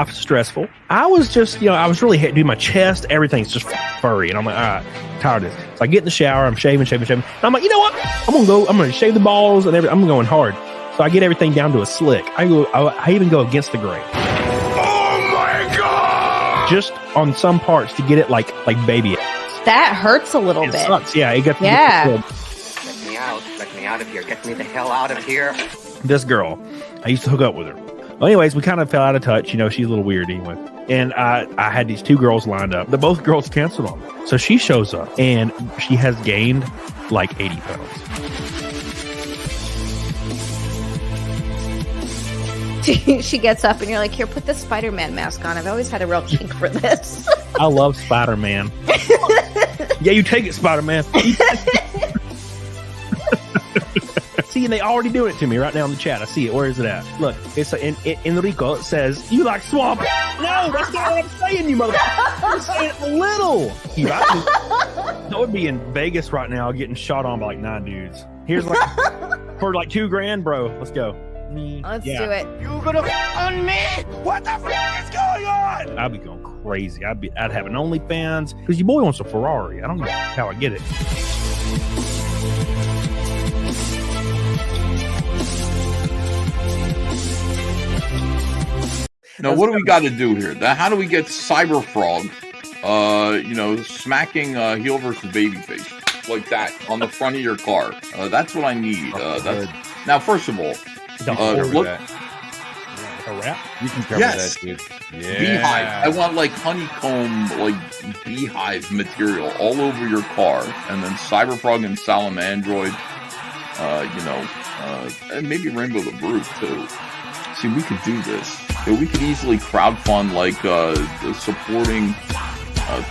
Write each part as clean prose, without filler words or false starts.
stressful. I was just, I was really doing my chest. Everything's just furry. And I'm like, all right, tired of this. So I get in the shower. I'm shaving. And I'm like, you know what? I'm going to shave the balls and everything. I'm going hard. So I get everything down to a slick. I even go against the grain. Oh my God! Just on some parts to get it like baby. That hurts a little bit. Sucks. Yeah. It gets yeah. Let me out. Let me out of here. Get me the hell out of here. This girl, I used to hook up with her. Well, anyways, we kind of fell out of touch. She's a little weird anyway. And I had these two girls lined up. The both girls canceled on me. So she shows up and she has gained like 80 pounds. She gets up and you're like, here, put the Spider-Man mask on. I've always had a real kink for this. I love Spider-Man. Yeah, you take it, Spider-Man. See, and they already doing it to me right now in the chat. I see it. Where is it at? Look, it's in Enrico. It says, you like swamp. No, that's not what I'm saying, you motherfucker. I'm saying it little. That would be in Vegas right now getting shot on by like 9 dudes. Here's like, for like $2,000, bro. Let's go. Let's do it. You gonna on me? What the fuck is going on? I'd be going crazy. I'd have an OnlyFans because your boy wants a Ferrari. I don't know how I get it. Now, what do we got to do here? How do we get Cyberfrog, smacking heel versus babyface like that on the front of your car? That's what I need. Now, first of all, look. A wrap? You can cover that, dude. Yeah. Beehive. I want like honeycomb, like beehive material all over your car, and then Cyberfrog and Salamandroid, and maybe Rainbow the Brute too. See, we could do this. We could easily crowdfund supporting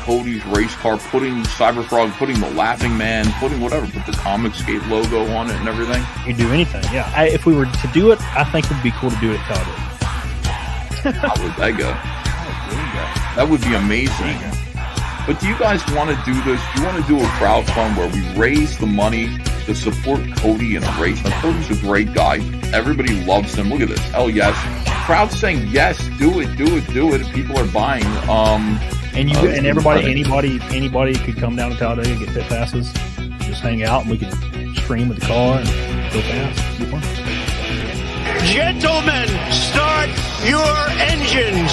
Cody's race car, putting Cyberfrog, putting the Laughing Man, putting whatever, put the Comicscape logo on it and everything. You can do anything, yeah. If we were to do it, I think it would be cool to do it at Talladega. Talladega. That would be amazing. But do you guys want to do this? Do you want to do a crowdfund where we raise the money to support Cody in a race? Now, Cody's a great guy. Everybody loves him. Look at this. Hell yes. Crowd saying yes, do it. People are buying. And anybody could come down to Talladega and get pit passes. Just hang out and we could stream with the car and go fast. Be fun. Gentlemen, start your engines.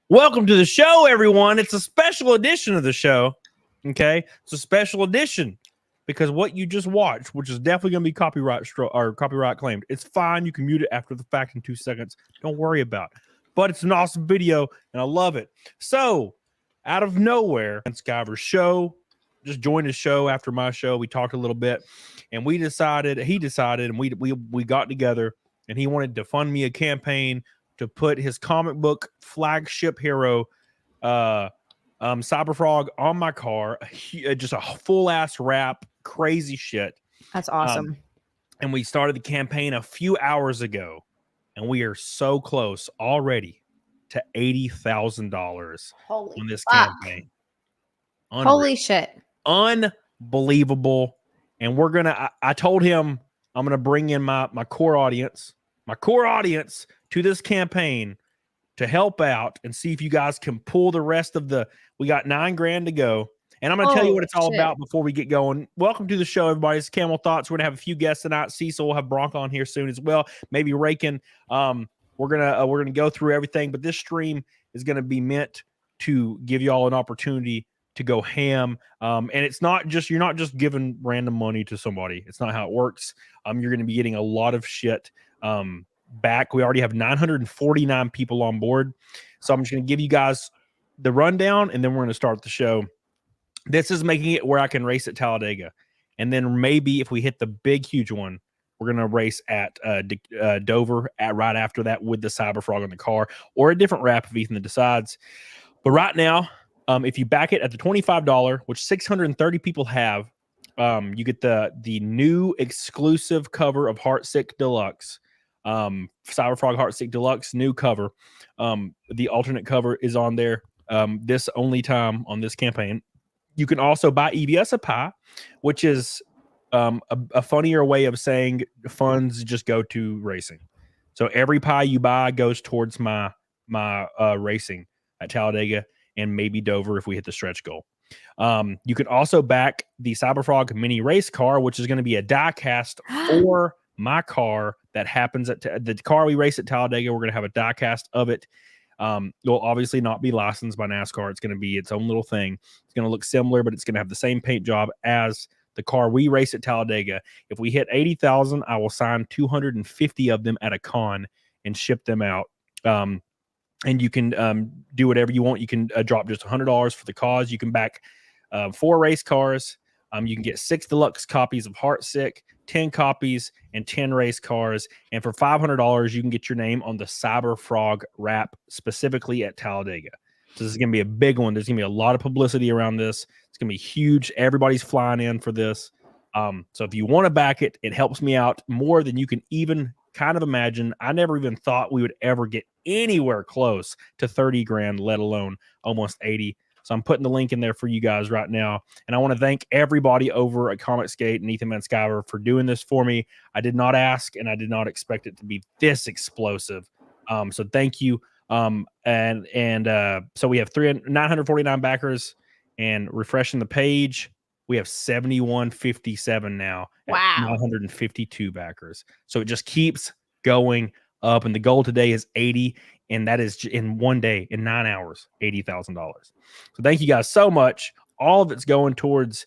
Welcome to the show, everyone. It's a special edition of the show. Okay, it's a special edition because what you just watched, which is definitely going to be copyright claimed, it's fine. You can mute it after the fact in 2 seconds. Don't worry about it. But it's an awesome video, and I love it. So, out of nowhere, Skyver's show just joined the show after my show. We talked a little bit, and he decided, and we got together, and he wanted to fund me a campaign to put his comic book flagship hero, Cyberfrog, on my car. Just a full-ass wrap, crazy shit. That's awesome. And we started the campaign a few hours ago, and we are so close already to $80,000 on this campaign. Unreal. Holy shit. Unbelievable. And we're going to, I told him I'm going to bring in my core audience to this campaign to help out and see if you guys can pull the rest of we got $9,000 to go. And I'm going to tell you what it's all about before we get going. Welcome to the show, everybody. It's Camel Thoughts. We're going to have a few guests tonight. CECIL will have Bronco on here soon as well. Maybe Rakin. We're gonna go through everything, but this stream is going to be meant to give y'all an opportunity to go ham. And it's not just, you're not just giving random money to somebody. It's not how it works. You're going to be getting a lot of shit back. We already have 949 people on board. So I'm just going to give you guys the rundown, and then we're going to start the show. This is making it where I can race at Talladega. And then maybe if we hit the big, huge one, we're going to race at Dover right after that with the Cyberfrog in the car, or a different wrap if Ethan decides. But right now, if you back it at the $25, which 630 people have, you get the new exclusive cover of Heartsick Deluxe. Cyberfrog Heartsick Deluxe, new cover. The alternate cover is on there this only time on this campaign. You can also buy EBS a pie, which is a funnier way of saying funds just go to racing. So every pie you buy goes towards my racing at Talladega and maybe Dover if we hit the stretch goal. You can also back the Cyberfrog mini race car, which is going to be a die cast for my car that happens at the car we race at Talladega. We're going to have a die cast of it. It'll obviously not be licensed by NASCAR. It's going to be its own little thing. It's going to look similar, but it's going to have the same paint job as the car we race at Talladega. If we hit 80,000, I will sign 250 of them at a con and ship them out. And you can do whatever you want. You can drop just $100 for the cause. You can back 4 race cars. You can get 6 deluxe copies of Heartsick, 10 copies, and 10 race cars. And for $500, you can get your name on the Cyberfrog wrap specifically at Talladega. So this is going to be a big one. There's going to be a lot of publicity around this. It's going to be huge. Everybody's flying in for this. So if you want to back it, it helps me out more than you can even kind of imagine. I never even thought we would ever get anywhere close to 30 grand, let alone almost 80. So I'm putting the link in there for you guys right now. And I want to thank everybody over at Comicsgate and Ethan Van Sciver for doing this for me. I did not ask, and I did not expect it to be this explosive. So thank you. So we have 949 backers, and refreshing the page, we have 7157 now. Wow. 952 backers. So it just keeps going up. And the goal today is 80. And that is in one day, in 9 hours, $80,000. So thank you guys so much. All of it's going towards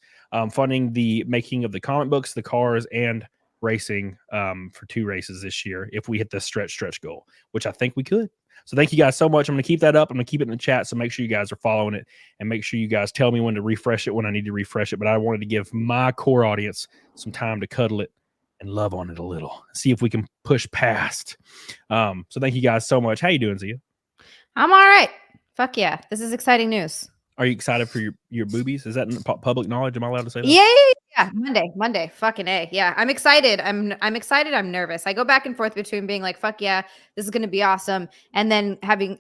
funding the making of the comic books, the cars, and racing for 2 races this year if we hit the stretch goal, which I think we could. So thank you guys so much. I'm going to keep that up. I'm going to keep it in the chat. So make sure you guys are following it, and make sure you guys tell me when to refresh it, when I need to refresh it. But I wanted to give my core audience some time to cuddle it and love on it a little. See if we can push past. So thank you guys so much. How you doing, Zia? I'm all right. Fuck yeah. This is exciting news. Are you excited for your boobies? Is that in public knowledge? Am I allowed to say that? Yeah. Monday. Fucking A. Yeah. I'm excited. I'm excited. I'm nervous. I go back and forth between being like, fuck yeah, this is going to be awesome, and then having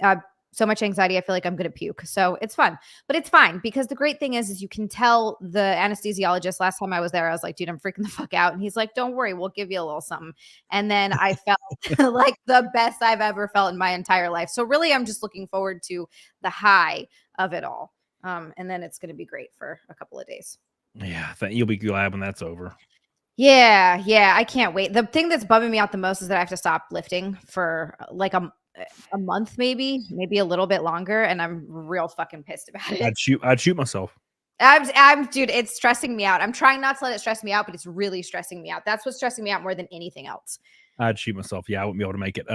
so much anxiety, I feel like I'm going to puke. So it's fun, but it's fine, because the great thing is you can tell the anesthesiologist. Last time I was there, I was like, dude, I'm freaking the fuck out. And he's like, don't worry, we'll give you a little something. And then I felt like the best I've ever felt in my entire life. So really, I'm just looking forward to the high of it all. And then it's going to be great for a couple of days. Yeah. You'll be glad when that's over. Yeah. I can't wait. The thing that's bumming me out the most is that I have to stop lifting for like a month, maybe a little bit longer, and I'm real fucking pissed about it. I'd shoot myself. Dude, it's stressing me out. I'm trying not to let it stress me out, but it's really stressing me out. That's what's stressing me out more than anything else. I'd shoot myself. Yeah, I wouldn't be able to make it.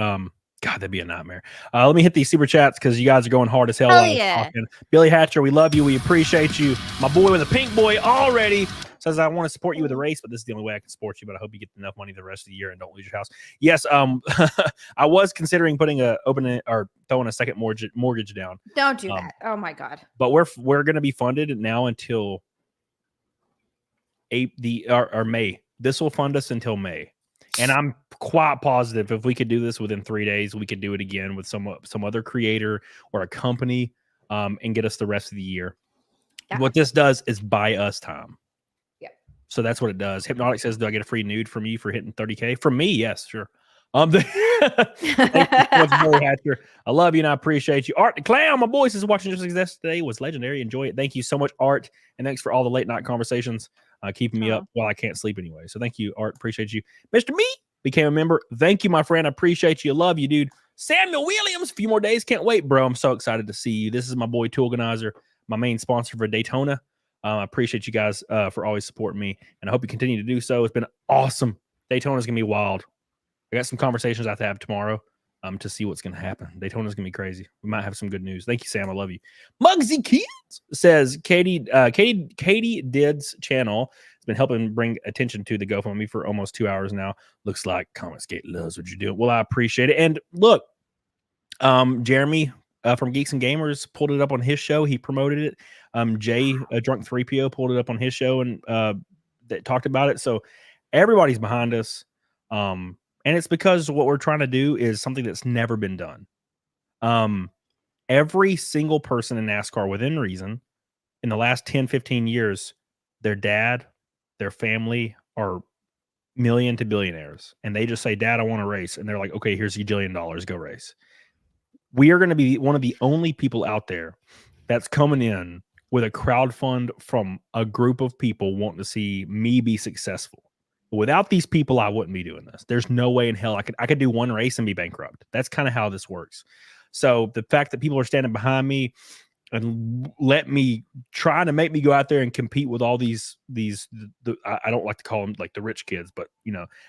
God, that'd be a nightmare. Let me hit these super chats because you guys are going hard as hell. Yeah. Billy Hatcher, we love you. We appreciate you. My boy with a pink boy already says, I want to support you with a race, but this is the only way I can support you. But I hope you get enough money the rest of the year and don't lose your house. Yes, I was considering putting throwing a second mortgage down. Don't do that. Oh my God. But we're going to be funded now until May. This will fund us until May. And I'm quite positive if we could do this within 3 days, we could do it again with some other creator or a company and get us the rest of the year. Yeah. What this does is buy us time. Yeah. So that's what it does. Hypnotic says, do I get a free nude from you for hitting 30K? From me, yes, sure. Thank you so much, Billy Hatcher. I love you and I appreciate you. Art the Clown, my boy, says watching Just Exist today was legendary. Enjoy it. Thank you so much, Art. And thanks for all the late night conversations. Keeping me up while I can't sleep anyway. So thank you, Art. Appreciate you. Mr. Me became a member. Thank you, my friend. I appreciate you. Love you, dude. Samuel Williams, a few more days. Can't wait, bro. I'm so excited to see you. This is my boy Toolganizer, my main sponsor for Daytona. I appreciate you guys for always supporting me, and I hope you continue to do so. It's been awesome. Daytona's going to be wild. I got some conversations I have to have tomorrow to see what's going to happen. Daytona's going to be crazy. We might have some good news. Thank you, Sam. I love you. Muggsy Kids says Katie Did's channel has been helping bring attention to the GoFundMe for almost 2 hours now. Looks like Comet Skate loves what you're doing. Well, I appreciate it. And look, Jeremy from Geeks and Gamers pulled it up on his show. He promoted it. Jay, Drunk 3PO, pulled it up on his show and that talked about it. So everybody's behind us. And it's because what we're trying to do is something that's never been done. Every single person in NASCAR within reason in the last 10, 15 years, their dad, their family are million to billionaires. And they just say, Dad, I want to race. And they're like, okay, here's $1 billion. Go race. We are going to be one of the only people out there that's coming in with a crowd fund from a group of people wanting to see me be successful. Without these people, I wouldn't be doing this. There's no way in hell I could do one race and be bankrupt. That's kind of how this works. So the fact that people are standing behind me and trying to make me go out there and compete with all these I don't like to call them like the rich kids, but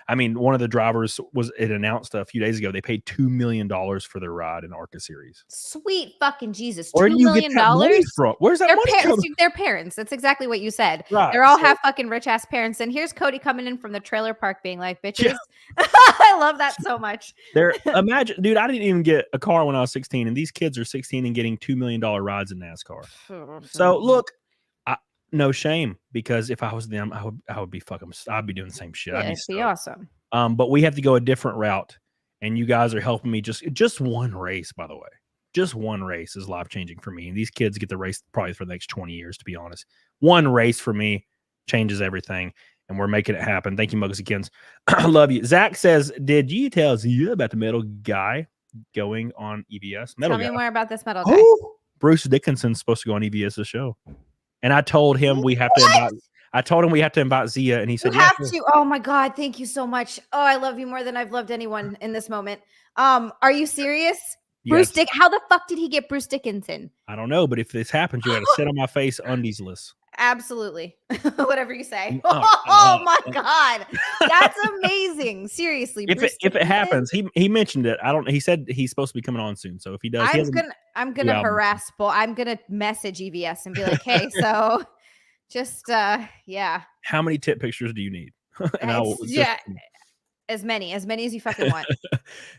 I mean, one of the drivers it announced a few days ago, they paid $2 million for their ride in ARCA series. Sweet fucking Jesus. Where do you get that money from? Where's that money coming from? Their parents. That's exactly what you said. Right. They're all have fucking rich ass parents. And here's Cody coming in from the trailer park being like, bitches. Yeah. I love that so much. Imagine, dude, I didn't even get a car when I was 16, and these kids are 16 and getting $2 million rides in NASCAR. So look, no shame, because if I was them, I would be fucking. I'd be doing the same shit. Yeah, it'd be awesome. But we have to go a different route, and you guys are helping me. Just one race, by the way, just one race is life changing for me. And these kids get the race probably for the next 20 years. To be honest, one race for me changes everything, and we're making it happen. Thank you, Muggsy Kids. I love you. Zach says, "Did you tell Zia about the metal guy going on EVS?" Tell me more about this metal guy. Bruce Dickinson's supposed to go on EVS's show. And I told him we have to invite Zia, and he said, "You have to." Oh my God, thank you so much. Oh, I love you more than I've loved anyone in this moment. Are you serious? Yes. How the fuck did he get Bruce Dickinson? I don't know, but if this happens, you got to sit on my face undies-less. Absolutely. Whatever you say. Oh my God. That's amazing. Seriously. If it happens, he mentioned it. He said he's supposed to be coming on soon. So if he does, I'm gonna harass I'm gonna message EVS and be like, hey, so just yeah. How many tip pictures do you need? And as many as you fucking want.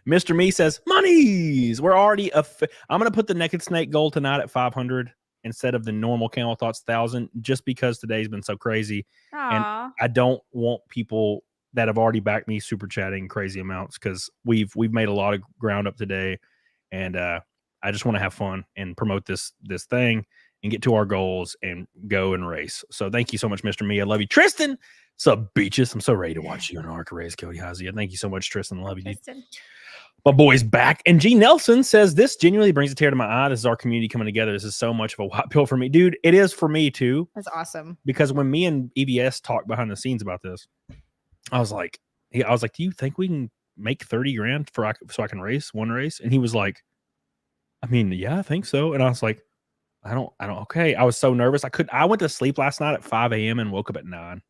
Mr. Me says, monies. We're already I'm gonna put the Naked Snake goal tonight at 500. Instead of the normal Camel Thoughts 1,000, just because today's been so crazy. Aww. And I don't want people that have already backed me super chatting crazy amounts, because we've made a lot of ground up today, and I just want to have fun and promote this thing and get to our goals and go and race. So thank you so much, Mr. Me. I love you. Tristan, sup, beaches? I'm so ready to watch you in ARCA race, Cody. How's you? Thank you so much, Tristan. I love you, dude. My boy's back. And G. Nelson says, this genuinely brings a tear to my eye. This is our community coming together. This is so much of a white pill for me. Dude, it is for me too. That's awesome. Because when me and EVS talked behind the scenes about this, I was like, do you think we can make 30 grand so I can race one race? And he was like, I mean, yeah, I think so. And I was like, I don't, okay. I was so nervous. I went to sleep last night at 5 a.m. and woke up at 9.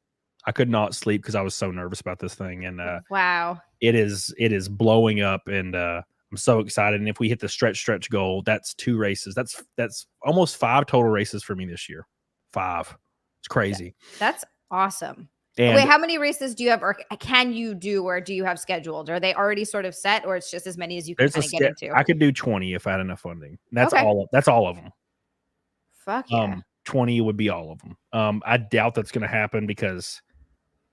I could not sleep because I was so nervous about this thing. And wow, it is blowing up, and I'm so excited. And if we hit the stretch goal, that's 2 races. That's almost 5 total races for me this year. 5. It's crazy. That's awesome. And wait, how many races do you have, or can you do, or do you have scheduled? Are they already sort of set, or it's just as many as you can kind of get into? I could do 20 if I had enough funding. That's all of them. Fuck yeah. 20 would be all of them. I doubt that's going to happen, because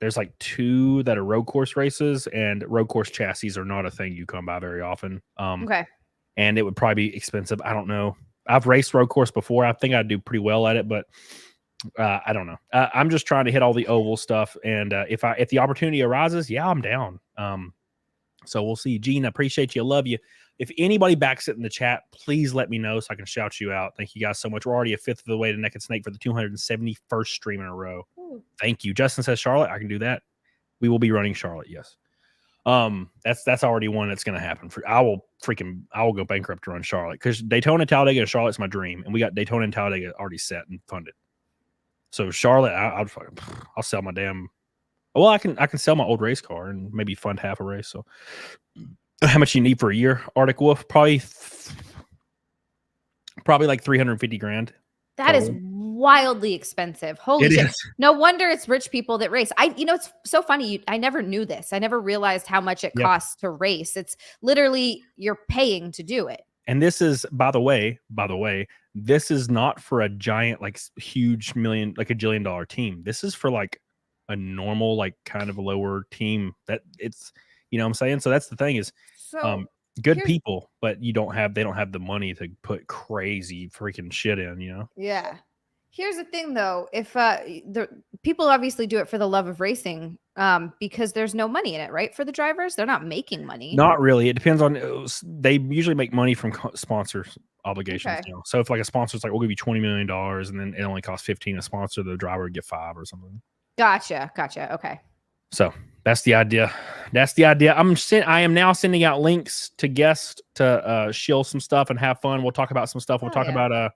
there's like 2 that are road course races, and road course chassis are not a thing you come by very often. Okay. And it would probably be expensive. I don't know. I've raced road course before. I think I'd do pretty well at it, but I don't know. I'm just trying to hit all the oval stuff. And if the opportunity arises, yeah, I'm down. So we'll see. Gene, I appreciate you. I love you. If anybody backs it in the chat, please let me know so I can shout you out. Thank you guys so much. We're already a 5th of the way to Naked Snake for the 271st stream in a row. Ooh. Thank you. Justin says Charlotte. I can do that. We will be running Charlotte. Yes. That's already one that's going to happen. I will go bankrupt to run Charlotte because Daytona, Talladega, and Charlotte's my dream, and we got Daytona and Talladega already set and funded. So Charlotte, I'll sell my damn. Well, I can sell my old race car and maybe fund half a race. So, how much you need for a year, Arctic Wolf? Probably like 350 grand. That is wildly expensive. Holy shit. No wonder it's rich people that race. It's so funny. I never knew this. I never realized how much it costs to race. It's literally you're paying to do it. And this is, by the way, this is not for a giant, like huge million, like $1 jillion team. This is for like a normal, like kind of a lower team that it's, you know what I'm saying? So that's the thing is, good people, but they don't have the money to put crazy freaking shit in, you know? Yeah. Here's the thing though, if the people obviously do it for the love of racing, because there's no money in it, right? For the drivers, they're not making money. Not really. It depends on, they usually make money from sponsors obligations. Okay. You know? So if like a sponsor's like, we'll give you $20 million and then it only costs 15 a sponsor, the driver would get 5 or something. Gotcha. Okay. So that's the idea. I am now sending out links to guests to shill some stuff and have fun. We'll talk about some stuff. We'll talk about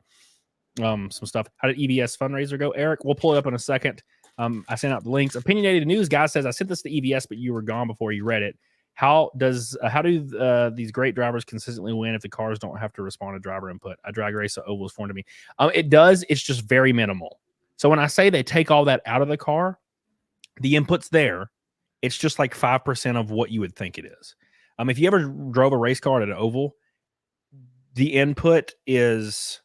some stuff. How did EVS fundraiser go, Eric? We'll pull it up in a second. I sent out the links. Opinionated News guy says I sent this to EVS, but you were gone before you read it. How do these great drivers consistently win if the cars don't have to respond to driver input? I drag race oval is foreign to me. It does. It's just very minimal. So when I say they take all that out of the car, the input's there. It's just like 5% of what you would think it is. If you ever drove a race car at an oval, the input is,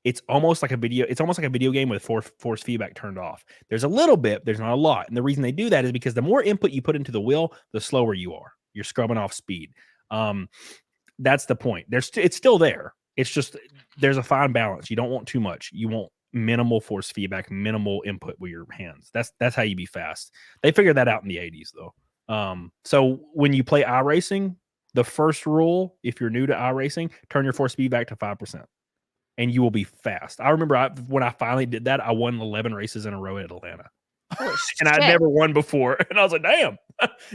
it's almost like a video. It's almost like a video game with force feedback turned off. There's a little bit, there's not a lot. And the reason they do that is because the more input you put into the wheel, the slower you are. You're scrubbing off speed. That's the point. It's still there. It's just, there's a fine balance. You don't want too much. You want minimal force feedback, minimal input with your hands. That's how you be fast. They figured that out in the 80s though. So when you play iRacing, the first rule, if you're new to iRacing, turn your force feedback to 5%. And you will be fast. I remember when I finally did that, I won 11 races in a row at Atlanta. And I'd never won before. And I was like, damn,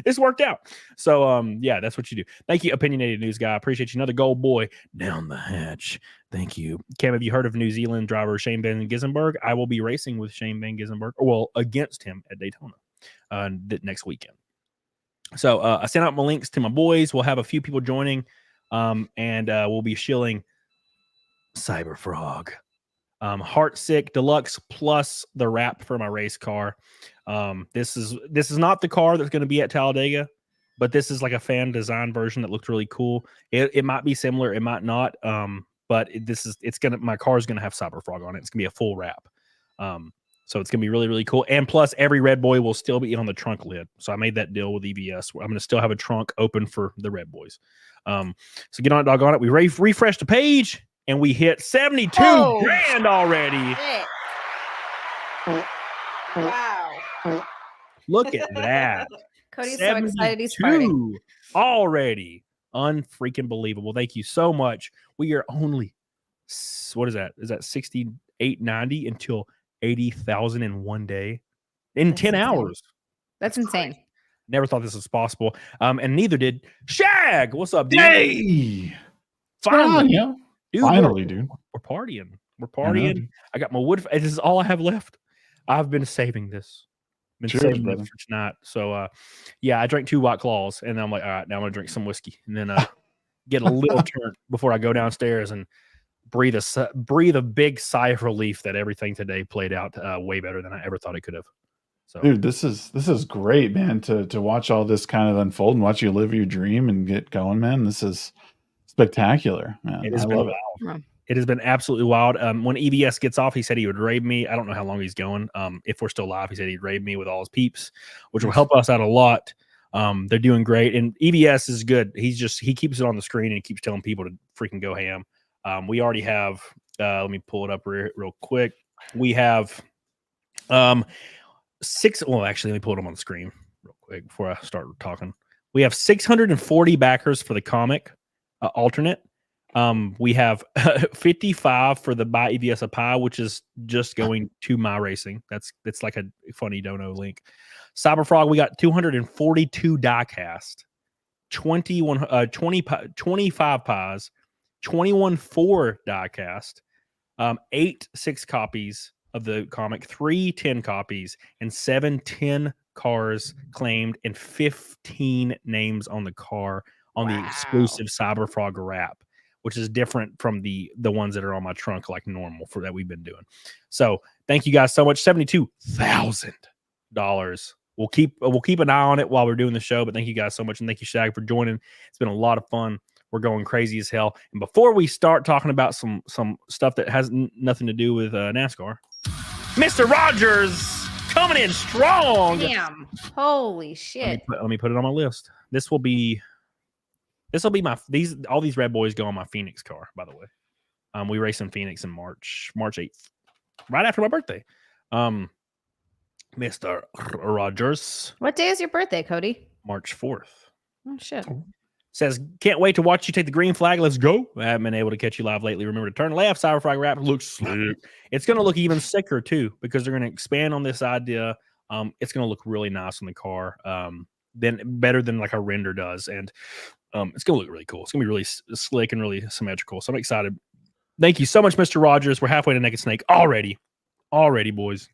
this worked out. So, yeah, that's what you do. Thank you, Opinionated News guy. I appreciate you. Another gold boy down the hatch. Thank you. Cam, have you heard of New Zealand driver Shane Van Gissenberg? I will be racing with Shane Van Gissenberg, against him at Daytona next weekend. So I sent out my links to my boys. We'll have a few people joining, and we'll be shilling Cyber Frog, Heartsick Deluxe plus the wrap for my race car. This is not the car that's going to be at Talladega, but this is like a fan design version that looked really cool. It might be similar, it might not. But my car is gonna have Cyber Frog on it. It's gonna be a full wrap. So it's gonna be really, really cool. And plus, every Red Boy will still be on the trunk lid. So I made that deal with EVS. I'm gonna still have a trunk open for the Red Boys. So get on it, dog on it. We refreshed the page and we hit 72 grand already. Wow. Look at that. Cody's so excited he's farting. Already. Unfreaking believable. Thank you so much. We are only, what is that? Is that 68.90 until 80,000 in one day? That's 10 hours. That's insane. Never thought this was possible. And neither did Shag. What's up, dude? Hey! Finally. Yeah. Finally, dude. We're partying. I got my wood. This is all I have left. I've been saving this. Saving this for tonight. So, yeah, I drank 2 White Claws, and then I'm like, all right, now I'm going to drink some whiskey. And then get a little turn before I go downstairs and breathe a big sigh of relief that everything today played out way better than I ever thought it could have. So, dude, this is great, man, to watch all this kind of unfold and watch you live your dream and get going, man. This is spectacular, man. I love it. It has been absolutely wild. When EVS gets off, he said he would raid me. I don't know how long he's going. If we're still live, he said he'd raid me with all his peeps, which will help us out a lot. They're doing great. And EVS is good. He keeps it on the screen and he keeps telling people to freaking go ham. We already have, let me pull it up real quick. We have 6. Well, actually, let me pull it up on the screen real quick before I start talking. We have 640 backers for the comic alternate. We have 55 for the buy EVS a pie, which is just going to my racing. It's like a funny dono link. Cyberfrog, we got 242 die cast. 25 pies, 21 4 die cast, 8 6 copies of the comic, 3 10 copies, and 7 10 cars claimed, and 15 names on the car on the exclusive Cyberfrog wrap, which is different from the ones that are on my trunk like normal for that we've been doing. So thank you guys so much. $72,000. We'll keep an eye on it while we're doing the show, but thank you guys so much, and thank you, Shag, for joining. It's been a lot of fun. We're going crazy as hell. And before we start talking about some stuff that has nothing to do with NASCAR, Mr. Rogers coming in strong. Damn. Holy shit. Let me put it on my list. This will be my all these red boys go on my Phoenix car, by the way. We race in Phoenix in March 8th, right after my birthday. Mr. Rogers. What day is your birthday, Cody? March 4th. Oh shit. Says, can't wait to watch you take the green flag. Let's go. I haven't been able to catch you live lately. Remember to turn left. Cyberfrog wrap looks slick. It's going to look even sicker too, because they're going to expand on this idea. It's going to look really nice on the car. Then better than like a render does. And it's going to look really cool. It's going to be really slick and really symmetrical. So I'm excited. Thank you so much, Mr. Rogers. We're halfway to Naked Snake already, boys.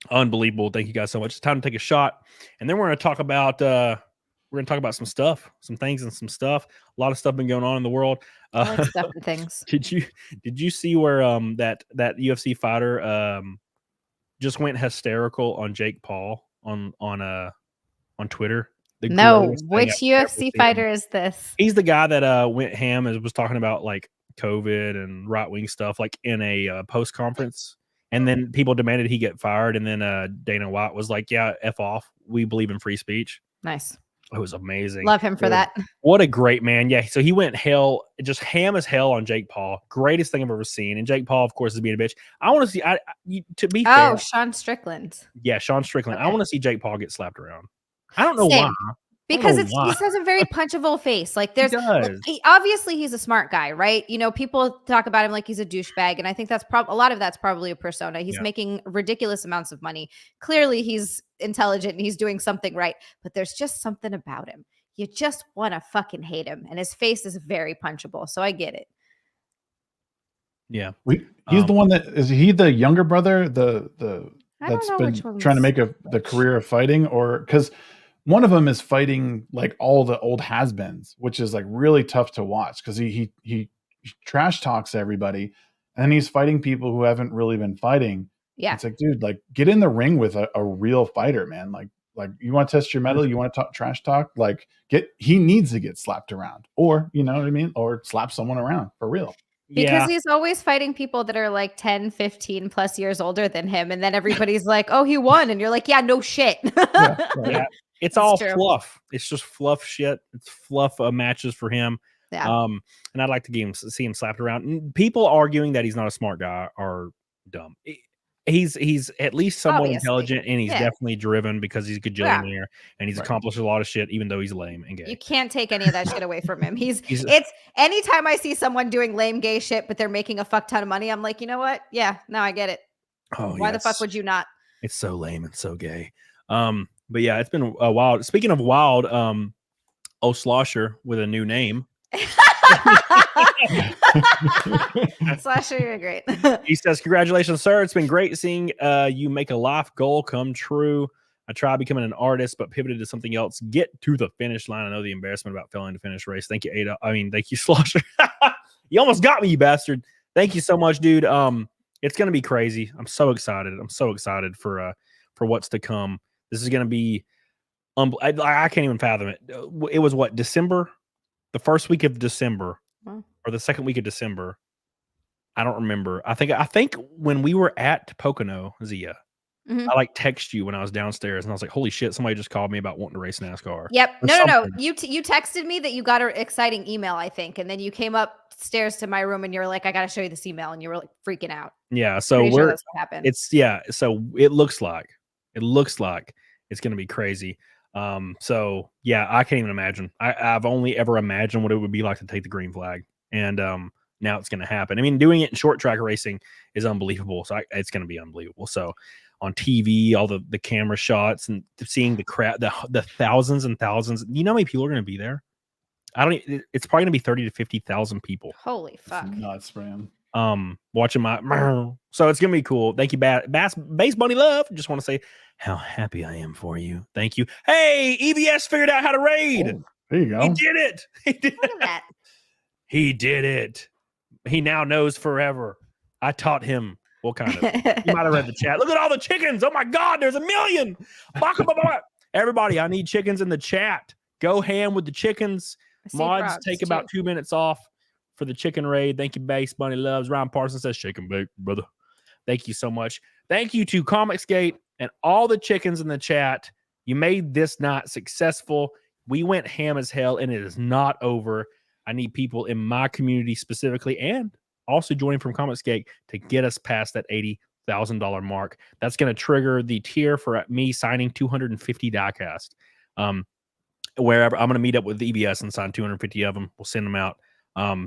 Unbelievable. Thank you guys so much. It's time to take a shot. And then we're going to talk about some stuff, some things and some stuff. A lot of stuff been going on in the world. Stuff and things. Did you see where that UFC fighter just went hysterical on Jake Paul on Twitter? No, which UFC fighter is this? He's the guy that went ham and was talking about like COVID and right wing stuff like in a post conference. And then people demanded he get fired. And then Dana White was like, yeah, F off. We believe in free speech. Nice. It was amazing. Love him for that. What a great man. Yeah. So he went just ham as hell on Jake Paul. Greatest thing I've ever seen. And Jake Paul, of course, is being a bitch. I want to see, to be fair. Oh, Sean Strickland. Yeah, Sean Strickland. Okay. I want to see Jake Paul get slapped around. I don't know Same. why. Because he has a very punchable face. Like obviously he's a smart guy, right? You know, people talk about him like he's a douchebag, and I think that's a lot of that's probably a persona. He's making ridiculous amounts of money. Clearly, he's intelligent and he's doing something right, but there's just something about him. You just want to fucking hate him, and his face is very punchable. So I get it. Yeah, he's the one that is he the younger brother, that's been trying to make the career of fighting, or because. One of them is fighting like all the old has-beens, which is like really tough to watch because he trash talks everybody, and he's fighting people who haven't really been fighting. Yeah, it's like, dude, like get in the ring with a real fighter, man. Like you want to test your mettle, you want to talk trash talk, like he needs to get slapped around, or you know what I mean, or slap someone around for real. Because he's always fighting people that are like 10, 15 plus years older than him, and then everybody's like, "Oh, he won," and you're like, "Yeah, no shit." Yeah. It's all fluff. It's just fluff shit. It's fluff matches for him. Yeah. And I'd like to see him slapped around. And people arguing that he's not a smart guy are dumb. He's at least somewhat intelligent, and he's definitely driven because he's a gajillionaire and he's accomplished a lot of shit, even though he's lame and gay. You can't take any of that shit away from him. It's anytime I see someone doing lame gay shit, but they're making a fuck ton of money, I'm like, you know what? Yeah, now I get it. Oh, why the fuck would you not? It's so lame and so gay. But yeah, it's been a wild. Speaking of wild, Slosher with a new name. Slasher, you're great. He says, "Congratulations, sir. It's been great seeing you make a life goal come true. I tried becoming an artist, but pivoted to something else. Get to the finish line. I know the embarrassment about failing to finish race. Thank you, Ada. Thank you, Slosher. You almost got me, you bastard. Thank you so much, dude. It's gonna be crazy. I'm so excited. I'm so excited for what's to come. This is gonna be I can't even fathom it. It was what, December? The first week of December, or the second week of December. I don't remember. I think when we were at Pocono, Zia, I like text you when I was downstairs, and I was like, "Holy shit! Somebody just called me about wanting to race NASCAR." Yep. No. You texted me that you got an exciting email, I think, and then you came upstairs to my room, and you were like, "I got to show you this email," and you were like freaking out. Yeah. So sure that's what happened. So it looks like it's gonna be crazy. So yeah, I can't even imagine. I've only ever imagined what it would be like to take the green flag, and now it's gonna happen. I mean, doing it in short track racing is unbelievable. So it's gonna be unbelievable. So on TV, all the camera shots and seeing the crowd, the thousands and thousands. You know how many people are gonna be there? It's probably gonna be 30 to 50,000 people. Holy fuck! That's nuts, man. Watching so it's gonna be cool. Thank you, Base Bunny Love. Just want to say how happy I am for you. Thank you. Hey, EBS figured out how to raid. Oh, there you go. He did it. He did Look at that. He did it. He now knows forever. I taught him. What kind of? You might have read the chat. Look at all the chickens. Oh my God, there's 1 million. Everybody, I need chickens in the chat. Go ham with the chickens. Mods, take about 2 minutes off for the chicken raid. Thank you, Base Bunny Loves. Ryan Parsons says, shake and bake, brother. Thank you so much. Thank you to Comicsgate and all the chickens in the chat. You made this night successful. We went ham as hell, and it is not over. I need people in my community specifically and also joining from Comicsgate to get us past that $80,000 mark. That's going to trigger the tier for me signing 250 diecast. Wherever I'm going to meet up with the EBS and sign 250 of them. We'll send them out.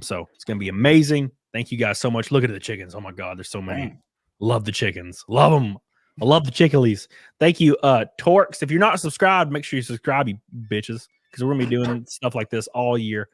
So it's going to be amazing. Thank you guys so much. Look at the chickens. Oh my God, there's so many. Love the chickens. Love them. I love the chicklies. Thank you, Torx. If you're not subscribed, make sure you subscribe, you bitches, because we're going to be doing stuff like this all year.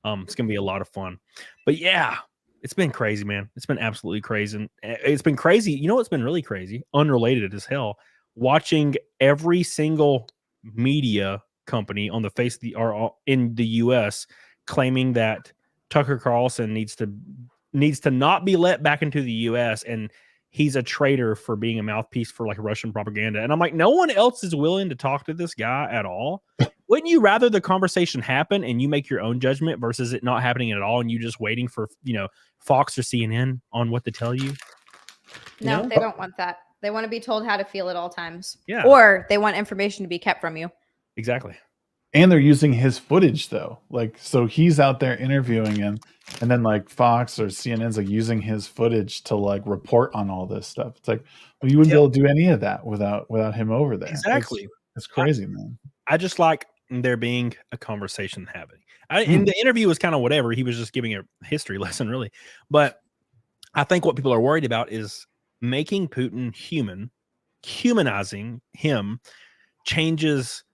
It's going to be a lot of fun. But yeah, it's been crazy, man. It's been absolutely crazy. It's been crazy. You know what's been really crazy? Unrelated as hell. Watching every single media company on the face of the or in the US claiming that Tucker Carlson needs to not be let back into the US and he's a traitor for being a mouthpiece for like Russian propaganda. And I'm like, no one else is willing to talk to this guy at all. Wouldn't you rather the conversation happen and you make your own judgment versus it not happening at all and you just waiting for, Fox or CNN on what to tell you? No, they don't want that. They want to be told how to feel at all times. Yeah. Or they want information to be kept from you. Exactly. And they're using his footage though. Like, so he's out there interviewing him, and then like Fox or CNN's like using his footage to like report on all this stuff. It's like, well, you wouldn't be able to do any of that without him over there. Exactly. It's crazy, man. I just like there being a conversation happening. And the interview was kind of whatever. He was just giving a history lesson, really. But I think what people are worried about is making Putin humanizing him changes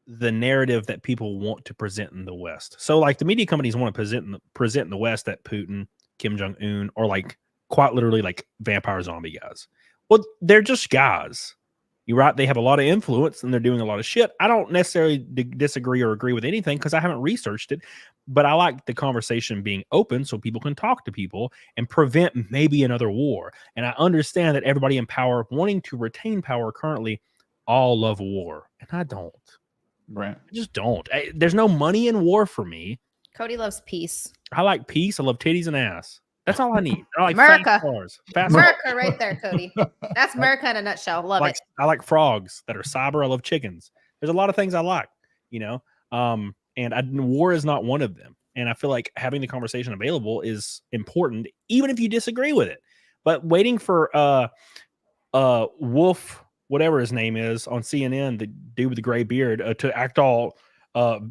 the narrative that people want to present in the West. So like the media companies want to present in the West that Putin, Kim Jong-un, or like quite literally like vampire zombie guys. Well, they're just guys. You're right. They have a lot of influence and they're doing a lot of shit. I don't necessarily disagree or agree with anything because I haven't researched it, but I like the conversation being open so people can talk to people and prevent maybe another war. And I understand that everybody in power wanting to retain power currently all love war. And I don't. Right. I just don't. There's no money in war for me. Cody loves peace. I like peace. I love titties and ass. That's all I need. I like America. fast cars. America right there, Cody. That's America in a nutshell. Love it. I like frogs that are cyber. I love chickens. There's a lot of things I like, and war is not one of them. And I feel like having the conversation available is important, even if you disagree with it. But waiting for Wolf, whatever his name is, on CNN, the dude with the gray beard, to act all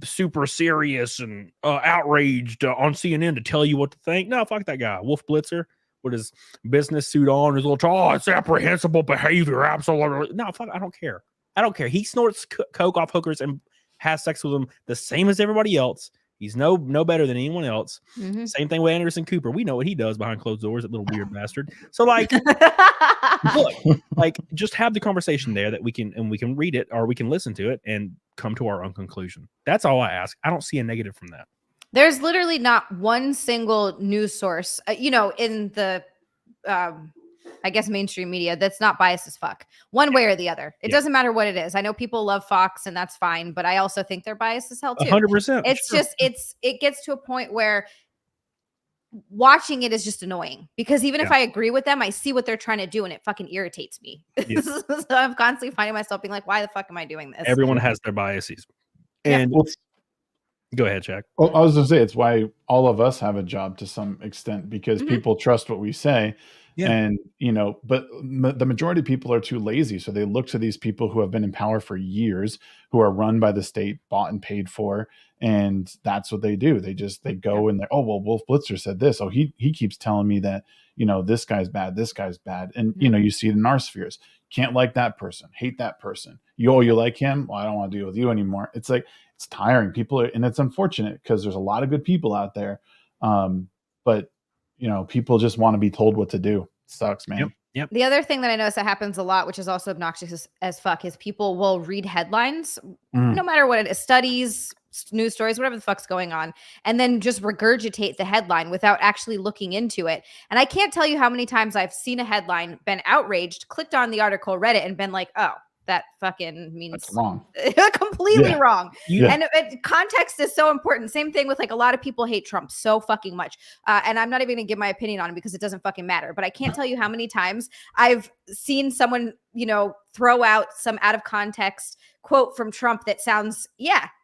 super serious and outraged on CNN to tell you what to think. No, fuck that guy. Wolf Blitzer with his business suit on, his little, it's apprehensible behavior. Absolutely. No, fuck, I don't care. I don't care. He snorts coke off hookers and has sex with them the same as everybody else. He's no better than anyone else. Mm-hmm. Same thing with Anderson Cooper. We know what he does behind closed doors, that little weird bastard. So like, look, like just have the conversation there that we can read it or we can listen to it and come to our own conclusion. That's all I ask. I don't see a negative from that. There's literally not one single news source, in the, I guess, mainstream media that's not biased as fuck one way or the other. It doesn't matter what it is. I know people love Fox and that's fine, but I also think they're biased as hell too. 100%. It's sure. It gets to a point where watching it is just annoying because even if I agree with them, I see what they're trying to do and it fucking irritates me. Yeah. So I'm constantly finding myself being like, why the fuck am I doing this? Everyone has their biases. And go ahead, Jack. Well, I was going to say, it's why all of us have a job to some extent because people trust what we say. Yeah. And, but the majority of people are too lazy. So they look to these people who have been in power for years, who are run by the state, bought and paid for. And that's what they do. They go in there. Oh, well, Wolf Blitzer said this. Oh, he keeps telling me that, this guy's bad. This guy's bad. And, you see it in our spheres. Can't like that person. Hate that person. You like him? Well, I don't want to deal with you anymore. It's like, it's tiring. And it's unfortunate because there's a lot of good people out there. But people just want to be told what to do. It sucks, man. Yep. The other thing that I notice that happens a lot, which is also obnoxious as fuck, is people will read headlines, no matter what it is, studies, news stories, whatever the fuck's going on, and then just regurgitate the headline without actually looking into it. And I can't tell you how many times I've seen a headline, been outraged, clicked on the article, read it, and been like, oh, that fucking means That's wrong. completely wrong. Yeah. And context is so important. Same thing with like a lot of people hate Trump so fucking much. And I'm not even gonna give my opinion on him because it doesn't fucking matter. But I can't tell you how many times I've seen someone, throw out some out of context quote from Trump that sounds,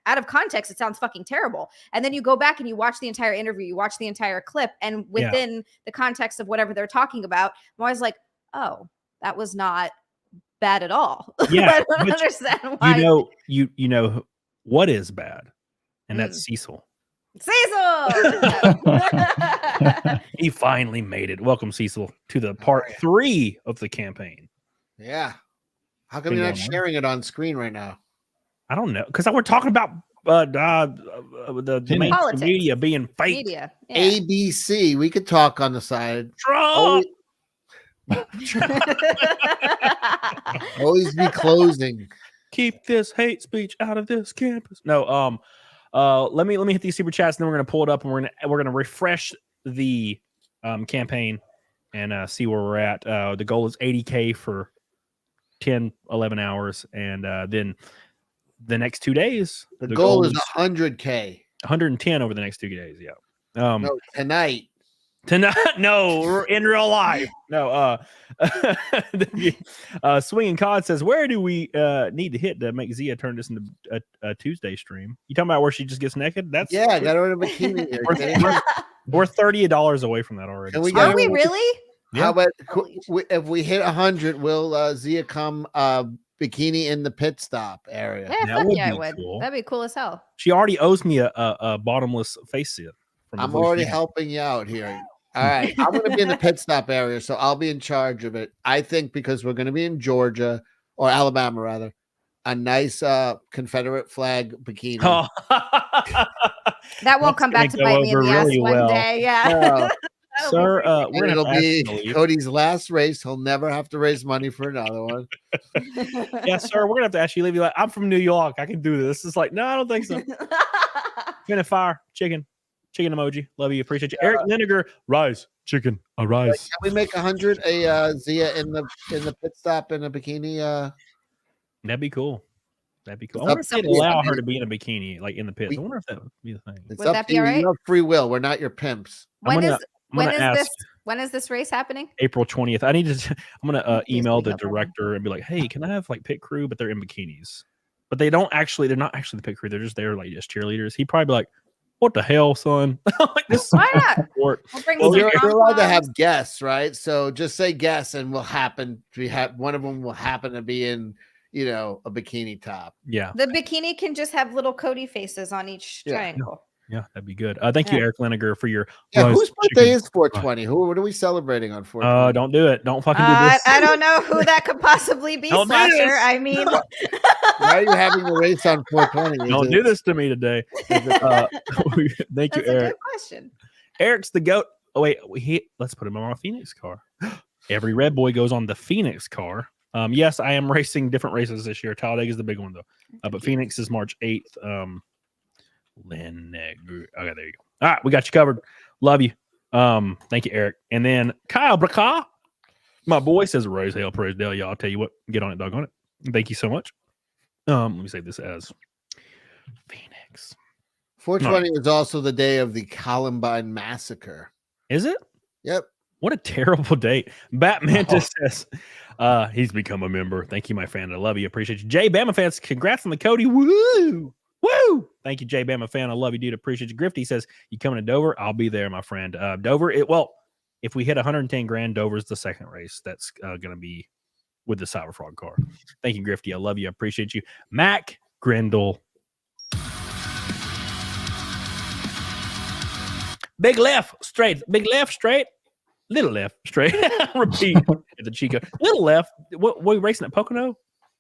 out of context, it sounds fucking terrible. And then you go back and you watch the entire interview, you watch the entire clip, and within the context of whatever they're talking about, I'm always like, oh, that was not bad at all. Yeah, I don't understand why. You know what is bad, and that's CECIL. CECIL. He finally made it. Welcome, CECIL, to the part 3 of the campaign. Yeah. How come you're not sharing it on screen right now? I don't know, because we're talking about the mainstream media being fake. Media. Yeah. ABC. We could talk on the side. Trump. Always be closing. Keep this hate speech out of this campus. No, let me hit these super chats, and then we're gonna pull it up, and we're gonna refresh the campaign and see where we're at. The goal is 80K for 10-11 hours, and then the next 2 days the goal is 100K, 110 over the next 2 days. No, tonight, no, in real life. No, Swinging Cod says, where do we need to hit to make Zia turn this into a Tuesday stream? You talking about where she just gets naked? That's I got her in a bikini. We're $30 away from that already. Are we really? How about if we hit 100, will Zia come bikini in the pit stop area? Yeah, fuck yeah, I would. Cool. That'd be cool as hell. She already owes me a bottomless face sit. I'm already helping you out here. All right, I'm going to be in the pit stop area, so I'll be in charge of it. I think because we're going to be in Georgia or Alabama, rather, a nice Confederate flag bikini. Oh. That won't come back to bite me in the ass one day. Yeah. Sir, it'll be Cody's last race. He'll never have to raise money for another one. Yes, sir. We're gonna have to ask you to leave. You're like, I'm from New York. I can do this. It's like, no, I don't think so. Gonna fire chicken emoji. Love you. Appreciate you. Eric Linegar, rise chicken, arise. Can we make 100 Zia in the pit stop in a bikini? That'd be cool. I wonder if they'd allow her to be in a bikini, like in the pits. I wonder if that would be the thing. Would that be all right? You have free will. We're not your pimps. When is this race happening? April 20th. I'm gonna email the director and be like, hey, can I have like pit crew, but they're in bikinis. But they're not actually the pit crew, they're just there like just cheerleaders. He'd probably be like, what the hell, son? Like this. Why not? Well, you're allowed to have guests, right? So just say guests, and one of them will happen to be in, a bikini top. Yeah. The bikini can just have little Cody faces on each triangle. Yeah, that'd be good. Thank you, Eric Linegar, for your. Whose birthday is 420? What are we celebrating on 420? Don't do it. Don't fucking do this. I don't know who that could possibly be, Slasher. I mean, why are you having a race on 420? Don't do this to me today. Thank you, That's Eric. A good question. Eric's the goat. Oh wait, let's put him on a Phoenix car. Every red boy goes on the Phoenix car. Yes, I am racing different races this year. Talladega is the big one though, but Phoenix is March 8th. Okay, there you go. All right, we got you covered. Love you. Thank you, Eric. And then Kyle Braka, my boy, says raise hell, praise Dale. Y'all, I'll tell you what, get on it, dog on it. Thank you so much. Let me save this as Phoenix. 420 is also the day of the Columbine massacre. Is it? Yep. What a terrible date. Batman just says he's become a member. Thank you, my fan. I love you. Appreciate you. Jay Bama fans, congrats on the Cody. Woo! Woo! Thank you, Jay Bama fan. I love you, dude. Appreciate you. Grifty says, you coming to Dover? I'll be there, my friend. Dover, if we hit 110 grand, Dover's the second race. That's going to be with the Cyberfrog car. Thank you, Grifty. I love you. I appreciate you. Mac Grindle. Big left, straight. Big left, straight. Little left, straight. Repeat. The Chico. Little left. What are we racing at Pocono?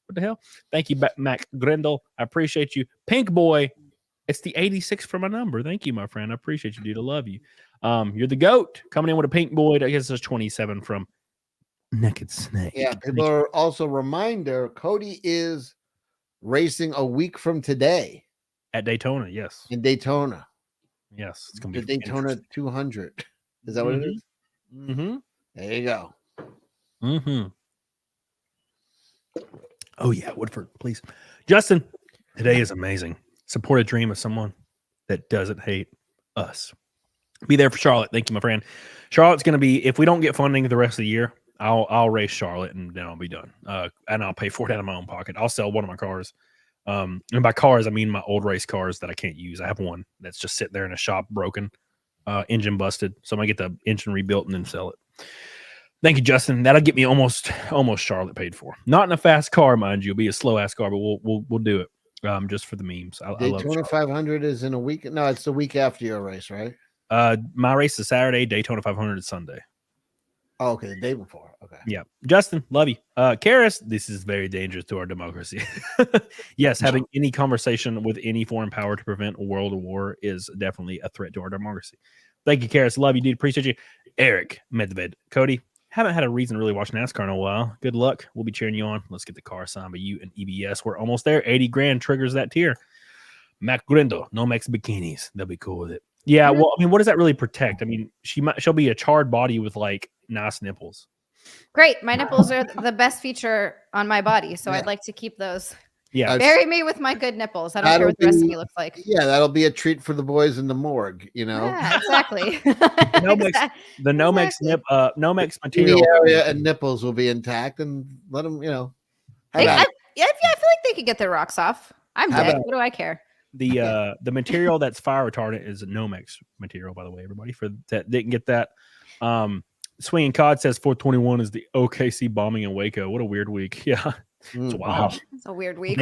What the hell? Thank you, Mac Grindle. I appreciate you. Pink Boy It's the 86 for my number. Thank you, my friend. I appreciate you, dude. I love you. You're the GOAT. Coming in with a pink Boyd. I guess it's 27 from Naked Snake. Yeah, people are also reminder, Cody is racing a week from today. At Daytona, yes. In Daytona. Yes. It's going to The be Daytona 200. Is that what it is? Mm-hmm. There you go. Mm-hmm. Oh, yeah, Woodford, please. Justin, today is amazing. Support a dream of someone that doesn't hate us. Be there for Charlotte. Thank you, my friend. Charlotte's going to be, if we don't get funding the rest of the year, I'll race Charlotte and then I'll be done. And I'll pay for it out of my own pocket. I'll sell one of my cars. And by cars, I mean my old race cars that I can't use. I have one that's just sitting there in a shop, broken, engine busted. So I'm going to get the engine rebuilt and then sell it. Thank you, Justin. That'll get me almost Charlotte paid for. Not in a fast car, mind you. It'll be a slow ass car, but we'll do it just for the memes. I love Daytona 500 is in a week. No, it's the week after your race, right? My race is Saturday. Daytona 500 is Sunday. Oh, okay, the day before. Okay. Yeah. Justin, love you. Karis, this is very dangerous to our democracy. Yes, having any conversation with any foreign power to prevent a world war is definitely a threat to our democracy. Thank you, Karis. Love you, dude. Appreciate you. Eric Medved. Cody, haven't had a reason to really watch NASCAR in a while. Good luck. We'll be cheering you on. Let's get the car signed by you and EBS. We're almost there. 80 grand triggers that tier. Mac Grindo, no Max bikinis. They'll be cool with it. Yeah, well, I mean, what does that really protect? I mean, she'll be a charred body with like nice nipples. Great. My nipples are the best feature on my body, so I'd like to keep those. Yeah. Bury me with my good nipples. I don't care what the rest of me looks like. Yeah, that'll be a treat for the boys in the morgue, you know. Yeah, exactly. The Nomex material area and nipples will be intact, and let them, you know. I feel like they could get their rocks off. I'm dead. What do I care? The material that's fire retardant is Nomex material, by the way, everybody. For that didn't get that. Swinging Cod says 421 is the OKC bombing in Waco. What a weird week. Yeah. Wow. It's a weird week.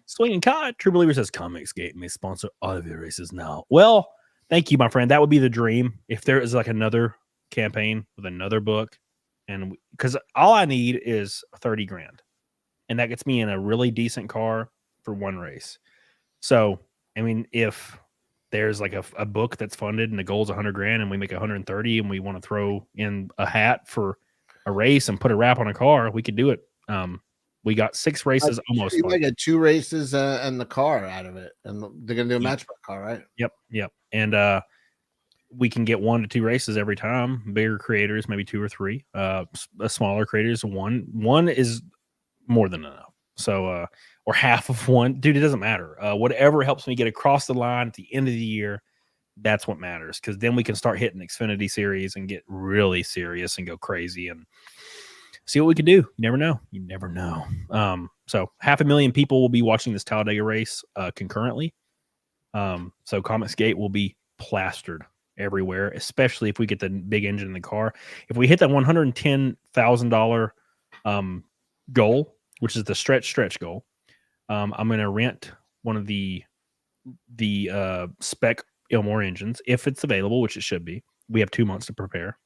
Swinging Cod. True Believer says Comicsgate may sponsor all of your races now. Well, thank you, my friend. That would be the dream. If there is like another campaign with another book, and because all I need is 30 grand, and that gets me in a really decent car for one race. So, I mean, if there's like a book that's funded and the goal's 100 grand and we make 130 and we want to throw in a hat for a race and put a wrap on a car, we could do it. We got 6 races almost. We get 2 races and the car out of it, and they're gonna do a match by car, right? Yep. And we can get 1 to 2 races every time. Bigger creators, maybe 2 or 3. Smaller creators, one is more than enough. So, or half of one, dude, it doesn't matter. Whatever helps me get across the line at the end of the year, that's what matters. Because then we can start hitting Xfinity series and get really serious and go crazy and see what we can do. You never know. So 500,000 people will be watching this Talladega race concurrently. So Comicsgate will be plastered everywhere, especially if we get the big engine in the car. If we hit that $110,000 goal, which is the stretch goal, I'm going to rent one of the spec MOAR engines if it's available, which it should be. We have 2 months to prepare.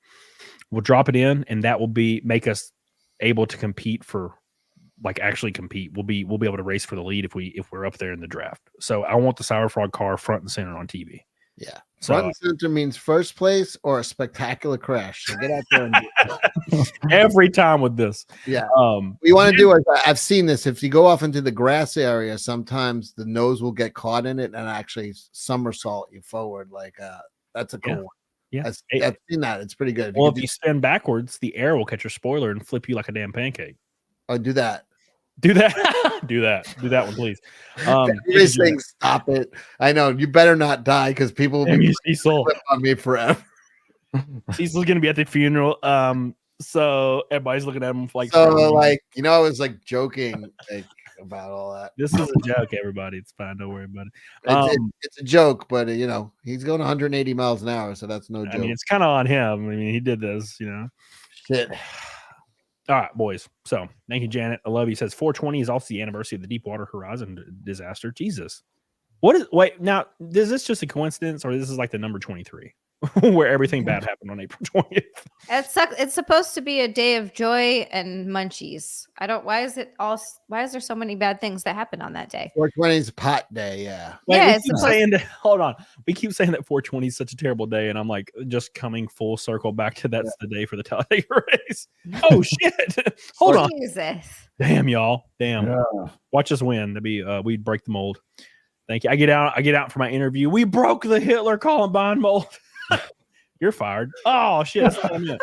We'll drop it in, and that will make us able to compete for, like, actually compete. We'll be able to race for the lead if we're up there in the draft. So I want the Sour Frog car front and center on TV. Yeah. Front and center means first place or a spectacular crash. So get out there and do it. Every time with this. Yeah. We want to do it. I've seen this. If you go off into the grass area, sometimes the nose will get caught in it and actually somersault you forward. Like that's a cool one. Yeah. I've seen that. It's pretty good. Well, if you spin backwards, the air will catch your spoiler and flip you like a damn pancake. Oh, do that. Do that. Do that one, please. This thing, stop it. I know you better not die because people will be Cecil on me forever. Cecil's gonna be at the funeral. So everybody's looking at him like, I was like joking about all that. This is a joke, everybody. It's fine. Don't worry about it. It's a joke, but he's going 180 miles an hour, so that's no joke. I mean, it's kind of on him. I mean, he did this, Shit. All right, boys. So thank you, Janet. I love you. Says 420 is also the anniversary of the Deepwater Horizon disaster. Jesus. Wait, now, is this just a coincidence or this is like the number 23? where everything bad happened on April 20th. It's supposed to be a day of joy and munchies. Why is there so many bad things that happen on that day? 420 is pot day, yeah. Wait, Yeah, we keep saying that. Hold on, we keep saying that 420 is such a terrible day, and I'm like just coming full circle back to that's the day for the Talladega race. Oh shit! Hold on. Jesus. Damn, y'all. Damn. Yeah. Watch us win. To be we'd break the mold. Thank you. I get out for my interview. We broke the Hitler Columbine mold. You're fired. Oh shit. That's not what I meant.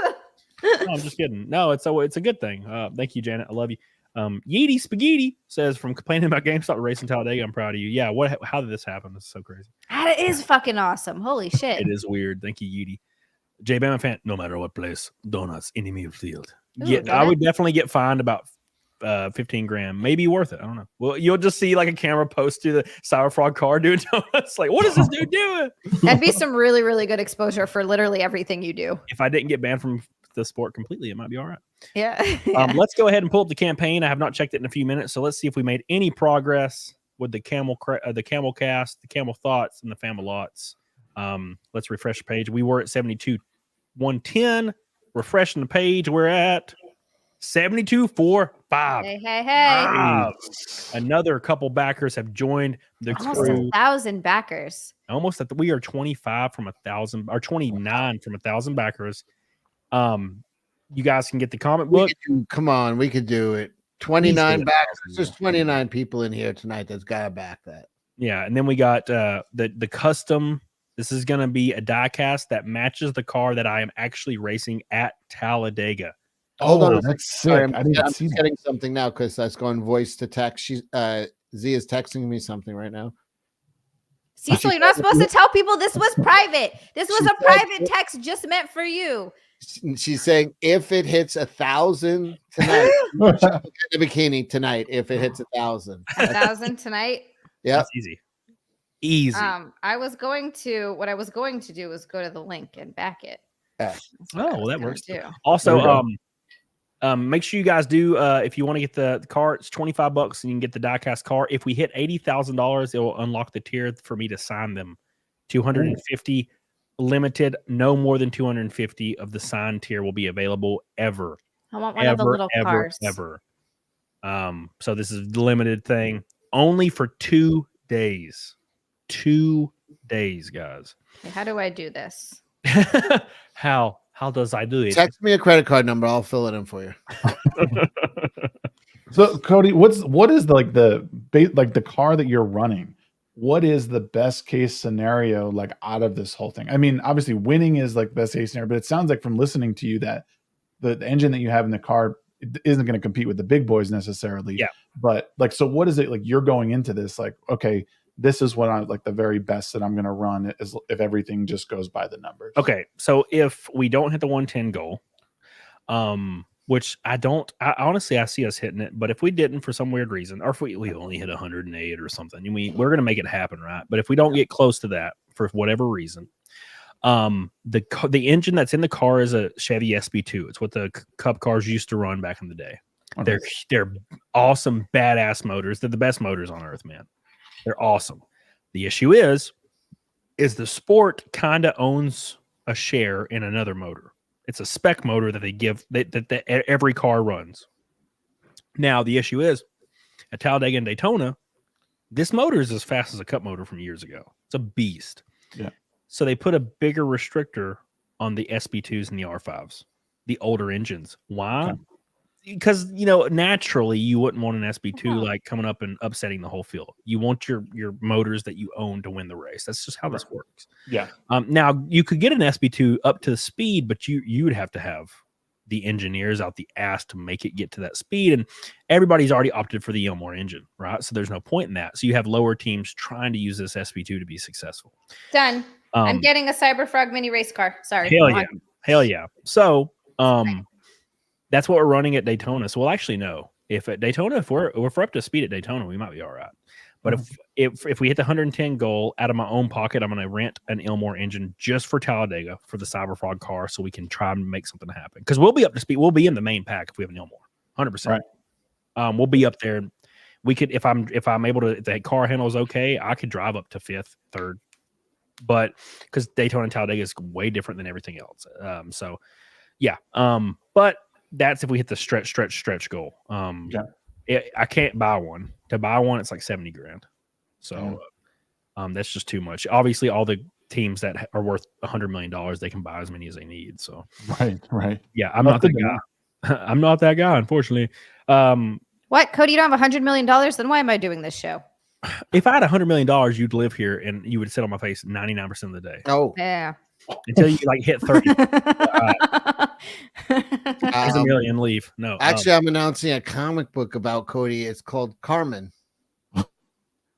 No, I'm just kidding. No, it's a good thing. Thank you, Janet. I love you. Yeety Spaghetti says, from complaining about GameStop racing Talladega, I'm proud of you. Yeah, how did this happen? This is so crazy. That is fucking awesome. Holy shit. It is weird. Thank you, Yeety. J Bama fan, no matter what place, donuts, enemy of field. Ooh, Yeah, donut. I would definitely get fined about 15 grand, maybe worth it. I don't know. Well, you'll just see like a camera post to the Sour Frog car doing donuts. Like, what is this dude doing? That'd be some really, really good exposure for literally everything you do. If I didn't get banned from the sport completely, it might be all right. Yeah. Let's go ahead and pull up the campaign. I have not checked it in a few minutes, so let's see if we made any progress with the camel cast, the camel thoughts, and the FAMELOTS. Let's refresh the page. We were at 72,110. Refreshing the page, we're at 72,450. Hey. Another couple backers have joined the Almost crew. 1,000 backers. Almost at we are 25 from 1,000 or 29 from 1,000 backers. You guys can get the comic book. Come on, we could do it. 29 Easily. backers. There's 29 people in here tonight that's got to back that. Yeah, and then we got the custom. This is going to be a die cast that matches the car that I am actually racing at Talladega. Hold on. That's Sorry, sick. I'm getting something now because that's going voice to text. Z is texting me something right now. CECIL, you're not supposed to tell people this was private. This was a private text just meant for you. She's saying if it hits 1,000 tonight, the bikini tonight. If it hits 1,000, 1,000 tonight. Yeah, That's easy. Easy. What I was going to do was go to the link and back it. Yeah. Well, that works. Too. Also, make sure you guys do if you want to get the car, it's $25 and you can get the diecast car. If we hit $80,000, it will unlock the tier for me to sign them. 250 limited, no more than 250 of the signed tier will be available ever. I want one of the little cars. Ever. So this is the limited thing only for 2 days. 2 days, guys. Okay, how do I do this? How does I do it? Text me a credit card number. I'll fill it in for you. So, Cody, what is the car that you're running? What is the best case scenario like out of this whole thing? I mean, obviously winning is like best case scenario, but it sounds like from listening to you that the engine that you have in the car isn't going to compete with the big boys necessarily. Yeah. But like, so what is it like? You're going into this like, okay, this is what I like the very best that I'm going to run is if everything just goes by the numbers. Okay, so if we don't hit the 110 goal, which I honestly see us hitting it, but if we didn't for some weird reason, or if we only hit 108 or something, we're going to make it happen, right? But if we don't get close to that for whatever reason, the engine that's in the car is a Chevy SB2. It's what the Cup cars used to run back in the day. Okay. They're awesome, badass motors. They're the best motors on earth, man. They're awesome. The issue is the sport kind of owns a share in another motor. It's a spec motor that they give that every car runs. Now, the issue is at Talladega and Daytona, this motor is as fast as a Cup motor from years ago. It's a beast. Yeah. So they put a bigger restrictor on the SB2s and the R5s, the older engines. Why? Okay. Because naturally you wouldn't want an SB2 like coming up and upsetting the whole field. You want your motors that you own to win the race. That's just how this works. Yeah. Now you could get an SB2 up to the speed, but you would have to have the engineers out the ass to make it get to that speed. And everybody's already opted for the MOAR engine, right? So there's no point in that. So you have lower teams trying to use this SB2 to be successful. Done. I'm getting a Cyberfrog mini race car. Sorry. Hell yeah. So that's what we're running at Daytona. So we'll actually know if at Daytona, if we're up to speed at Daytona, we might be all right. But if we hit the 110 goal out of my own pocket, I'm going to rent an MOAR engine just for Talladega for the Cyberfrog car, so we can try and make something happen. Because we'll be up to speed. We'll be in the main pack if we have an MOAR, 100%. Right. We'll be up there. We could if I'm able to. If the car handles okay, I could drive up to 5th, 3rd. but because Daytona and Talladega is way different than everything else. So yeah. But that's if we hit the stretch goal. I can't buy one. To buy one, it's like 70 grand. So that's just too much. Obviously, all the teams that are worth $100 million, they can buy as many as they need. So right. Yeah, I'm not that guy. I'm not that guy, unfortunately. What, Cody? You don't have $100 million? Then why am I doing this show? If I had $100 million, you'd live here and you would sit on my face 99% of the day. Oh, yeah. Until you like hit 30. Here's a million, leave. No. Actually, I'm announcing a comic book about Cody. It's called Carmen.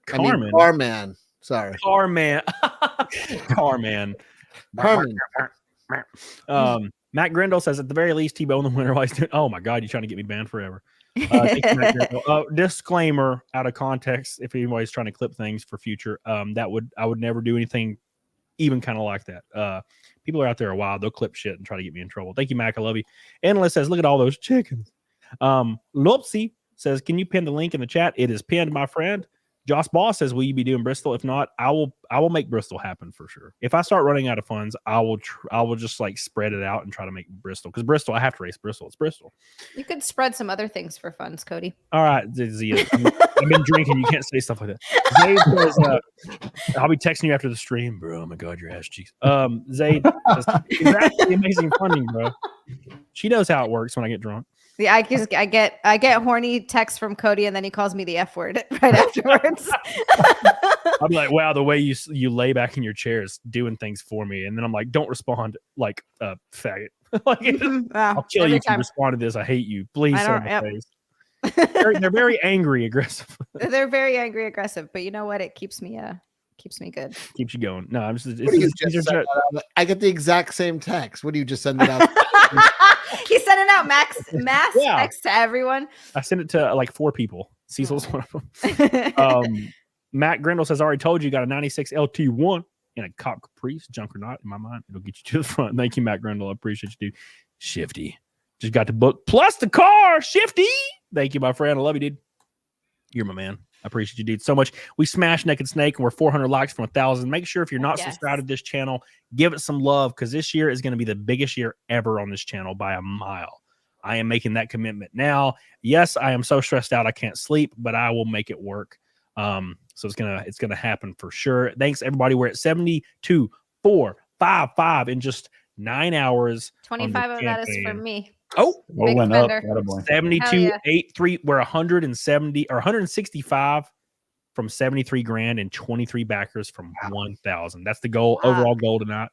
Carman. Sorry. Carman. Carman. Carmen. Matt Grindle says at the very least, T-Bone the winner. Oh my God, you're trying to get me banned forever. Disclaimer out of context. If anybody's trying to clip things for future, I would never do anything even kind of like that. People are out there a while. They'll clip shit and try to get me in trouble. Thank you, Mac. I love you. Analyst says, look at all those chickens. Lopsy says, can you pin the link in the chat? It is pinned, my friend. Josh Boss says, will you be doing Bristol? If not, I will make Bristol happen for sure. If I start running out of funds, I will just like spread it out and try to make Bristol. Because Bristol, I have to race Bristol. It's Bristol. You could spread some other things for funds, Cody. All right, Zia. I've been drinking. You can't say stuff like that. Zayd says, I'll be texting you after the stream, bro. Oh my God, your ass cheeks. Zayd says, it's actually amazing funding, bro. She knows how it works when I get drunk. Yeah, I get horny texts from Cody, and then he calls me the F word right afterwards. I'll be like, wow, the way you lay back in your chair is doing things for me. And then I'm like, don't respond like a faggot. Like, I'll kill you if you respond to this. I hate you. Please say my face. They're very angry, aggressive. They're very angry, aggressive. But you know what? It keeps me good. Keeps you going. No, I'm just. I get the exact same text. What do you just send it out? He's sending out mass text to everyone. I sent it to like 4 people. Cecil's one of them. Matt Grindle says, I already told you got a 96 LT1 in a Cop Caprice, junk or not. In my mind, it'll get you to the front. Thank you, Matt Grindle. I appreciate you, dude. Shifty. Just got the book plus the car. Shifty. Thank you, my friend. I love you, dude. You're my man. I appreciate you, dude, so much. We smashed Naked Snake and we're 400 likes from 1,000. Make sure if you're not subscribed to this channel, give it some love because this year is going to be the biggest year ever on this channel by a mile. I am making that commitment now. Yes, I am so stressed out I can't sleep, but I will make it work. So it's gonna happen for sure. Thanks everybody. We're at 72,455 in just 9 hours. 25 of that is for me. Oh, went up. 72,830. We're 170 or 165 from 73 grand and 23 backers from 1,000. That's the goal. Wow. Overall goal tonight.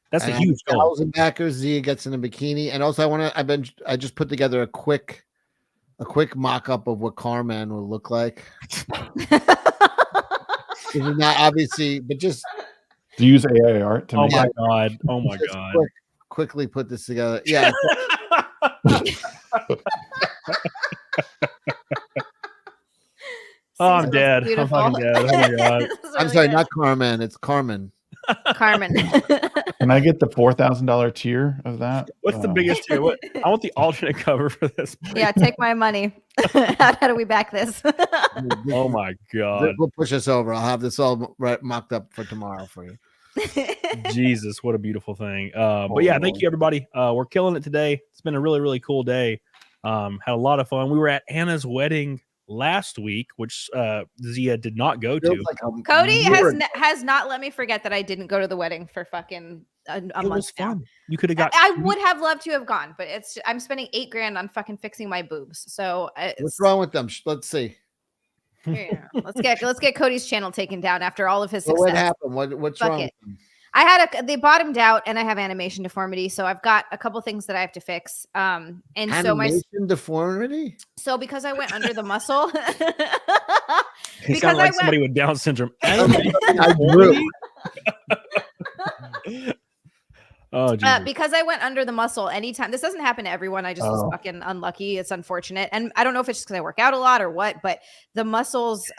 That's a huge goal. 1,000 backers. Zia gets in a bikini, and also I just put together a quick mock-up of what Carman will look like. This is not obviously, but just to use AI art to make Oh my God. Quickly put this together. Yeah. Oh, I'm dead. I'm fucking dead. Oh my God. I'm sorry, not Carman. It's Carmen. Carmen. Can I get the $4,000 tier of that? What's the biggest tier? I want the alternate cover for this. Please. Yeah, take my money. How do we back this? Oh my God. We'll push us over. I'll have this all mocked up for tomorrow for you. Jesus, what a beautiful thing. But yeah, thank you everybody. We're killing it today. It's been a really, really cool day. Had a lot of fun. We were at Anna's wedding last week, which Zia did not go to. Cody has not let me forget that I didn't go to the wedding for fucking a month now. You could have got. I would have loved to have gone, but I'm spending $8,000 on fucking fixing my boobs. So what's wrong with them? Let's see. Yeah, let's get Cody's channel taken down after all of his success. What happened? What's wrong with them? I had they bottomed out, and I have animation deformity, so I've got a couple things that I have to fix. And animation deformity. So because I went under the muscle, he sounded like somebody with Down syndrome. I grew. Oh, because I went under the muscle anytime. This doesn't happen to everyone. I just was fucking unlucky. It's unfortunate. And I don't know if it's just because I work out a lot or what, but the muscles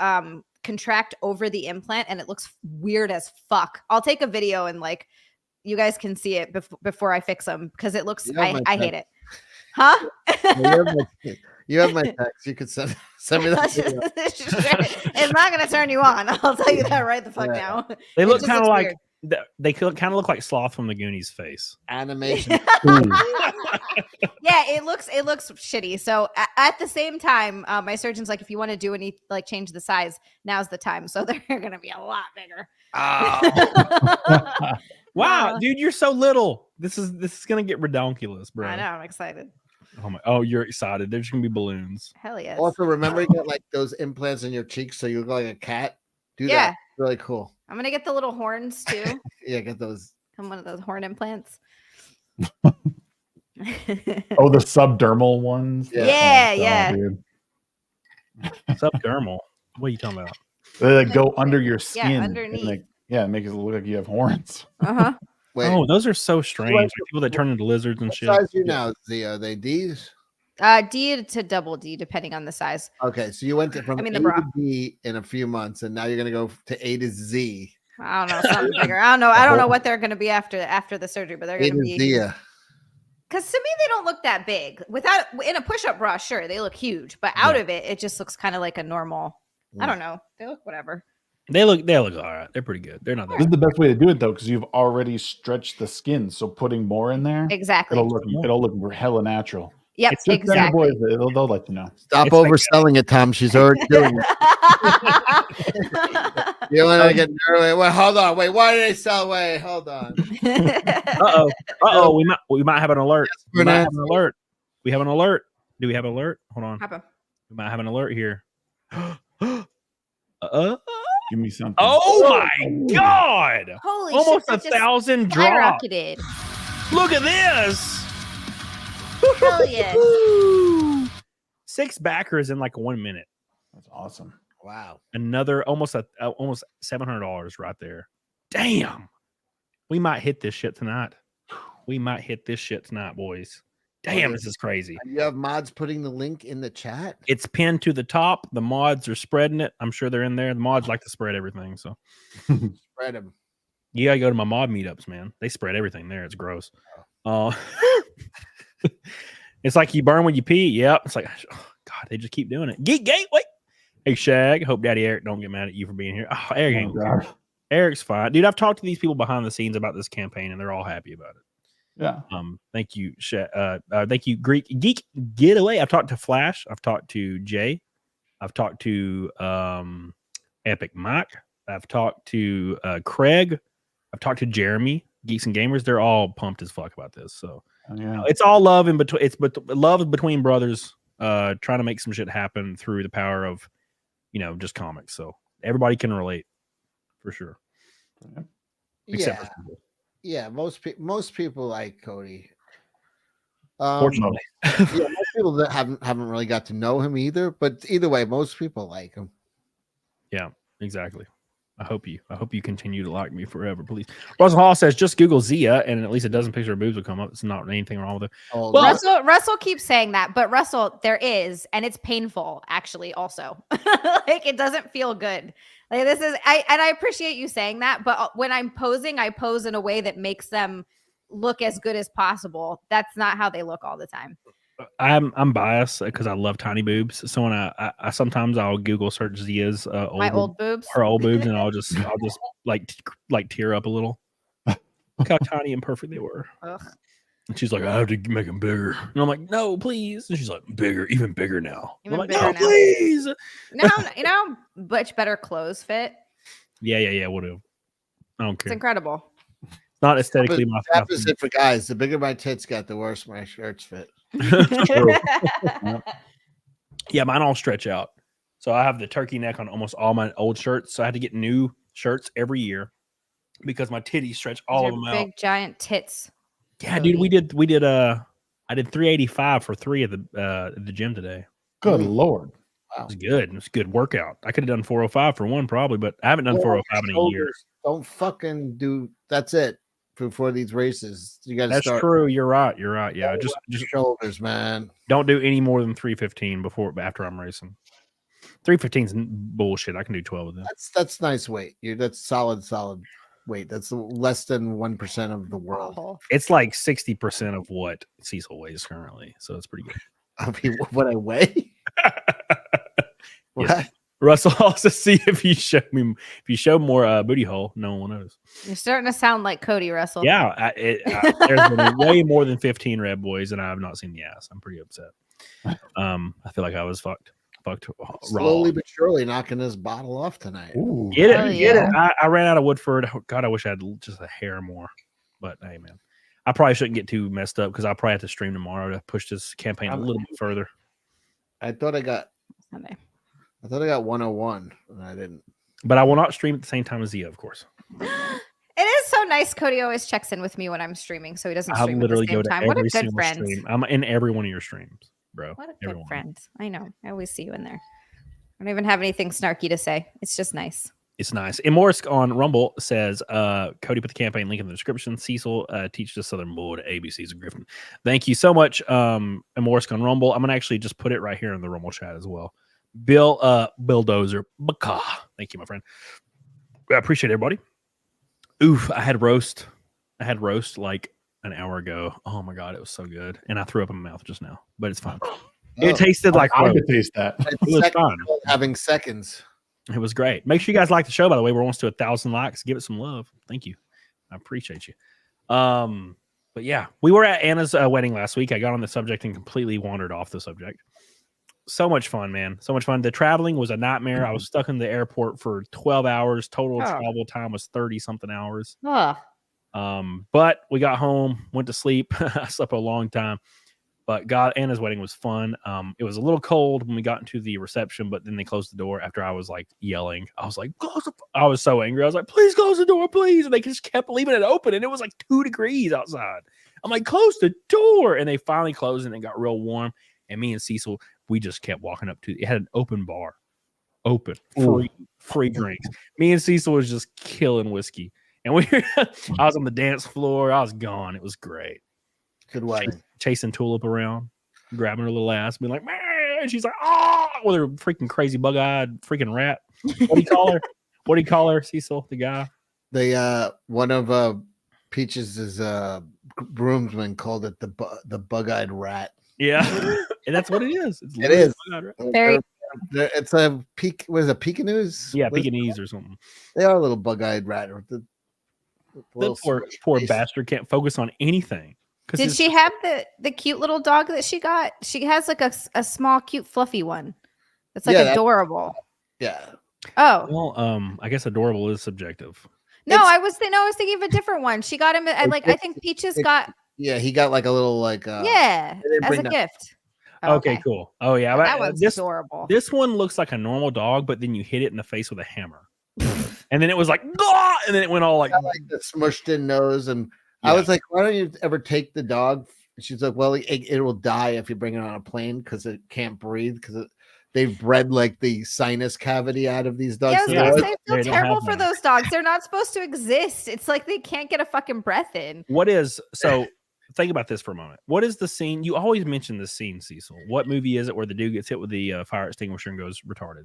contract over the implant and it looks weird as fuck. I'll take a video and like you guys can see it before I fix them because it looks, I hate it. Huh? You have my text. You could send me that. It's not going to turn you on. I'll tell you that right the fuck now. They look kind of like, They kind of look like Sloth from the Goonies face. Animation. Yeah, it looks shitty. So at the same time, my surgeon's like, if you want to do any like change the size, now's the time. So they're gonna be a lot bigger. Oh. Wow, dude, you're so little. This is gonna get redonkulous, bro. I know, I'm excited. Oh, you're excited. There's gonna be balloons. Hell yes. Also, remember you get like those implants in your cheeks so you look like a cat. Do that. Really cool. I'm gonna get the little horns too. Yeah, get those. I'm one of those horn implants. Oh, the subdermal ones. Yeah. Dude. Subdermal. What are you talking about? They like go under your skin. Yeah, underneath. Make it look like you have horns. Wait, Oh, those are so strange. Like people that turn into lizards and what shit. size you now? Are they D's? D to double D, depending on the size. Okay, so you went from the A bra. to D in a few months, and now you're gonna go to A to Z. I don't know, something bigger. I don't know what they're gonna be after the surgery, but they're A gonna to be. Z. Because to me, they don't look that big. Without in a push-up bra, sure, they look huge, but out of it, it just looks kind of like a normal. I don't know. They look whatever. They look all right. They're pretty good. They're not that This is the best way to do it though, because you've already stretched the skin. So putting more in there, Exactly. it'll look hella natural. Yep, It's just exactly. boys, they'll let you know. Stop It's like overselling it, Tom. She's already doing it. You want to get nervous? Wait, hold on. Wait, why did they sell? Wait, hold on. Uh-oh. We might have an alert. We might have an Nancy. alert. We have an alert. Do we have an alert? Hold on. Happen. We might have an alert here. Give me something. Oh my God! Holy Almost shit! that just 1,000 drops. skyrocketed. Look at this. Hell yes. Woo! 6 backers in like 1 minute. That's awesome. Wow. Another almost $700 right there. Damn. We might hit this shit tonight. Boys. Damn, this is crazy. You have mods putting the link in the chat. It's pinned to the top. The mods are spreading it. I'm sure they're in there. The mods like to spread everything. So Spread them. you gotta go to my mod meetups, man. They spread everything there. It's gross. It's like you burn when you pee. Yep. It's like, oh, God, they just keep doing it. Geek Gateway. Hey, Shag. Hope Daddy Eric don't get mad at you for being here. Oh, Eric's fine. Dude, I've talked to these people behind the scenes about this campaign, and they're all happy about it. Yeah. Thank you, thank you, Geek Getaway. I've talked to Flash. I've talked to Jay. I've talked to Epic Mike. I've talked to Craig. I've talked to Jeremy. Geeks and Gamers. They're all pumped as fuck about this. So it's all love in between. It's love between brothers. Trying to make some shit happen through the power of, just comics. So everybody can relate, for sure. Except for people. Yeah, most people like Cody. Fortunately, most people that haven't really got to know him either. But either way, most people like him. Yeah, exactly. I hope you continue to like me forever, please. Russell Hall says just Google Zia and at least a dozen pictures of boobs will come up. It's not anything wrong with it. Oh, well, Russell keeps saying that, but Russell, there is, and it's painful actually. Also, like it doesn't feel good. Like this is, I appreciate you saying that, but when I'm posing, I pose in a way that makes them look as good as possible. That's not how they look all the time. I'm biased because I love tiny boobs. So when I sometimes I'll Google search Zia's old boobs, her old boobs, and I'll just like tear up a little. Look how tiny and perfect they were. Ugh. And she's like, I have to make them bigger. And I'm like, no, please. And she's like, bigger, even bigger now. I'm like, no, please. You know how much better clothes fit? Yeah. What do? I don't care. It's incredible. It's not aesthetically my opposite for guys. The bigger my tits got, the worse my shirts fit. True. Yeah, mine all stretch out. So I have the turkey neck on almost all my old shirts. So I had to get new shirts every year because my titties stretch all of them out. Big giant tits. Yeah, dude, we did I did 385 for 3 at the gym today. Good Lord. Wow. It was good. It was a good workout. I could have done 405 for 1 probably, but I haven't done 405 in a year. Don't fucking do that's it before these races. You got to start. That's true. You're right. Yeah, just shoulders, man. Don't do any more than 315 after I'm racing. 315 is bullshit. I can do 12 of them. That's nice weight. That's solid weight. That's less than 1% of the world. It's like 60% of what CECIL weighs currently, so it's pretty good. I mean, what I weigh? What? Yes. Russell also see if you show more booty hole, no one will notice. You're starting to sound like Cody, Russell. Yeah, there's been way more than 15 red boys, and I have not seen the ass. I'm pretty upset. I feel like I was fucked Slowly raw. but surely knocking this bottle off tonight. Ooh. Get it, Hell get yeah. it. I ran out of Woodford. Oh, God, I wish I had just a hair more. But hey, man, I probably shouldn't get too messed up because I probably have to stream tomorrow to push this campaign a little bit further. I thought I got Sunday. 101, and I didn't. But I will not stream at the same time as Zia, of course. It is so nice. Cody always checks in with me when I'm streaming, so he doesn't I stream literally at the go same to time. What a every good single friend. stream. I'm in every one of your streams, bro. What a good Everyone. friend. I know. I always see you in there. I don't even have anything snarky to say. It's just nice. It's nice. And Morris on Rumble says, Cody put the campaign link in the description. Cecil teaches us Southern Bull to ABCs of Griffin. Thank you so much, and Morris on Rumble. I'm going to actually just put it right here in the Rumble chat as well. Bill Dozer. Thank you, my friend. I appreciate everybody. Oof, I had roast like an hour ago. Oh my God, it was so good. And I threw up in my mouth just now, but it's fine. It tasted like I roast. could taste that. It was fun. Having seconds. It was great. Make sure you guys like the show, by the way. We're almost to 1,000 likes. Give it some love. Thank you. I appreciate you. But yeah, we were at Anna's wedding last week. I got on the subject and completely wandered off the subject. So much fun, man. So much fun. The traveling was a nightmare. I was stuck in the airport for 12 hours. Total travel time was 30 something hours. But we got home, went to sleep. I slept a long time. But God, Anna's wedding was fun. It was a little cold when we got into the reception, but then they closed the door after I was like yelling. I was like, I was so angry. I was like, please close the door, please. And they just kept leaving it open. And it was like 2 degrees outside. I'm like, close the door. And they finally closed and it got real warm. And me and Cecil, we just kept walking up to it. Had an open bar, free drinks. Me and Cecil was just killing whiskey. And I was on the dance floor. I was gone. It was great. Good wedding. Chasing Tulip around, grabbing her little ass, being like, man, and she's like, oh, with her freaking crazy bug-eyed freaking rat. What do you call her? What do you call her, Cecil, the guy? One of Peaches' groomsmen called it the bug-eyed rat. Yeah, and that's what it is. It is. Very. It's a peak. What is it? Pekingese? Yeah, Pekingese or something. They are a little bug-eyed rat. The poor bastard can't focus on anything. Did she have the cute little dog that she got? She has like a small, cute, fluffy one. That's like adorable. Yeah. Oh. Well, I guess adorable is subjective. No, I was thinking of a different one. She got him. I think Peaches got. Yeah, he got like a little as a gift. Oh, okay, cool. Oh yeah, that one's adorable. This one looks like a normal dog, but then you hit it in the face with a hammer, and then it was like, "Gah!" And then it went all like the smushed in nose. And I was like, why don't you ever take the dog? She's like, well, it will die if you bring it on a plane because it can't breathe because they've bred like the sinus cavity out of these dogs. Yeah, I was gonna say, I feel terrible for those dogs. They're not supposed to exist. It's like they can't get a fucking breath in. Think about this for a moment. What is the scene? You always mention this scene, Cecil. What movie is it where the dude gets hit with the fire extinguisher and goes retarded?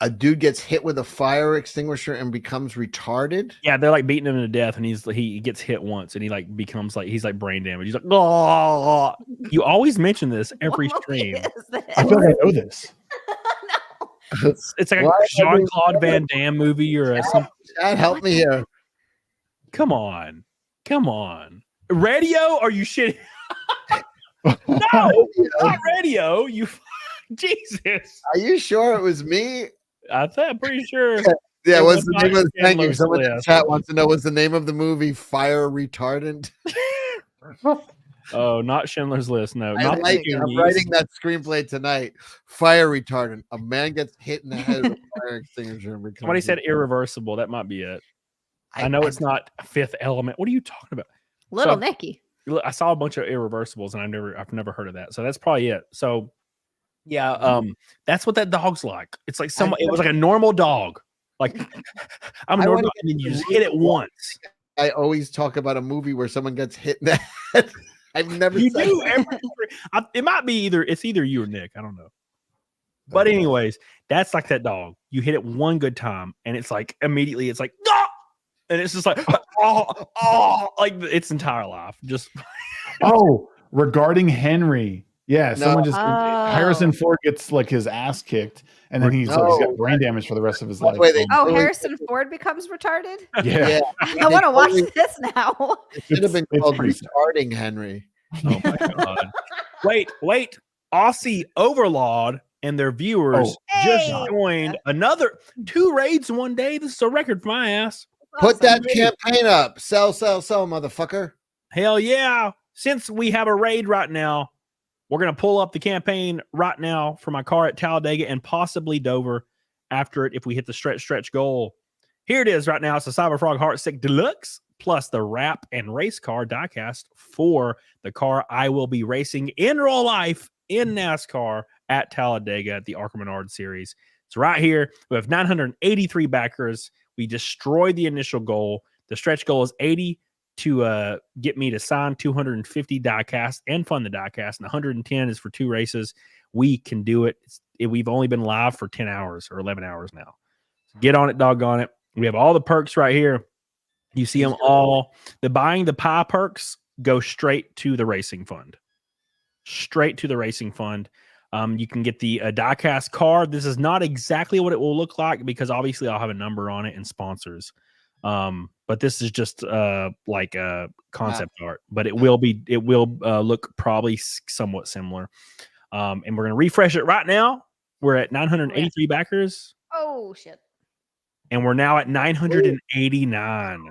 A dude gets hit with a fire extinguisher and becomes retarded. Yeah, they're like beating him to death, and he gets hit once, and he like becomes like he's like brain damage. He's like, oh. You always mention this every stream. I feel like I know this. No. It's like a Jean-Claude Van Damme movie or something. Dad, help me here. Come on. Radio? Are you shitting? No, not radio. You, Jesus. Are you sure it was me? I'm pretty sure. Yeah, what's the name of the thing? Someone in the chat wants to know what's the name of the movie. Fire retardant. Oh, not Schindler's List. No, I'm writing that screenplay tonight. Fire retardant. A man gets hit in the head with a fire extinguisher. Somebody said irreversible. That might be it. I know it's not Fifth Element. What are you talking about? Little Nicky. I saw a bunch of irreversibles, and I've never heard of that. So that's probably it. So yeah, that's what that dog's like. It's like it was like a normal dog. Like I'm a normal dog, and then you just hit it once. I always talk about a movie where someone gets hit in the head. I've never. You do. It might be either you or Nick. I don't know. But anyways, that's like that dog. You hit it one good time, and it's like immediately it's like, ah! And it's just like, like its entire life. Just regarding Henry, Yeah, someone just Oh. Harrison Ford gets like his ass kicked, and then he's got brain damage for the rest of his life. Wait, Harrison Ford becomes retarded? Yeah. I want to watch this now. It should have been It's called pretty sad. Retarding Henry. Oh my god! Wait! Aussie Overlord and their viewers just Hey. joined another 2 raids in one day. This is a record for my ass. Put that campaign up. Sell, motherfucker. Hell yeah! Since we have a raid right now, we're gonna pull up the campaign right now for my car at Talladega and possibly Dover after it if we hit the stretch goal. Here it is right now. It's a Cyberfrog Heartsick Deluxe plus the wrap and race car diecast for the car I will be racing in real life in NASCAR at Talladega at the Arkham Menard series. It's right here. We have 983 backers. We destroyed the initial goal. The stretch goal is 80 to get me to sign 250 diecast and fund the diecast, and 110 is for 2 races. We can do it. We've only been live for 10 hours or 11 hours now. So get on it, doggone it. We have all the perks right here. You see them all. The buying the pie perks go straight to the racing fund. Straight to the racing fund. You can get the diecast card. This is not exactly what it will look like because obviously I'll have a number on it and sponsors. But this is just like a concept art. But it will look probably somewhat similar. And we're gonna refresh it right now. We're at 983 backers. Oh shit! And we're now at 989.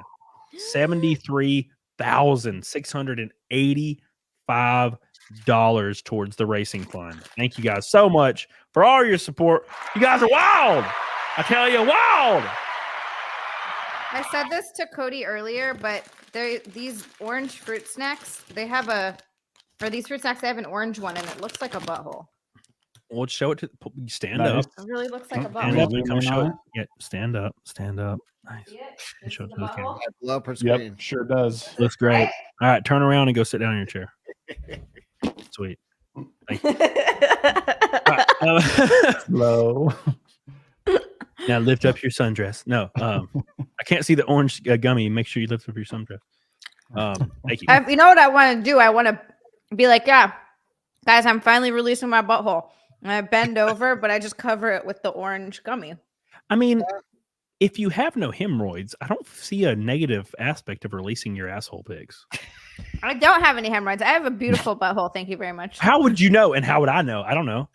$73,685 towards the racing fund. Thank you guys so much for all your support. You guys are wild. I tell you, wild. I said this to Cody earlier, but these orange fruit snacks, they have these fruit snacks, they have an orange one and it looks like a butthole. We'll show it to stand Nice. up. It really looks like a Stand up butthole. and come show it. Yeah, stand up. Nice. Show it to the camera. Blow up her screen. Yep, sure does. Looks great. All right, turn around and go sit down in your chair. Sweet. Thank you. All right, Slow. now lift up your sundress. No, I can't see the orange gummy. Make sure you lift up your sundress. Thank you. You know what I want to do? I want to be like, yeah, guys, I'm finally releasing my butthole. And I bend over, but I just cover it with the orange gummy. I mean, if you have no hemorrhoids, I don't see a negative aspect of releasing your asshole pigs. I don't have any hemorrhoids. I have a beautiful butthole. Thank you very much. How would you know? And how would I know? I don't know.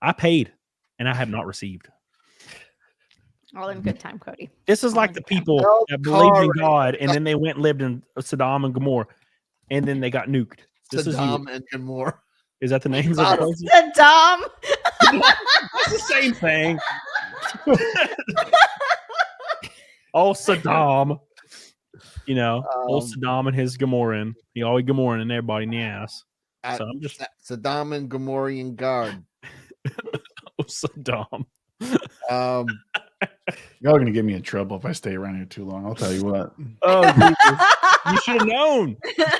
I paid and I have not received. All in good time, Cody. This is like the people that believed in God and then they went and lived in Sodom and Gomorrah and then they got nuked. This Saddam and Gomorrah. Is that the names of the places? Saddam. It's the same thing. Oh, Saddam. You know, old Saddam and his Gomorran. He always Gomorran everybody in the ass. So I'm just Saddam and Gomorrian guard. oh, Saddam. Y'all are gonna get me in trouble if I stay around here too long. I'll tell you what. Oh, Jesus. You should have known.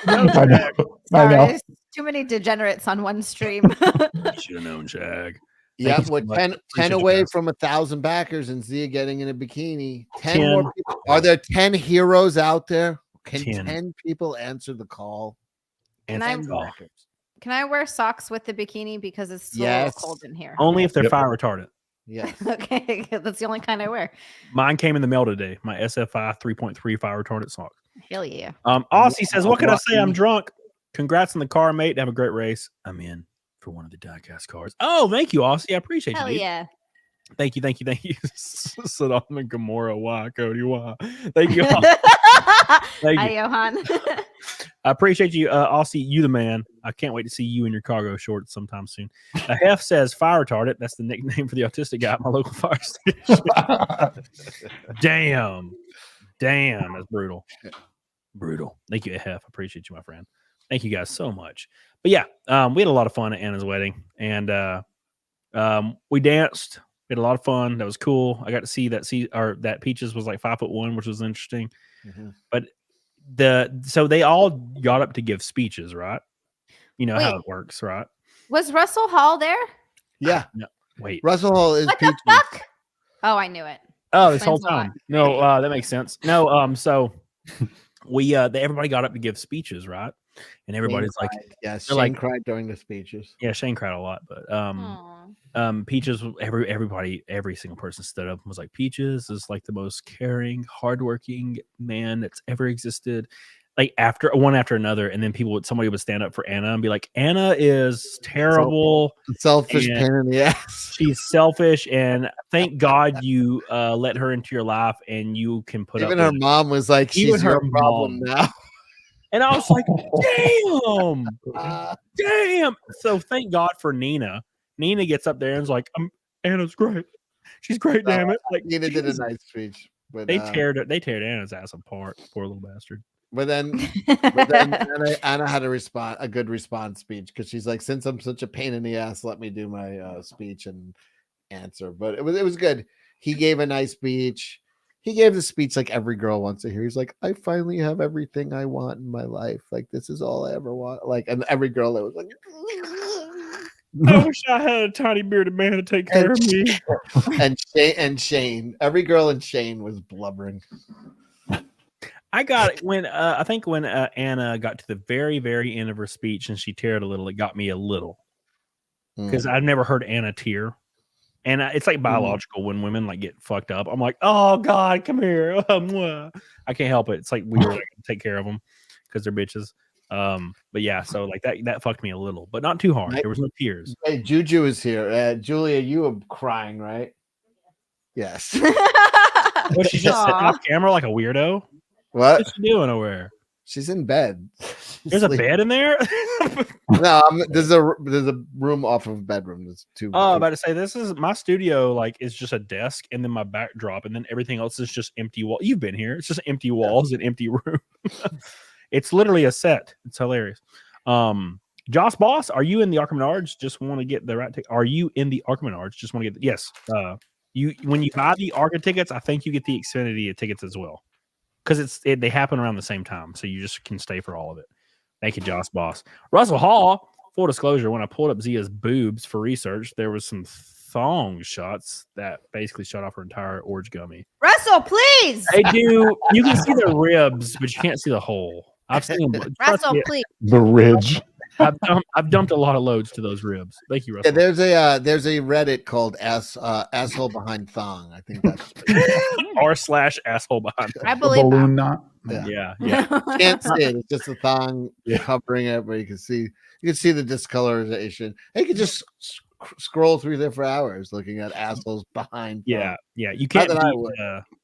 I know. Sorry, there's too many degenerates on one stream. You should have known, Shag. Yeah, you so we're much. 10 away from 1,000 backers and Zia getting in a bikini. 10 more people. Are there 10 heroes out there? Can 10 people answer the call? Can I wear socks with the bikini because it's so cold in here? Only if they're fire retardant. Yes. Okay, that's the only kind I wear. Mine came in the mail today. My SFI 3.3 fire retardant socks. Hell yeah. Aussie says, "What can I say? I'm drunk. Congrats on the car, mate. Have a great race. I'm in for one of the diecast cars." Oh, thank you, Aussie. I appreciate Hell you. Yeah. Thank you. Saddam and Gomorrah. Why, Cody? Why? Thank you. Thank Hi, you. Johan. I appreciate you, Aussie. You the man. I can't wait to see you in your cargo shorts sometime soon. Hef says fire retardant. That's the nickname for the autistic guy at my local fire station. Damn, that's brutal. Brutal. Thank you, Hef. I appreciate you, my friend. Thank you guys so much. But yeah, we had a lot of fun at Anna's wedding, and we danced. We had a lot of fun. That was cool. I got to see that Peaches was like 5'1", which was interesting. Mm-hmm. But so they all got up to give speeches, right? You know how it works, right? Was Russell Hall there? Yeah. No, wait. Russell Hall is what Peaches. the fuck? Oh, I knew it. Oh, this whole time. No, that makes sense. No, so we everybody got up to give speeches, right? And everybody's Shane like, cried. Yes, they're Shane like, cried during the speeches. yeah, Shane cried a lot, but Aw. Peaches, every single person stood up and was like, Peaches is like the most caring, hardworking man that's ever existed. Like after another, and then somebody would stand up for Anna and be like, Anna is terrible, Selfish pain in the ass. she's selfish, and thank God you let her into your life, and you can put Even up her with mom was like, Even she's her your problem mom. now. And I was like, damn. So thank God for Nina. Nina gets up there and is like, Anna's great. She's great, damn it. Like Nina did a nice speech. But, they teared Anna's ass apart. Poor little bastard. But then Anna had a good response speech because she's like, since I'm such a pain in the ass, let me do my speech and answer. But it was good. He gave a nice speech. He gave the speech like every girl wants to hear. He's like, I finally have everything I want in my life. Like, this is all I ever want. Like, and every girl that was like, I wish I had a tiny bearded man to take care of me. And Shane, every girl in Shane was blubbering. I got it when I think when Anna got to the very, very end of her speech and she teared a little, it got me a little because I've never heard Anna tear. And it's like biological when women like get fucked up. I'm like, oh God, come here. I can't help it. It's like weird. I gotta take care of them because they're bitches. But yeah, so like that fucked me a little, but not too hard. There was no tears. Hey, Juju is here. Julia, you were crying, right? Yes. Was she just sitting off camera like a weirdo? What? What's she doing over? She's in bed. There's a bed in there. No, there's a room off of a bedroom. There's two. Oh, I'm about to say this is my studio. Like it's just a desk and then my backdrop, and then everything else is just empty wall. You've been here. It's just empty walls and empty room. It's literally a set. It's hilarious. Joss Boss, are you in the Archimenards? Just want to get the right. Are you in the Archimenards? Just want to get yes. You when you buy the Arca tickets, I think you get the Xfinity tickets as well. Because they happen around the same time, so you just can stay for all of it. Thank you, Joss Boss. Russell Hall, full disclosure, when I pulled up Zia's boobs for research, there was some thong shots that basically shut off her entire orange gummy. Russell, please. They do. You can see the ribs, but you can't see the hole. I've seen them. Russell, please. The ridge. I've dumped a lot of loads to those ribs. Thank you, Russell. Yeah, there's a Reddit called asshole behind thong. I think that's r/asshole behind. I believe balloon that. knot. Yeah. Can't see it. It's just a thong covering it, but you can see the discolorization. You can just scroll through there for hours looking at assholes behind. Yeah. You can't.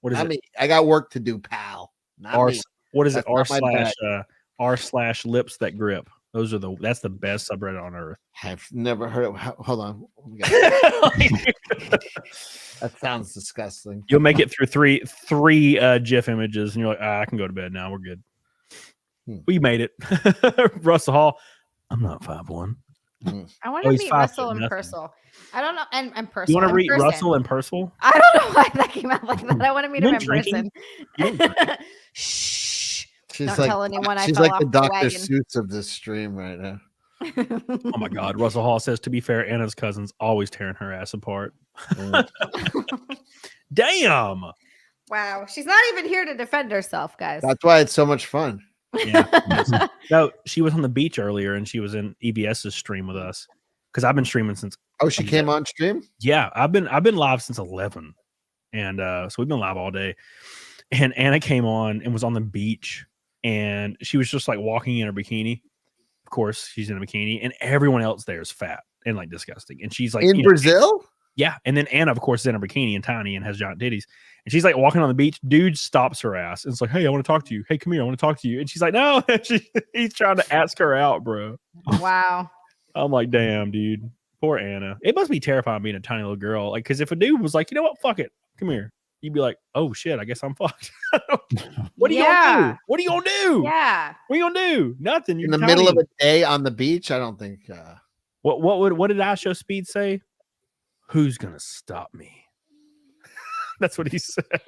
What is it? I got work to do, pal. What is it? That's r/lips that grip. That's the best subreddit on earth. I've never heard of. Hold on. That sounds disgusting. You'll make it through three GIF images, and you're like, I can go to bed now. We're good. We made it. Russell Hall. I'm not 5'1". I want to meet Russell in person. I don't know. And person. You want to meet Russell in person? I don't know why that came out like that. I want to meet him in person. Shh. Don't tell anyone I she's fell like off the Dr. wagon. Seuss of this stream right now. Oh my God. Russell Hall says, to be fair, Anna's cousin's always tearing her ass apart. Damn. Wow. She's not even here to defend herself, guys. That's why it's so much fun. Yeah. No, she was on the beach earlier and she was in EBS's stream with us because I've been streaming since. Oh, she came on stream? Yeah. I've been live since 11. And so we've been live all day. And Anna came on and was on the beach. And she was just like walking in her bikini. Of course, she's in a bikini, and everyone else there is fat and like disgusting. And she's like in Brazil? Yeah. And then Anna, of course, is in a bikini and tiny and has giant titties. And she's like walking on the beach. Dude stops her ass and it's like, hey, I want to talk to you. Hey, come here. I want to talk to you. And she's like, no. He's trying to ask her out, bro. Wow. I'm like, damn, dude. Poor Anna. It must be terrifying being a tiny little girl. Like, because if a dude was like, you know what? Fuck it. Come here. You'd be like, oh shit, I guess I'm fucked. What are you gonna do? What are you gonna do? Yeah. What are you gonna do? Nothing. You're in the middle of a day on the beach. I don't think. What did I Show Speed say? Who's gonna stop me? That's what he said.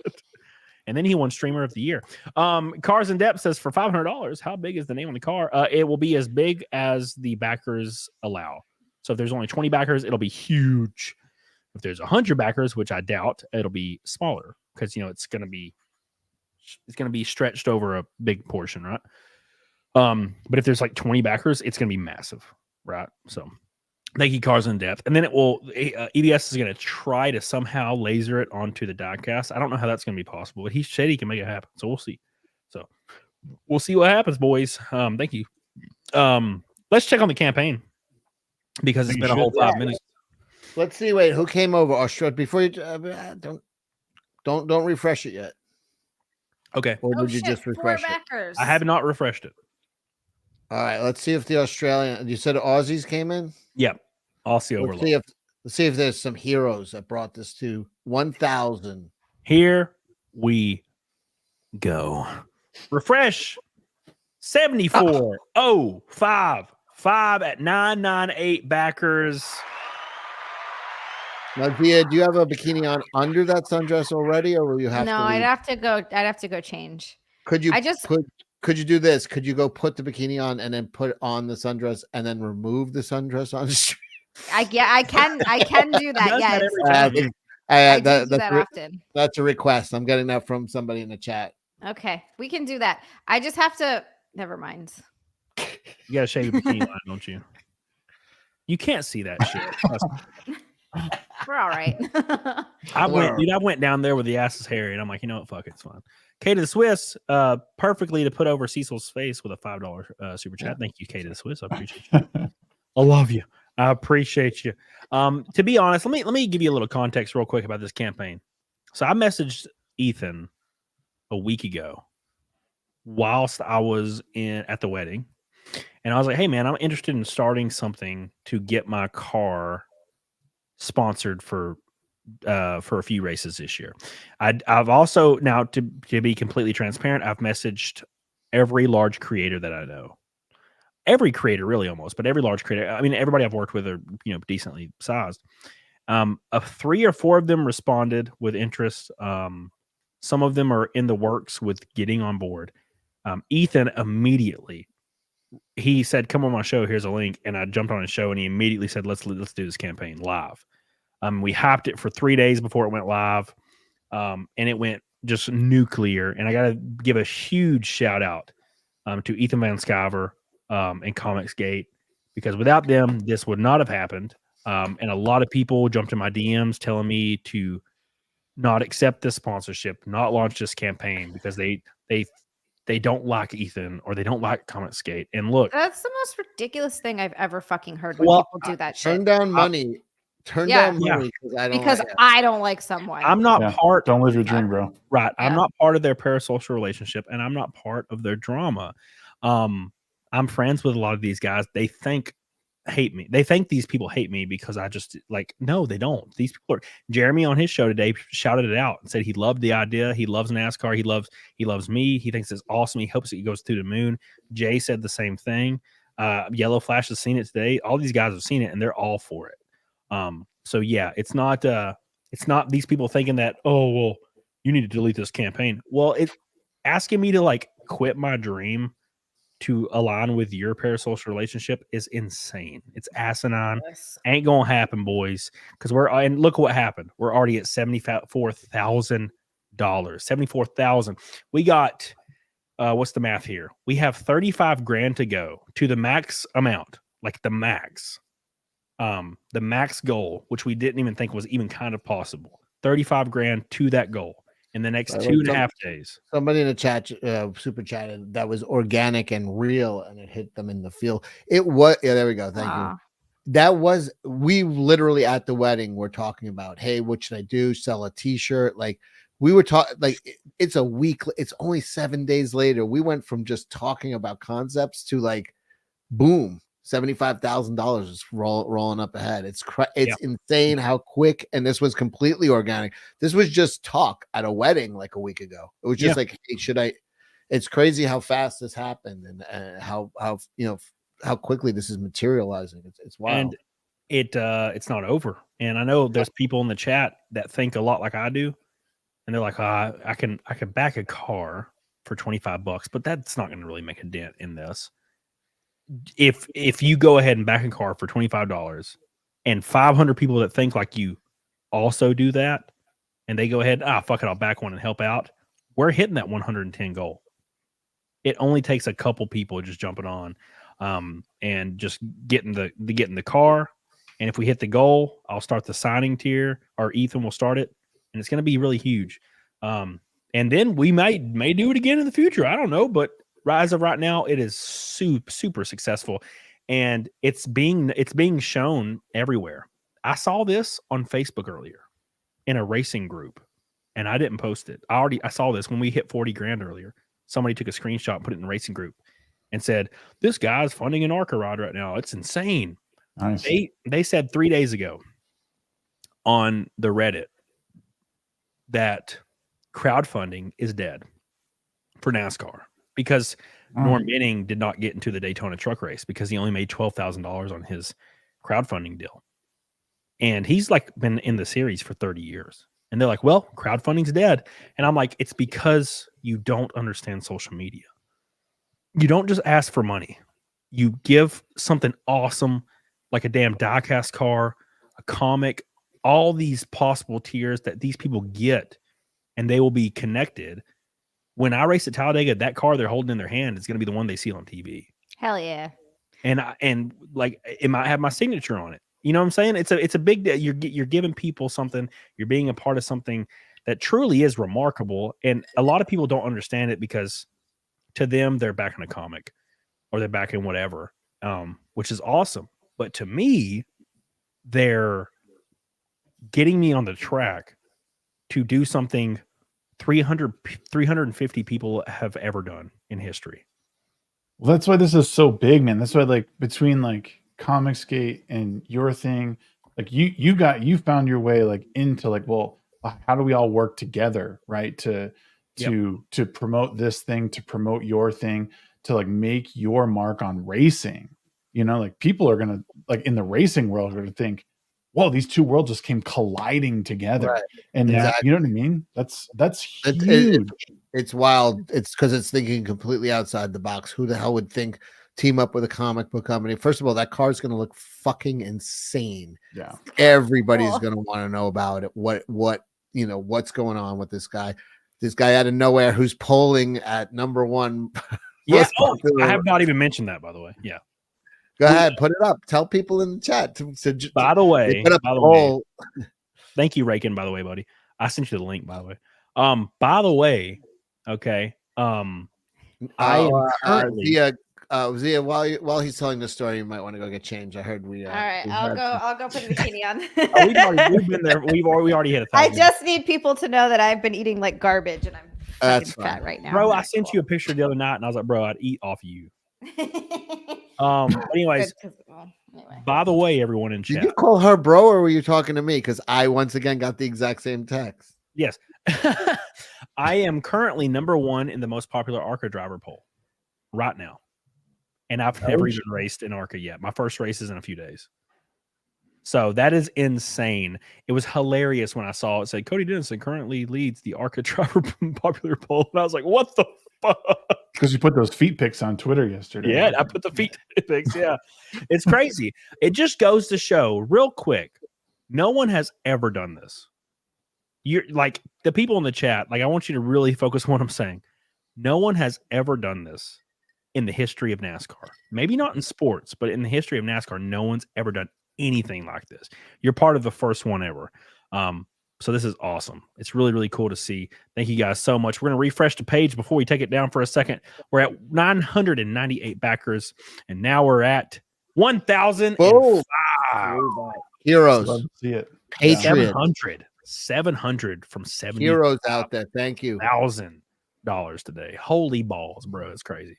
And then he won Streamer of the Year. Cars in Depth says for $500, how big is the name on the car? It will be as big as the backers allow. So if there's only 20 backers, it'll be huge. If there's 100 backers, which I doubt, it'll be smaller because it's going to be stretched over a big portion, right? But if there's like 20 backers, it's going to be massive, right? So thank you, Cars in Depth. And then it will, EBS is going to try to somehow laser it onto the diecast. I don't know how that's going to be possible, but he said he can make it happen. So we'll see. So we'll see what happens, boys. Thank you. Let's check on the campaign because it's been a whole 5 minutes. Let's see. Wait, who came over? Australia before you don't refresh it yet. Okay. Or did you just refresh it? I have not refreshed it. All right. Let's see if the Australian. You said Aussies came in. Yep. Aussie overload. Let's see if there's some heroes that brought this to 1,000. Here we go. Refresh. 74. 5 at 998 backers. Now, Dia, do you have a bikini on under that sundress already, or will you have to? No, I'd have to go change. Could you? Could you do this? Could you go put the bikini on and then put on the sundress and then remove the sundress on the street? I can do that. Yes. I do that often. That's a request. I'm getting that from somebody in the chat. Okay, we can do that. I just have to. Never mind. You gotta shave your bikini line, don't you? You can't see that shit. We're all right. I went down there with the ass's hairy, and I'm like, you know what? Fuck it, it's fine. K to the Swiss, perfectly to put over Cecil's face with a $5 super chat. Thank you, K to the Swiss. I appreciate you. I love you. I appreciate you. To be honest, let me give you a little context real quick about this campaign. So I messaged Ethan a week ago whilst I was at the wedding, and I was like, hey man, I'm interested in starting something to get my car sponsored for a few races this year. I've also, now to be completely transparent, I've messaged every large creator that I know. Every creator, really, almost, but every large creator. I mean, everybody I've worked with are, decently sized. 3 or 4 of them responded with interest. Some of them are in the works with getting on board. Ethan immediately, he said, come on my show, here's a link. And I jumped on his show and he immediately said, let's do this campaign live. We hyped it for 3 days before it went live. And it went just nuclear. And I got to give a huge shout out to Ethan Van Sciver and Comicsgate, because without them, this would not have happened. And a lot of people jumped in my DMs telling me to not accept this sponsorship, not launch this campaign because they don't like Ethan or they don't like Comicsgate. And look, that's the most ridiculous thing I've ever fucking heard when people do that shit. Turn down money. Turn down money because I don't like someone. I'm not part. Don't live your dream, bro. Right. Yeah. I'm not part of their parasocial relationship, and I'm not part of their drama. I'm friends with a lot of these guys. They hate me. They think these people hate me because I just no, they don't. These people are. Jeremy on his show today shouted it out and said he loved the idea. He loves NASCAR. He loves me. He thinks it's awesome. He hopes it goes to the moon. Jay said the same thing. Yellow Flash has seen it today. All these guys have seen it and they're all for it. So yeah, it's not these people thinking that, oh, well, you need to delete this campaign. Well, it's asking me to quit my dream to align with your parasocial relationship is insane. It's asinine. Yes. Ain't gonna happen, boys. Because and look what happened. We're already at $74,000. $74,000. We got what's the math here? We have 35 grand to go to the max amount, the max goal, which we didn't even think was even kind of possible. 35 grand to that goal in the next 2.5 days. Somebody in the chat super chatted that was organic and real, and it hit them in the field. It was, yeah, there we go. Thank you. That was, we literally at the wedding were talking about, hey, what should I do? Sell a t-shirt? We were talking, it's a week, it's only 7 days later. We went from just talking about concepts to boom. $75,000 is rolling up ahead. It's insane how quick, and this was completely organic. This was just talk at a wedding a week ago. It was just hey, should I? It's crazy how fast this happened and how quickly this is materializing. It's wild. And it's not over. And I know there's people in the chat that think a lot like I do, and they're like, I can back a car for $25, but that's not going to really make a dent in this. If you go ahead and back a car for $25 and 500 people that think like you also do that, and they go ahead, fuck it, I'll back one and help out, we're hitting that 110 goal. It only takes a couple people just jumping on, and just getting the car. And if we hit the goal, I'll start the signing tier, or Ethan will start it, and it's going to be really huge. And then we may do it again in the future. I don't know, but as of right now, it is super successful, and it's being shown everywhere. I saw this on Facebook earlier in a racing group, and I didn't post it. I saw this when we hit 40 grand earlier. Somebody took a screenshot and put it in the racing group and said, "This guy's funding an ARCA ride right now. It's insane." Nice. They said 3 days ago on the Reddit that crowdfunding is dead for NASCAR because Norm Benning did not get into the Daytona truck race because he only made $12,000 on his crowdfunding deal. And he's like been in the series for 30 years. And they're like, well, crowdfunding's dead. And I'm like, it's because you don't understand social media. You don't just ask for money. You give something awesome, like a damn diecast car, a comic, all these possible tiers that these people get, and they will be connected. When I race at Talladega, that car they're holding in their hand is going to be the one they see on TV. Hell yeah. And like it might have my signature on it. You know what I'm saying? It's a big deal. You're giving people something. You're being a part of something that truly is remarkable. And a lot of people don't understand it because to them, they're back in a comic or they're back in whatever, which is awesome. But to me, they're getting me on the track to do something 350 people have ever done in history. Well, that's why this is so big, man. That's why, like, between like Comicsgate and your thing, like you found your way like into like, well, how do we all work together, right? To promote this thing, to promote your thing, to like make your mark on racing. You know, like people are gonna, like in the racing world, are gonna think, whoa, these two worlds just came colliding together. Right. And exactly. You know what I mean? That's huge. It's wild. It's because it's thinking completely outside the box. Who the hell would think team up with a comic book company? First of all, that car is going to look fucking insane. Yeah, everybody's going to want to know about it. What you know, what's going on with this guy? This guy out of nowhere who's polling at number one. Yeah, I have not even mentioned that, by the way. Yeah. Go ahead, put it up. Tell people in the chat. By the way, thank you, Rakin. By the way, buddy, I sent you the link. By the way, okay. Zia, while he's telling the story, you might want to go get changed. I heard we. All right, I'll go put a bikini on. We've been there. We already hit 1,000. I just need people to know that I've been eating like garbage and I'm fat right now, bro. I sent you a picture the other night, and I was like, bro, I'd eat off of you. Anyways, by the way, everyone in chat, did you call her bro, or were you talking to me? Because I once again got the exact same text. Yes. I am currently number one in the most popular ARCA driver poll right now. And I've never even raced in ARCA yet. My first race is in a few days. So that is insane. It was hilarious when I saw it say Cody Dennison currently leads the ARCA driver popular poll. And I was like, what the fuck? Because you put those feet pics on Twitter yesterday. Yeah, I put the feet pics. Yeah. It's crazy. It just goes to show real quick. No one has ever done this. You're like the people in the chat. Like, I want you to really focus on what I'm saying. No one has ever done this in the history of NASCAR. Maybe not in sports, but in the history of NASCAR, no one's ever done anything like this. You're part of the first one ever. So this is awesome. It's really, really cool to see. Thank you guys so much. We're going to refresh the page before we take it down for a second. We're at 998 backers, and now we're at 1,005. Heroes. Love to see it. Patriots. 700 from 70 heroes out there. Thank you. $1,000 today. Holy balls, bro. It's crazy.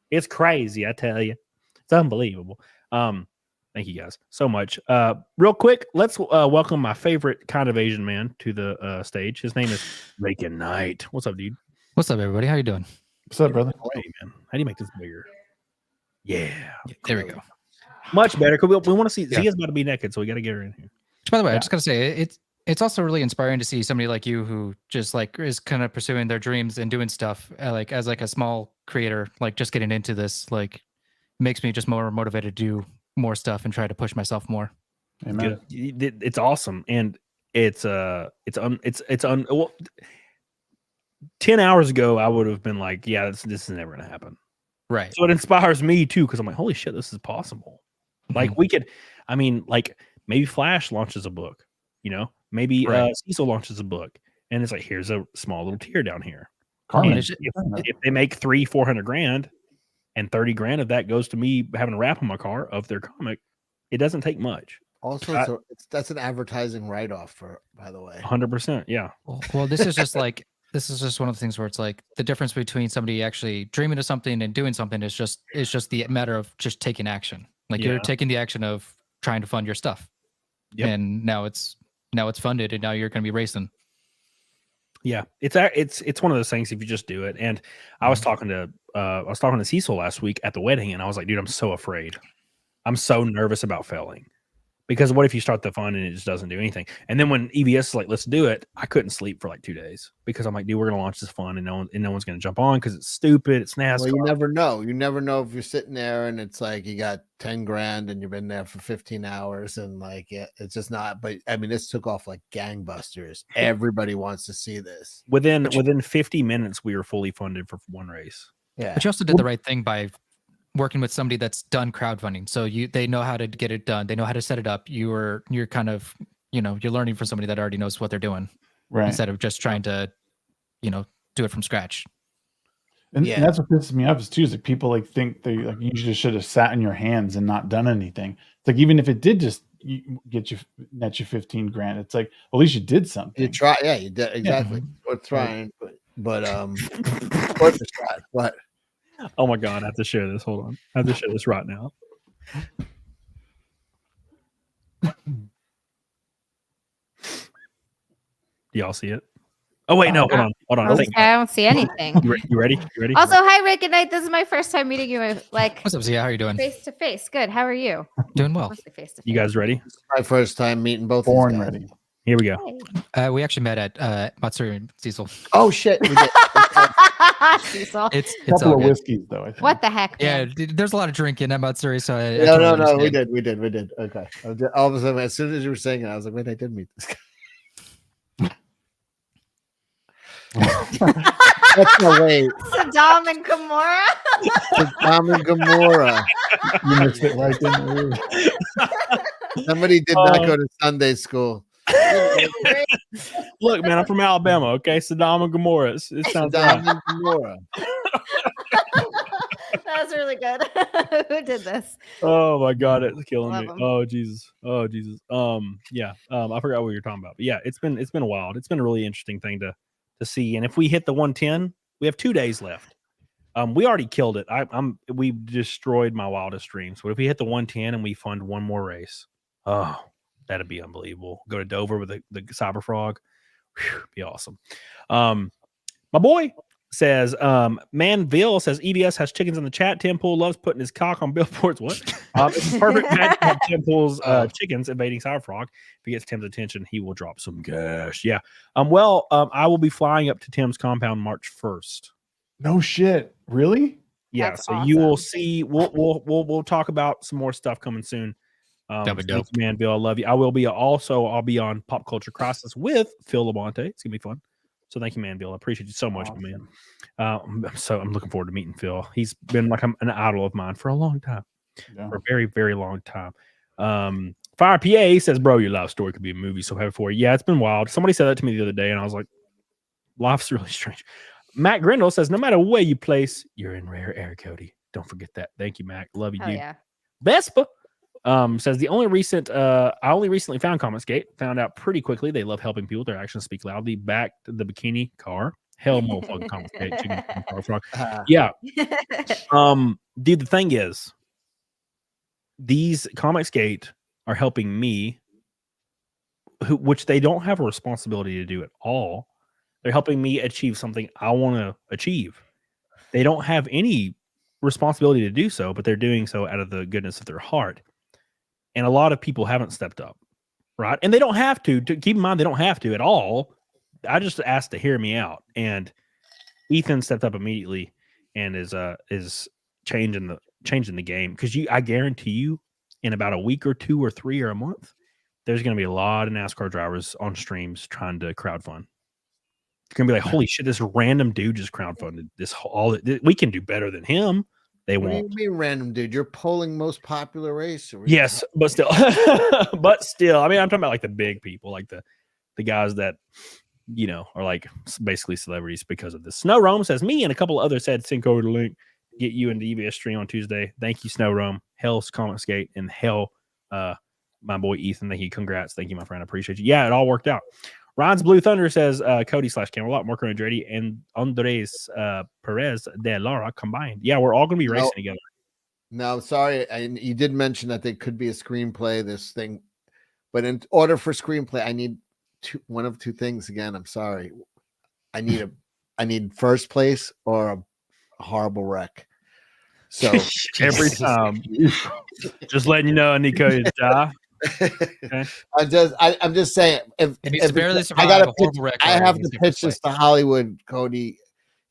It's crazy, I tell you. It's unbelievable. Thank you guys so much. Real quick, let's welcome my favorite kind of Asian man to the stage. His name is Rakin Knight. What's up, dude? What's up, everybody? How you doing? What's up, brother? Hey, man. How do you make this bigger? Yeah. There we go. Much better. We want to see. Yeah. Zia's about to be naked, so we got to get her in here. By the way, I just got to say, it's also really inspiring to see somebody like you who just like is kind of pursuing their dreams and doing stuff like as like a small creator, like just getting into this, like makes me just more motivated to do more stuff and try to push myself more. Amen. It's awesome. And well, 10 hours ago, I would have been like, yeah, this is never going to happen. Right. So it inspires me too, because I'm like, holy shit, this is possible. Like we could, I mean, like maybe Flash launches a book, maybe CECIL launches a book, and it's like, here's a small little tier down here. If they make $300,000-$400,000 and 30 grand of that goes to me having a wrap on my car of their comic, it doesn't take much. Also, that's an advertising write-off by the way. 100%. Yeah. Well, this is just one of the things where it's like the difference between somebody actually dreaming of something and doing something is just the matter of just taking action. Like you're taking the action of trying to fund your stuff. Yep. And now it's funded, and now you're going to be racing. Yeah, it's one of those things if you just do it. And I was talking to CECIL last week at the wedding, and I was like, dude, I'm so afraid. I'm so nervous about failing. Because what if you start the fund and it just doesn't do anything? And then when EVS is like, let's do it, I couldn't sleep for like 2 days because I'm like, dude, we're gonna launch this fund and no one's gonna jump on because it's stupid. It's NASCAR. Well, you never know. You never know if you're sitting there and it's like you got 10 grand and you've been there for 15 hours and like it's just not. But I mean, this took off like gangbusters. Everybody wants to see this. Within 50 minutes, we were fully funded for one race. Yeah, but you also did the right thing by working with somebody that's done crowdfunding, so they know how to get it done. They know how to set it up. You're kind of you're learning from somebody that already knows what they're doing, right? Instead of just trying to do it from scratch. And that's what pisses me off too. Is like people like think they like you just should have sat in your hands and not done anything. It's like even if it did just net you 15 grand, it's like well, at least you did something. You try, you did exactly. Worth trying, but worth a shot. What? Oh my God, I have to share this. Hold on. I have to share this right now. Do y'all see it? Oh, wait, no, hold on. I don't see anything. You ready? Also, hi, Rick and Knight. This is my first time meeting you. What's up, Zia? How are you doing? Face to face. Good. How are you? Doing well. You guys ready? This is my first time meeting both. Born ready. Here we go. We actually met at Matsuri and CECIL. Oh shit! We did. CECIL. It's a couple of whiskeys though. I think. What the heck? Man? Yeah, there's a lot of drinking at Matsuri, so no. We did. Okay. All of a sudden, as soon as you were saying it, I was like, wait, I did meet this guy. That's no way. Saddam and Gamora. Saddam and Gamora. You missed it right there. Somebody did not go to Sunday school. Look, man, I'm from Alabama. Okay, Saddam and Gamora. It sounds Saddam and Gamora. That was really good. Who did this? Oh my God, it's killing me. Them. Oh Jesus. I forgot what you were talking about. But yeah, it's been wild. It's been a really interesting thing to see. And if we hit the 110, we have 2 days left. We already killed it. We destroyed my wildest dreams. But if we hit the 110 and we fund one more race, oh, that'd be unbelievable. Go to Dover with the Cyber Frog. Whew, be awesome. My boy says, Manville says EBS has chickens in the chat. Tim Pool loves putting his cock on billboards. What? It's a perfect match to have Tim Pool's chickens invading Cyber Frog. If he gets Tim's attention, he will drop some cash. Yeah. I will be flying up to Tim's compound March 1st. No shit. Really? Yeah. That's so awesome. you will see. We'll talk about some more stuff coming soon. That'd be dope. Man, Bill, I love you. I'll be on Pop Culture Crisis with Phil Labonte. It's gonna be fun. So thank you, man, Bill. I appreciate you so much, man. I'm looking forward to meeting Phil. He's been like an idol of mine for a long time, for a very, very long time. Fire PA says, bro, your life story could be a movie. So happy for you. Yeah, it's been wild. Somebody said that to me the other day, and I was like, life's really strange. Matt Grindle says, no matter where you place, you're in rare air, Cody. Don't forget that. Thank you, Mac. Love you, dude. Yeah. Vespa says I only recently found ComicsGate. Found out pretty quickly they love helping people. Their actions speak loudly. Back to the bikini car. Hell, motherfucking ComicsGate. Yeah. Dude, the thing is, these ComicsGate are helping me, which they don't have a responsibility to do at all. They're helping me achieve something I want to achieve. They don't have any responsibility to do so, but they're doing so out of the goodness of their heart. And a lot of people haven't stepped up, right? And they don't have to. Keep in mind, they don't have to at all. I just asked to hear me out, and Ethan stepped up immediately and is changing the game. Because I guarantee you, in about a week or 2 or 3 or a month, there's going to be a lot of NASCAR drivers on streams trying to crowdfund. gonna be like, holy shit, this random dude just crowdfunded this all. We can do better than him. They What won't. do you mean, random dude? You're polling most popular race. Yes, but still, but still. I mean, I'm talking about like the big people, like the guys that are like basically celebrities because of this. Snow Rome says me and a couple of others said send over the link, get you into EVS stream on Tuesday. Thank you, Snow Rome, Hell's Comic Skate, and Hell, my boy Ethan. Thank you, congrats, thank you, my friend. I appreciate you. Yeah, it all worked out. Ron's Blue Thunder says Cody / Camelot, Marco Andretti, and Andres Perez de Lara combined. Yeah, we're all gonna be racing together. No, sorry. You did mention that there could be a screenplay, this thing. But in order for screenplay, I need one of two things again. I'm sorry. I need first place or a horrible wreck. So every time, just letting you know, I need Cody to die. Okay. I'm just saying if it's barely survive, I gotta pitch, wreck, I have to pitch this to Hollywood, Cody.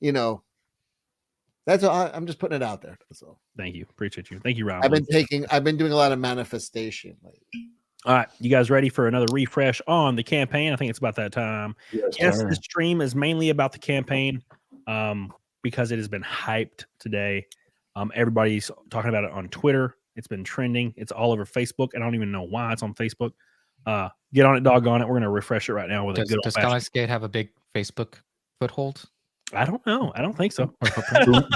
That's all. I'm just putting it out there. That's all. Thank you. Appreciate you. Thank you, Ron. I've been doing a lot of manifestation lately. All right, you guys ready for another refresh on the campaign? I think it's about that time. Yes, this stream is mainly about the campaign because it has been hyped today. Everybody's talking about it on Twitter. It's been trending. It's all over Facebook. I don't even know why it's on Facebook. Get on it, doggone it. We're going to refresh it right now with a good Does Comic Skate have a big Facebook foothold? I don't know. I don't think so.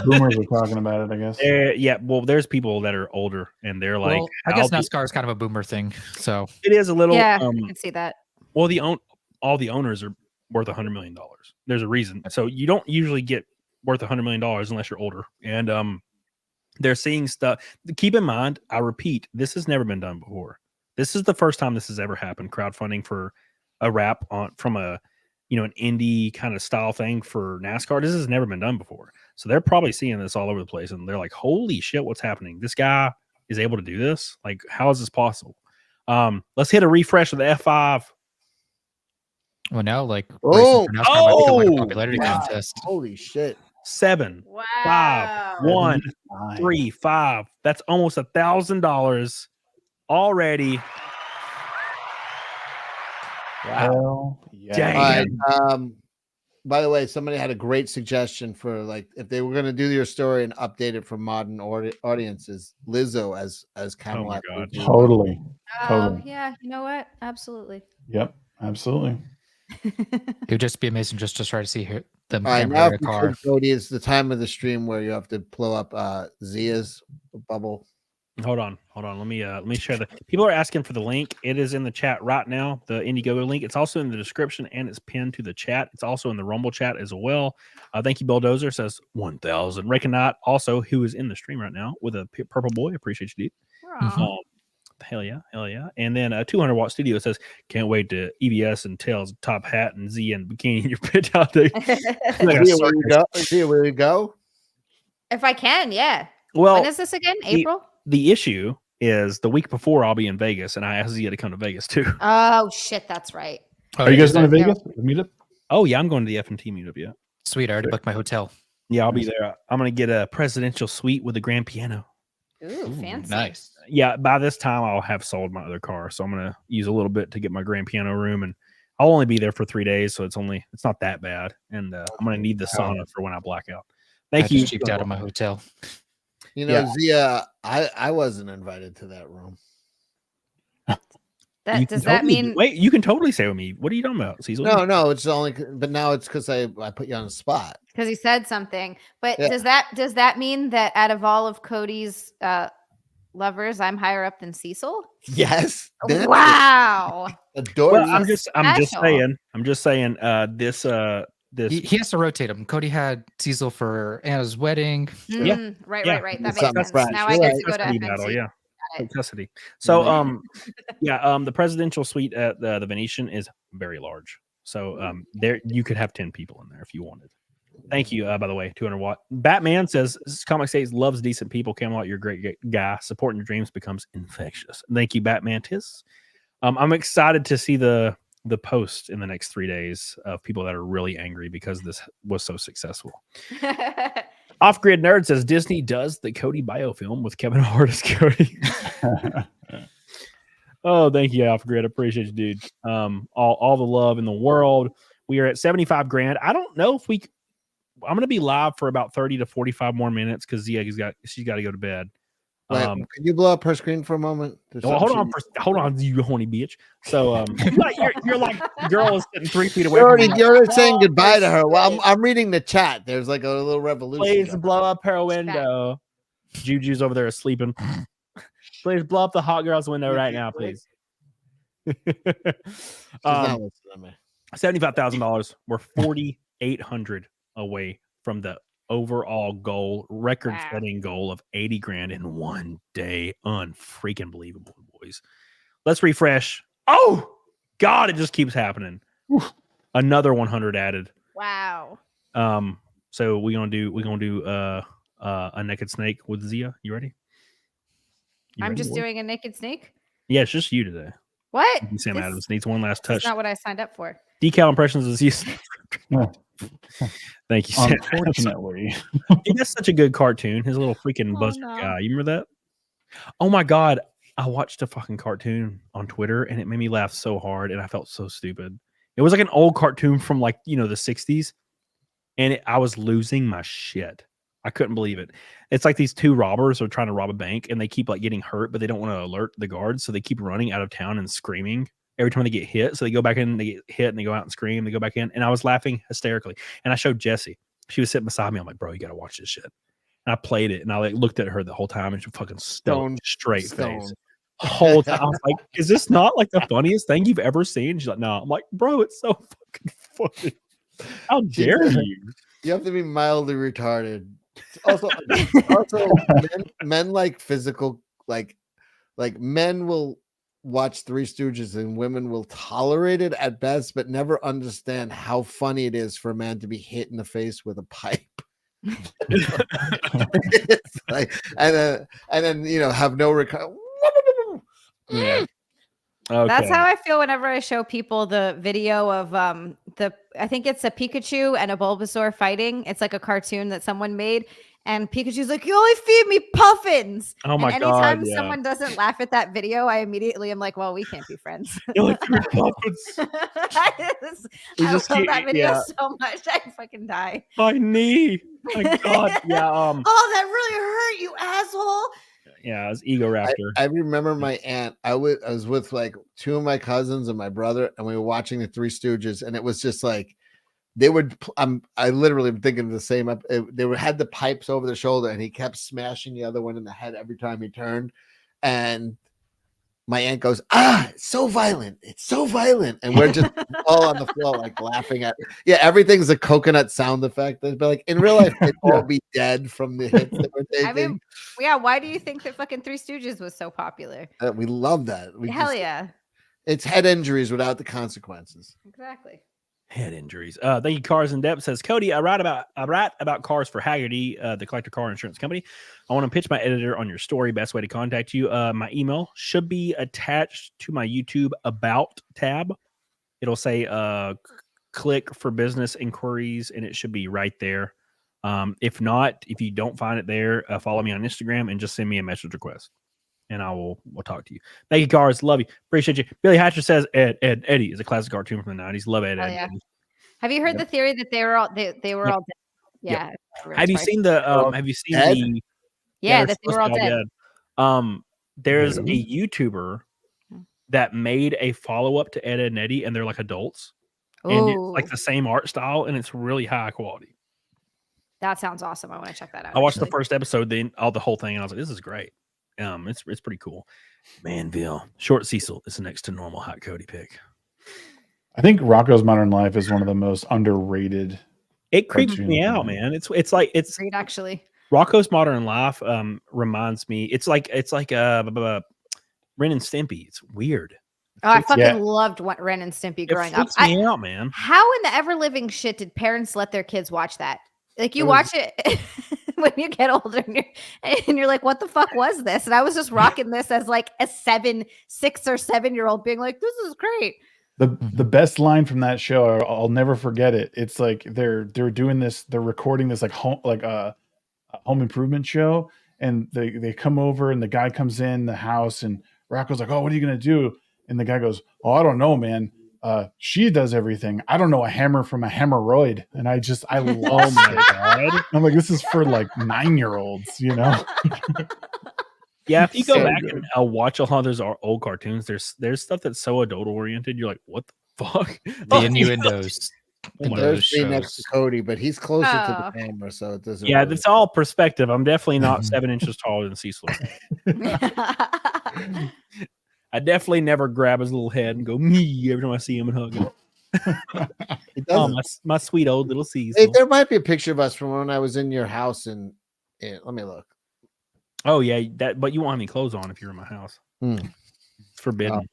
Boomers are talking about it, I guess. Yeah. Well, there's people that are older and they're like, I guess NASCAR is kind of a boomer thing. So it is a little. Yeah, I can see that. Well, all the owners are worth $100 million. There's a reason. So you don't usually get worth $100 million unless you're older. And they're seeing stuff. Keep in mind, I repeat, this has never been done before. This is the first time this has ever happened. Crowdfunding for a wrap from a an indie kind of style thing for NASCAR. This has never been done before. So they're probably seeing this all over the place and they're like, holy shit, what's happening? This guy is able to do this? Like, how is this possible? Let's hit a refresh of the F5. Well, now like popularity contest. Holy shit. 7, 5, 1, 3, 5. That's almost $1,000 already. Wow. Dang. By the way, somebody had a great suggestion for like if they were going to do your story and update it for modern audiences, Lizzo as Camelot. Oh my God. Totally. Yeah, you know what? Absolutely. Yep, absolutely. It would just be amazing just to try to see them. All right, now Cody, it's the time of the stream where you have to blow up Zia's bubble. Hold on. Let me share the. People are asking for the link. It is in the chat right now. The Indiegogo link. It's also in the description and it's pinned to the chat. It's also in the Rumble chat as well. Thank you, Bulldozer says 1,000. Reconite also who is in the stream right now with a purple boy. Appreciate you, dude. Hell yeah. And then 200 Watt Studio says can't wait to EBS and Tails top hat and Z and bikini in your pitch out there. Where you go? If I can, yeah. Well, when is this again? April. The issue is the week before I'll be in Vegas, and I asked Zia to come to Vegas too. Oh shit, that's right. Are you guys going to Vegas? Meetup? Oh yeah, I'm going to the FNT meetup. Yeah, sweet. I already booked my hotel. Yeah, I'll be there. I'm going to get a presidential suite with a grand piano. Ooh, fancy. Nice. Yeah, by this time I'll have sold my other car, so I'm going to use a little bit to get my grand piano room, and I'll only be there for 3 days, so it's not that bad. And I'm going to need the sauna for when I black out. Thank you. Cheaped out of my hotel. Zia, I wasn't invited to that room. Does that mean? Wait, you can totally say with me. What are you talking about, CECIL? No, it's only. But now it's because I put you on the spot. Because he said something. But does that mean that out of all of Cody's lovers, I'm higher up than CECIL? Yes. Wow. Well, I'm just saying. He has to rotate them. Cody had CECIL for Anna's wedding. Right. That makes sense. Now I get to go to FNT. Custody. So the presidential suite at the Venetian is very large. So there you could have 10 people in there if you wanted. Thank you, by the way, 200 Watt. Batman says Comic States loves decent people. Camelot, you're a great guy. Supporting your dreams becomes infectious. Thank you, Batman Tis. I'm excited to see the post in the next 3 days of people that are really angry because this was so successful. Off Grid Nerd says Disney does the Cody biofilm with Kevin Hart as Cody. Oh, thank you, Off Grid. I appreciate you, dude. All the love in the world. We are at 75 grand. I don't know if I'm going to be live for about 30 to 45 more minutes because she's got to go to bed. Wait, can you blow up her screen for a moment? Hold on, you horny bitch. So you're like girl is sitting 3 feet away. You're saying goodbye to her. Well, I'm reading the chat. There's like a little revolution. Please blow up her window. Juju's over there sleeping. Please blow up the hot girl's window right now, please. $75,000. We're 4,800 away from the overall record-setting goal of 80 grand in one day. Unfreaking believable, boys. Let's refresh. Oh God, it just keeps happening. Another 100 added. Wow. So we're gonna do a naked snake with Zia. You ready? I'm just doing a naked snake. Yeah, it's just you today. What? Sam Adams needs one last touch. That's not what I signed up for. Decal impressions of Zia. Thank you, Sam. Unfortunately. That's such a good cartoon. His little freaking buzzer guy. You remember that? Oh my God. I watched a fucking cartoon on Twitter and it made me laugh so hard and I felt so stupid. It was like an old cartoon from like, the 60s. And I was losing my shit. I couldn't believe it. It's like these two robbers are trying to rob a bank and they keep like getting hurt, but they don't want to alert the guards. So they keep running out of town and screaming every time they get hit. So they go back in, they get hit and they go out and scream. They go back in. And I was laughing hysterically. And I showed Jessie. She was sitting beside me. I'm like, bro, you got to watch this shit. And I played it and I like looked at her the whole time and she fucking stoned straight face. Whole time. I was like, is this not like the funniest thing you've ever seen? She's like, no. I'm like, bro, it's so fucking funny. How dare you? You have to be mildly retarded. Also men like physical, like men will watch Three Stooges and women will tolerate it at best, but never understand how funny it is for a man to be hit in the face with a pipe. It's like, and then have no recovery. Yeah. Okay. That's how I feel whenever I show people the video of I think it's a Pikachu and a Bulbasaur fighting. It's like a cartoon that someone made. And Pikachu's like, you only feed me puffins. Oh my God. Anytime someone doesn't laugh at that video, I immediately am like, well, we can't be friends. You're like, puffins. I love that video so much. I fucking die. My knee. My God. Yeah. Oh, that really hurt, you asshole. Yeah, it was Ego Raptor. I remember my aunt. I was with like two of my cousins and my brother, and we were watching the Three Stooges, and it was just like they would. I literally am thinking the same. They had the pipes over the shoulder, and he kept smashing the other one in the head every time he turned. And my aunt goes, it's so violent. It's so violent. And we're just all on the floor, like laughing at it. Yeah, everything's a coconut sound effect. But like in real life, they'd all be dead from the hits that we're taking. I mean, yeah, why do you think that fucking Three Stooges was so popular? We love that. Yeah. It's head injuries without the consequences. Exactly. Head injuries. Thank you, Cars in Depth says, Cody, I write about cars for Haggerty, the collector car insurance company. I want to pitch my editor on your story. Best way to contact you. My email should be attached to my YouTube About tab. It'll say click for business inquiries, and it should be right there. If not, if you don't find it there, follow me on Instagram and just send me a message request. And we'll talk to you. Thank you, Cars. Love you. Appreciate you. Billy Hatcher says Eddie is a classic cartoon from the 90s. Love Ed. Yeah. Have you heard the theory that they were all all dead? Yeah. Really have you seen the the that they were all dead. There's a YouTuber that made a follow-up to Ed, and Eddie, and they're like adults. And it's like the same art style, and it's really high quality. That sounds awesome. I want to check that out. I watched the first episode, then the whole thing, and I was like, this is great. It's pretty cool. Manville. Short Cecil is the next to normal hot Cody pick. I think Rocko's Modern Life is one of the most underrated. It creeps me out, man. It's great, actually. Rocko's Modern Life reminds me. It's like Ren and Stimpy. It's weird. Oh, I fucking loved Ren and Stimpy growing up. It freaks me out, man. How in the ever living shit did parents let their kids watch that? Like you watch it when you get older and you're like, what the fuck was this? And I was just rocking this as like a 6 or 7 year old being like, this is great. The best line from that show, I'll never forget it. It's like they're doing this, they're recording this like a home improvement show, and they come over and the guy comes in the house and Rocco's like, oh, what are you gonna do? And the guy goes, oh, I don't know, man. she does everything. I don't know a hammer from a hemorrhoid. And I love my God. I'm like, this is for like 9-year-olds, you know? Yeah, if you go So back good. and watch a lot of those old cartoons, there's stuff that's so adult oriented. You're like, what the fuck? The innuendos. Oh my There's those me next to shows. Cody, but he's closer to Oh. the camera, so it doesn't. Yeah, really- it's all perspective. I'm definitely not 7 inches taller than Cecil. I definitely never grab his little head and go me every time I see him and hug him. It Oh, doesn't. my sweet old little Hey, Cecil. there might be a picture of us from when I was in your house, and let me look. Oh yeah, that. But you won't have any clothes on if you're in my house. It's forbidden.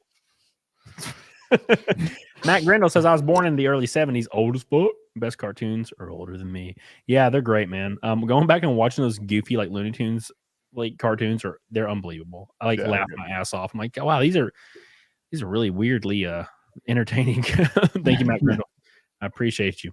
Matt Grindle says I was born in the early 70s. Old as fuck. Best cartoons are older than me. Yeah, they're great, man. Going back and watching those goofy like Looney Tunes like cartoons they're unbelievable. I like laugh my ass off. I'm like, wow, these are really weirdly entertaining. Thank you, Matt Grindle. I appreciate you.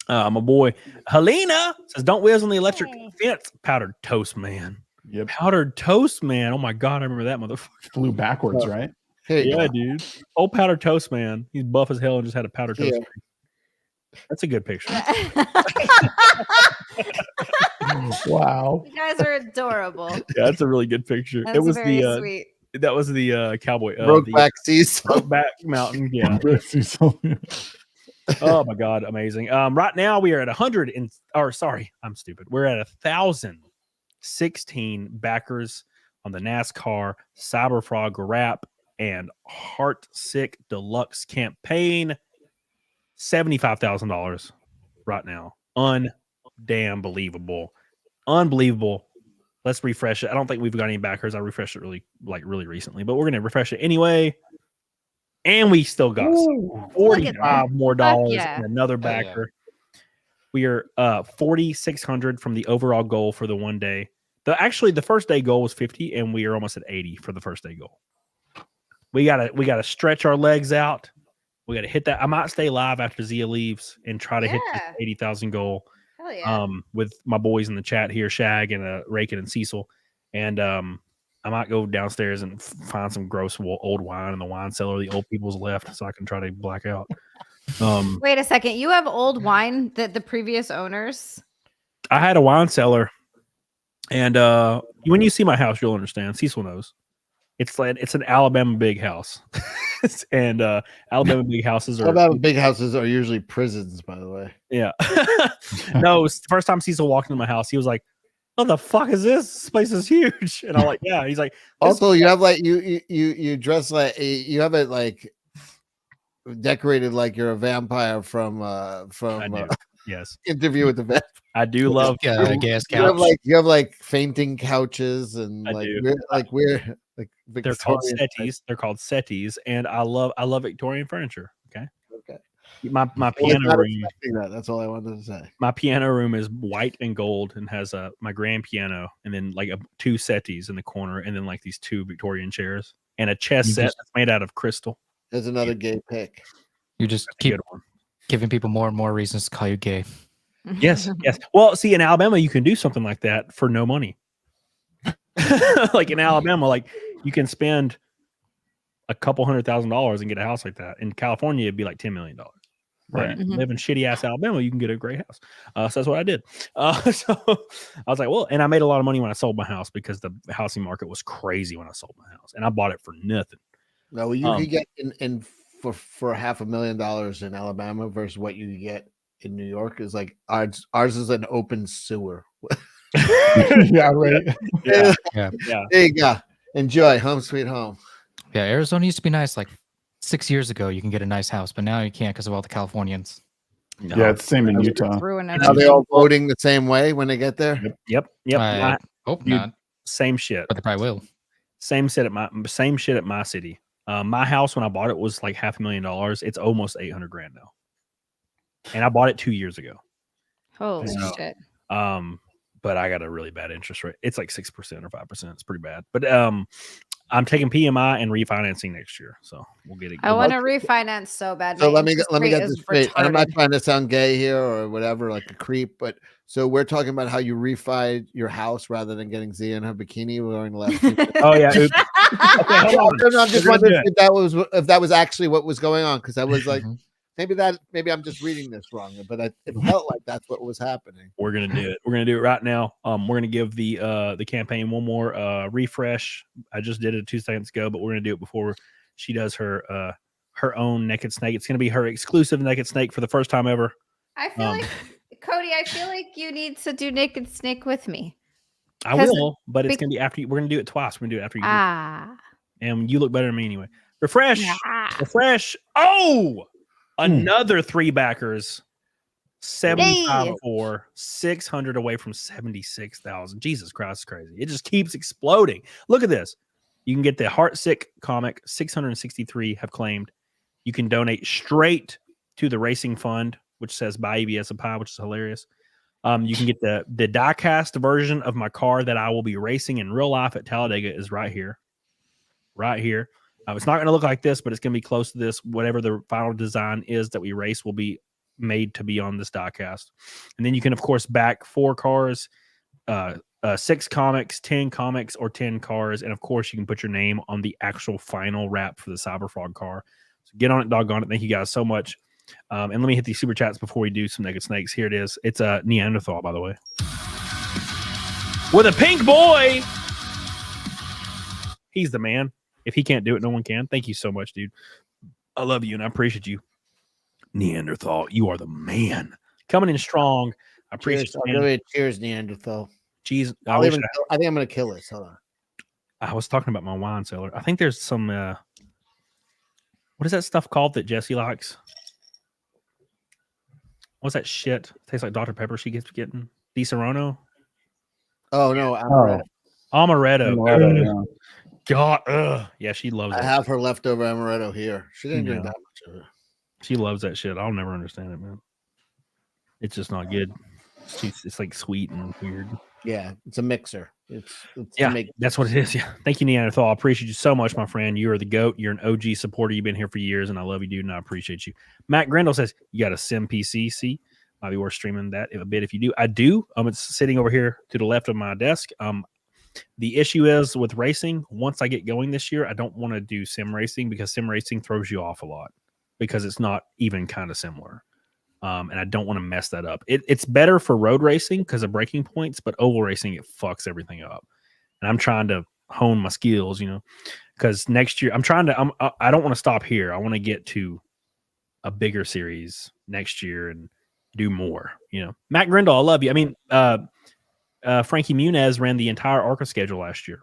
My boy Helena says, "Don't whiz on the electric fence." Powdered Toast Man. Yep. Powdered Toast Man. Oh my god, I remember that motherfucker. Flew backwards, right? Yeah, dude. Old Powdered Toast Man. He's buff as hell and just had a powdered toast. That's a good picture. Wow. You guys are adorable. Yeah, that's a really good picture. That's It was very the sweet. that was the cowboy Brokeback Cecil. Brokeback Mountain. Yeah. Oh my god, amazing. Right now we are at 100 and I'm stupid. We're at 1,016 backers on the NASCAR Cyberfrog Wrap and Heart Sick Deluxe campaign. $75,000 right now. Undamn believable. Unbelievable. Let's refresh it. I don't think we've got any backers. I refreshed it really recently, but we're gonna refresh it anyway. And we still got $45 more dollars and another backer. We are 4,600 from the overall goal for the one day. The first day goal was 50, and we are almost at 80 for the first day goal. We gotta stretch our legs out. We gotta hit that. I might stay live after Zia leaves and try to hit the 80,000 goal. Hell yeah. With my boys in the chat here, Shag and Rakin and Cecil, and I might go downstairs and find some gross old wine in the wine cellar the old people's left, so I can try to black out. Wait a second. You have old wine that the previous owners? I had a wine cellar, and when you see my house, you'll understand. Cecil knows. It's an Alabama big house, and Alabama big houses are Alabama big houses are usually prisons, by the way. Yeah. No, it was the first time Cecil walked into my house, he was like, "What the fuck is this? This place is huge." And I'm like, "Yeah." He's like, also, you have like you dress like you have it like decorated like you're a vampire from yes, Interview with the Vampire. I do love gas You couch. have like fainting couches and I like do. we're like they're called Victorian settees. They're called settees, and I love Victorian furniture. Okay. Okay. My I was piano not room. expecting that. That's all I wanted to say. My piano room is white and gold and has my grand piano and then like two settees in the corner and then like these two Victorian chairs and a chess set that's made out of crystal. There's another gay pick. You just That's a keep good one. giving people more and more reasons to call you gay. Yes, yes. Well, see, in Alabama, you can do something like that for no money. Like in Alabama, like you can spend a couple $100,000 and get a house like that. In California, it'd be like $10 million. Right. Live in shitty ass Alabama, you can get a great house. So that's what I did. So I was like, well, and I made a lot of money when I sold my house because the housing market was crazy when I sold my house, and I bought it for nothing. No, you could get in for $500,000 in Alabama versus what you get in New York is like ours is an open sewer. Yeah, right. Yeah. There you go. Enjoy home sweet home. Yeah, Arizona used to be nice. Like 6 years ago, you can get a nice house, but now you can't because of all the Californians. No. Yeah, it's the same in Utah. Are they all voting the same way when they get there? Yep. I hope not, Same shit. but they probably will. Same shit at my city. My house when I bought it was like $500,000. It's almost $800,000 now, and I bought it 2 years ago. Holy So, shit. But I got a really bad interest rate. It's like 6% or 5%. It's pretty bad. But I'm taking PMI and refinancing next year, so we'll get it. I want to refinance so bad. So My let me interest get rate this is straight. And I'm not retarded. trying to sound gay here or whatever, like a creep, but so we're talking about how you refied your house rather than getting Zia in her bikini wearing left. Oh yeah, oops. hold on. I'm just wondering if that was actually what was going on, because I was like, maybe I'm just reading this wrong, but it felt like that's what was happening. We're gonna do it. We're gonna do it right now. We're gonna give the campaign one more refresh. I just did it 2 seconds ago, but we're gonna do it before she does her own Naked Snake. It's gonna be her exclusive Naked Snake for the first time ever. I feel like Cody, I feel like you need to do Naked Snake with me. I will, but it's gonna be after you. We're gonna do it twice. We're gonna do it after you. And you look better than me anyway. Refresh. Refresh. Oh, another 3 backers. 75 for 600 away from 76,000. Jesus Christ, it's crazy. It just keeps exploding. Look at this. You can get the Heartsick comic. 663 have claimed. You can donate straight to the racing fund, which says buy EBS a pie, which is hilarious. You can get the diecast version of my car that I will be racing in real life at Talladega is right here. Right here. It's not going to look like this, but it's going to be close to this. Whatever the final design is that we race will be made to be on this diecast. And then you can, of course, back 4 cars, 6 comics, 10 comics, or 10 cars. And, of course, you can put your name on the actual final wrap for the Cyberfrog car. So get on it, doggone it. Thank you guys so much. And let me hit these super chats before we do some Naked Snakes. Here it is. It's a Neanderthal, by the way. With a pink boy. He's the man. If he can't do it, no one can. Thank you so much, dude. I love you and I appreciate you. Neanderthal, you are the man. Coming in strong. I appreciate it. Cheers, Neanderthal. Jeez, I think I'm going to kill this. Hold on. I was talking about my wine cellar. I think there's some, what is that stuff called that Jesse likes? What's that shit? Tastes like Dr. Pepper she gets getting. Di Serono? Oh, no. Amaretto. Amaretto. God. Yeah, she loves it. I have her leftover Amaretto here. She didn't drink that much of it. She loves that shit. I'll never understand it, man. It's just not good. It's like sweet and weird. Yeah, it's a mixer. It's that's what it is. Yeah. Thank you, Neanderthal. I appreciate you so much, my friend. You are the GOAT. You're an OG supporter. You've been here for years, and I love you, dude, and I appreciate you. Matt Grindle says, you got a Sim PC. See, might be worth streaming that a bit if you do. I do. It's sitting over here to the left of my desk. The issue is with racing, once I get going this year, I don't want to do sim racing because sim racing throws you off a lot because it's not even kind of similar. And I don't want to mess that up. It's better for road racing because of braking points, but oval racing, it fucks everything up. And I'm trying to hone my skills, because next year I don't want to stop here. I want to get to a bigger series next year and do more, Matt Grindle, I love you. I mean, Frankie Muniz ran the entire ARCA schedule last year.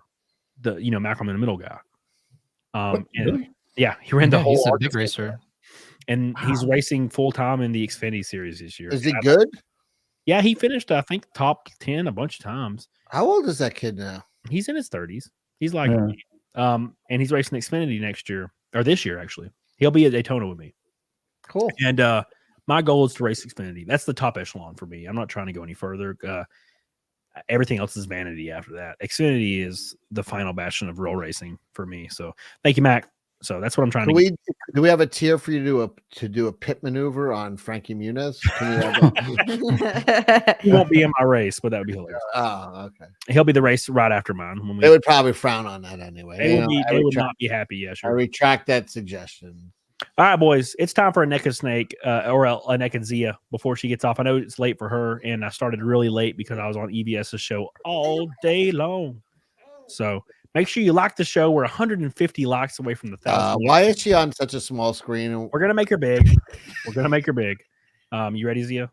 Malcolm in the Middle guy. Really? Yeah, he ran the whole. He's a ARCA big schedule. racer. And he's racing full time in the Xfinity series this year. Is he good? Yeah, he finished, I think, top 10 a bunch of times. How old is that kid now? He's in his 30s. He's like, and he's racing Xfinity next year, or this year, actually. He'll be at Daytona with me. Cool. And my goal is to race Xfinity. That's the top echelon for me. I'm not trying to go any further. Everything else is vanity after that. Xfinity is the final bastion of real racing for me. So thank you, Mac. So that's what I'm trying to do we have a tier for you to do a pit maneuver on Frankie Muniz? Can we have that? He won't be in my race, but that would be hilarious. Oh, okay. He'll be the race right after mine. They would probably frown on that anyway. They would not be happy. Yeah, sure. I retract that suggestion. All right, boys. It's time for a Naked Snake or a Naked Zia before she gets off. I know it's late for her, and I started really late because I was on EBS's show all day long. So make sure you like the show. We're 150 likes away from the 1,000. Why is she on such a small screen? We're gonna make her big. You ready, Zia?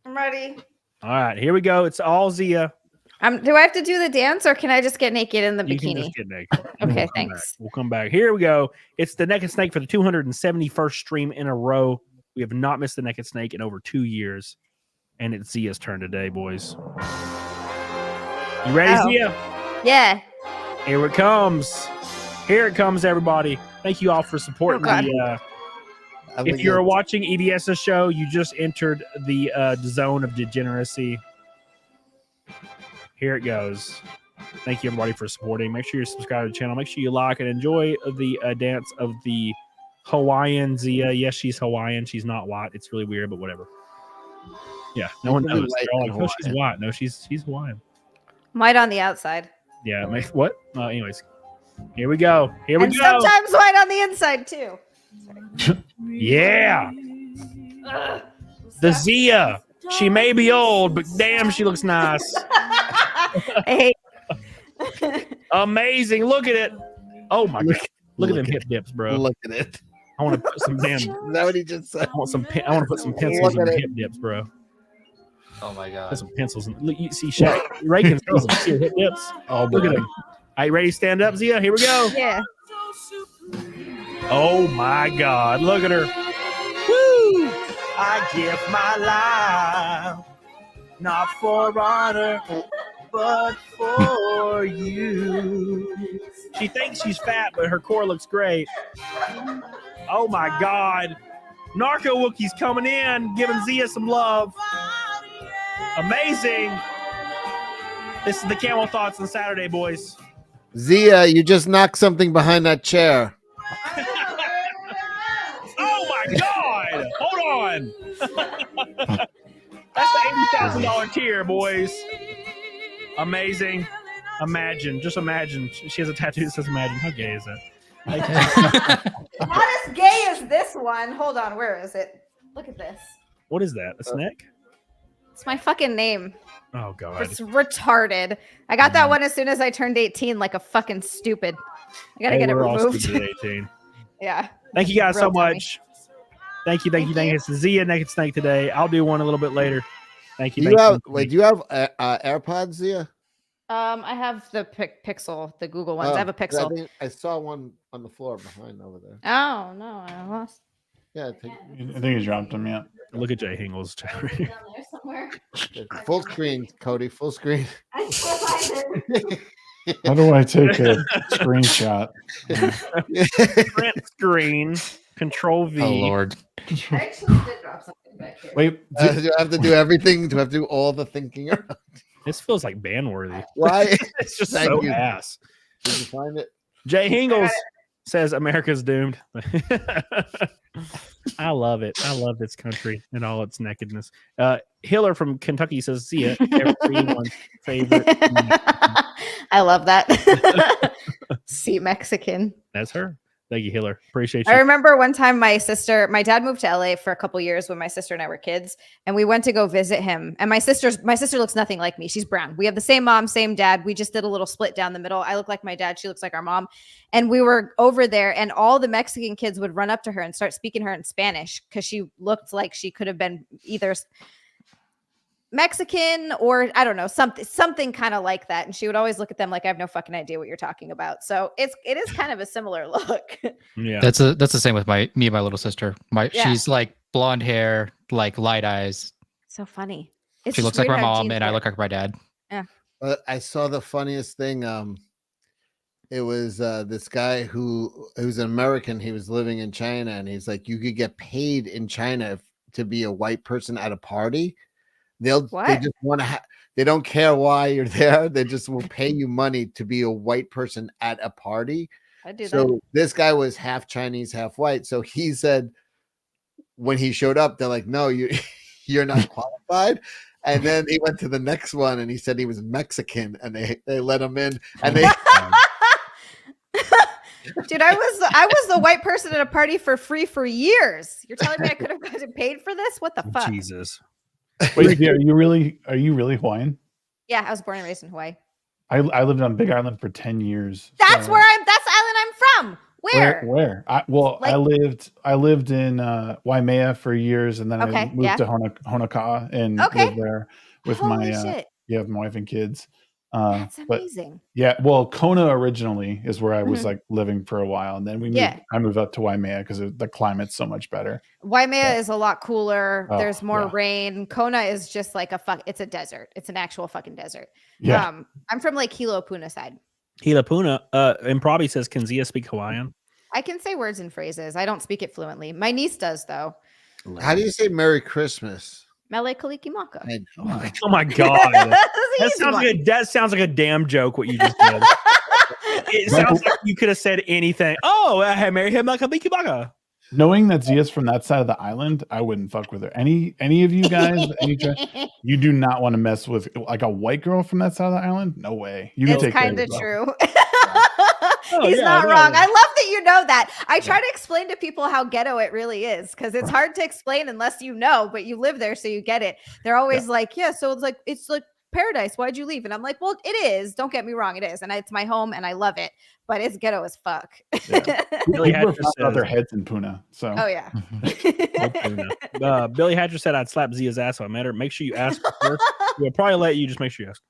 I'm ready. All right, here we go. It's all Zia. Do I have to do the dance or can I just get naked in the You bikini? can just get naked. Okay, thanks. We'll come back. Here we go. It's the Naked Snake for the 271st stream in a row. We have not missed the Naked Snake in over 2 years. And it's Zia's turn today, boys. You ready, Zia? Yeah. Here it comes. Here it comes, everybody. Thank you all for supporting the if you're watching EBS's show, you just entered the zone of degeneracy. Here it goes. Thank you, everybody, for supporting. Make sure you're subscribed to the channel. Make sure you like and enjoy the dance of the Hawaiian Zia. Yes, she's Hawaiian. She's not white. It's really weird, but whatever. Yeah, no one knows. They're all like, oh, she's white. No, she's Hawaiian. White on the outside. Yeah. What? Anyways, Here we go. Here we And go. sometimes white on the inside too. Yeah. The Zia. She may be old, but damn, she looks nice. Hey. Amazing. Look at it. Oh my god. Look at them hip dips, bro. Look at it. I want to put some damn. Is that what he just said? I want to put some pencils in the hip dips, bro. Oh my god. Put some pencils in. Look, you see Shaq. Ray can see your hip dips. Oh, Look at him. Are you ready to stand up, Zia? Here we go. Yeah. Oh my god. Look at her. Woo! I give my life not for honor, but for you. She thinks she's fat, but her core looks great. Oh my god. Narco Wookiee's coming in, giving Zia some love. Amazing. This is the Camel Thoughts on Saturday, boys. Zia, you just knocked something behind that chair. Oh my god! Hold on. That's the $80,000 tier, boys. Amazing. Imagine, just imagine. She has a tattoo that says "Imagine." How gay is that? Not as gay as this one. Hold on, where is it? Look at this. What is that? A snake? It's my fucking name. Oh god. It's retarded. I got that one as soon as I turned 18, like a fucking stupid. I gotta get it we're all removed. stupid at 18. Yeah. Thank you guys so Real dummy. much. Thank you. It's Zia Naked Snake today. I'll do one a little bit later. Thank you. Do you have AirPods, Zia? I have the Pixel, the Google ones. I have a Pixel. I saw one on the floor behind over there. Oh no, I lost. Yeah, I think he dropped them. Yeah. Look at Jay Hingle's chat. Down there somewhere. full screen, Cody. Full screen. I can't find it. How do I take a screenshot? Print screen. Control V. Oh Lord. I actually did drop something back here. Wait, Do I have to do everything? Do I have to do all the thinking? This feels like ban worthy. Why? It's just Thank so you. ass. Did you find it? Jay Hingles says America's doomed. I love it. I love this country and all its nakedness. Hiller from Kentucky says, "See ya, everyone's favorite." I love that. See Mexican. That's her. Thank you, Hiller. Appreciate I you. remember one time my dad moved to LA for a couple years when my sister and I were kids, and we went to go visit him. And my sister looks nothing like me. She's brown. We have the same mom, same dad. We just did a little split down the middle. I look like my dad. She looks like our mom. And we were over there, and all the Mexican kids would run up to her and start speaking to her in Spanish because she looked like she could have been either Mexican or I don't know, something kind of like that. And she would always look at them like, I have no fucking idea what you're talking about. So it is kind of a similar look. Yeah. That's the same with me and my little sister. Yeah. She's like blonde hair, like light eyes. So funny. It's She just looks like weird my how mom genes and I work. look like my dad. I saw the funniest thing. It was this guy who was an American. He was living in China, and he's like, you could get paid in China to be a white person at a party. They just want to they don't care why you're there. They just will pay you money to be a white person at a party. I do that. So this guy was half Chinese, half white. So he said when he showed up, they're like, no, you're not qualified. And then he went to the next one and he said he was Mexican, and they let him in, and they Dude, I was the white person at a party for free for years. You're telling me I could have gotten paid for this? What the fuck? Jesus. wait, are you really Hawaiian? Yeah, I was born and raised in Hawaii. I lived on Big Island for 10 years. That's so- that's the island I'm from. Where? Where? I lived in Waimea for years, and then I moved to Honokaa and lived there with Holy shit. my wife and kids. That's amazing. Yeah, well, Kona originally is where I was like living for a while, and then I moved up to Waimea because the climate's so much better. Waimea is a lot cooler. Oh, There's more yeah. rain. Kona is just like it's a desert. It's an actual fucking desert. Yeah. I'm from like Hilo Puna side. Hila Puna and probably says, "Can Zia speak Hawaiian?" I can say words and phrases. I don't speak it fluently. My niece does though. How do you say Merry Christmas? Mele Kalikimaka. I know. Oh my god. That sounds like a damn joke. What you just did. It sounds like you could have said anything. Oh, hey, Mary Himaka. Knowing that Zia's from that side of the island, I wouldn't fuck with her. Any of you guys, you do not want to mess with like a white girl from that side of the island. No way. You can It's take care kind of of yourself. true. He's not wrong. I love that you know that. I try to explain to people how ghetto it really is because it's hard to explain unless you know, but you live there, so you get it. They're always like, yeah, so it's like paradise. Why'd you leave? And I'm like, well, it is. Don't get me wrong, it is, and it's my home, and I love it. But it's ghetto as fuck. Yeah. People have found their heads in Puna. So. Oh yeah. Billy Hatcher said I'd slap Zia's ass if I met her. Make sure you ask her. We'll probably let you. Just make sure you ask.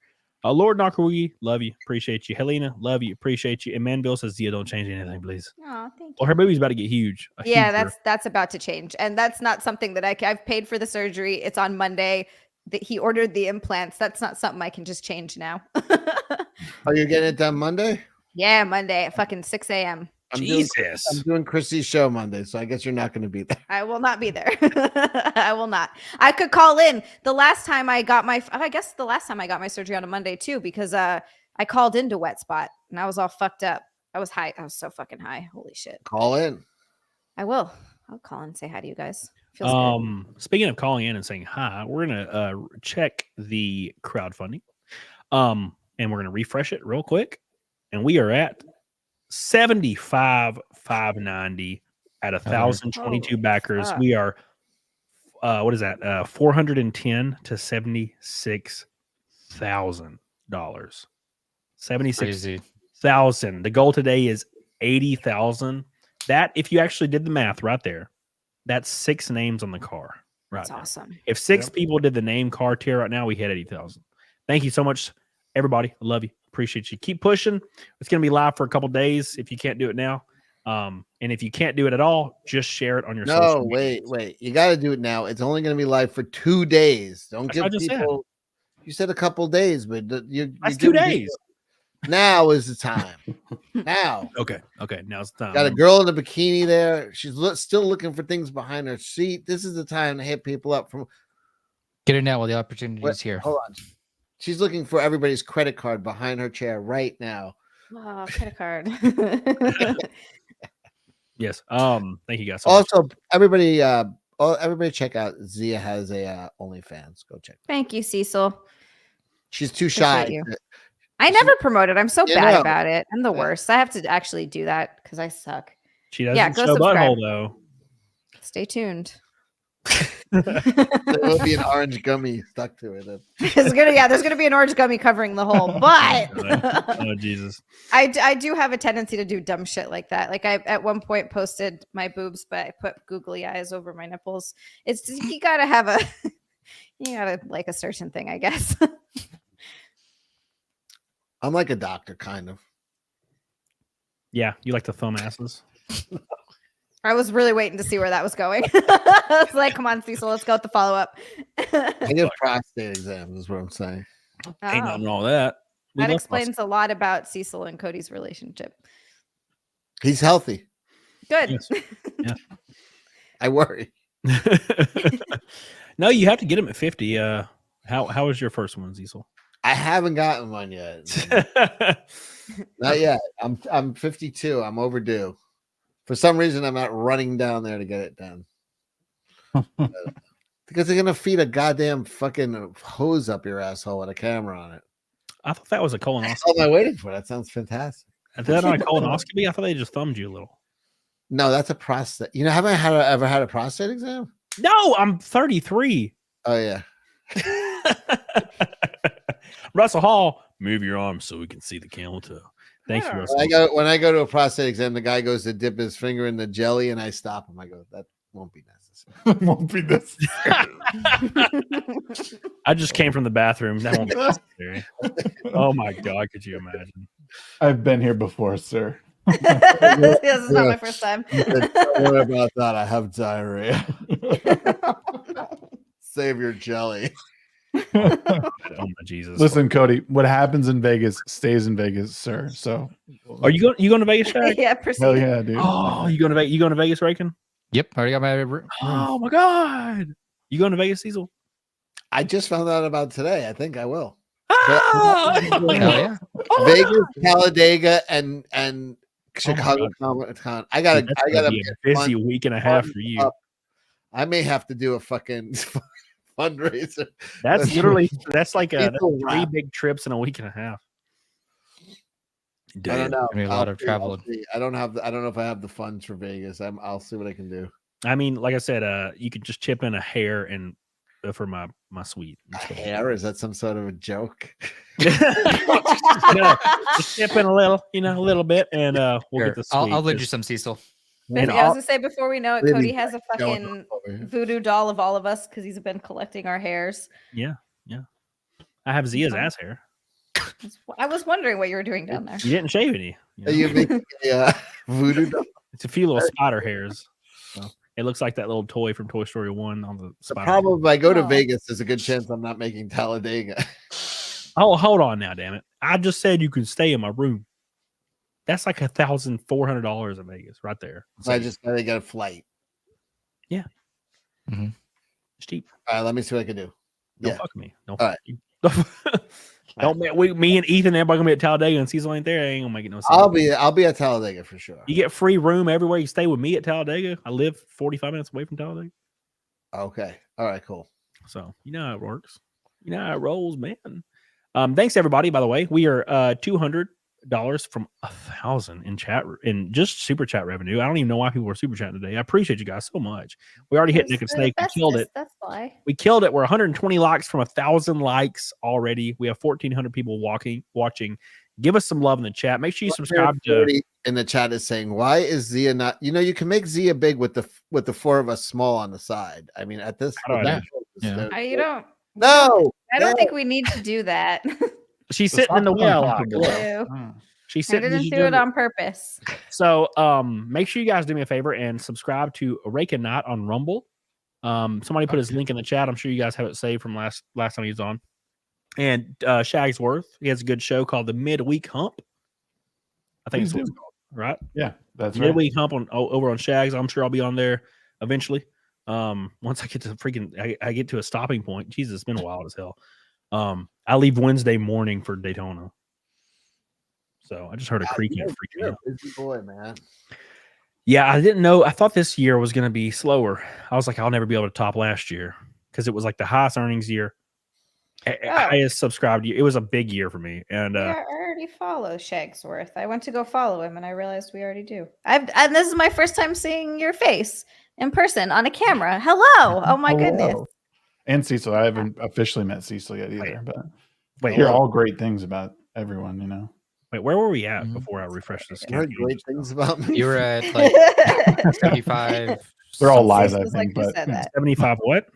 Lord Knockerwoogie, love you, appreciate you. Helena, love you, appreciate you. And Manville says Zia, don't change anything, please. Oh, thank you. Well, her movie's about to get huge. Yeah, that's about to change, and that's not something that I've paid for the surgery. It's on Monday. That he ordered the implants. That's not something I can just change now. Oh, you're getting it done Monday? Yeah, Monday at fucking 6 a.m. Jesus. I'm doing Chrissy's show Monday, so I guess you're not going to be there. I will not be there. I will not. I could call in. The last time I got my surgery on a Monday too, because I called into Wet Spot and I was all fucked up. I was high. I was so fucking high. Holy shit. Call in. I will. I'll call in and say hi to you guys. Feels good. Speaking of calling in and saying hi, we're gonna check the crowdfunding, and we're gonna refresh it real quick, and we are at 75,590 at 1,022 backers. Fuck. We are what is that? 410 to $76,000. 76,000. The goal today is 80,000. That, if you actually did the math right there, that's 6 names on the car. Right. That's now. awesome. If 6 people did the name car tier right now, we hit 80,000. Thank you so much, everybody. I love you. Appreciate you. Keep pushing. It's going to be live for a couple days if you can't do it now. And if you can't do it at all, just share it on your social media. Wait. You got to do it now. It's only going to be live for 2 days. Don't give people. You said a couple days, but that's 2 days. Now is the time. Now. Okay. Now's the time. Got a girl in a bikini there. She's still looking for things behind her seat. This is the time to hit people up from. Get it now while the opportunity is here. Hold on. She's looking for everybody's credit card behind her chair right now. Oh, credit card. Yes. Thank you guys. So also, much. everybody check out Zia has a OnlyFans. Go check. Thank you, Cecil. She's too shy. I never promote it. I'm so bad about it. I'm the worst. I have to actually do that because I suck. She doesn't show butthole though. Stay tuned. There will be an orange gummy stuck to it. There's gonna be an orange gummy covering the hole. But oh Jesus, I do have a tendency to do dumb shit like that. Like I at one point posted my boobs, but I put googly eyes over my nipples. It's you gotta like a certain thing, I guess. I'm like a doctor, kind of. Yeah, you like to thumb asses. I was really waiting to see where that was going. I was like, come on, Cecil, let's go with the follow-up. I get prostate exams, is what I'm saying. Ain't nothing wrong with that. That explains a lot about Cecil and Cody's relationship. He's healthy. Good. Yes. Yeah. I worry. No, you have to get him at 50. How was your first one, Cecil? I haven't gotten one yet. Not yet. I'm 52. I'm overdue. For some reason, I'm not running down there to get it done. Because they're gonna feed a goddamn fucking hose up your asshole with a camera on it. I thought that was a colonoscopy. What am I waiting for? That sounds fantastic. Is that not a colonoscopy? I thought they just thumbed you a little. No, that's a prostate. You know, haven't I ever had a prostate exam? No, I'm 33. Oh yeah. Russell Hall, move your arms so we can see the camel toe. Thank you, Russell. When I go to a prostate exam, the guy goes to dip his finger in the jelly, and I stop him. I go, that won't be necessary. Won't be necessary. I just came from the bathroom. That won't be necessary. Oh my God, could you imagine? I've been here before, sir. This is not my first time. Don't worry about that. I have diarrhea. Save your jelly. Oh my Jesus! Listen, Cody, what happens in Vegas stays in Vegas, sir. So, are you going? You going to Vegas, Shaq? Yeah, proceed. Hell yeah, dude. Oh, you going to Vegas? You going to Vegas, Raken? Yep, already got my room. Oh my God! You going to Vegas, Cecil? I just found out about today. I think I will. Oh, Hell yeah! Vegas, Talladega, and Chicago Comic Con. I gotta be a busy week and a half for you. I may have to do a fucking fundraiser. That's literally that's like that's People 3 wrap. big trips in a week and a half. I don't know. Gonna be a lot of traveling. I don't know if I have the funds for Vegas. I'll see what I can do. I mean, like I said, you could just chip in a hair and for my suite. A hair? Is that some sort of a joke? No, just chip in a little bit, and we'll get the suite. I'll lend you some Cecil. I was gonna say before we know it, Really Cody has a fucking voodoo doll of all of us because he's been collecting our hairs. Yeah. I have Zia's ass hair. I was wondering what you were doing down there. You didn't shave any. You make a voodoo doll? It's a few little spider hairs. So it looks like that little toy from Toy Story 1 on the spider. The problem if I go to Vegas, there's a good chance I'm not making Talladega. Oh, hold on now, damn it! I just said you can stay in my room. That's like $1,400 in Vegas, right there. So I just gotta get a flight. Yeah. Mm-hmm. It's cheap. All right, let me see what I can do. Don't fuck me. Don't All fuck you. Don't me and Ethan, everybody gonna be at Talladega and Cecil ain't there. I ain't gonna make it no sense. I'll be at Talladega for sure. You get free room everywhere. You stay with me at Talladega. I live 45 minutes away from Talladega. Okay. All right, cool. So you know how it works. You know how it rolls, man. Thanks everybody. By the way, we are $200 from 1,000 in chat in just super chat revenue. I don't even know why people were super chatting today. I appreciate you guys so much. We already hit Nick and Snake. We killed it. That's why we killed it. We're 120 likes from 1,000 likes already. We have 1,400 people watching. Give us some love in the chat. Make sure you subscribe to. In the chat is saying, why is Zia not? You can make Zia big with the 4 of us small on the side. I mean, at this. you don't. No, I don't think we need to do that. She's sitting in the way a lot. She's I sitting. didn't do it on purpose. So, make sure you guys do me a favor and subscribe to Rake and Knot on Rumble. Somebody put his link in the chat. I'm sure you guys have it saved from last time he was on. And Shagsworth, he has a good show called the Midweek Hump. I think it's what it's called, right? Yeah, that's right. Midweek Hump over on Shags. I'm sure I'll be on there eventually. Once I get to I get to a stopping point. Jesus, it's been a while as hell. I leave Wednesday morning for Daytona. So I just heard a creaking. You're a busy boy, man. Yeah, I didn't know. I thought this year was going to be slower. I was like, I'll never be able to top last year because it was like the highest earnings year. Highest subscribed year. It was a big year for me. And I already follow Shagsworth. I went to go follow him and I realized we already do. And this is my first time seeing your face in person on a camera. Hello. Oh my goodness. And Cecil, I haven't officially met Cecil yet either, but wait, hear all great things about everyone, Wait, where were we at before I refreshed this? I heard great things about me. You were at like 75. They're all lies, I Seems like think, you but said that. 75 what?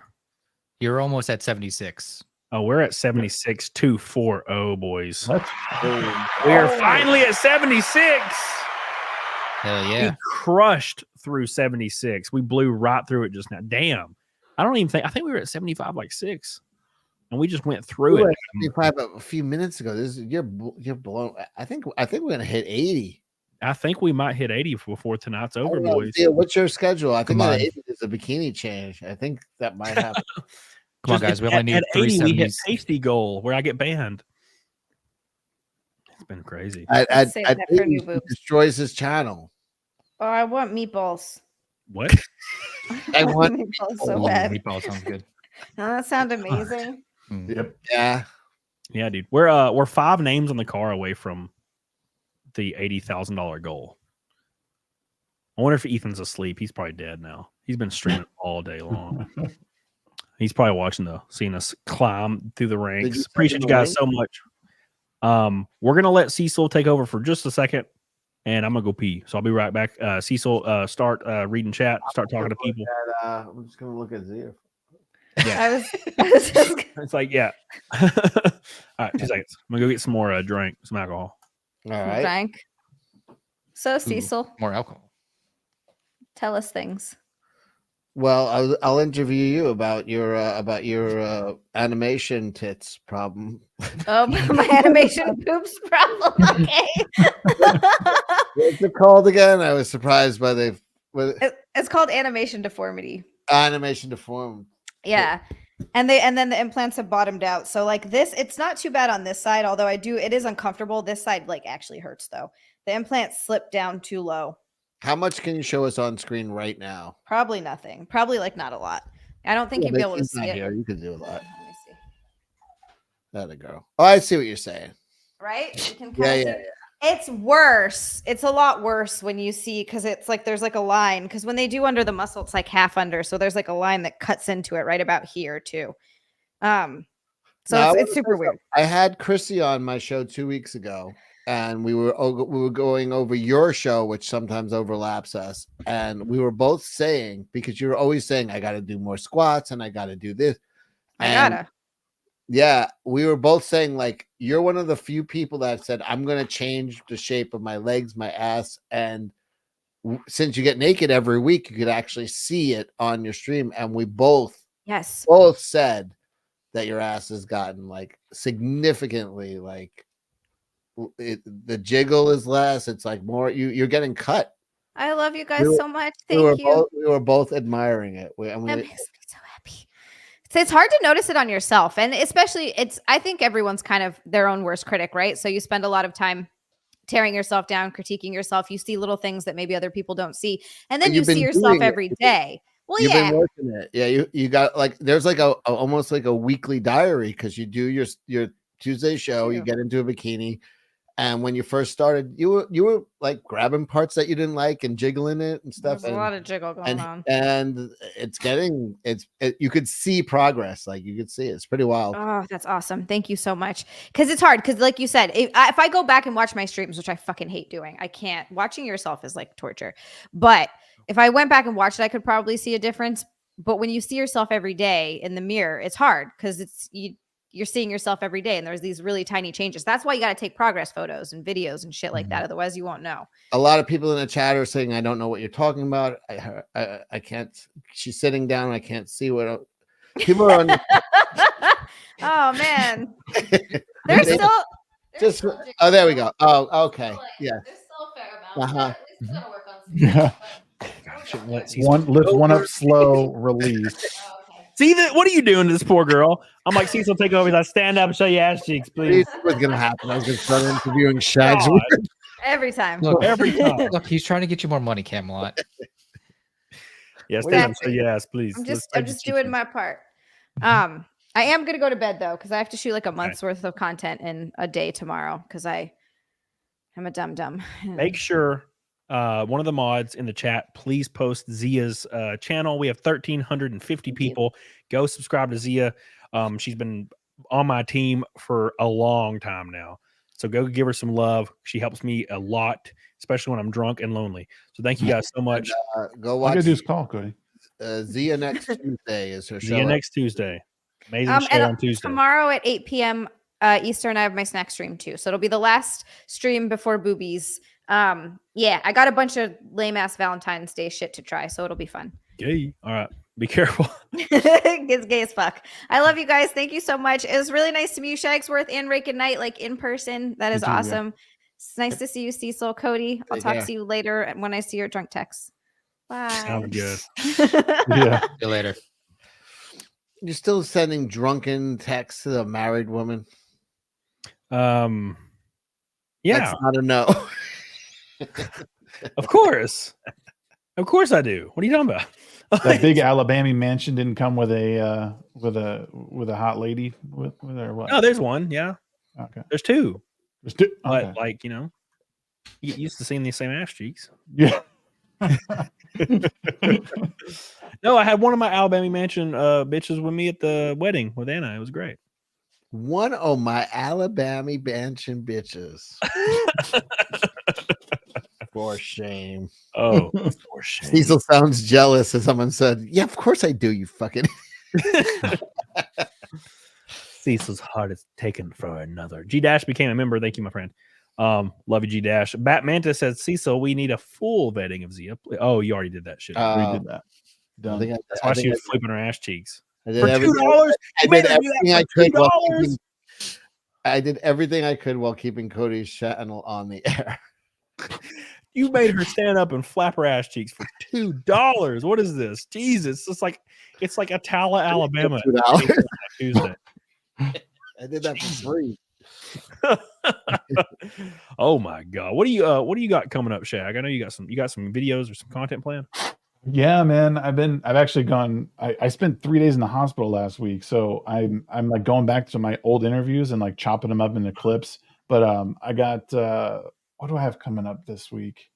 You're almost at 76. Oh, we're at 76,240, boys. let's We are finally at 76. Hell yeah. We crushed through 76. We blew right through it just now. Damn. I think we were at 75 like 6. And we just went through it. 75 a few minutes ago. You're blown. I think we're gonna hit 80. I think we might hit 80 before tonight's over, boys. Yeah, what's your schedule? I think Come on. 80 is a bikini change. I think that might happen. Come on, guys. We only need at 80, we hit 370s. tasty goal where I get banned. It's been crazy. At Save that for 80, new he boobs. destroys his channel. Oh, I want meatballs. What? I want meatballs so Oh, bad. meatball sounds good. Doesn't that sound amazing? Yep. Yeah. Yeah, dude. We're 5 names on the car away from the $80,000 goal. I wonder if Ethan's asleep. He's probably dead now. He's been streaming all day long. He's probably seeing us climb through the ranks. Appreciate you guys so much. We're gonna let Cecil take over for just a second, and I'm gonna go pee. So I'll be right back. Cecil, start reading chat. Start talking to people. I'm just gonna look at Zia. Yeah, I was just it's like yeah. All right, 2 seconds. I'm gonna go get some more drink, some alcohol. All right. drank. So Cecil, More alcohol. tell us things. Well, I'll interview you about your animation tits problem. Oh, my animation poops problem. Okay. What's it called again? I was surprised by It's called animation deformity. animation deformed. Yeah. And then the implants have bottomed out. So like this, it's not too bad on this side, although it is uncomfortable. This side like actually hurts though. The implant slipped down too low. How much can you show us on screen right now? Probably nothing. Probably like not a lot. I don't think you'd be able to see it. Here. You could do a lot. Let me see. There we go. Oh, I see what you're saying. Right? You can Yeah, kind of see. It's worse. It's a lot worse when you see, because it's like there's like a line. Because when they do under the muscle, it's like half under. So there's like a line that cuts into it right about here too. So it's super weird. I had Chrissy on my show 2 weeks ago, and we were going over your show, which sometimes overlaps us. And we were both saying, because you were always saying, I got to do more squats and I got to do this. Yeah, we were both saying, like, you're one of the few people that said, I'm going to change the shape of my legs, my ass. And since you get naked every week, you could actually see it on your stream. And we both said that your ass has gotten like significantly, like the jiggle is less. It's like more, you're getting cut. I love you guys so much. Thank you. We were both admiring it. That makes me so happy. It's hard to notice it on yourself. And especially I think everyone's kind of their own worst critic, right? So you spend a lot of time tearing yourself down, critiquing yourself. You see little things that maybe other people don't see. And then you see yourself every day. Well, you've been working it. Yeah, you got like there's like almost like a weekly diary, because you do your Tuesday show, you get into a bikini. And when you first started, you were like grabbing parts that you didn't like and jiggling it and stuff. There's a lot of jiggle going on. And you could see progress. Like you could see it. It's pretty wild. Oh, that's awesome. Thank you so much. Because it's hard. Because like you said, if I go back and watch my streams, which I fucking hate doing, I can't. Watching yourself is like torture. But if I went back and watched it, I could probably see a difference. But when you see yourself every day in the mirror, it's hard because you're seeing yourself every day, and there's these really tiny changes. That's why you got to take progress photos and videos and shit like that. Otherwise, you won't know. A lot of people in the chat are saying, "I don't know what you're talking about. I can't." She's sitting down. I can't see what people are on. Oh man, they're still. Oh, there we go. Oh, okay. Yeah. There's still a fair amount. It's gonna work on. Yeah. Lift one up slow, release. See that? What are you doing to this poor girl? I'm like, Cecil, take over. Like, stand up and show your ass cheeks, please. What's gonna happen? I was gonna start interviewing Shags every time. Look, every time. Look, he's trying to get you more money, Camelot. Yes, stand up, show your ass, please. I'm just doing my part. I am gonna go to bed though, because I have to shoot like a month's worth of content in a day tomorrow. Because I'm a dum. Make sure. One of the mods in the chat, please post Zia's channel. We have 1,350 people. Go subscribe to Zia. She's been on my team for a long time now. So go give her some love. She helps me a lot, especially when I'm drunk and lonely. So thank you guys so much. Go watch. All I do is call, Cody. Zia next Tuesday is her show. Zia next Tuesday. Amazing show on Tuesday. Tomorrow at 8 p.m. Eastern, I have my snack stream too. So it'll be the last stream before boobies. Yeah, I got a bunch of lame ass Valentine's Day shit to try, so it'll be fun. Gay. All right. Be careful. It's gay as fuck. I love you guys. Thank you so much. It was really nice to meet you, Shagsworth and Rake and Knight, like in person. That is awesome. Yeah. It's nice to see you, Cecil. Cody, I'll talk to you later when I see your drunk texts. Bye. Sounds good. Yeah. See you later. You're still sending drunken texts to a married woman? Yeah. That's not a no. Of course I do. What are you talking about? That big Alabama mansion didn't come with a hot lady with her. What? Oh, there's one. Yeah. Okay. There's two. Okay. But like, you get used to seeing these same ass cheeks. Yeah. No, I had one of my Alabama mansion bitches with me at the wedding with Anna. It was great. One of my Alabama mansion bitches. For shame. Oh, for shame. Cecil sounds jealous as someone said, yeah, of course I do, you fucking. Cecil's heart is taken for another. G-Dash became a member. Thank you, my friend. Love you, G-Dash. Batmanta says, Cecil, we need a full vetting of Zia. Oh, you already did that shit. We did that. That's why she was flipping her ass cheeks. For $2? I did everything I could while keeping Cody's channel on the air. You made her stand up and flap her ass cheeks for $2. What is this? Jesus. It's like Atala, Alabama. $2. Tuesday. I did that for free. Oh my god, what do you got coming up, Shag? I know you got some videos or some content planned. Yeah, man. I've actually gone. I spent 3 days in the hospital last week, so I'm like going back to my old interviews and like chopping them up into clips. But I got what do I have coming up this week?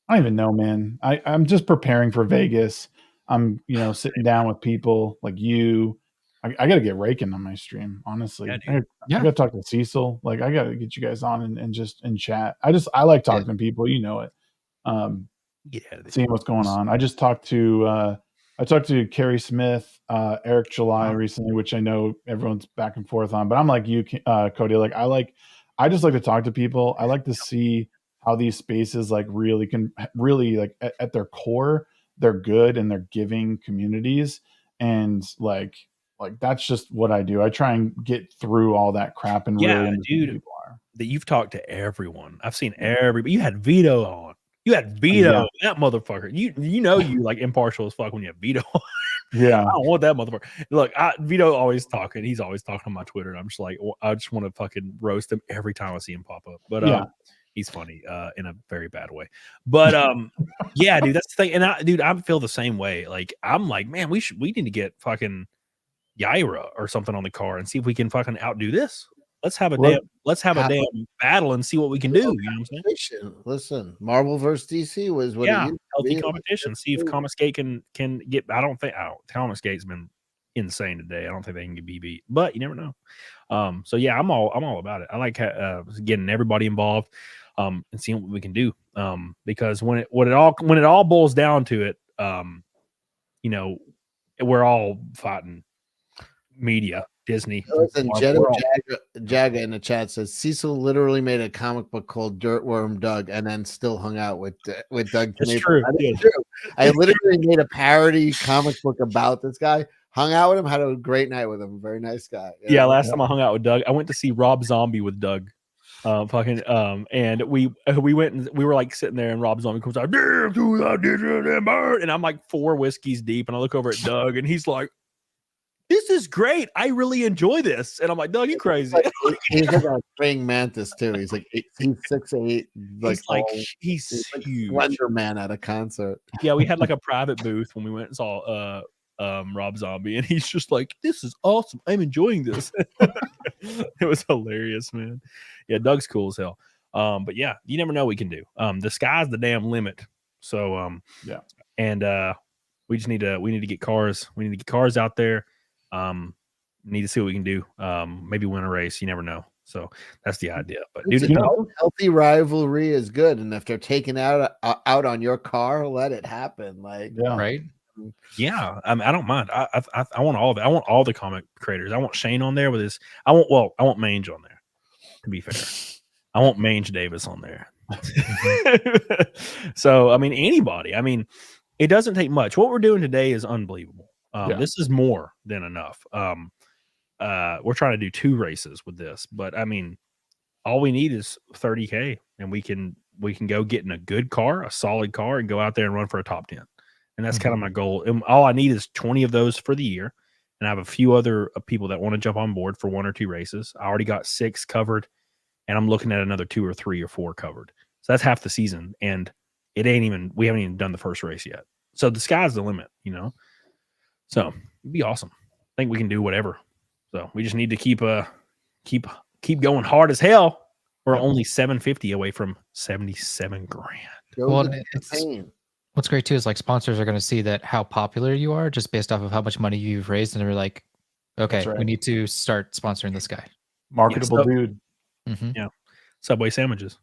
I don't even know, man. I'm just preparing for Vegas. I'm sitting down with people like you. I got to get raking on my stream, honestly. I got to talk to CECIL. Like I got to get you guys on and just in chat. I like talking to people. You know it. Seeing what's going on. I just talked to Carrie Smith, Eric July recently, which I know everyone's back and forth on. But I'm like you, Cody. Like I just like to talk to people. I like to see how these spaces like really like at their core, they're good and they're giving communities, and like that's just what I do. I try and get through all that crap and really understand who people are. That you've talked to everyone. I've seen everybody. You had Vito on. You had Vito, that motherfucker. You know you like impartial as fuck when you have Vito on. Yeah. I don't want that motherfucker. Look, Vito always talking. He's always talking on my Twitter. And I'm just like, I just want to fucking roast him every time I see him pop up. But he's funny in a very bad way. But yeah, dude, that's the thing. And I feel the same way. Like I'm like, man, we need to get fucking Yaira or something on the car and see if we can fucking outdo this. Let's have a damn battle and see what we can do. You know what I'm saying? Listen, Marvel versus DC was what it used to healthy be. competition. See if Comicsgate can get. Comicsgate's been insane today. I don't think they can be beat, but you never know. So yeah, I'm all about it. I like getting everybody involved and seeing what we can do. Because when it all boils down to it, we're all fighting media. Disney. Listen, Jaga in the chat says CECIL literally made a comic book called Dirtworm Doug and then still hung out with Doug. That's true. True. I literally made a parody comic book about this guy. Hung out with him, had a great night with him. Very nice guy. Yeah, last time I hung out with Doug, I went to see Rob Zombie with Doug. And we went and we were like sitting there, and Rob Zombie comes out, damn, dude, I did that bird. And I'm like 4 whiskeys deep, and I look over at Doug, and he's like, this is great. I really enjoy this. And I'm like, Doug, you crazy. He's like a praying mantis too. He's like 6'8". He's like huge. Slender Man at a concert. Yeah, we had like a private booth when we went and saw Rob Zombie, and he's just like, this is awesome. I'm enjoying this. It was hilarious, man. Yeah, Doug's cool as hell. But yeah, you never know what we can do. The sky's the damn limit. So yeah. And we need to get cars. We need to get cars out there. Need to see what we can do. Maybe win a race. You never know. So that's the idea. But dude, healthy rivalry is good, and if they're taking out on your car, let it happen. Like, right? Yeah, I mean, I don't mind. I want all of it. I want all the comic creators. I want Shane on there with his. I want Mange on there. To be fair, I want Mange Davis on there. So I mean, anybody. I mean, it doesn't take much. What we're doing today is unbelievable. This is more than enough. We're trying to do 2 races with this, but I mean, all we need is 30K, and we can go get in a good car, a solid car, and go out there and run for a top 10. And that's kind of my goal. And all I need is 20 of those for the year. And I have a few other people that want to jump on board for 1 or 2 races. I already got 6 covered, and I'm looking at another 2 or 3 or 4 covered. So that's half the season, and we haven't even done the first race yet. So the sky's the limit, you know. So it'd be awesome. I think we can do whatever. So we just need to keep going hard as hell. We're only 750 away from 77 grand. Well, what's great too is like sponsors are going to see that how popular you are just based off of how much money you've raised, and they're like, okay, we need to start sponsoring this guy. Marketable dude. Mm-hmm. Yeah, Subway sandwiches.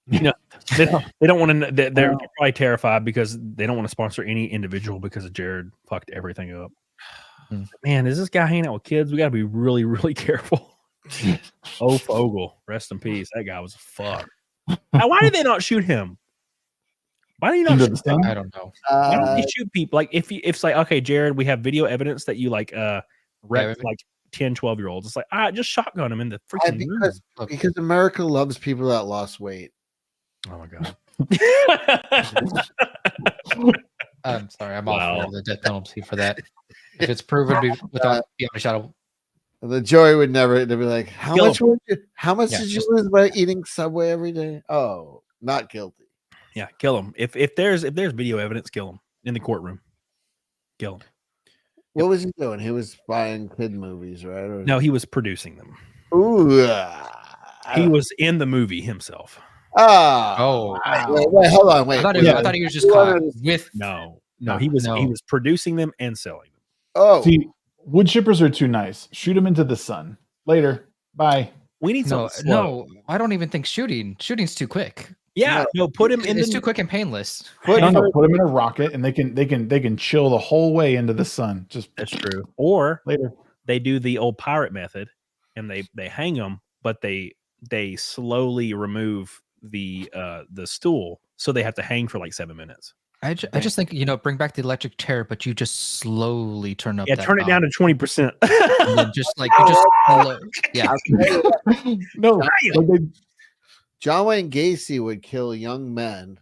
You know, they don't want to. They're probably terrified because they don't want to sponsor any individual because Jared fucked everything up. Man, is this guy hanging out with kids? We got to be really, really careful. Oh, Fogel, rest in peace. That guy was a fuck. Now, why did they not shoot him? Why do you not shoot him? I don't know. Why don't they shoot people? Like if it's like, okay, Jared, we have video evidence that you like wrecked like 10, 12-year-olds. It's like, just shotgun them in the freaking room. Because America loves people that lost weight. Oh my god. I'm sorry, I'm all for the death penalty for that. If it's proven without beyond a shadow, The jury would never. They'd be like, "How Kill much? How much Yeah, did you just- lose by eating Subway every day?" Oh, not guilty. Yeah, kill him. If there's video evidence, kill him in the courtroom. Kill him. What was he doing? He was buying kid movies, right? Or... No, he was producing them. Ooh, He was in the movie himself. Oh, wait, hold on, wait. I thought he was just You caught wanted- with. No, he was producing them and selling them. Oh, See, wood chippers are too nice. Shoot them into the sun. Later. Bye. We need No, something slow. I don't even think shooting's too quick. Yeah, no, put him in It's the too quick and painless. Put them in a rocket, and they can chill the whole way into the sun. Just That's true. Or later. they do the old pirate method, and they hang them, but they slowly remove the stool, so they have to hang for like 7 minutes. I just think, bring back the electric chair, but you just slowly turn up. Yeah, that turn it down to 20%. and then just yeah. No, like they, John Wayne Gacy would kill young men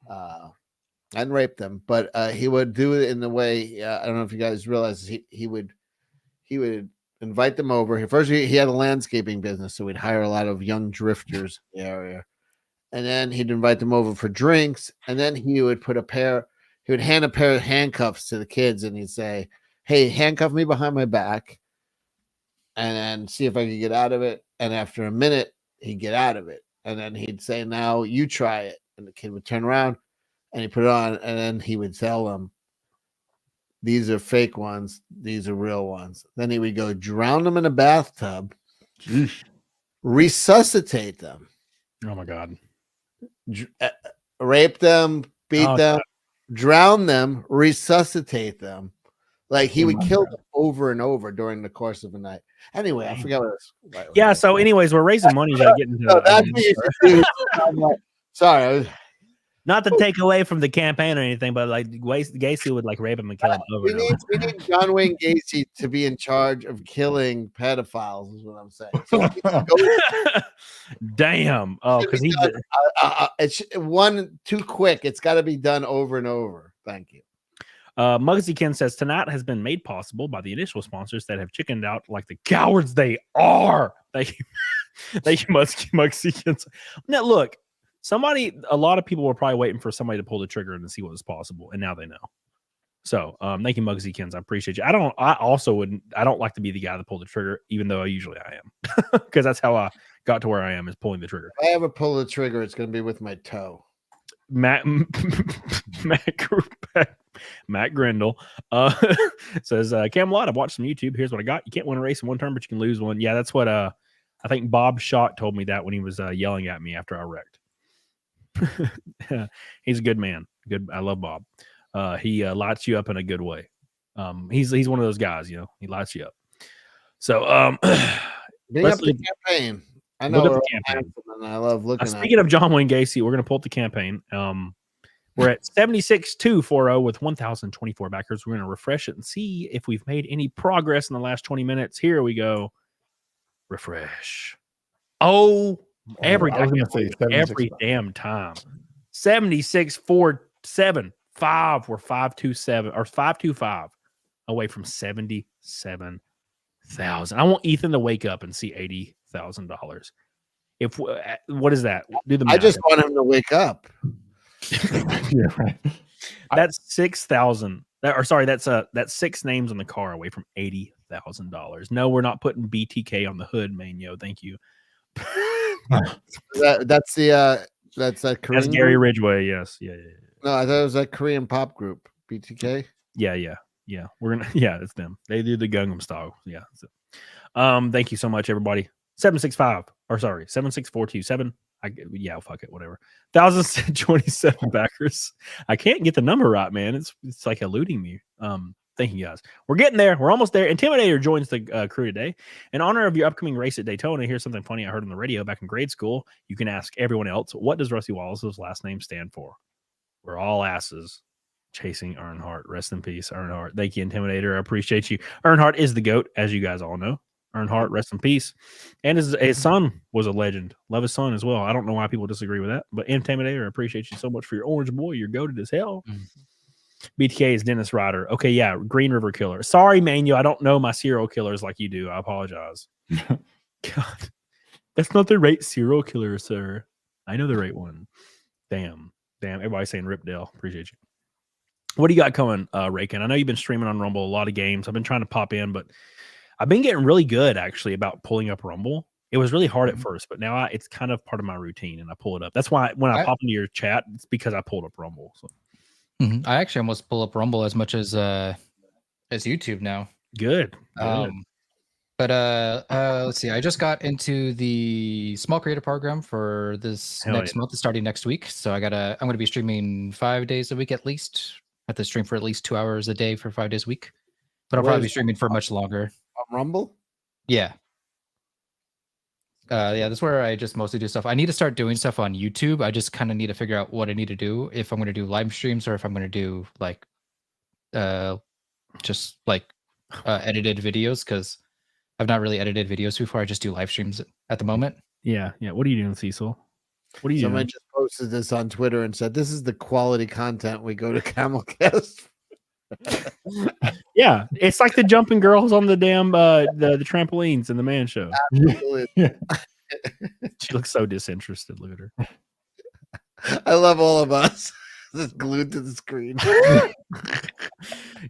and rape them, but he would do it in the way I don't know if you guys realize he would invite them over. First, he had a landscaping business, so he'd hire a lot of young drifters in the area, and then he'd invite them over for drinks, and then he would hand a pair of handcuffs to the kids, and he'd say, "Hey, handcuff me behind my back, and then see if I can get out of it." And after a minute, he'd get out of it. And then he'd say, "Now you try it." And the kid would turn around and he put it on. And then he would tell them, "These are fake ones. These are real ones." Then he would go drown them in a bathtub, resuscitate them, Oh my God. Rape them, beat them, drown them, resuscitate them. Like he would kill them over and over during the course of a night. Anyway, I forgot what it was. Yeah. So, anyways, we're raising money to get into. No, that's what you should do. Sorry. Not to take away from the campaign or anything, but like Gacy would like rape him and kill him over and over. We need John Wayne Gacy to be in charge of killing pedophiles, is what I'm saying. So Damn. Oh, because he's it's one too quick. It's got to be done over and over. Thank you. Muggsy Ken says tonight has been made possible by the initial sponsors that have chickened out like the cowards they are. Thank you, Muggsy Ken. Now look, a lot of people were probably waiting for somebody to pull the trigger and to see what was possible, and now they know. So, thank you, Muggsy Kens. I appreciate you. I don't like to be the guy that pulled the trigger, even though usually I am, because that's how I got to where I am, is pulling the trigger. If I ever pull the trigger, it's going to be with my toe. Matt Grindle says, Camelot, I've watched some YouTube. Here's what I got. You can't win a race in one turn, but you can lose one. Yeah, that's what I think Bob Schott told me that when he was yelling at me after I wrecked. He's a good man. Good. I love Bob. He lights you up in a good way. He's one of those guys, he lights you up. So bring up the campaign. I know the campaign. And I love looking speaking of John Wayne Gacy, we're going to pull up the campaign. We're at 76,240 with 1,024 backers. We're going to refresh it and see if we've made any progress in the last 20 minutes. Here we go. Refresh. Every damn time. 76,475. We're 527 or 525 away from 77,000. I want Ethan to wake up and see $80,000. What is that? Do the math. I just want him to wake up. Yeah, right. That's 6,000. Or sorry, that's 6 names on the car away from $80,000. No, we're not putting BTK on the hood, man. Yo, thank you. That's that Korean. That's Gary Ridgway. Yes, yeah. No, I thought it was that Korean pop group, BTK. Yeah. We're gonna. Yeah, it's them. They do the Gangnam Style. Yeah. Thank you so much, everybody. 76427. Fuck it, whatever. 1,027 backers. I can't get the number right, man. It's like eluding me. Thank you guys. We're getting there. We're almost there. Intimidator joins the crew today. In honor of your upcoming race at Daytona, here's something funny I heard on the radio back in grade school. You can ask everyone else, what does Rusty Wallace's last name stand for? We're all asses chasing Earnhardt. Rest in peace, Earnhardt. Thank you, Intimidator. I appreciate you. Earnhardt is the GOAT, as you guys all know. Earnhardt, rest in peace. And his son was a legend. Love his son as well. I don't know why people disagree with that, but Intimidator, I appreciate you so much for your orange boy. You're goated as hell. BTK is Dennis Ryder. Okay, yeah, Green River Killer. Sorry, Manuel, I don't know my serial killers like you do. I apologize. God, that's not the right serial killer, sir. I know the right one. Damn. Everybody's saying Ripdale. Appreciate you. What do you got coming, Rakin? I know you've been streaming on Rumble a lot of games. I've been trying to pop in, but I've been getting really good actually about pulling up Rumble. It was really hard at first, but now it's kind of part of my routine, and I pull it up. That's why when I pop into your chat, it's because I pulled up Rumble. So. I actually almost pull up Rumble as much as YouTube now. Good. But let's see. I just got into the small creator program for this next month, starting next week. So I'm gonna be streaming 5 days a week at least. I have to stream for at least 2 hours a day for 5 days a week. But I'll probably be streaming for much longer. On Rumble? Yeah. Yeah, that's where I just mostly do stuff. I need to start doing stuff on YouTube. I just kind of need to figure out what I need to do, if I'm going to do live streams or if I'm going to do like just like edited videos, because I've not really edited videos before. I just do live streams at the moment. Yeah. What are you doing, Cecil? What are you Someone doing? just posted this on Twitter and said, "This is the quality content we go to Camelcast." Yeah, it's like the jumping girls on the damn the trampolines in the Man Show. Absolutely. She looks so disinterested. Look at her. I love all of us. Just glued to the screen.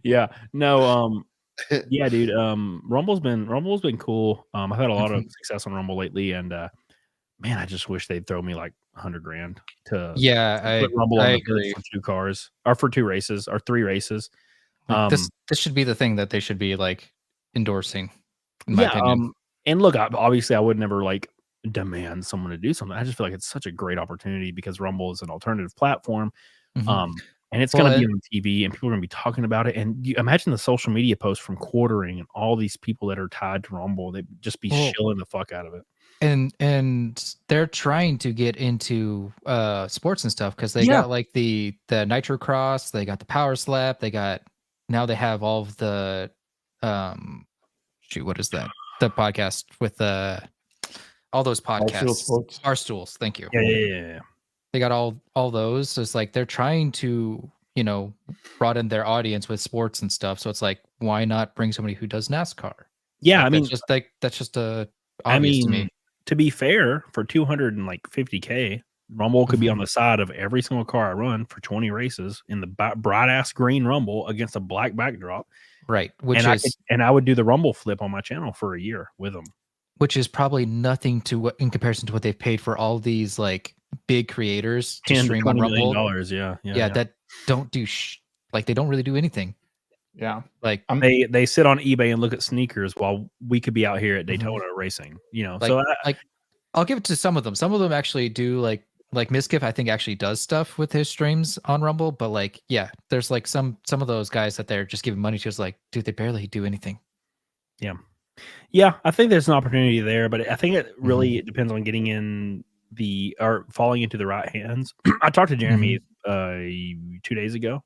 Yeah. No. Yeah, dude. Rumble's been cool. I've had a lot of success on Rumble lately, and man, I just wish they'd throw me like $100,000 to put Rumble on the board for 2 cars or for 2 races or 3 races. This should be the thing that they should be like endorsing. In my opinion. And look, obviously, I would never like demand someone to do something. I just feel like it's such a great opportunity because Rumble is an alternative platform. And it's going to be on TV and people are going to be talking about it. And you imagine the social media posts from Quartering and all these people that are tied to Rumble. They'd just be shilling the fuck out of it. And they're trying to get into sports and stuff because they got like the Nitro Cross, they got the Power Slap, now they have all of the what is that? The podcast with all those podcasts. Our Stools, thank you. Yeah. They got all those. So it's like they're trying to, broaden their audience with sports and stuff. So it's like, why not bring somebody who does NASCAR? Yeah, I mean, that's just obvious to me. To be fair, for $250K, Rumble could be on the side of every single car I run for 20 races in the bright ass green Rumble against a black backdrop. Right. I would do the Rumble flip on my channel for a year with them. Which is probably nothing in comparison to what they've paid for all these like big creators to stream on Rumble. Yeah. That don't do they don't really do anything. Yeah. Like they sit on eBay and look at sneakers while we could be out here at Daytona racing, so I'll give it to some of them. Some of them actually do like Miskiff, I think actually does stuff with his streams on Rumble, but there's like some of those guys that they're just giving money to. It's like, dude, they barely do anything. Yeah, I think there's an opportunity there, but I think it really depends on getting in falling into the right hands. I talked to Jeremy 2 days ago,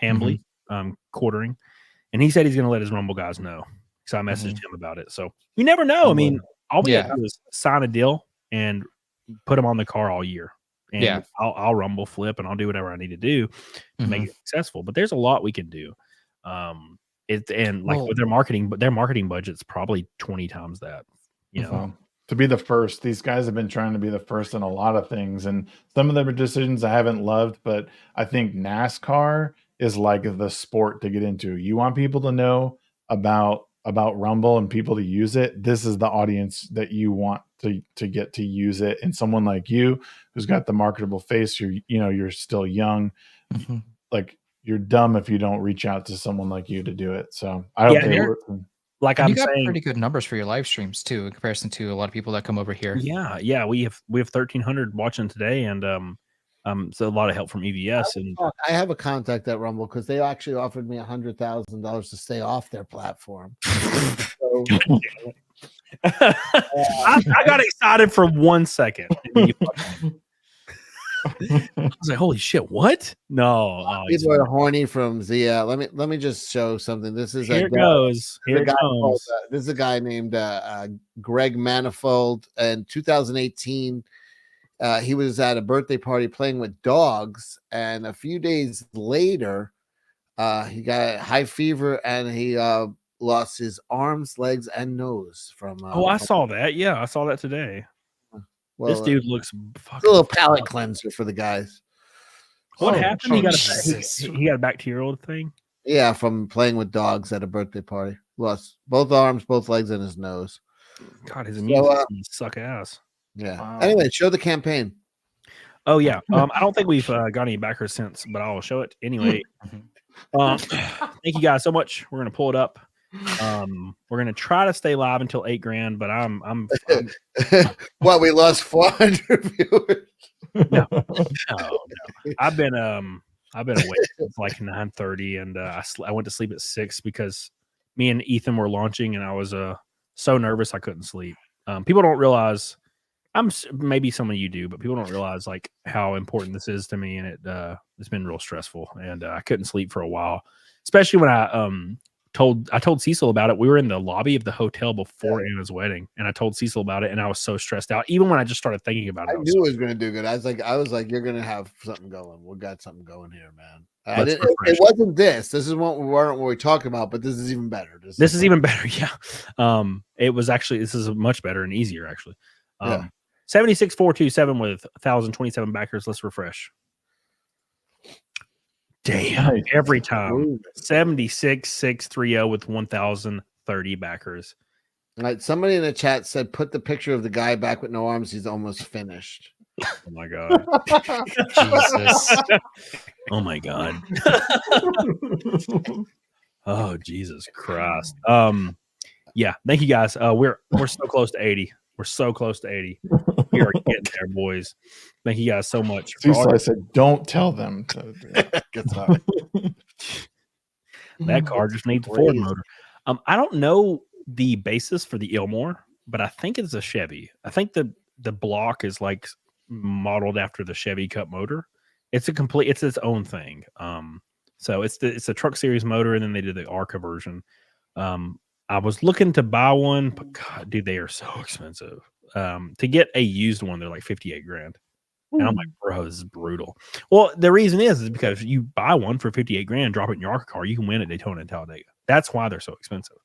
Hambly, Quartering, and he said he's going to let his Rumble guys know. So I messaged him about it. So you never know. I mean, all we have to do is sign a deal and put them on the car all year. And I'll Rumble flip and I'll do whatever I need to do to make it successful. But there's a lot we can do. With their marketing, but their marketing budget's probably 20 times that. To be the first, these guys have been trying to be the first in a lot of things, and some of their decisions I haven't loved. But I think NASCAR is like the sport to get into. You want people to know about Rumble and people to use it. This is the audience that you want to get to use it. And someone like you, who's got the marketable face, you're still young. Like, you're dumb if you don't reach out to someone like you to do it. So I don't care. You got pretty good numbers for your live streams too, in comparison to a lot of people that come over here. Yeah. We have 1,300 watching today, and so a lot of help from EVS. And I have a contact at Rumble because they actually offered me $100,000 to stay off their platform. I got excited for 1 second. I was like, "Holy shit! What? No, people are horny from Zia." Let me just show something. This is Here it goes. This is a guy named Greg Manifold. In 2018, he was at a birthday party playing with dogs, and a few days later, He got high fever and he lost his arms, legs, and nose from. I saw that. Yeah, I saw that today. Well, this dude looks fucking. A little palate cleanser for the guys. What happened? He got a bacterial thing. Yeah, from playing with dogs at a birthday party. Lost both arms, both legs, and his nose. God, his immune system suck ass. Yeah. Wow. Anyway, show the campaign. Oh yeah. I don't think we've got any backers since, but I'll show it anyway. Thank you guys so much. We're gonna pull it up. We're gonna try to stay live until $8,000, but I'm Well, we lost 400 viewers. No. I've been awake since like 9:30, and I went to sleep at 6 because me and Ethan were launching, and I was so nervous I couldn't sleep. People don't realize. Maybe some of you do, but people don't realize like how important this is to me, and it's been real stressful, and I couldn't sleep for a while, especially when I told CECIL about it. We were in the lobby of the hotel before Anna's wedding, and I told CECIL about it, and I was so stressed out. Even when I just started thinking about it, I knew it was going to do good. I was like, you're going to have something going. We got something going here, man. It wasn't this. This is what we talked about, but this is even better. This is even better. Yeah. It was actually, this is much better and easier actually. 76,427 with 1,027 backers. Let's refresh. Damn, every time. 76,630 with 1,030 backers. All right, somebody in the chat said, put the picture of the guy back with no arms. He's almost finished. Oh my God. Jesus. Oh my God. Oh, Jesus Christ. Yeah, thank you guys. We're so close to 80. We're so close to 80. We are getting there, boys. Thank you guys so much. I said, don't tell them. That car just needs a Ford motor. I don't know the basis for the MOAR, but I think it's a Chevy. I think the block is like modeled after the Chevy Cup motor. It's its own thing. So it's a truck series motor, and then they did the ARCA version. I was looking to buy one, but God, dude, they are so expensive. To get a used one, they're like $58,000. And I'm like, bro, this is brutal. Well, the reason is because you buy one for $58,000, drop it in your ARCA car, you can win at Daytona and Talladega. That's why they're so expensive.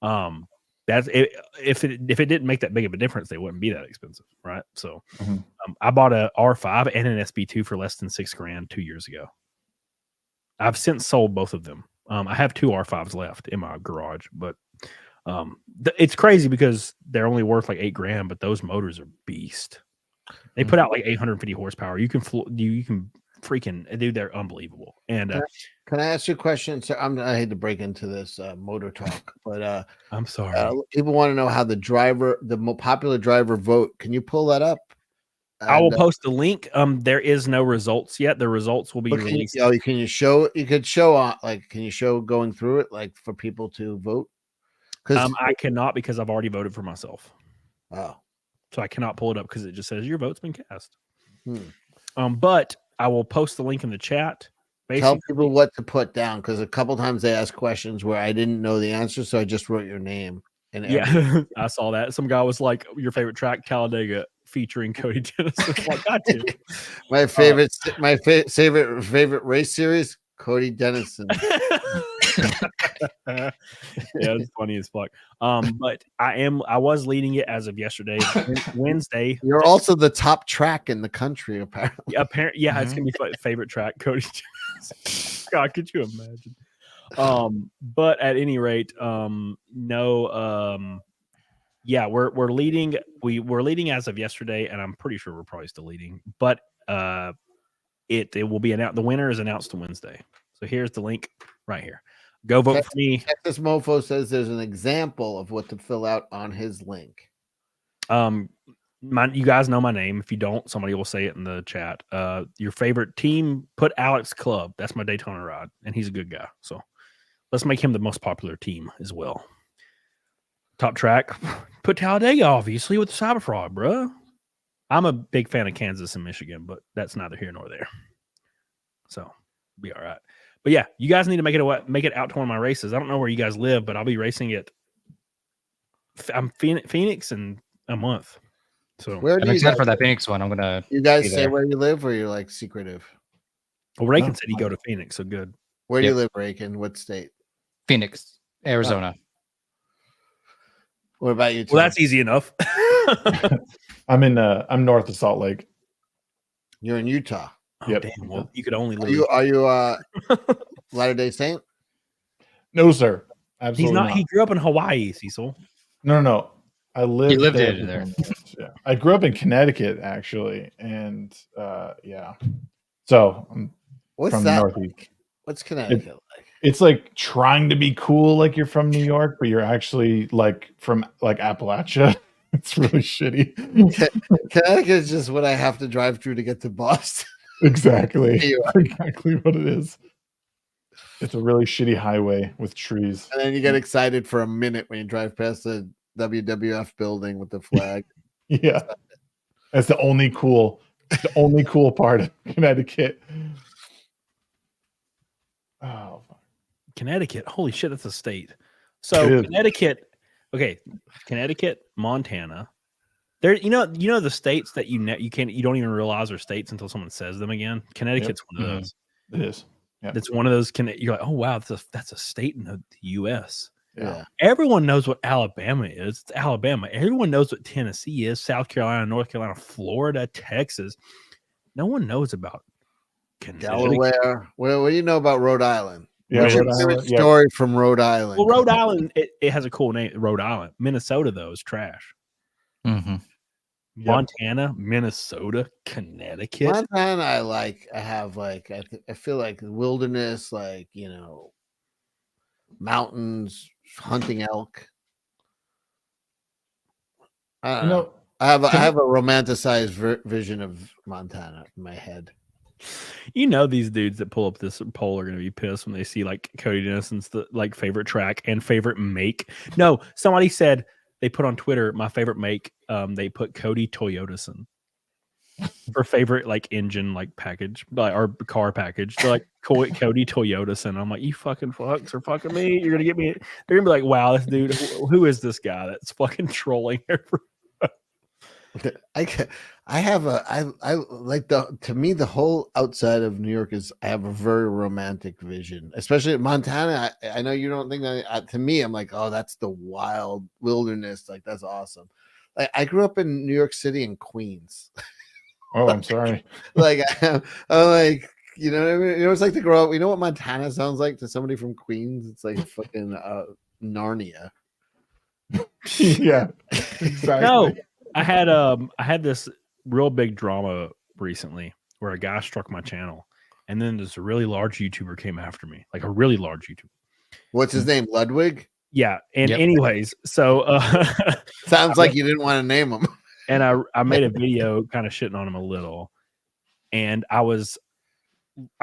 That's it, if it didn't make that big of a difference, they wouldn't be that expensive, right? So I bought a R5 and an SB2 for less than $6,000 2 years ago. I've since sold both of them. I have 2 R5s left in my garage, but it's crazy because they're only worth like $8,000, but those motors are beast. They put out like 850 horsepower. You can freaking, dude, they're unbelievable. And can I ask you a question? So I hate to break into this motor talk, but I'm sorry. People want to know how the most popular driver vote. Can you pull that up? I will post the link. There is no results yet. The results will be released. Can you show going through it, like for people to vote? Because I cannot, because I've already voted for myself. Oh, so I cannot pull it up because it just says your vote's been cast. But I will post the link in the chat. Basically, tell people what to put down, because a couple times they asked questions where I didn't know the answer, so I just wrote your name. And yeah, I saw that. Some guy was like, "Your favorite track, Talladega, featuring Cody Dennis." Like, got to. My favorite, favorite race series, Cody Dennison. Yeah, it's funny as fuck. But I was leading it as of yesterday, Wednesday. You're also the top track in the country, apparently. Yeah, it's gonna be favorite track, Cody. God, could you imagine? But at any rate, yeah, we're leading. We're leading as of yesterday, and I'm pretty sure we're probably still leading. But it will be announced. The winner is announced on Wednesday. So here's the link right here. Go vote for me. Texas Mofo says there's an example of what to fill out on his link. You guys know my name. If you don't, somebody will say it in the chat. Your favorite team, put Alex Club. That's my Daytona ride, and he's a good guy. So let's make him the most popular team as well. Top track, put Talladega, obviously, with the Cyberfrog, bro. I'm a big fan of Kansas and Michigan, but that's neither here nor there. So be all right. But yeah, you guys need to make it out to one of my races. I don't know where you guys live, but I'll be racing it. I'm Phoenix in a month. So where do I'm you excited guys, for that Phoenix one. I'm gonna. You guys say where you live, or you're like secretive? Well, Reagan said he'd go to Phoenix, so good. Where do you live, Raken? What state? Phoenix, Arizona. What about you? Tom? Well, that's easy enough. I'm north of Salt Lake. You're in Utah. Oh, Yep. damn. Well, you could only Are live. you Latter-day Saint? No, sir. Absolutely He's not. not. He grew up in Hawaii, Cecil. No. I lived. You lived there. there. Yeah. I grew up in Connecticut, actually, and yeah. So I'm What's from that Northeast. like? What's Connecticut like? It's like trying to be cool, like you're from New York, but you're actually like from like Appalachia. It's really shitty. Connecticut is just what I have to drive through to get to Boston. Exactly. Exactly what it is. It's a really shitty highway with trees. And then you get excited for a minute when you drive past the WWF building with the flag. Yeah. That's the only cool part of Connecticut. Oh, Connecticut. Holy shit, that's a state. So Connecticut. Okay, Connecticut, Montana. There, you know the states that you don't even realize are states until someone says them again. Connecticut's one of those. It is. Yeah. It's one of those. You're like, oh wow, that's a state in the U.S. Yeah. Everyone knows what Alabama is. It's Alabama. Everyone knows what Tennessee is. South Carolina, North Carolina, Florida, Texas. No one knows about Delaware. What do you know about Rhode Island? Yeah, What's your favorite story from Rhode Island? Well, Rhode Island, it has a cool name. Rhode Island. Minnesota, though, is trash. Mm-hmm. Montana, Minnesota, Connecticut. Montana, I feel like the wilderness, mountains, hunting elk. I don't know. I have a romanticized vision of Montana in my head. You know, these dudes that pull up this poll are going to be pissed when they see like Cody Dennison's favorite track and favorite make. No, somebody said they put on Twitter my favorite make. They put Cody Toyotason for favorite engine package or car package. They're like Cody Toyotason. I'm like, you fucking fucks are fucking me. You're gonna get me. They're gonna be like, wow, this dude. Who is this guy that's fucking trolling everyone? To me, the whole outside of New York I have a very romantic vision, especially Montana. I know you don't think that. To me, I'm like, oh, that's the wild wilderness. Like, that's awesome. I grew up in New York City and Queens. Oh, I'm sorry. I'm like, you know what I mean? You know, it's like to grow up. You know what Montana sounds like to somebody from Queens? It's like fucking Narnia. Yeah, exactly. No. I had this real big drama recently where a guy struck my channel, and then this really large YouTuber came after me, like a really large YouTuber. What's his name? Ludwig? Yeah. And anyways, so sounds like you didn't want to name him. And I made a video kind of shitting on him a little, and I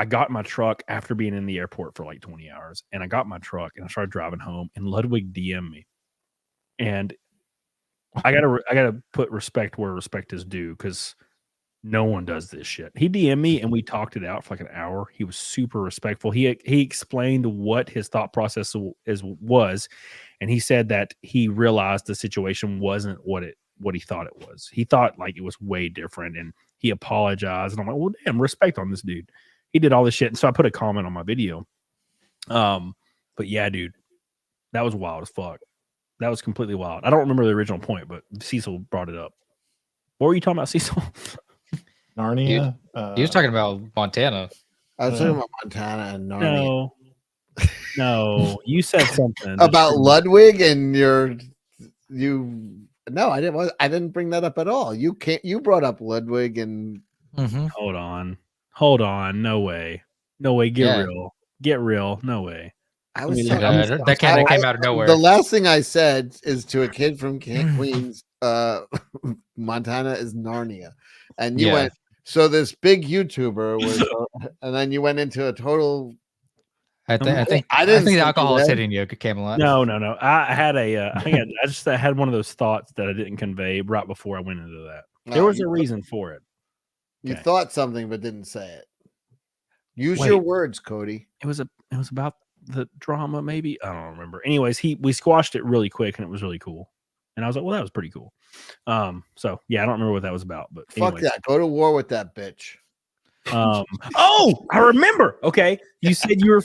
got my truck after being in the airport for like 20 hours, and I got my truck and I started driving home, and Ludwig DM'd me, and I gotta put respect where respect is due, because no one does this shit. He DM'd me and we talked it out for like an hour. He was super respectful. He explained what his thought process was, and he said that he realized the situation wasn't what he thought it was. He thought like it was way different, and he apologized. And I'm like, well, damn, respect on this dude. He did all this shit, and so I put a comment on my video. But yeah, dude, that was wild as fuck. That was completely wild. I don't remember the original point, but Cecil brought it up. What were you talking about, Cecil? Narnia. He was talking about Montana. I was talking about Montana and Narnia. No, you said something about Ludwig and No, I didn't. I didn't bring that up at all. You You brought up Ludwig and. Mm-hmm. Hold on. No way. Get real. No way. That came out of nowhere. The last thing I said is to a kid from Queens, Montana is Narnia, and you went. So this big YouTuber was, and then you went into a total. I think the alcohol is hitting you, Camelot. No. I had I had one of those thoughts that I didn't convey right before I went into that. There was a reason for it. You thought something but didn't say it. Use your words, Cody. It was about the drama, maybe. I don't remember. Anyways, we squashed it really quick, and it was really cool. And I was like, well, that was pretty cool. So yeah, I don't remember what that was about, but fuck that. Go to war with that bitch. Oh, I remember. Okay. You said you're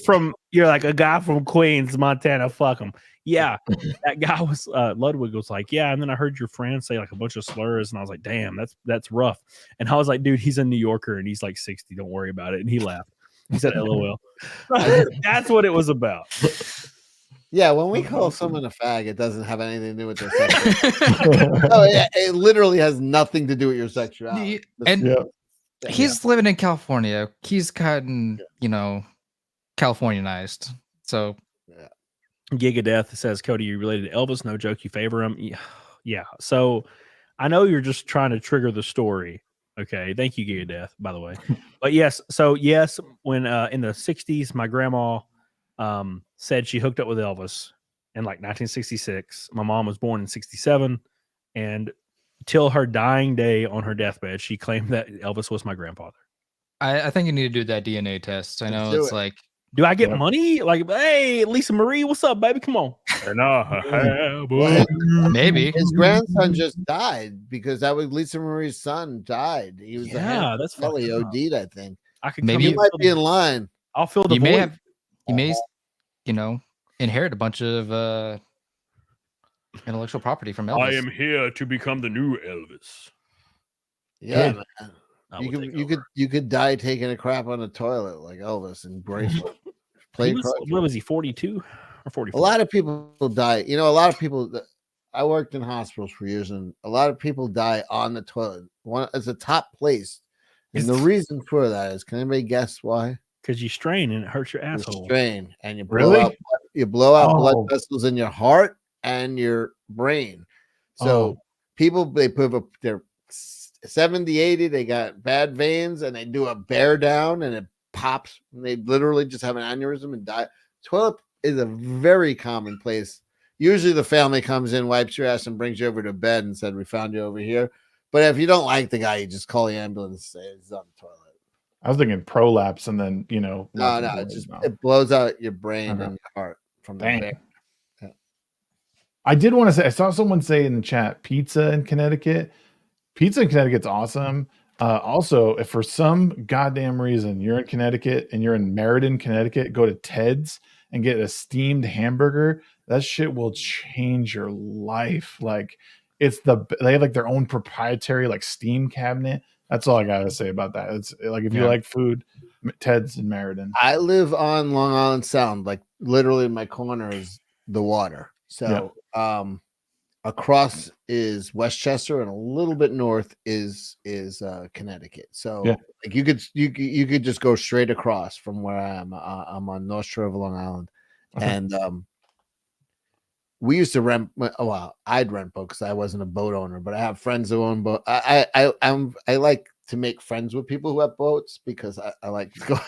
like a guy from Queens, Montana. Fuck him. Yeah. That guy was Ludwig was like, yeah. And then I heard your friend say like a bunch of slurs, and I was like, damn, that's rough. And I was like, dude, he's a New Yorker and he's like 60. Don't worry about it. And he laughed. He said, LOL. That's what it was about. Yeah, when we call someone a fag, it doesn't have anything to do with their sexuality. No, it literally has nothing to do with your sexuality. And he's living in California. He's gotten, Californianized. So, Gigadeath says, Cody, you related to Elvis? No joke, you favor him? Yeah. So, I know you're just trying to trigger the story. Okay, thank you, Gigadeath, by the way. But yes, when in the 60s, my grandma said she hooked up with Elvis in like 1966. My mom was born in 67, and till her dying day on her deathbed, she claimed that Elvis was my grandfather. I think you need to do that DNA test. I know it's like, do I get money? Like, hey, Lisa Marie, what's up, baby? Come on. Maybe his grandson just died because that was Lisa Marie's son died. He was that's probably OD'd, I think. Maybe you might be in line. I'll fill the void. You may inherit a bunch of intellectual property from Elvis. I am here to become the new Elvis. Yeah, man. You could die taking a crap on the toilet like Elvis and bracelet. What was he, 42 or 44? A lot of people die. A lot of people. I worked in hospitals for years, and a lot of people die on the toilet. It's a top place, and the reason for that is, can anybody guess why? Because you strain and it hurts your asshole. You strain and you blow out blood vessels in your heart and your brain. So people, they put up their 70, 80, they got bad veins, and they do a bear down and it pops, and they literally just have an aneurysm and die. Toilet is a very common place. Usually the family comes in, wipes your ass, and brings you over to bed and said, we found you over here. But if you don't like the guy, you just call the ambulance and say he's on the toilet. I was thinking prolapse, and then no, it blows out your brain and your heart from the back. Yeah. I did want to say, I saw someone say in the chat, pizza in Connecticut. Pizza in Connecticut's awesome. Also, if for some goddamn reason you're in Connecticut and you're in Meriden, Connecticut, go to Ted's and get a steamed hamburger. That shit will change your life. Like, they have like their own proprietary like steam cabinet. That's all I gotta say about that. It's like, if you like food, Ted's in Meriden. I live on Long Island Sound. Like, literally in my corner is the water. So across is Westchester, and a little bit north is Connecticut. So like you could just go straight across from where I am. I'm on North Shore of Long Island, and we used to rent. Well, I'd rent boats because I wasn't a boat owner, but I have friends who own boat. I like to make friends with people who have boats because I like to go.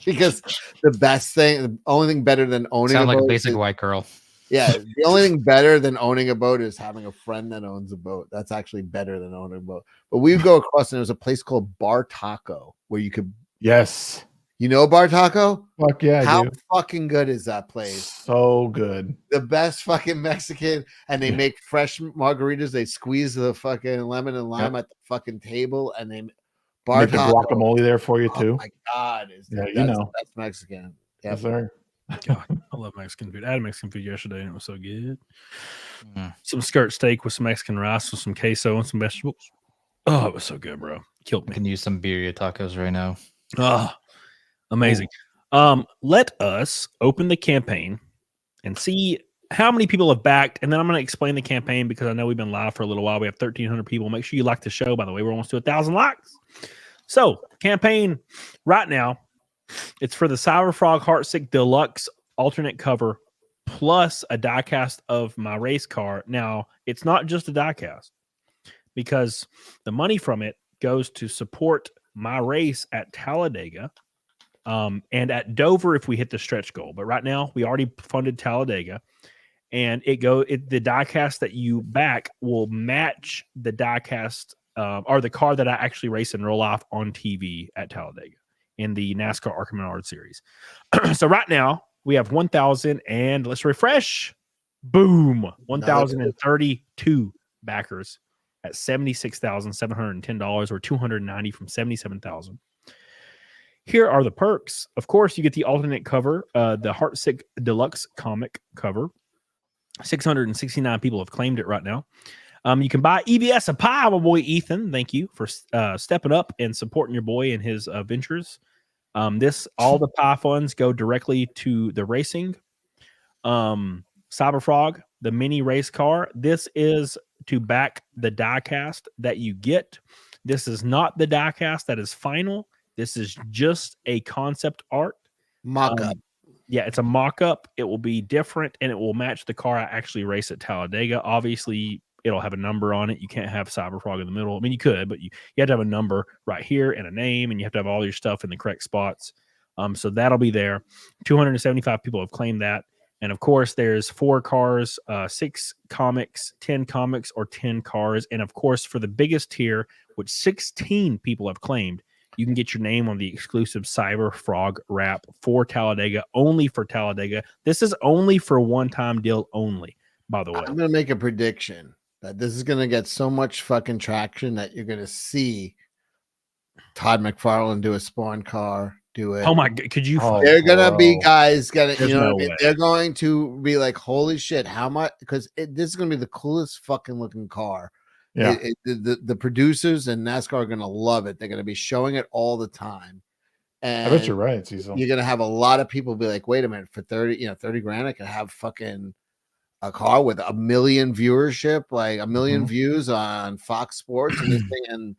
Because the only thing better than owning a boat, a basic white girl. Yeah, the only thing better than owning a boat is having a friend that owns a boat. That's actually better than owning a boat. But we would go across, and there was a place called Bar Taco where you could. Yes. You know Bar Taco? Fuck yeah. How fucking good is that place? So good. The best fucking Mexican, and they make fresh margaritas. They squeeze the fucking lemon and lime at the fucking table, and they Bar Taco. The guacamole there for you too. Oh my god, that's Mexican. Yes, sir. God, I love Mexican food. I had Mexican food yesterday, and it was so good. Some skirt steak with some Mexican rice with some queso and some vegetables. Oh, it was so good, bro. Killed me. I can use some birria tacos right now. Oh, amazing. Let us open the campaign and see how many people have backed, and then I'm going to explain the campaign because I know we've been live for a little while. We have 1,300 people. Make sure you like the show, by the way. We're almost to 1,000 likes. So, campaign right now, it's for the Cyber Frog Heartsick Deluxe alternate cover plus a diecast of my race car. Now, it's not just a diecast because the money from it goes to support my race at Talladega and at Dover if we hit the stretch goal. But right now, we already funded Talladega, and the diecast that you back will match the diecast or the car that I actually race in real life on TV at Talladega in the NASCAR Arca Menard series. So right now we have 1,000 and let's refresh. Boom. 1,032 backers at $76,710 or $290 from 77,000. Here are the perks. Of course, you get the alternate cover, the Heartsick Deluxe comic cover. 669 people have claimed it right now. You can buy EBS a pie, my boy Ethan. Thank you for stepping up and supporting your boy in his ventures. All the pie funds go directly to the racing. Cyberfrog, the mini race car. This is to back the diecast that you get. This is not the diecast that is final. This is just a concept art mock-up. Yeah, it's a mock-up. It will be different, and it will match the car I actually race at Talladega. Obviously, it'll have a number on it. You can't have Cyberfrog in the middle. I mean, you could, but you have to have a number right here and a name, and you have to have all your stuff in the correct spots. So that'll be there. 275 people have claimed that. And, of course, there's 4 cars, 6 comics, 10 comics, or 10 cars. And, of course, for the biggest tier, which 16 people have claimed, you can get your name on the exclusive Cyber Frog wrap for Talladega, only for Talladega. This is only for one-time deal only, by the way. I'm going to make a prediction that this is going to get so much fucking traction that you're going to see Todd McFarlane do a Spawn car, do it. Oh, my God. Could you? They're going to be guys going to, There's you know, no what I mean? way. They're going to be like, holy shit, how much? Because this is going to be the coolest fucking looking car. Yeah. The producers and NASCAR are going to love it. They're going to be showing it all the time. And I bet you're right, Cecil. you're going to have a lot of people be like, wait a minute, for 30 grand, I can have fucking a car with 1 million viewership, like 1 million views on Fox Sports and this thing. And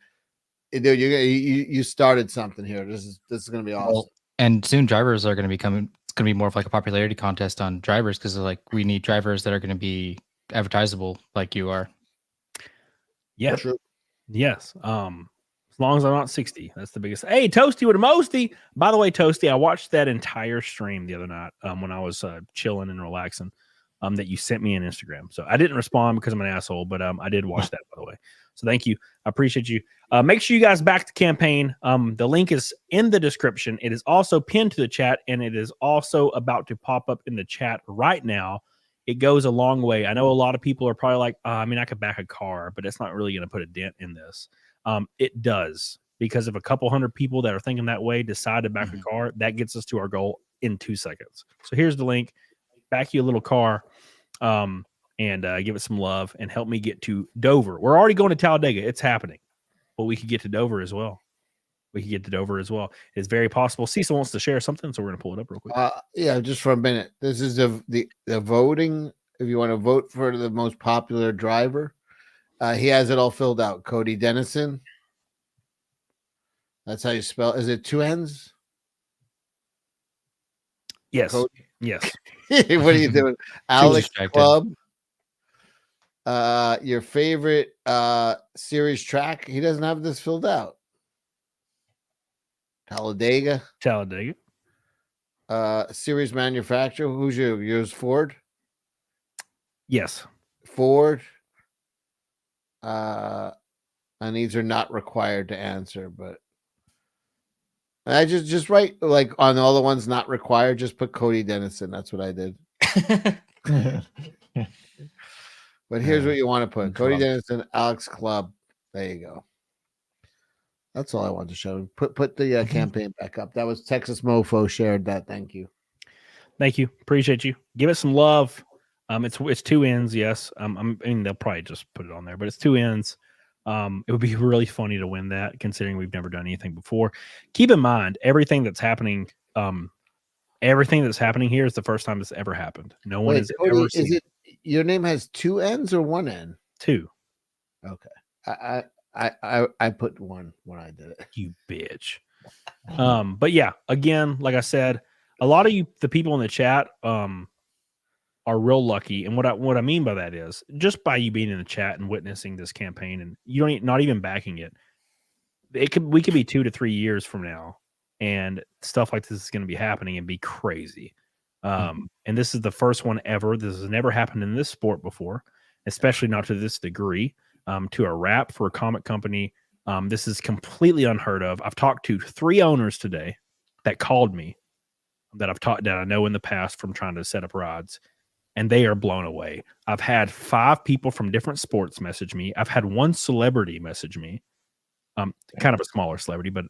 dude, you started something here. This is going to be awesome. Well, and soon drivers are going to be coming. It's going to be more of like a popularity contest on drivers because like we need drivers that are going to be advertisable like you are. Yes. Yes. As long as I'm not 60, that's the biggest. Hey, Toasty with a Mosty. By the way, Toasty, I watched that entire stream the other night when I was chilling and relaxing that you sent me on Instagram. So I didn't respond because I'm an asshole, but I did watch that, by the way. So thank you. I appreciate you. Make sure you guys back the campaign. The link is in the description. It is also pinned to the chat, and it is also about to pop up in the chat right now. It goes a long way. I know a lot of people are probably like, I mean, I could back a car, but it's not really going to put a dent in this. It does, because if a couple hundred people that are thinking that way decide to back a car, that gets us to our goal in 2 seconds. So here's the link. Back you a little car and give it some love and help me get to Dover. We're already going to Talladega. It's happening. But we could get to Dover as well. It's very possible. Cecil wants to share something, so we're going to pull it up real quick. Yeah, just for a minute. This is the voting. If you want to vote for the most popular driver, he has it all filled out. Cody Dennison. That's how you spell. Is it 2 N's? Yes. Cody? Yes. What are you doing? Alex distracted. Club. Your favorite series track. He doesn't have this filled out. Talladega. Series manufacturer. Who's yours? Ford. Yes. Ford. And these are not required to answer, but I just write like on all the ones not required, just put Cody Dennison. That's what I did. But here's what you want to put: Cody Dennison, Alex Club. There you go. That's all I wanted to show. Put the campaign back up. That was Texas Mofo shared that. Thank you. Appreciate you. Give it some love. It's 2 N's. Yes. I mean, they'll probably just put it on there, but it's 2 N's. It would be really funny to win that, considering we've never done anything before. Keep in mind, everything that's happening here is the first time it's ever happened. No one has Cody, ever seen it. Your name has 2 N's or 1 N? 2. Okay. I put 1 when I did it. You bitch. But yeah, again, like I said, a lot of the people in the chat are real lucky. And what I mean by that is just by you being in the chat and witnessing this campaign, and you don't not even backing it, we could be 2 to 3 years from now, and stuff like this is going to be happening and be crazy. And this is the first one ever. This has never happened in this sport before, especially not to this degree. To a wrap for a comic company, this is completely unheard of. I've talked to 3 owners today that called me that I know in the past from trying to set up rides, and they are blown away. I've had 5 people from different sports message me. I've had 1 celebrity message me, kind of a smaller celebrity, but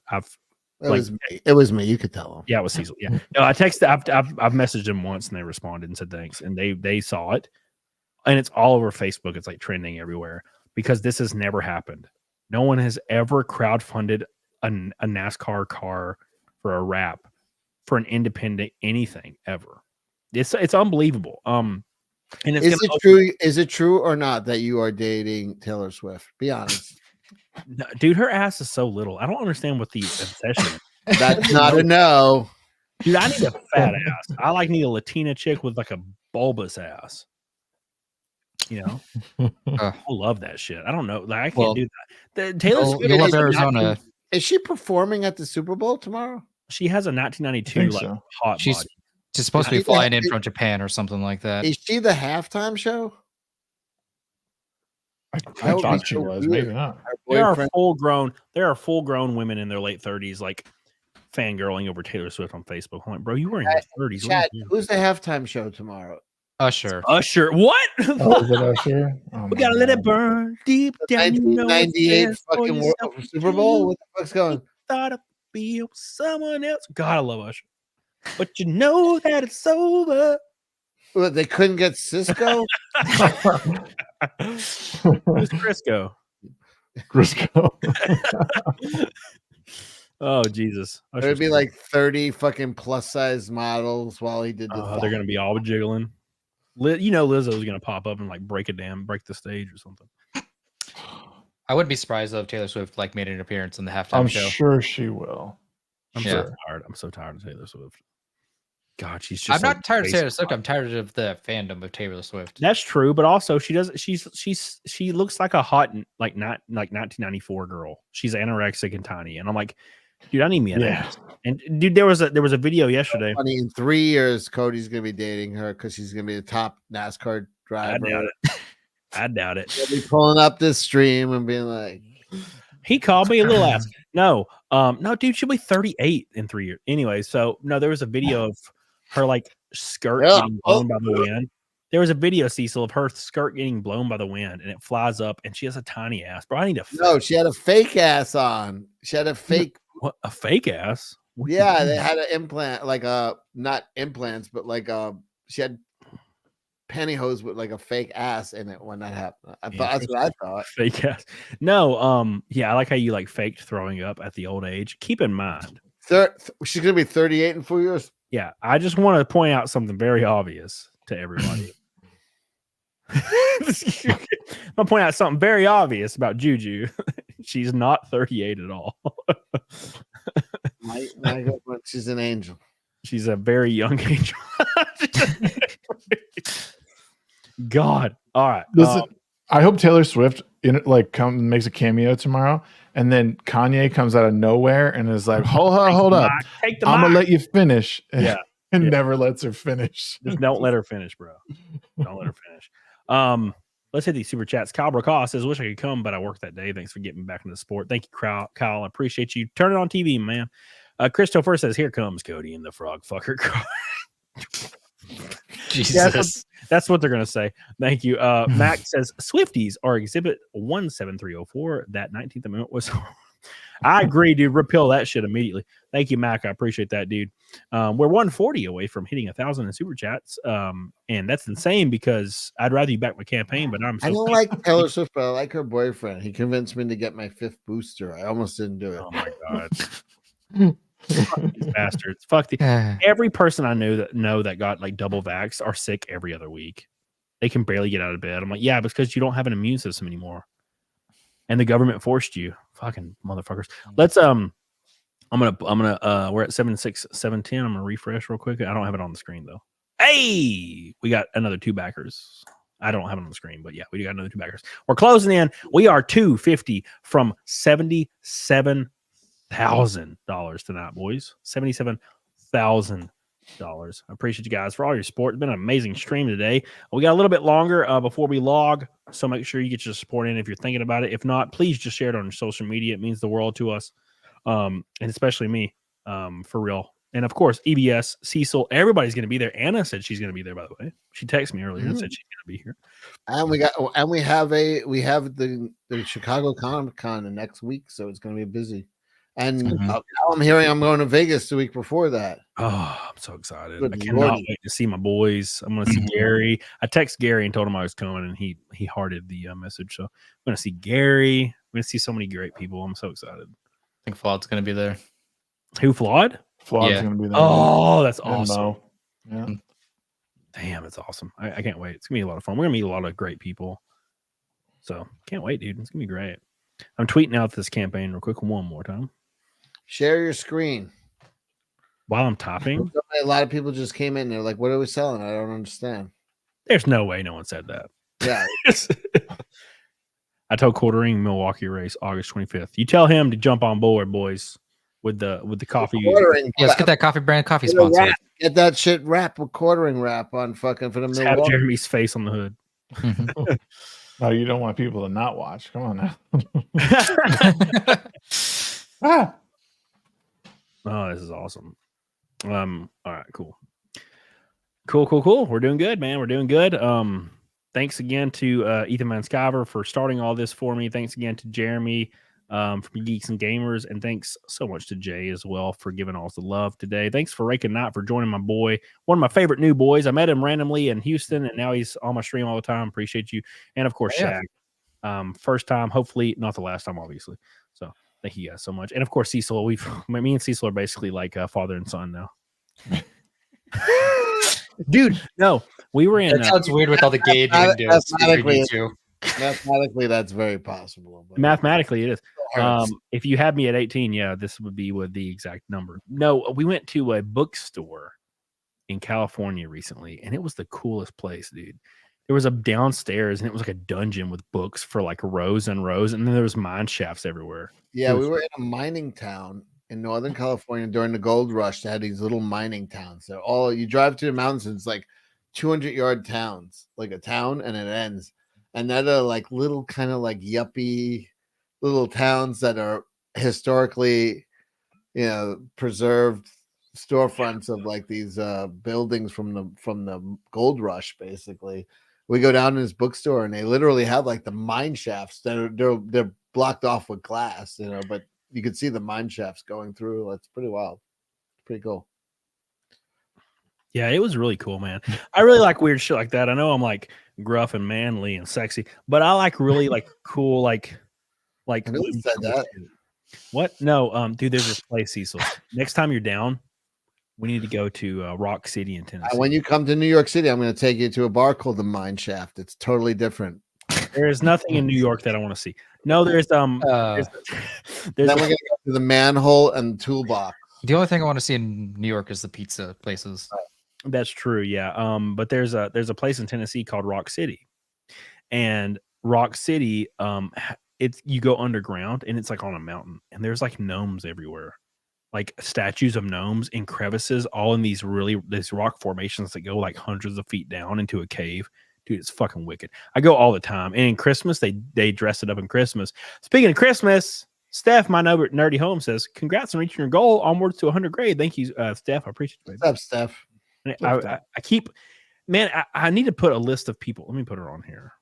It was me. It was me. You could tell him. Yeah, it was CECIL. Yeah. No, I texted. I've messaged them once, and they responded and said thanks, and they saw it, and it's all over Facebook. It's like trending everywhere because this has never happened. No one has ever crowdfunded a NASCAR car for a wrap for an independent anything ever. It's unbelievable. And is it true? Is it true or not that you are dating Taylor Swift? Be honest. No, dude, her ass is so little. I don't understand what the obsession is. That's not a no. Dude, I need a fat ass. I need a Latina chick with like a bulbous ass. You know, I love that shit. I don't know. Like, I can't do that. Taylor Swift love Arizona. Is she performing at the Super Bowl tomorrow? She has a 1992 hot She's body. She's supposed to be flying in from Japan or something like that. Is she the halftime show? I thought she was. Maybe not. There are full grown women in their late 30s, like fangirling over Taylor Swift on Facebook. I'm like, bro, you were in your 30s. Chad, who's the halftime show tomorrow? Usher. What? Oh, is it Usher? Oh, we gotta let it burn deep down. 1998 fucking Super Bowl. What the fuck's going? Thought I'd be with someone else. God, I love Usher, but you know that it's over. Well, they couldn't get Cisco. Who's Crisco? Crisco. Oh Jesus! There'd be like 30 fucking plus size models while he did the. They're gonna be all jiggling. You know, Lizzo's gonna pop up and like break the stage or something. I wouldn't be surprised though if Taylor Swift like made an appearance in the halftime show. I'm sure she will. I'm so tired of Taylor Swift. God, she's just. I'm not tired of Taylor Swift. I'm tired of the fandom of Taylor Swift. That's true, but also she looks like a hot like 1994 girl. She's anorexic and tiny, and I'm like, dude, I need me an ass. And dude, there was a video yesterday. Funny, in 3 years, Cody's gonna be dating her because she's gonna be the top NASCAR driver. I doubt it. He'll be pulling up this stream and being like, he called me a little ass. No, dude, she'll be 38 in 3 years. Anyway, so no, there was a video of her like skirt getting blown by the wind. There was a video, CECIL, of her skirt getting blown by the wind, and it flies up, and she has a tiny ass. Bro, I need a. No, she had a fake ass on. She had a fake. What, a fake ass? Yeah, they had an implant, like not implants, but like she had pantyhose with like a fake ass in it when that happened. That's what I thought. Fake ass. No, yeah, I like how you like faked throwing up at the old age. Keep in mind, she's gonna be 38 in 4 years. Yeah, I just want to point out something very obvious to everybody. I'm gonna point out something very obvious about Juju. She's not 38 at all. She's an angel. She's a very young angel. God. All right. Listen, I hope Taylor Swift makes a cameo tomorrow, and then Kanye comes out of nowhere and is like, hold up. I'm gonna let you finish. Yeah. And never lets her finish. Just don't let her finish, bro. Don't let her finish. Let's hit these super chats. Kyle Brokaw says, wish I could come, but I worked that day. Thanks for getting me back into the sport. Thank you, Kyle. I appreciate you. Turn it on TV, man. Christopher says, here comes Cody in the frog fucker car. Jesus. That's what they're going to say. Thank you. Mac says, Swifties are exhibit 17304. That 19th Amendment was... I agree, dude. Repeal that shit immediately. Thank you, Mac. I appreciate that, dude. We're 140 away from hitting 1,000 in super chats. And that's insane because I'd rather you back my campain, but I don't like Taylor Swift, but I like her boyfriend. He convinced me to get my 5th booster. I almost didn't do it. Oh my God. Fuck these bastards. Fuck every person I know that got like double vaxxed are sick every other week. They can barely get out of bed. I'm like, yeah, because you don't have an immune system anymore. And the government forced you. Fucking motherfuckers. Let's I'm gonna we're at 76710. I'm gonna refresh real quick. I don't have it on the screen though. Hey, we got another 2 backers. I don't have it on the screen, but yeah, we got another 2 backers. We're closing in. We are 250 from $77,000 tonight, boys. $77,000. I appreciate you guys for all your support. It's been an amazing stream today. We got a little bit longer before we log, so make sure you get your support in if you're thinking about it. If not, please just share it on your social media. It means the world to us, and especially me, for real. And of course, EBS, CECIL, everybody's going to be there. Anna said she's going to be there. By the way, she texted me earlier and said she's going to be here. And we have the Chicago Comic Con the next week, so it's going to be busy. And now I'm hearing I'm going to Vegas the week before that. Oh, I'm so excited. Good I cannot Lordy. wait to see my boys. I'm going to see Gary. I texted Gary and told him I was coming, and he hearted the message. So I'm going to see Gary. I'm going to see so many great people. I'm so excited. I think Flawed's going to be there. Who, Flawed? Flawed's Yeah. going to be there. Oh, that's And awesome. Mo. Yeah. Damn, it's awesome. I can't wait. It's going to be a lot of fun. We're going to meet a lot of great people. So can't wait, dude. It's going to be great. I'm tweeting out this campaign real quick one more time. Share your screen. While I'm typing? A lot of people just came in and they're like, what are we selling? I don't understand. There's no way no one said that. Yeah. I told Quartering Milwaukee race August 25th. You tell him to jump on board, boys, with the coffee. Quartering. Yeah, let's get that coffee brand coffee Get a sponsor. wrap. Get that shit wrap with quartering wrap on fucking for the Just have Milwaukee. Jeremy's face on the hood. No, you don't want people to not watch. Come on now. Ah. Oh, this is awesome. All right, cool. Cool. We're doing good, man. We're doing good. Thanks again to Ethan Van Sciver for starting all this for me. Thanks again to Jeremy from Geeks and Gamers, and thanks so much to Jay as well for giving us the love today. Thanks for Raking Knight for joining my boy, one of my favorite new boys. I met him randomly in Houston, and now he's on my stream all the time. Appreciate you, and of course, Yeah. Shaq. First time, hopefully not the last time, obviously. So thank you guys so much, and of course, Cecil. Me and Cecil are basically like father and son now. Dude, no, we were in. That sounds weird with all the gay Mathematically, too. mathematically, that's very possible. But Mathematically, it is. hurts. If you had me at 18, yeah, this would be with the exact number. No, we went to a bookstore in California recently, and it was the coolest place, dude. There was a downstairs, and it was like a dungeon with books for like rows and rows, and then there was mine shafts everywhere. Yeah, we were in a mining town in Northern California during the gold rush. They had these little mining towns. So all you drive to the mountains, and it's like 200-yard towns, like a town, and it ends. And that are like little kind of like yuppie little towns that are historically, preserved storefronts of like these buildings from the gold rush. Basically, we go down to this bookstore, and they literally have like the mine shafts that are they're blocked off with glass, but you could see the mine shafts going through. That's pretty wild. Pretty cool. Yeah, it was really cool, man. I really like weird shit like that. I know I'm like gruff and manly and sexy, but I like really like cool, like I know you said that. What? No, dude, there's this place, Cecil. Next time you're down, we need to go to Rock City in Tennessee. When you come to New York City, I'm going to take you to a bar called the Mine Shaft. It's totally different. There is nothing in New York that I want to see. No, there's then we're going to go to the Manhole and Toolbox. The only thing I want to see in New York is the pizza places. That's true, yeah. But there's a place in Tennessee called Rock City, and Rock City, it's you go underground, and it's like on a mountain, and there's like gnomes everywhere, like statues of gnomes in crevices, all in these rock formations that go like hundreds of feet down into a cave. Dude, it's fucking wicked. I go all the time, and in Christmas they dress it up in Christmas. Speaking of Christmas, Steph, my nerdy home says, "Congrats on reaching your goal. Onwards to 100 grade." Thank you, Steph. I appreciate it. What's up, Steph? I keep, man, I need to put a list of people. Let me put her on here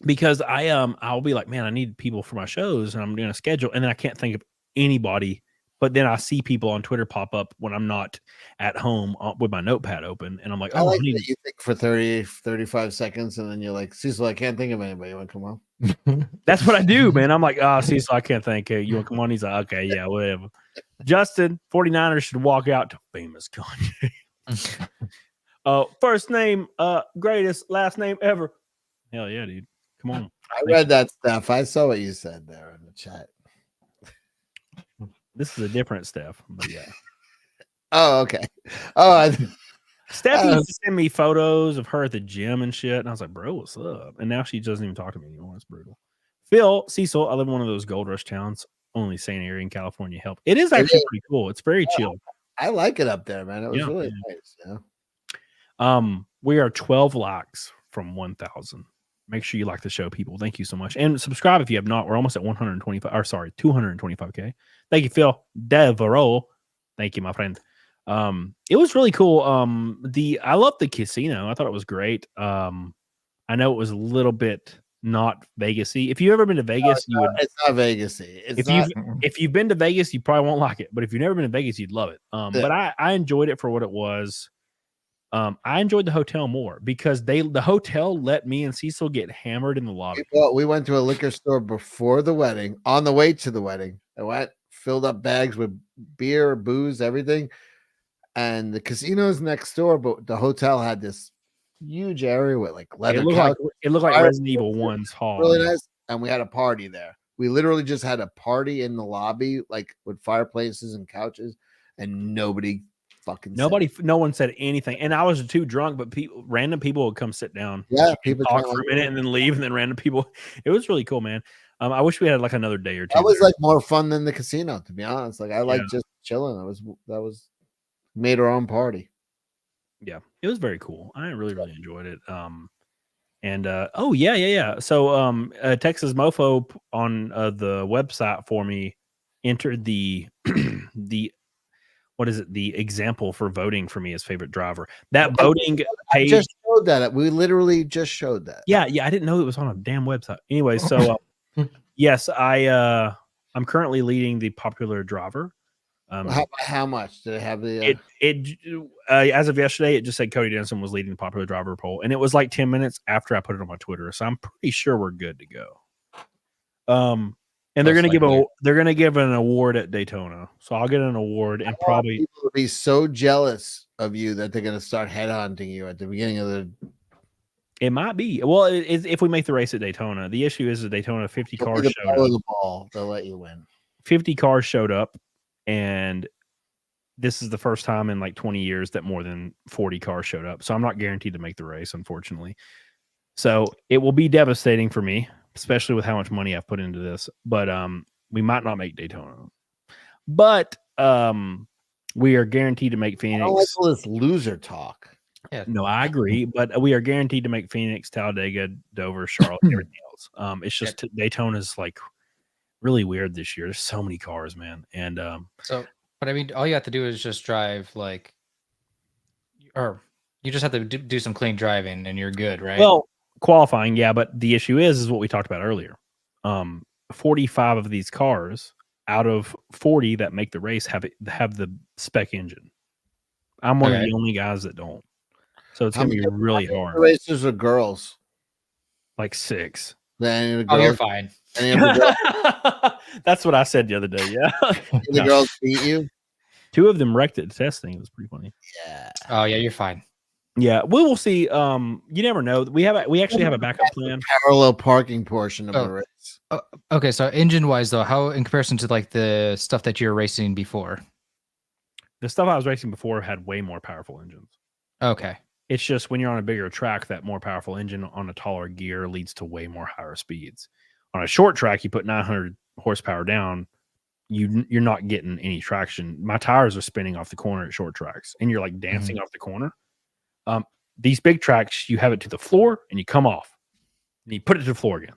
because I'll be like, man, I need people for my shows, and I'm doing a schedule, and then I can't think of anybody. But then I see people on Twitter pop up when I'm not at home with my notepad open, and I'm like, I like that you think for 30, 35 seconds, and then you're like, Cecil, I can't think of anybody. You want to come on? That's what I do, man. I'm like, Cecil, I can't think. You want to come on? He's like, okay, yeah, whatever. Justin, 49ers should walk out to famous Kanye. First name, greatest, last name ever. Hell yeah, dude. Come on. I read that stuff. I saw what you said there in the chat. This is a different Steph, but yeah. Oh, okay. Oh, Steph used to send me photos of her at the gym and shit, and I was like, bro, what's up? And now she doesn't even talk to me anymore. It's brutal. Phil, Cecil, I live in one of those gold rush towns. Only St. Area in California help. It is actually pretty cool. It's very chill. I like it up there, man. It was really nice. Yeah. We are 12 likes from 1,000. Make sure you like the show, people. Thank you so much. And subscribe if you have not. We're almost at 225K. Thank you, Phil Devereaux. Thank you, my friend. It was really cool. I love the casino. I thought it was great. I know it was a little bit not Vegas-y. If you've ever been to Vegas, you would. It's not Vegas-y. If you've been to Vegas, you probably won't like it. But if you've never been to Vegas, you'd love it. But I enjoyed it for what it was. I enjoyed the hotel more because the hotel let me and Cecil get hammered in the lobby. We went to a liquor store before the wedding. On the way to the wedding, I went, filled up bags with beer, booze, everything. And the casino's next door, but the hotel had this huge area with like leather couch. It looked like Resident Evil 1's hall. Really nice. And we had a party there. We literally just had a party in the lobby, like with fireplaces and couches, and nobody fucking no one said anything. And I was too drunk, but random people would come sit down. Yeah, people talk for a minute and then leave, and then random people. It was really cool, man. I wish we had like another day or two. That was like more fun than the casino, to be honest. Like I like just chilling. That was made our own party. Yeah, it was very cool. I really enjoyed it. Oh yeah. So Texas Mofo on the website for me entered the what is it? The example for voting for me as favorite driver. That voting page just showed that. We literally just showed that. Yeah. I didn't know it was on a damn website. Anyway, so yes, I'm currently leading the popular driver. How much did it have the? As of yesterday, it just said Cody Denison was leading the popular driver poll, and it was like 10 minutes after I put it on my Twitter, so I'm pretty sure we're good to go. And they're gonna give an award at Daytona, so I'll get an award, and probably people will be so jealous of you that they're gonna start headhunting you at the beginning of the. It might be. Well, if we make the race at Daytona, the issue is that Daytona 50 cars showed up. The ball, they'll let you win. 50 cars showed up. And this is the first time in like 20 years that more than 40 cars showed up. So I'm not guaranteed to make the race, unfortunately. So it will be devastating for me, especially with how much money I've put into this. But we might not make Daytona. But we are guaranteed to make Phoenix. I don't like all this loser talk. Yeah, no, I agree. But we are guaranteed to make Phoenix, Talladega, Dover, Charlotte, everything else. It's just Daytona is like really weird this year. There's so many cars, man. And but I mean, all you have to do is just drive or you just have to do some clean driving and you're good, right? Well, qualifying, yeah, but the issue is what we talked about earlier. 45 of these cars out of 40 that make the race have the spec engine. I'm one of the only guys that don't. So it's gonna be really hard. Racers are girls. Like 6. Then you're fine. That's what I said the other day. Yeah. The girls beat you. 2 of them wrecked at testing. It was pretty funny. Yeah. Oh yeah, you're fine. Yeah, we will see. You never know. We actually have a backup plan. Parallel parking portion of the race. Okay, so engine wise though, how in comparison to like the stuff that you're racing before? The stuff I was racing before had way more powerful engines. Okay. It's just when you're on a bigger track, that more powerful engine on a taller gear leads to way more higher speeds. On a short track, you put 900 horsepower down, you're not getting any traction. My tires are spinning off the corner at short tracks, and you're like dancing off the corner. These big tracks, you have it to the floor, and you come off, and you put it to the floor again.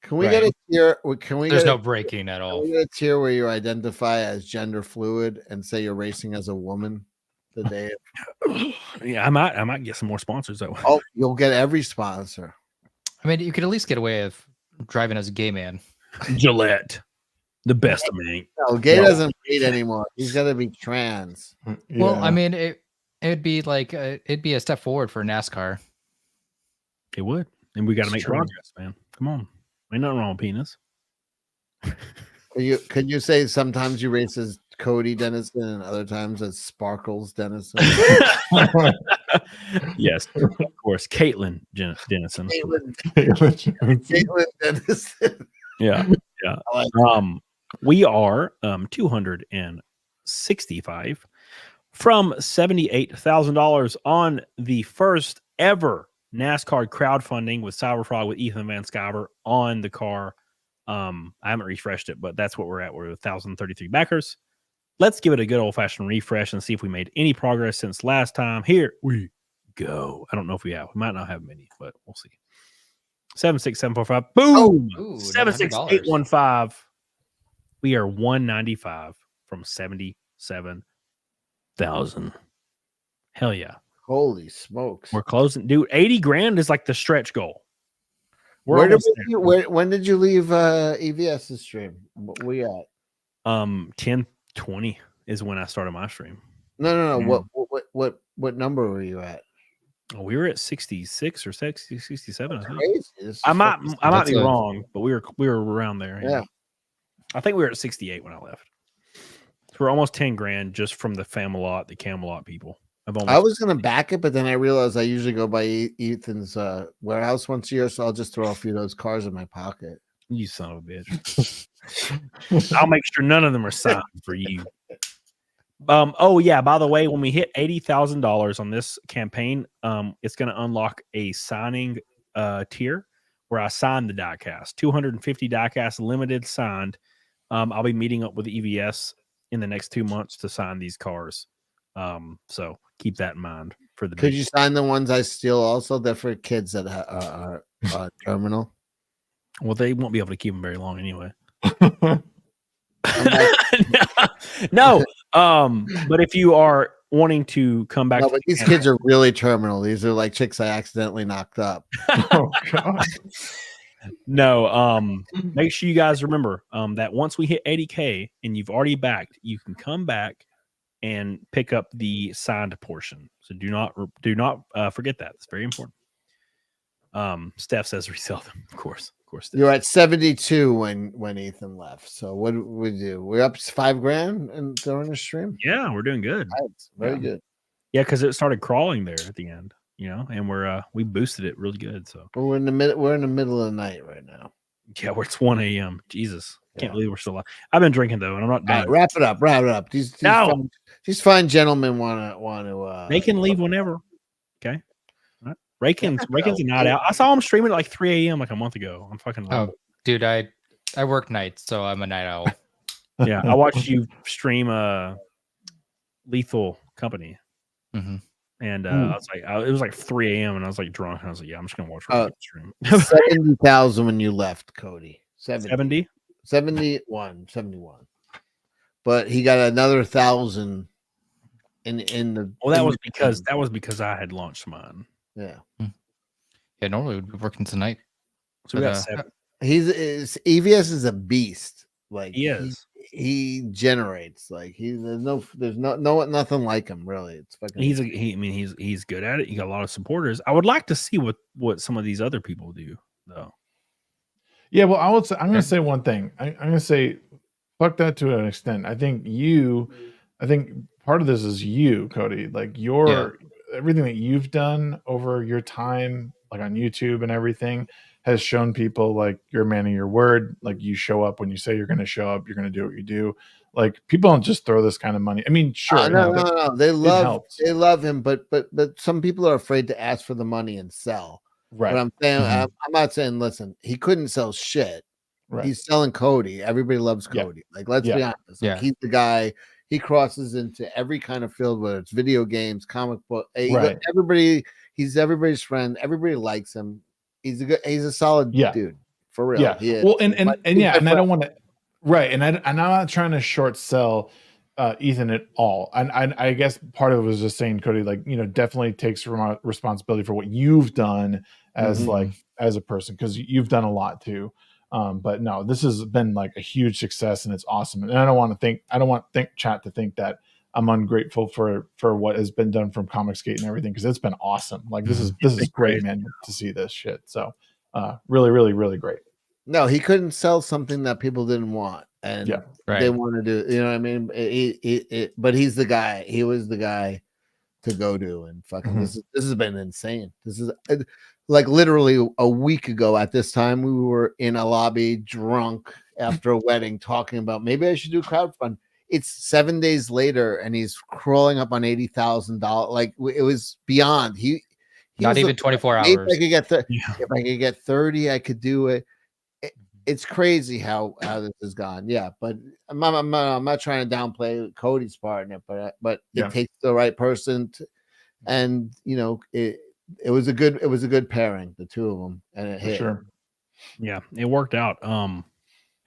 Can we get a tier? There's no braking at all. Can we get a tier where you identify as gender fluid and say you're racing as a woman? The day. Yeah, I might get some more sponsors that way. Oh, you'll get every sponsor. I mean, you could at least get away with driving as a gay man. Gillette, the best of me. No, gay doesn't date anymore. He's got to be trans. Yeah. Well, I mean, it'd be like it'd be a step forward for NASCAR. It would, and we got to make progress, man. Come on, ain't nothing wrong with penis. Could you say sometimes you race as Cody Denison and other times as Sparkles Denison? Yes, of course. Caitlin Denison. Caitlin Denison. Yeah. We are 265 from $78,000 on the first ever NASCAR crowdfunding with Cyberfrog with Ethan Van Sciver on the car. I haven't refreshed it, but that's what we're at. We're 1,033 backers. Let's give it a good old-fashioned refresh and see if we made any progress since last time. Here we go. I don't know if we have. We might not have many, but we'll see. 76745. Boom! 76815. We are 195 from 77,000. Hell yeah. Holy smokes. We're closing. Dude, 80 grand is like the stretch goal. When did you leave EVS's stream? What we at? 10:20 is when I started my stream. No. What number were you at? Oh, we were at 66 or 67. Crazy. I might be wrong, but we were around there. Yeah. I think we were at 68 when I left. So we're almost 10 grand just from the Camelot people. I was gonna back it, but then I realized I usually go by Ethan's warehouse once a year, so I'll just throw a few of those cars in my pocket. You son of a bitch! I'll make sure none of them are signed for you. Oh yeah. By the way, when we hit $80,000 on this campaign, it's going to unlock a signing tier where I sign the diecast. 250 diecast limited signed. I'll be meeting up with EVS in the next 2 months to sign these cars. So keep that in mind for the. Could you sign the ones I steal also? They're for kids that are terminal. Well, they won't be able to keep them very long anyway. No. But if you are wanting to come back, but these kids are really terminal. These are like chicks I accidentally knocked up. Oh god. No, make sure you guys remember that once we hit 80K and you've already backed, you can come back and pick up the signed portion. So do not forget that. It's very important. Steph says resell them, of course. You're at 72 when Ethan left. So what did we do? We're up $5 grand and during the stream. Yeah, we're doing good. Nice. Very good. Yeah, because it started crawling there at the end, and we boosted it really good. So we're in the middle of the night right now. Yeah, it's 1 a.m. Jesus, can't believe we're still alive. I've been drinking though, and I'm not done. Right, wrap it up. These fine gentlemen want to. They can leave whenever. Okay. Raykin's a night out. I saw him streaming at like 3 a.m. like a month ago. I'm fucking. Oh, dude, I work nights, so I'm a night owl. Yeah, I watched you stream Lethal Company, and I was like, it was like 3 a.m. and I was like drunk, and I was like, yeah, I'm just gonna watch stream. 70,000 when you left, Cody. 70, 71. But he got another 1,000 in the. Well, that was because I had launched mine. Yeah. Yeah, normally we'd be working tonight. So we got 7. EVS is a beast. Like he is. He generates like there's nothing like him really. It's fucking. He's good at it. He got a lot of supporters. I would like to see what some of these other people do though. Yeah, well, I'm going to say one thing. I'm going to say, fuck that to an extent. I think part of this is you, Cody. Like everything that you've done over your time, like on YouTube and everything, has shown people like you're a man of your word. Like you show up when you say you're going to show up. You're going to do what you do. Like people don't just throw this kind of money. I mean, sure, no. They love him, but some people are afraid to ask for the money and sell. Right. But I'm saying, I'm not saying. Listen, he couldn't sell shit. Right. He's selling Cody. Everybody loves Cody. Yeah. Like, let's be honest. Like, he's the guy. He crosses into every kind of field, whether it's video games, comic book. Right. Everybody, he's everybody's friend. Everybody likes him. He's a solid dude for real. Yeah. Well, and I don't want to. Right, and I'm not trying to short sell Ethan at all. And I guess part of it was just saying, Cody, like definitely takes responsibility for what you've done as as a person, because you've done a lot too. But no, this has been like a huge success and it's awesome. And I don't want chat to think that I'm ungrateful for what has been done from Comicsgate and everything, because it's been awesome. Like this is great, man, to see this shit. So really, really, really great. No, he couldn't sell something that people didn't want, and they want to do. You know what I mean? But he's the guy. He was the guy to go to, and fucking this has been insane. This is like literally a week ago at this time we were in a lobby drunk after a wedding talking about maybe I should do crowdfund. It's 7 days later and he's crawling up on $80,000. Like it was beyond. He not even 24 hours. If I could get 30, I could do it. It's crazy how this has gone. Yeah, but I'm not trying to downplay Cody's part in it, but it takes the right person and it was a good pairing, the two of them, and it hit. Sure. Yeah, it worked out. And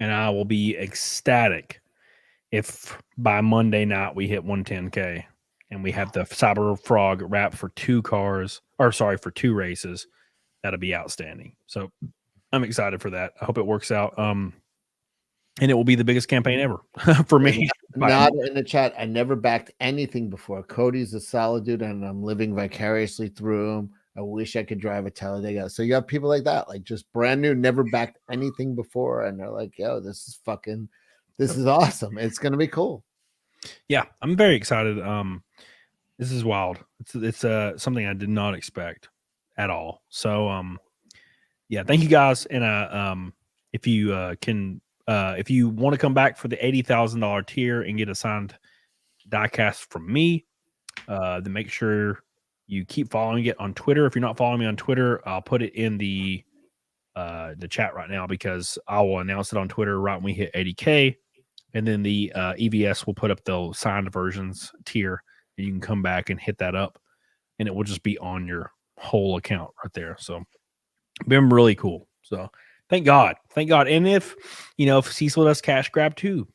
I will be ecstatic if by Monday night we hit 110K and we have the Cyber Frog wrap for 2 races. That'll be outstanding. So I'm excited for that. I hope it works out. And it will be the biggest campaign ever for me. Not in the chat. I never backed anything before. Cody's a solid dude, and I'm living vicariously through him. I wish I could drive a Talladega. So you have people like that, like just brand new, never backed anything before, and they're like, "Yo, this is awesome. It's gonna be cool." Yeah, I'm very excited. This is wild. It's something I did not expect at all. So yeah, thank you guys. And if you if you want to come back for the $80,000 tier and get a signed diecast from me, then make sure you keep following it on Twitter. If you're not following me on Twitter, I'll put it in the chat right now, because I will announce it on Twitter right when we hit 80K. And then the EVS will put up the signed versions tier, and you can come back and hit that up, and it will just be on your whole account right there. So been really cool. So thank God. And if CECIL does cash grab too,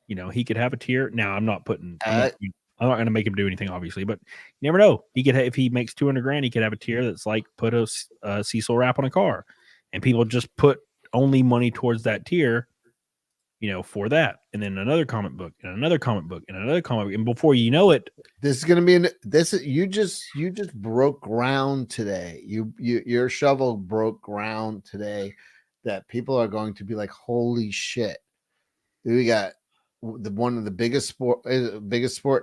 he could have a tier. Now I'm not going to make him do anything, obviously, but you never know. He could, if he makes 200 grand, he could have a tier that's like put a CECIL wrap on a car, and people just put only money towards that tier, for that, and then another comic book, and another comic book, and another comic book, and before you know it, this is going to be you just broke ground today. Your shovel broke ground today, that people are going to be like, holy shit, we got one of the biggest sport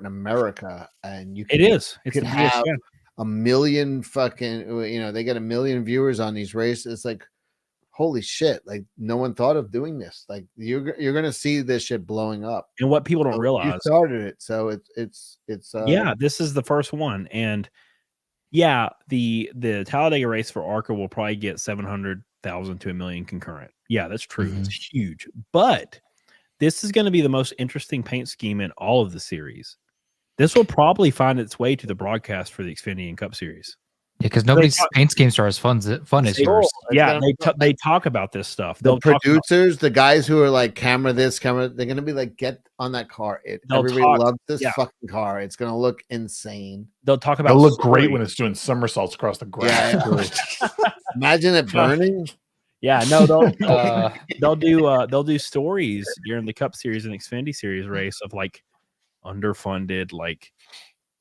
in America, and it's could have a million fucking, they get 1 million viewers on these races. It's like, holy shit, like no one thought of doing this. Like you're gonna see this shit blowing up. And what people don't realize, you started it, so it's yeah, this is the first one. And yeah, the Talladega race for ARCA will probably get 700,000 to 1 million concurrent. Yeah, that's true. It's huge. But this is going to be the most interesting paint scheme in all of the series. This will probably find its way to the broadcast for the Xfinity and Cup Series. Yeah, because nobody's paint schemes are as fun as yours. Yeah, they talk about this stuff. The producers, the guys who are like, camera this, camera, they're gonna be like, get on that car. Everybody loves this fucking car. It's gonna look insane. They'll talk about. It'll look great when it's doing somersaults across the grass. Yeah. Imagine it burning. Yeah, no, they'll do stories during the Cup Series and Xfinity Series race of like underfunded, like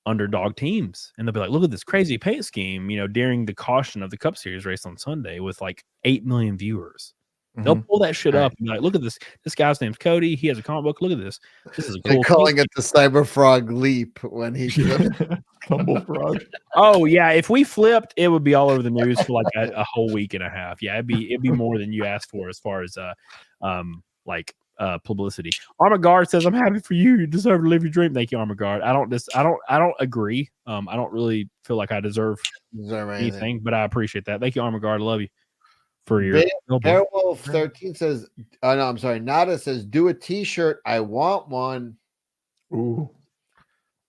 underdog teams, and they'll be like, look at this crazy paint scheme, during the caution of the Cup Series race on Sunday with like 8 million viewers. They'll pull that shit up and be like, look at this guy's name's Cody, he has a comic book, look at this is a cool They're calling it the Cyber Frog leap when he Tumble frog. Oh yeah, if we flipped, it would be all over the news for like a whole week and a half. Yeah, it'd be more than you asked for as far as publicity. Armor Guard says, I'm happy for you. You deserve to live your dream. Thank you, Armor Guard. I don't agree. I don't really feel like I deserve anything, but I appreciate that. Thank you, Armor Guard. I love you for your Airwolf 13 says, oh no, I'm sorry. Nada says, do a t-shirt. I want one. Ooh.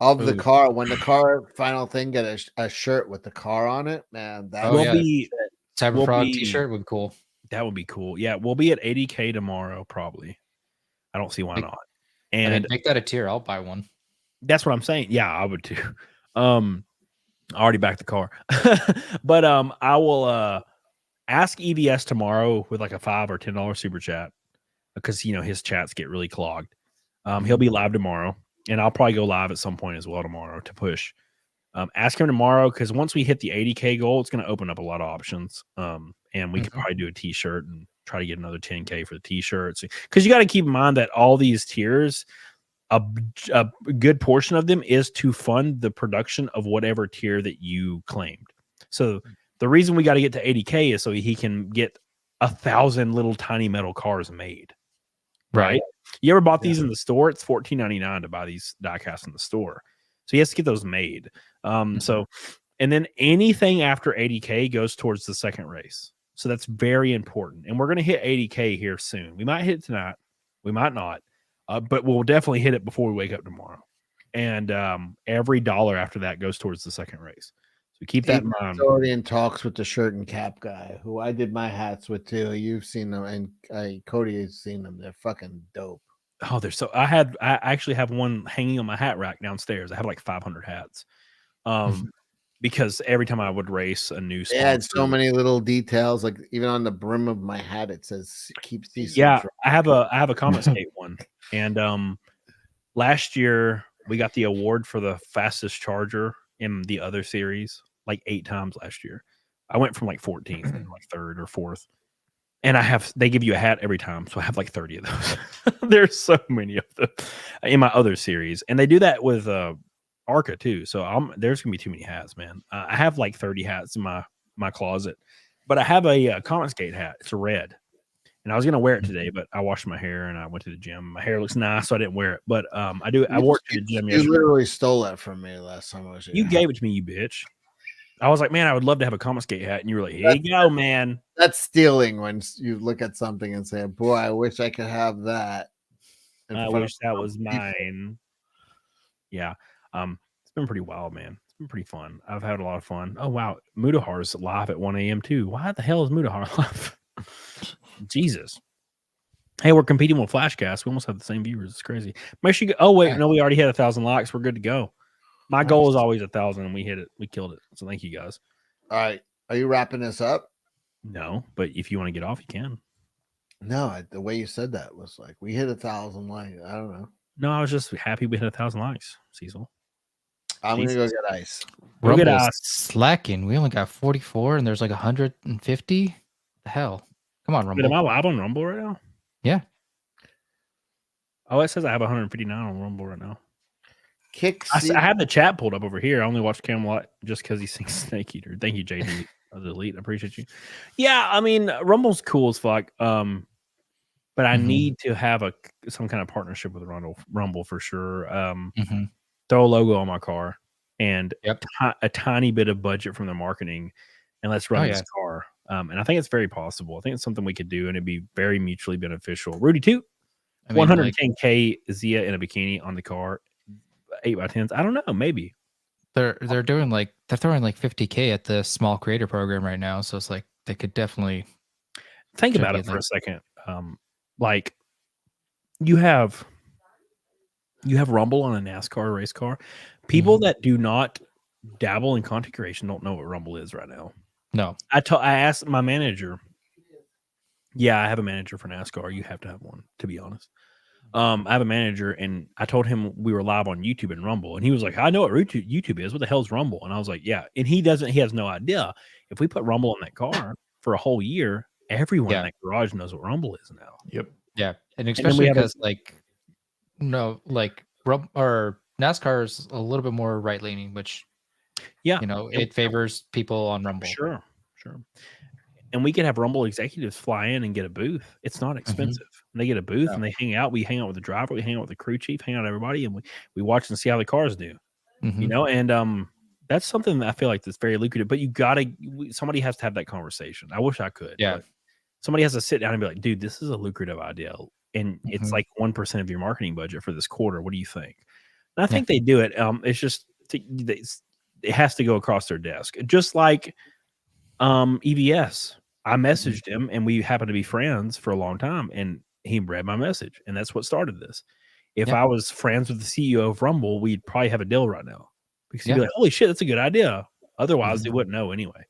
Of the car. When the car final thing get a shirt with the car on it, man. That will be Cyberfrog t-shirt would be cool. That would be cool. Yeah, we'll be at 80K tomorrow, probably. I don't see why not. And make that a tier. I'll buy one. That's what I'm saying. Yeah, I would too. I already backed the car. But I will ask EVS tomorrow with like a $5 or $10 super chat, because his chats get really clogged. He'll be live tomorrow, and I'll probably go live at some point as well tomorrow to push. Ask him tomorrow, because once we hit the 80K goal, it's going to open up a lot of options. And we could probably do a t-shirt and try to get another 10K for the t-shirts, because you got to keep in mind that all these tiers, a good portion of them is to fund the production of whatever tier that you claimed. So the reason we got to get to 80K is so he can get 1,000 little tiny metal cars made. Right? You ever bought these in the store? It's $14.99 to buy these diecasts in the store. So he has to get those made. So, and then anything after 80K goes towards the second race. So that's very important. And we're going to hit 80K here soon. We might hit it tonight. We might not. But we'll definitely hit it before we wake up tomorrow. And every dollar after that goes towards the second race. So keep that in mind. Already in talks with the shirt and cap guy, who I did my hats with too. You've seen them, and Cody has seen them. They're fucking dope. Oh, they're so. I actually have one hanging on my hat rack downstairs. I have like 500 hats. because every time I would race a new They sponsor, had so many little details, like even on the brim of my hat, it says "Keep CECIL." Yeah, I have a Comet Skate one, and last year we got the award for the fastest charger in the other series like 8 times last year. I went from like 14th to like 3rd or 4th. And they give you a hat every time. So I have like 30 of those. There's so many of them in my other series. And they do that with Arca too. So there's going to be too many hats, man. I have like 30 hats in my closet. But I have a Comet Skate hat. It's a red. And I was going to wear it today, but I washed my hair and I went to the gym. My hair looks nice, so I didn't wear it. But I wore it to the gym yesterday. You literally stole that from me last time I was here. You gave it to me, you bitch. I was like, man, I would love to have a Comet Skate hat. And you were like, here you go, man. That's stealing when you look at something and say, boy, I wish I could have that. I wish that was mine. Yeah. It's been pretty wild, man. It's been pretty fun. I've had a lot of fun. Oh, wow. Mudahar's live at 1 a.m. too. Why the hell is Mudahar live? Jesus. Hey, we're competing with Flashcast. We almost have the same viewers. It's crazy. Make sure you go. Oh, wait. No, we already had 1,000 likes. We're good to go. My goal is always 1,000, and we hit it. We killed it. So thank you, guys. All right. Are you wrapping this up? No, but if you want to get off, you can. No, the way you said that was like, we hit 1,000 likes. I don't know. No, I was just happy we hit 1,000 likes, Cecil. I'm going to go get ice. We'll get Rumble's ice. slacking. We only got 44 and there's like 150. The hell? Come on, Rumble. Am I live on Rumble right now? Yeah. Oh, it says I have 159 on Rumble right now. I have the chat pulled up over here. I only watch Camelot just because he sings Snake Eater. Thank you, JD of the Elite. I appreciate you. Yeah, I mean, Rumble's cool as fuck. But I need to have some kind of partnership with Rumble for sure. Throw a logo on my car and a tiny bit of budget from the marketing, and let's run this car. And I think it's very possible. I think it's something we could do, and it'd be very mutually beneficial. Rudy Toot, 110K Zia in a bikini on the car, 8x10s. I don't know, maybe they're throwing like 50K at the small creator program right now. So it's like they could definitely think about it for a second. Like you have Rumble on a NASCAR race car. People that do not dabble in content creation don't know what Rumble is right now. No, I asked my manager. Yeah, I have a manager for NASCAR. You have to have one, to be honest. I have a manager, and I told him we were live on YouTube and Rumble, and he was like, "I know what YouTube is. What the hell's Rumble?" And I was like, "Yeah." And he has no idea. If we put Rumble in that car for a whole year, everyone in that garage knows what Rumble is now. Yep. Yeah, and especially because or NASCAR is a little bit more right leaning, which it favors people on Rumble. Sure. And we could have Rumble executives fly in and get a booth. It's not expensive. And they get a booth and they hang out. We hang out with the driver. We hang out with the crew chief. Hang out with everybody, and we watch and see how the cars do. And that's something that I feel like that's very lucrative. But somebody has to have that conversation. I wish I could. Yeah. Somebody has to sit down and be like, dude, this is a lucrative idea. And it's like 1% of your marketing budget for this quarter. What do you think? And I think they do it. It's just, it has to go across their desk. Just like EVS. I messaged him and we happened to be friends for a long time, and he read my message. And that's what started this. If I was friends with the CEO of Rumble, we'd probably have a deal right now. Because he'd be like, holy shit, that's a good idea. Otherwise, they wouldn't know anyway,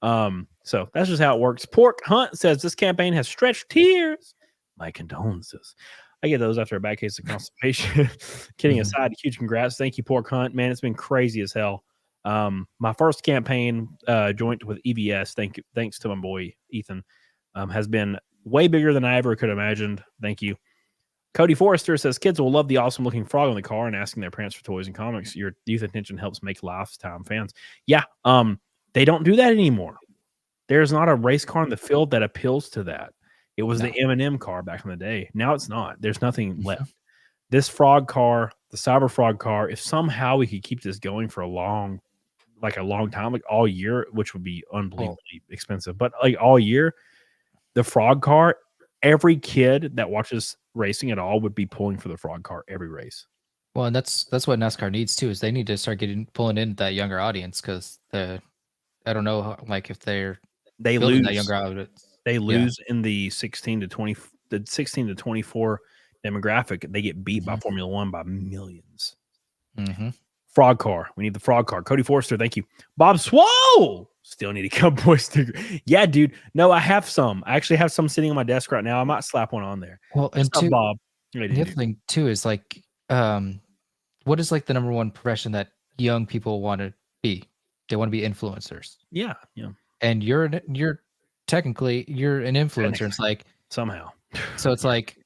So that's just how it works. Pork Hunt says this campaign has stretched tears. My condolences. I get those after a bad case of constipation. Kidding aside, huge congrats. Thank you, Pork Hunt. Man, it's been crazy as hell. My first campaign joint with EVS, thanks to my boy Ethan, has been way bigger than I ever could have imagined. Thank you. Cody Forrester says kids will love the awesome looking frog on the car and asking their parents for toys and comics. Your youth attention helps make lifetime fans. Yeah, they don't do that anymore. There's not a race car in the field that appeals to that. It was the M&M car back in the day. Now it's not. There's nothing left. This frog car, the Cyber Frog car, if somehow we could keep this going for a long time, like all year, which would be unbelievably expensive, but like all year, the frog car, every kid that watches racing at all would be pulling for the frog car every race. Well, and that's what NASCAR needs too, is they need to start pulling in that younger audience, because I don't know, like if they lose that younger audience. They lose in the 16 to 24 demographic. They get beat by Formula One by millions. Frog car. We need the frog car. Cody Forrester, thank you. Bob Swole. Still need a Cowboy sticker. Yeah, dude. No, I have some. I actually have some sitting on my desk right now. I might slap one on there. Well, and What's up, Bob. Yeah, the other thing too is like, what is like the number one profession that young people want to be? They want to be influencers. Yeah. And you're technically an influencer. It's like somehow. So it's like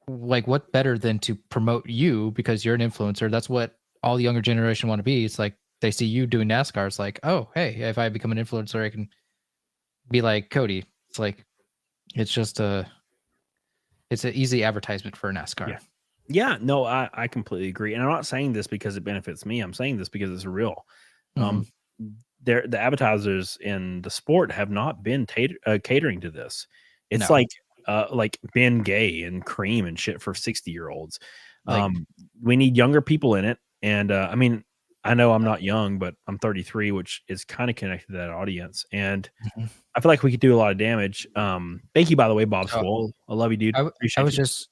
what better than to promote you because you're an influencer? That's what all the younger generation want to be. It's like they see you doing NASCAR. It's like, oh, hey, if I become an influencer, I can be like Cody. It's like, it's just it's an easy advertisement for NASCAR. Yeah, no, I completely agree. And I'm not saying this because it benefits me. I'm saying this because it's real. The advertisers in the sport have not been catering to this. It's like Ben Gay and Cream and shit for 60-year-olds. We need younger people in it. And I mean, I know I'm not young, but I'm 33, which is kind of connected to that audience. And I feel like we could do a lot of damage. Thank you, by the way, Bob Swole. I love you, dude. I was just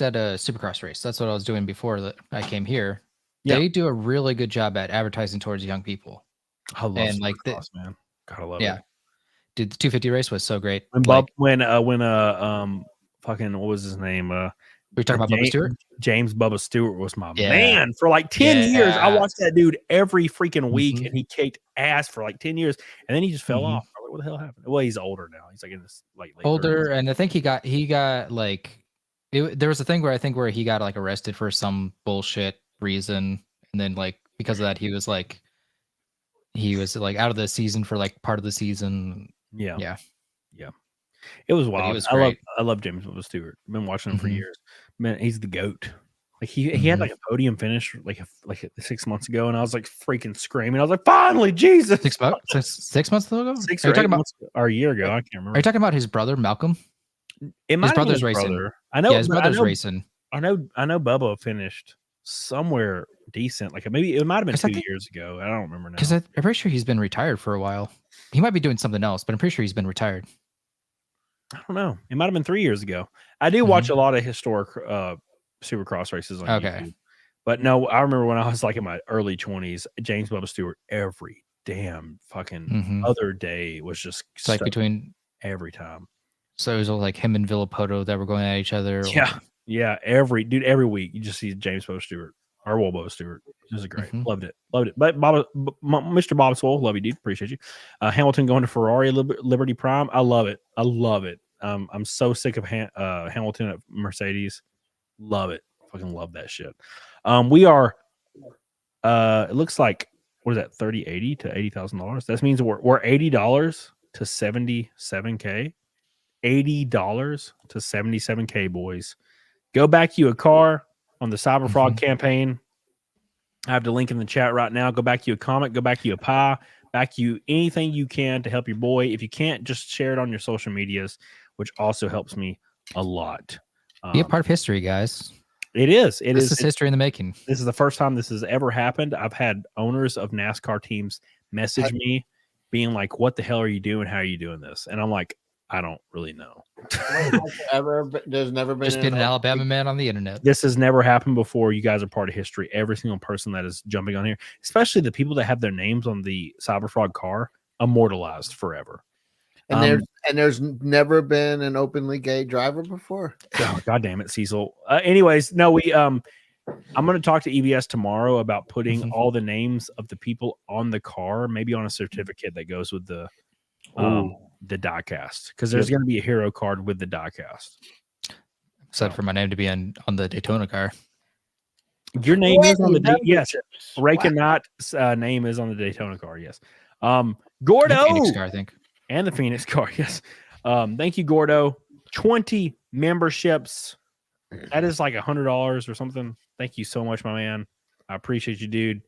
at a Supercross race. That's what I was doing before that I came here. They do a really good job at advertising towards young people. I love Supercross, man. Gotta love it. Dude, the 250 race was so great. When fucking what was his name? We talking about Bubba Stewart? James Bubba Stewart was my man for like 10 years. I watched that dude every freaking week, and he kicked ass for like 10 years, and then he just fell off. I was like, what the hell happened? Well, he's older now. He's like in his late older, 30s. and I think he got like there was a thing where he got like arrested for some bullshit reason, and then like because of that he was like out of the season for like part of the season. Yeah. It was wild. Was great. I love James Bubba Stewart. I've been watching him for years. Man, he's the GOAT. Like he had like a podium finish like 6 months ago, and I was like freaking screaming. I was like, finally, Jesus! 6 months? 6 months ago? Or a year ago. I can't remember. Are you talking about his brother Malcolm? His brother's racing. I know. Yeah, his brother's racing. I know Bubba finished somewhere decent. Like maybe it might have been 2 years ago. I don't remember now. Because I'm pretty sure he's been retired for a while. He might be doing something else, but I'm pretty sure he's been retired. I don't know. It might have been 3 years ago. I do watch a lot of historic Supercross races on YouTube. But no, I remember when I was like in my early 20s, James Bubba Stewart every damn fucking other day was just like between every time. So it was all like him and Villapoto that were going at each other. Yeah. Every week you just see James Bubba Stewart or Bubba Stewart. This is great. Loved it. But Mr. Bob Swole, love you, dude. Appreciate you. Hamilton going to Ferrari Liberty Prime. I love it. I'm so sick of Hamilton at Mercedes. Love it. Fucking love that shit. We are. It looks like what is that? $80,000 to $80,000. That means we're $80 to $77K. $80 to $77K, boys. Go back you a car on the Cyberfrog campaign. I have the link in the chat right now. Go back you a comment. Go back you a pie. Back you anything you can to help your boy. If you can't, just share it on your social medias, which also helps me a lot. Be a part of history, guys. It is. This is history in the making. This is the first time this has ever happened. I've had owners of NASCAR teams message me being like, what the hell are you doing? How are you doing this? And I'm like, I don't really know. There's never been just been an Alabama man on the internet. This has never happened before. You guys are part of history. Every single person that is jumping on here, especially the people that have their names on the Cyberfrog car, immortalized forever. And there's never been an openly gay driver before. Oh, God damn it, Cecil. Anyways, no, I'm going to talk to EVS tomorrow about putting all the names of the people on the car, maybe on a certificate that goes with the diecast, because there's going to be a hero card with the diecast. Except for my name to be on the Daytona car. Your name is on the yes. Ray Knight's name is on the Daytona car. Yes. Gordo, the Phoenix car, I think, and the Phoenix car. Yes. Thank you, Gordo. 20 memberships. That is like $100 or something. Thank you so much, my man. I appreciate you, dude,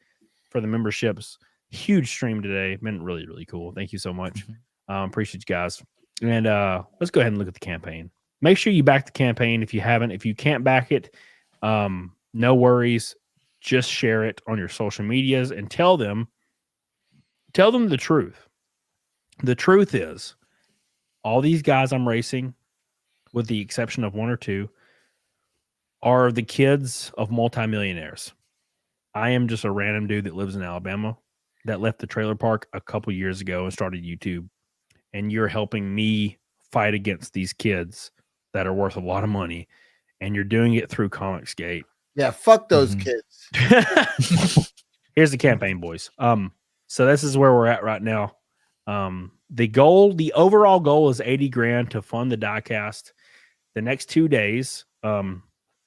for the memberships. Huge stream today. Been really, really cool. Thank you so much. Appreciate you guys. And let's go ahead and look at the campaign. Make sure you back the campaign if you haven't. If you can't back it, no worries. Just share it on your social medias and tell them the truth. The truth is, all these guys I'm racing, with the exception of one or two, are the kids of multimillionaires. I am just a random dude that lives in Alabama that left the trailer park a couple years ago and started YouTube. And you're helping me fight against these kids that are worth a lot of money. And you're doing it through Comicsgate. Yeah, fuck those kids. Here's the campaign, boys. So this is where we're at right now. The overall goal is 80 grand to fund the diecast. The next 2 days, or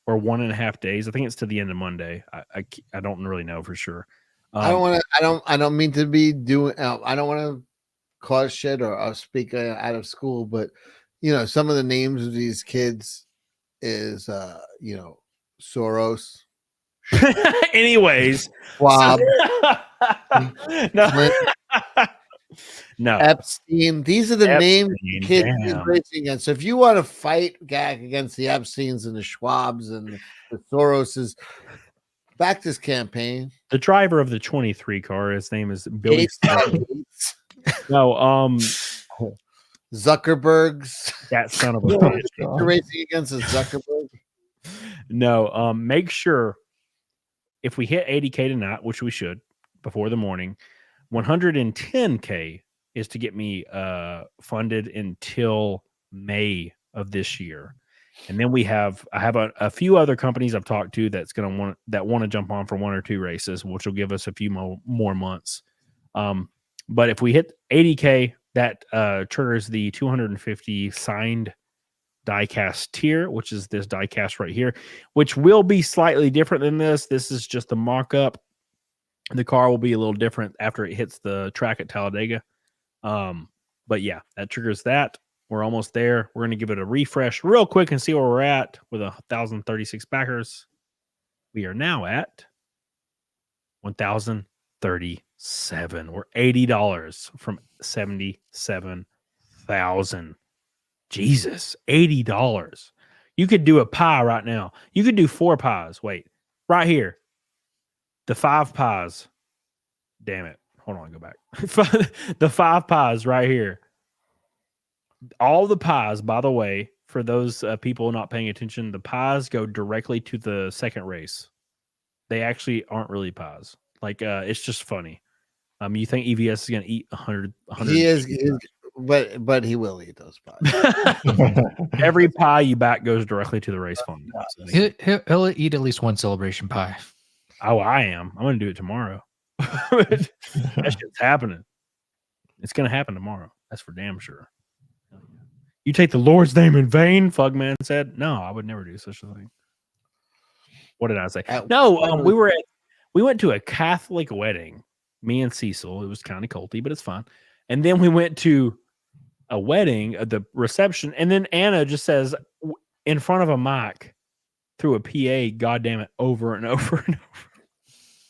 1.5 days. I think it's to the end of Monday. I don't really know for sure. I don't mean to be doing. I don't want to cause shit or speak out of school, but some of the names of these kids is Soros. Anyways, Schwab, no. No, Epstein. These are the names kids are racing against. So if you want to fight gag against the Epsteins and the Schwabs and the Soroses, back this campaign. The driver of the 23 car, his name is Billy. No, Zuckerberg's. That son of a bitch. Racing against a Zuckerberg. No, make sure if we hit 80K tonight, which we should before the morning, 110K is to get me funded until May of this year. And then I have a few other companies I've talked to want to jump on for 1 or 2 races, which will give us a few more months. But if we hit 80K, that triggers the 250 signed diecast tier, which is this diecast right here, which will be slightly different than this. This is just a mock-up. The car will be a little different after it hits the track at Talladega. But yeah, that triggers that. We're almost there. We're going to give it a refresh real quick and see where we're at with 1,036 backers. We are now at 1,037. We're $80 from 77,000. Jesus, $80. You could do a pie right now. You could do 4 pies. Wait, right here. The 5 pies. Damn it. Hold on, go back. The 5 pies right here. All the pies, by the way, for those people not paying attention, the pies go directly to the second race. They actually aren't really pies. Like, it's just funny. You think EVS is going to eat 100? He is, but he will eat those pies. Every pie you back goes directly to the race fund. So He'll eat at least one celebration pie. Oh, I am. I'm going to do it tomorrow. That shit's happening. It's going to happen tomorrow. That's for damn sure. You take the Lord's name in vain, Fugman said. No, I would never do such a thing. What did I say? No, we went to a Catholic wedding. Me and CECIL. It was kind of culty, but it's fun. And then we went to a wedding, the reception, and then Anna just says in front of a mic through a PA, God damn it, over and over and over.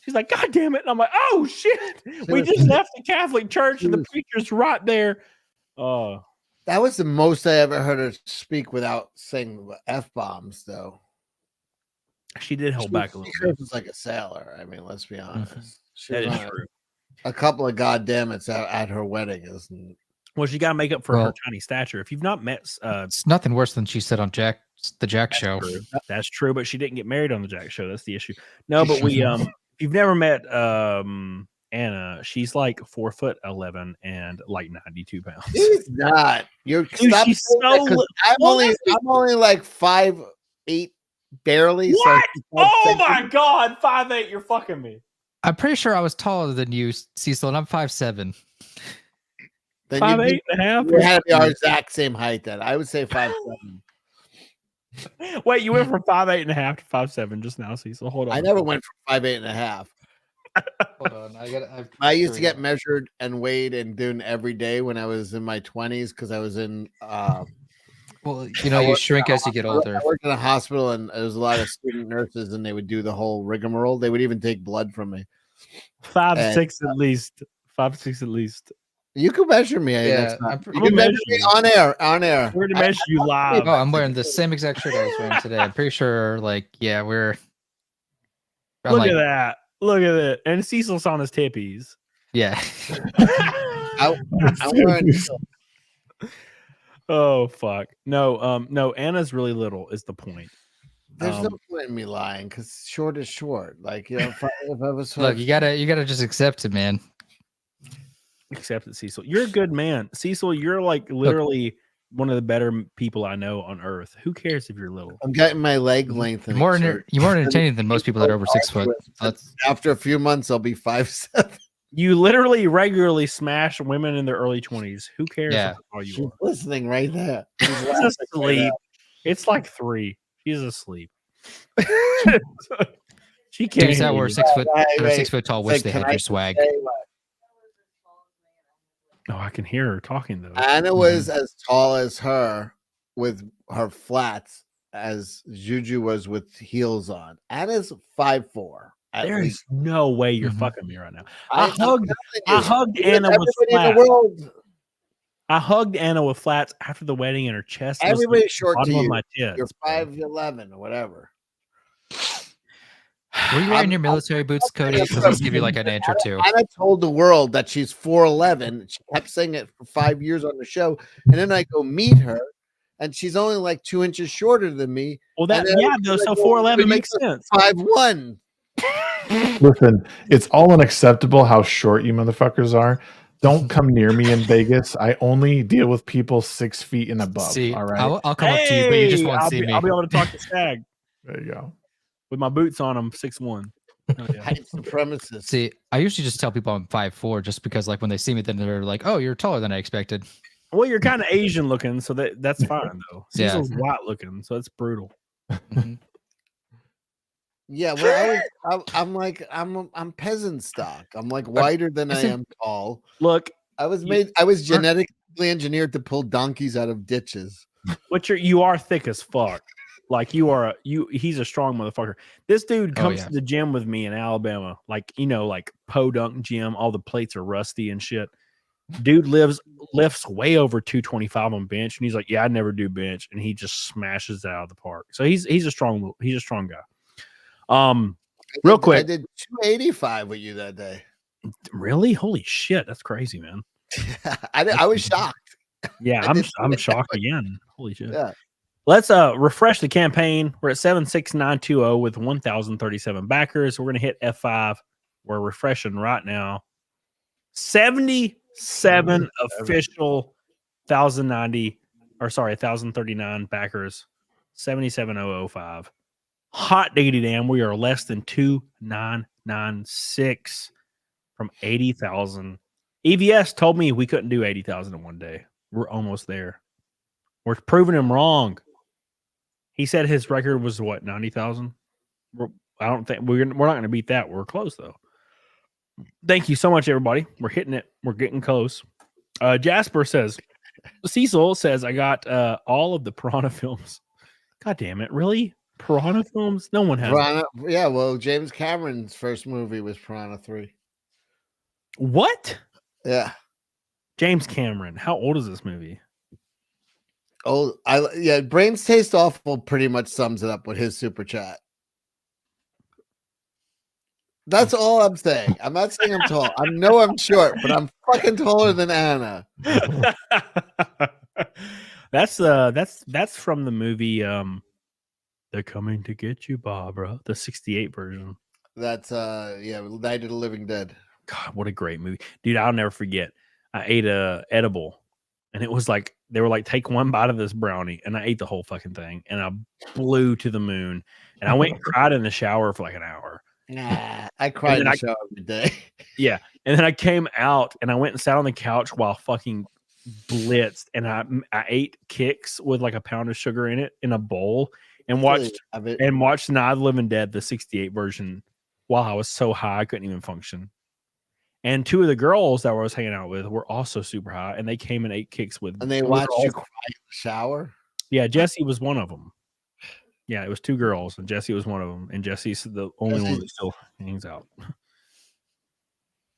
She's like, God damn it. And I'm like, oh shit. We just left the Catholic church and the preacher's right there. That was the most I ever heard her speak without saying F-bombs, though. She did hold back a little bit. She was like a sailor. I mean, let's be honest. That is true. A couple of goddammits at her wedding, isn't? Well, she got to make up for her tiny stature. If you've not met, it's nothing worse than she said on the Jack show. True. That's true, but she didn't get married on the Jack show. That's the issue. No, but we if you've never met Anna, she's like 4'11" and like 92 pounds. She's not. She's so I'm only like 5'8", barely. What? So oh my God, 5'8". You're fucking me. I'm pretty sure I was taller than you, CECIL, and I'm 5'7". 5'8" and a half. We had to be our exact same height. Then I would say 5'7". Wait, you went from 5'8" and a half to 5'7" just now, CECIL. Hold on. I never went from 5'8" and a half. Hold on, I used to get measured and weighed and doing every day when I was in my 20s because I was in. Well, you shrink as you get older. I worked in a hospital, and there was a lot of student nurses, and they would do the whole rigmarole. They would even take blood from me. 5'6" at least. 5'6" at least. You can measure me. Yeah, you can measure me on air. On air. We're gonna measure you live. Oh, I'm wearing the same exact shirt I was wearing today. I'm pretty sure. We're. Look at that. Look at it. And Cecil's on his tippies. Yeah. I'm wearing. Oh fuck. No, Anna's really little is the point. There's no point in me lying because short is short. Like, you know, if I was Look, you gotta just accept it, man. Accept it, Cecil. You're a good man, Cecil. You're like literally one of the better people I know on earth. Who cares if you're little? I'm getting my leg length. You're more entertaining than most people that are over 6 foot. After a few months, I'll be 5'7". You literally regularly smash women in their early 20s. Who cares? Yeah, how you She's are? listening right there. She's She's asleep. It's like 3. She's asleep. She can't. Dudes that were 6 foot, Wait. 6 foot tall wish they had your swag. Oh, I can hear her talking though. Anna was as tall as her with her flats as Juju was with heels on. Anna's 5'4". There's no way you're fucking me right now. I I'm hugged Anna with flats. I hugged Anna with flats after the wedding, and her chest. Everybody's short to you. My tits, you're 5'11" or whatever. Were you wearing your military boots, Cody? Because let's give you like an inch or two. Anna told the world that she's 4'11". She kept saying it for 5 years on the show, and then I go meet her, and she's only like 2 inches shorter than me. Well, that so 4'11" makes sense. 5'1". Listen, it's all unacceptable how short you motherfuckers are. Don't come near me in Vegas. I only deal with people 6 feet and above. See, all right. I'll come up to you, but you just won't see me. I'll be able to talk to Stag. There you go. With my boots on, I'm 6'1". Oh, yeah. Height supremacist. See, I usually just tell people I'm 5'4", just because like when they see me, then they're like, "Oh, you're taller than I expected." Well, you're kind of Asian looking, so that's fine though. Cecil's white looking, so it's brutal. Yeah, well, I'm peasant stock. I'm like wider than I am tall. Look, I was genetically engineered to pull donkeys out of ditches. But you are thick as fuck. Like he's a strong motherfucker. This dude comes to the gym with me in Alabama, like like podunk gym. All the plates are rusty and shit. Dude lifts way over 225 on bench, and he's like, "Yeah, I never do bench," and he just smashes it out of the park. So he's a strong guy. Real quick, I did 285 with you that day. Really? Holy shit, that's crazy, man. I was shocked. Yeah, I'm shocked again. Holy shit. Yeah. Let's refresh the campaign. We're at 76920 with 1,037 backers. We're gonna hit F5. We're refreshing right now. 77 official 1,039 backers. 77,005. Hot diggity damn, we are less than 2,996 from 80,000. EVS told me we couldn't do 80,000 in one day. We're almost there. We're proving him wrong. He said his record was what, 90,000? I don't think we're not going to beat that. We're close though. Thank you so much, everybody. We're hitting it. We're getting close. Jasper says, Cecil says, I got all of the Piranha films. God damn it. Really? Piranha films? No one has. Piranha, yeah, well, James Cameron's first movie was Piranha 3. What? Yeah. James Cameron. How old is this movie? Oh, Brains Taste Awful pretty much sums it up with his super chat. That's all I'm saying. I'm not saying I'm tall. I know I'm short, but I'm fucking taller than Anna. That's from the movie They're Coming to Get You, Barbara, the 68 version. That's Night of the Living Dead. God, what a great movie. Dude, I'll never forget. I ate a edible, and it was like they were like, take one bite of this brownie, and I ate the whole fucking thing, and I blew to the moon, and I went and cried in the shower for like an hour. Nah, I cried in the shower every day. Yeah, and then I came out and I went and sat on the couch while fucking blitzed, and I ate Kix with like a pound of sugar in it in a bowl, and watched Night of the Living Dead, the 68 version, while I was so high I couldn't even function. And two of the girls that I was hanging out with were also super high, and they came and ate Kix with. And they watched you cry in the shower? Yeah, Jessie was one of them. Yeah, it was two girls, and Jessie was one of them. And Jessie's the only one that still hangs out.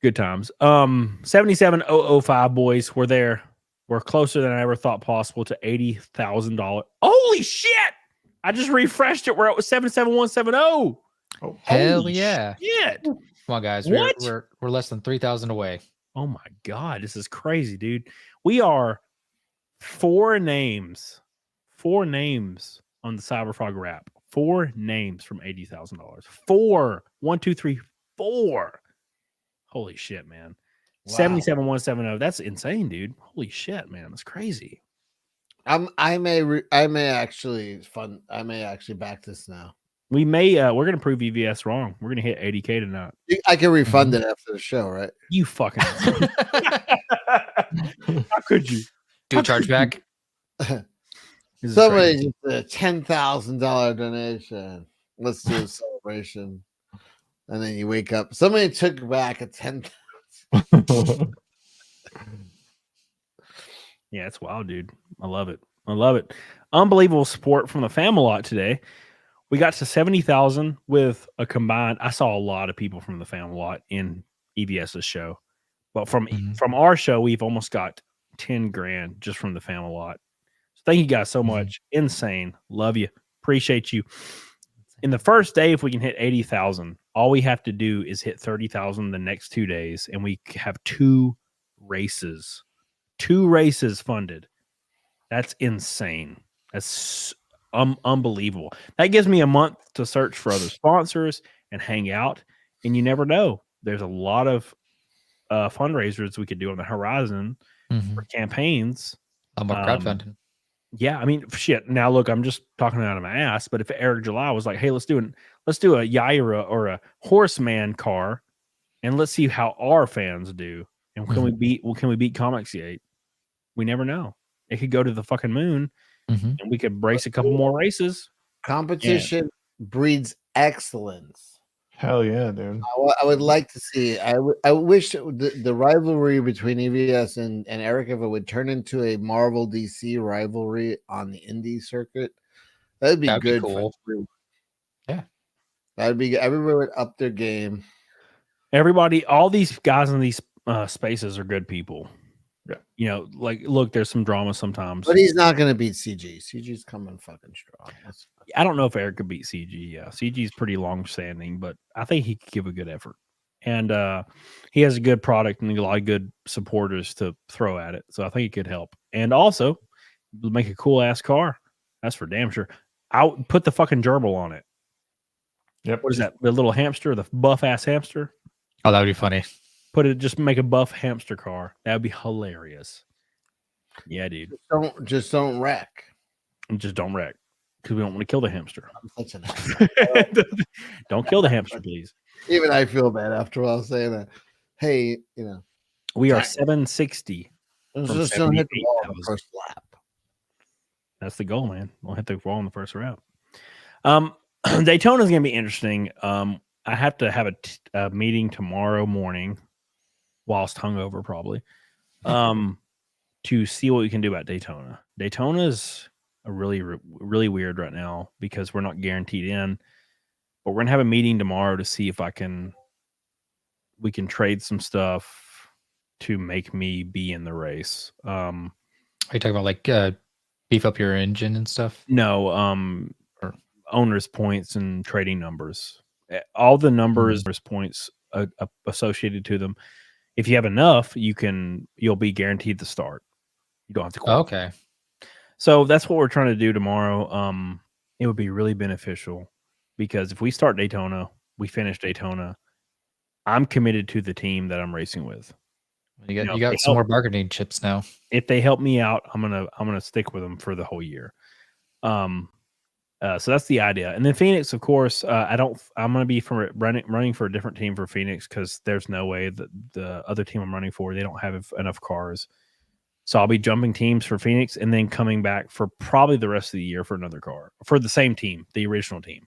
Good times. 77,005 boys. We're there. We're closer than I ever thought possible to $80,000. Holy shit! I just refreshed it. We're at 77170. Oh, hell yeah! Shit. Come on, guys. What? We're less than 3,000 away. Oh my god, this is crazy, dude. We are four names on the Cyberfrog rap. 4 names from $80,000. 4. 1, 2, 3, 4. Holy shit, man. Wow. 77,170. That's insane, dude. Holy shit, man. That's crazy. I may actually back this now. We may we're gonna prove EVS wrong. We're gonna hit 80K tonight. I can refund it after the show, right? You fucking how could you Do a chargeback? Somebody just a $10,000 donation. Let's do a celebration. And then you wake up. Somebody took back a 10,000. Yeah, it's wild, dude. I love it. I love it. Unbelievable support from the Familot today. We got to 70,000 with a combined. I saw a lot of people from the Familot in EVS's show, but from our show, we've almost got 10 grand just from the Familot. So thank you guys so much. Insane. Love you. Appreciate you. In the first day, if we can hit 80,000, all we have to do is hit 30,000 the next 2 days, and we have 2 races. 2 races funded. That's insane. That's unbelievable. That gives me a month to search for other sponsors and hang out. And you never know. There's a lot of fundraisers we could do on the horizon for campaigns. I'm a crowdfunding. Yeah, I mean, shit. Now look, I'm just talking out of my ass. But if Eric July was like, "Hey, let's do a Yaira or a Horseman car, and let's see how our fans do, and can we beat Comics Gate?" We never know. It could go to the fucking moon, and we could brace a couple more races. Competition breeds excellence. Hell yeah, dude. I would like to see. I wish the rivalry between EVS and Eric, if it would turn into a Marvel DC rivalry on the indie circuit, that'd be good. Cool. Yeah, that'd be good. Everybody would up their game. Everybody, all these guys in these spaces are good people. Yeah. You know, like, look, there's some drama sometimes. But he's not going to beat CG. CG's coming fucking strong. I don't know if Eric could beat CG. Yeah, CG's pretty long-standing, but I think he could give a good effort. And he has a good product and a lot of good supporters to throw at it. So I think it could help. And also, make a cool-ass car. That's for damn sure. I'll put the fucking gerbil on it. Yep. What is that? The little hamster, the buff-ass hamster? Oh, that would be funny. Just make a buff hamster car. That would be hilarious. Yeah, dude. Just don't wreck. Just don't wreck. Because we don't want to kill the hamster. I'm such an asshole. Don't kill the hamster, please. Even I feel bad after a while saying that. Hey, you know. We are 760. Just don't hit the wall on the first lap. That's the goal, man. We'll hit the wall in the first round. Daytona is going to be interesting. I have to have a meeting tomorrow morning, whilst hungover probably, to see what we can do about Daytona. Daytona is a really weird right now because we're not guaranteed in, but we're gonna have a meeting tomorrow to see if we can trade some stuff to make me be in the race. Are you talking about like beef up your engine and stuff? No, or owners points and trading numbers. All the numbers, points associated to them. If you have enough, you'll be guaranteed the start. You don't have to quit. Okay. So that's what we're trying to do tomorrow. It would be really beneficial because if we start Daytona, we finish Daytona, I'm committed to the team that I'm racing with. You got some more bargaining chips now. If they help me out, I'm gonna stick with them for the whole year. So that's the idea. And then Phoenix, of course, I'm going to be running for a different team for Phoenix because there's no way that the other team I'm running for, they don't have enough cars. So I'll be jumping teams for Phoenix and then coming back for probably the rest of the year for another car for the same team, the original team.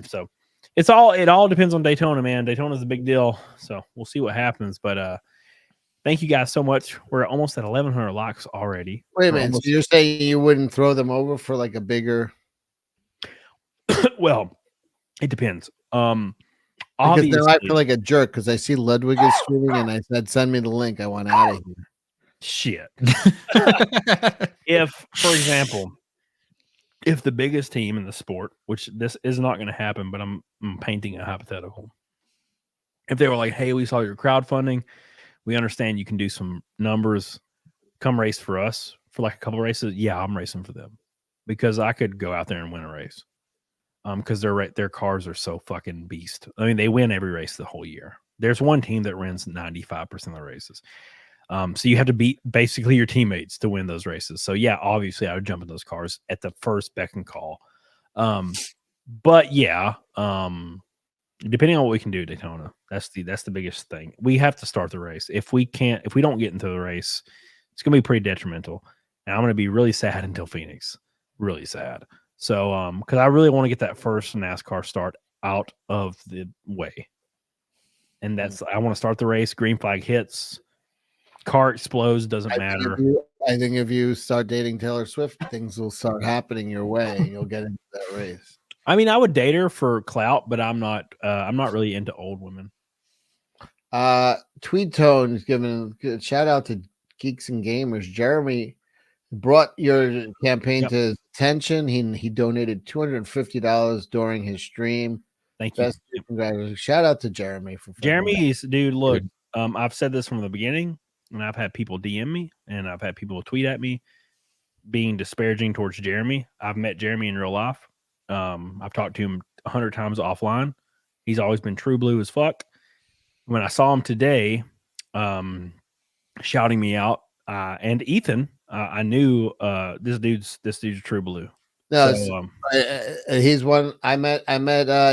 So it all depends on Daytona, man. Daytona's a big deal. So we'll see what happens. But thank you guys so much. We're almost at 1,100 likes already. Wait a minute. So you're saying you wouldn't throw them over for like a bigger... Well, it depends. Because then I feel like a jerk because I see Ludwig is streaming and I said, send me the link. I want out of here. Shit. If, for example, if the biggest team in the sport, which this is not going to happen, but I'm painting a hypothetical. If they were like, hey, we saw your crowdfunding. We understand you can do some numbers. Come race for us for like a couple races. Yeah, I'm racing for them because I could go out there and win a race. because their cars are so fucking beast. I mean, they win every race the whole year. There's one team that wins 95% of the races. So you have to beat basically your teammates to win those races. So yeah, obviously I would jump in those cars at the first beck and call. But yeah, depending on what we can do, Daytona, that's the biggest thing. We have to start the race. If we don't get into the race, it's gonna be pretty detrimental. And I'm gonna be really sad until Phoenix. Really sad. So because I really want to get that first NASCAR start out of the way. And that's I want to start the race, green flag hits, car explodes, doesn't matter. I think if you start dating Taylor Swift, things will start happening your way and you'll get into that race. I mean, I would date her for clout, but I'm not really into old women. Tweed Tone is giving a shout out to Geeks and Gamers. Jeremy brought your campaign to his attention. He donated $250 during his stream. Thank you. Congratulations. Shout out to Jeremy for Jeremy's dude. Look, I've said this from the beginning, and I've had people DM me, and I've had people tweet at me, being disparaging towards Jeremy. I've met Jeremy in real life. I've talked to him 100 times offline. He's always been true blue as fuck. When I saw him today, shouting me out, and Ethan, I knew this dude's true blue. No, so, he's one. I met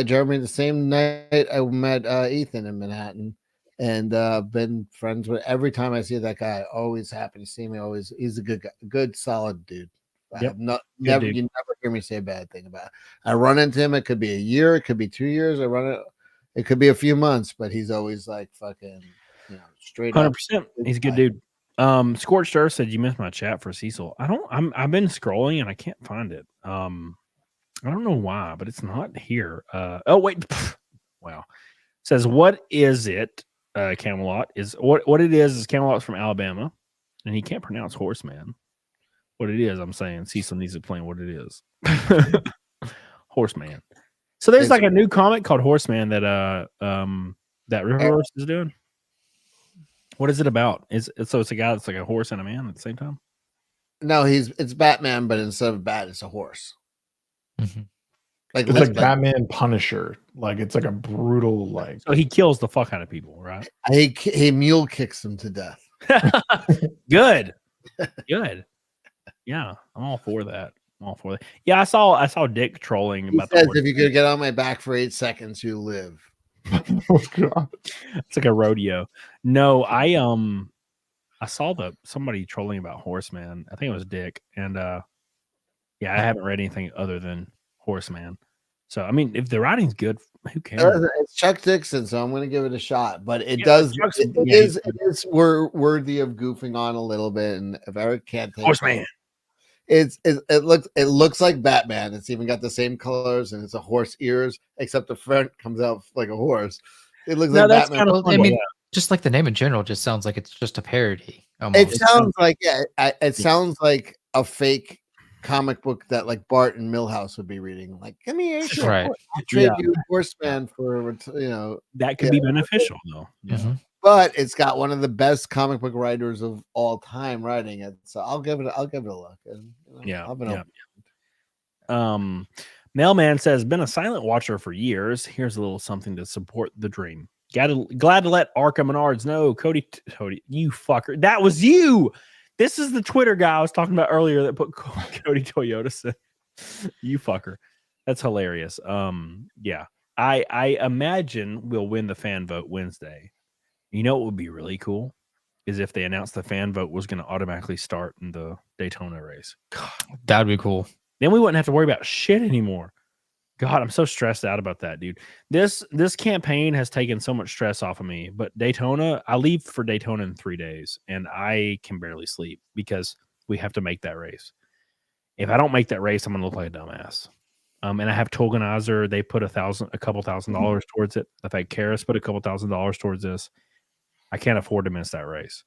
Jeremy the same night I met Ethan in Manhattan, and been friends with. Every time I see that guy, always happy to see me. Always, he's a good guy, good solid dude. Yep. You never hear me say a bad thing about it. I run into him. It could be a year, it could be 2 years. It could be a few months, but he's always like fucking, straight 100%. He's a good dude. Scorched Earth said you missed my chat for Cecil. I've been scrolling and I can't find it. I don't know why, but it's not here. Oh wait, wow. It says what is it? Camelot is what it is Camelot's from Alabama, and he can't pronounce horseman. What it is, I'm saying Cecil needs to explain what it is. Horseman. So there's like a new comic called Horseman that that Riververse is doing. What is it about? So it's a guy that's like a horse and a man at the same time? No, it's Batman, but instead of bat, it's a horse. Mm-hmm. It's like Batman Punisher. Like it's like a brutal like. So he kills the fuck out of people, right? He mule kicks them to death. Good. Yeah, I'm all for that. Yeah, I saw Dick trolling about says, if you could get on my back for 8 seconds, you live. Oh God. It's like a rodeo. No, I saw somebody trolling about Horseman. I think it was Dick, and yeah, I haven't read anything other than Horseman. So I mean, if the writing's good, who cares? It's Chuck Dixon, so I'm going to give it a shot. But it is worthy of goofing on a little bit. And if Eric can't take Horseman, it looks like Batman. It's even got the same colors, and it's a horse ears, except the front comes out like a horse. It looks like Batman. Kind of funny. I mean, just like the name in general, just sounds like it's just a parody. It sounds like it sounds like a fake comic book that like Bart and Milhouse would be reading. Like, come here, right? I'll trade you Horseman for that could be beneficial though. Yeah. Mm-hmm. But it's got one of the best comic book writers of all time writing it, so I'll give it a look. Mailman says, been a silent watcher for years. Here's a little something to support the dream. Glad to let Arkham Menards know. Cody, you fucker. That was you. This is the Twitter guy I was talking about earlier that put Cody Toyota said, you fucker. That's hilarious. Yeah. I imagine we'll win the fan vote Wednesday. You know what would be really cool is if they announced the fan vote was going to automatically start in the Daytona race. God, that'd be cool. Then we wouldn't have to worry about shit anymore. God, I'm so stressed out about that, dude. This campaign has taken so much stress off of me. But Daytona, I leave for Daytona in 3 days, and I can barely sleep because we have to make that race. If I don't make that race, I'm going to look like a dumbass. And I have Tolganizer. They put a couple $1,000 towards it. I've had Karis put a couple $1,000 towards this. I can't afford to miss that race.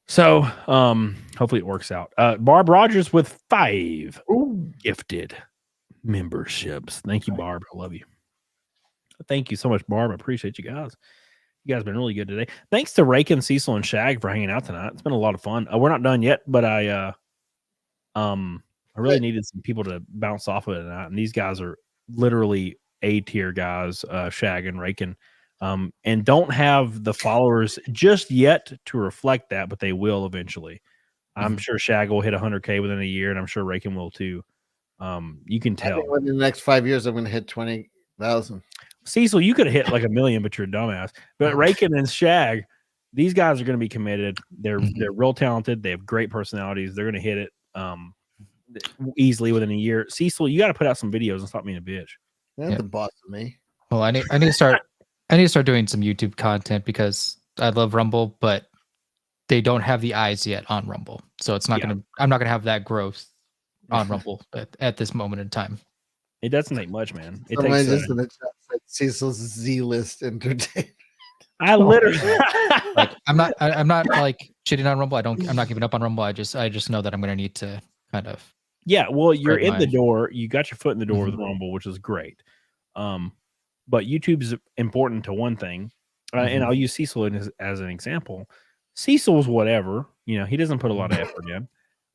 So hopefully it works out. Barb Rogers with 5 gifted memberships. Thank you, Barb. I love you. Thank you so much, Barb. I appreciate you guys. You guys have been really good today. Thanks to Rake and Cecil and Shag for hanging out tonight. It's been a lot of fun. We're not done yet, but I really needed some people to bounce off of it tonight. And these guys are literally A tier guys, Shag and Raken, and don't have the followers just yet to reflect that, but they will eventually. I'm sure Shag will hit 100K within a year, and I'm sure Raken will too. You can tell. I think within the next 5 years, I'm going to hit 20,000. CECIL, you could have hit like 1 million, but you're a dumbass. But Raken and Shag, these guys are going to be committed. They're real talented. They have great personalities. They're going to hit it easily within a year. CECIL, you got to put out some videos and stop being a bitch. That's the boss of me. Well, I need to start. I need to start doing some YouTube content because I love Rumble, but they don't have the eyes yet on Rumble, so it's not gonna. I'm not gonna have that growth on Rumble at this moment in time. It doesn't take much, man. It Somebody takes just in the chat said Cecil's Z-list entertainment. I literally like I'm not like shitting on Rumble. I'm not giving up on Rumble. I just know that I'm gonna need to kind of well, you're in the door. You got your foot in the door with Rumble, which is great. But YouTube is important to one thing, and I'll use CECIL as an example. CECIL's whatever, he doesn't put a lot of effort in,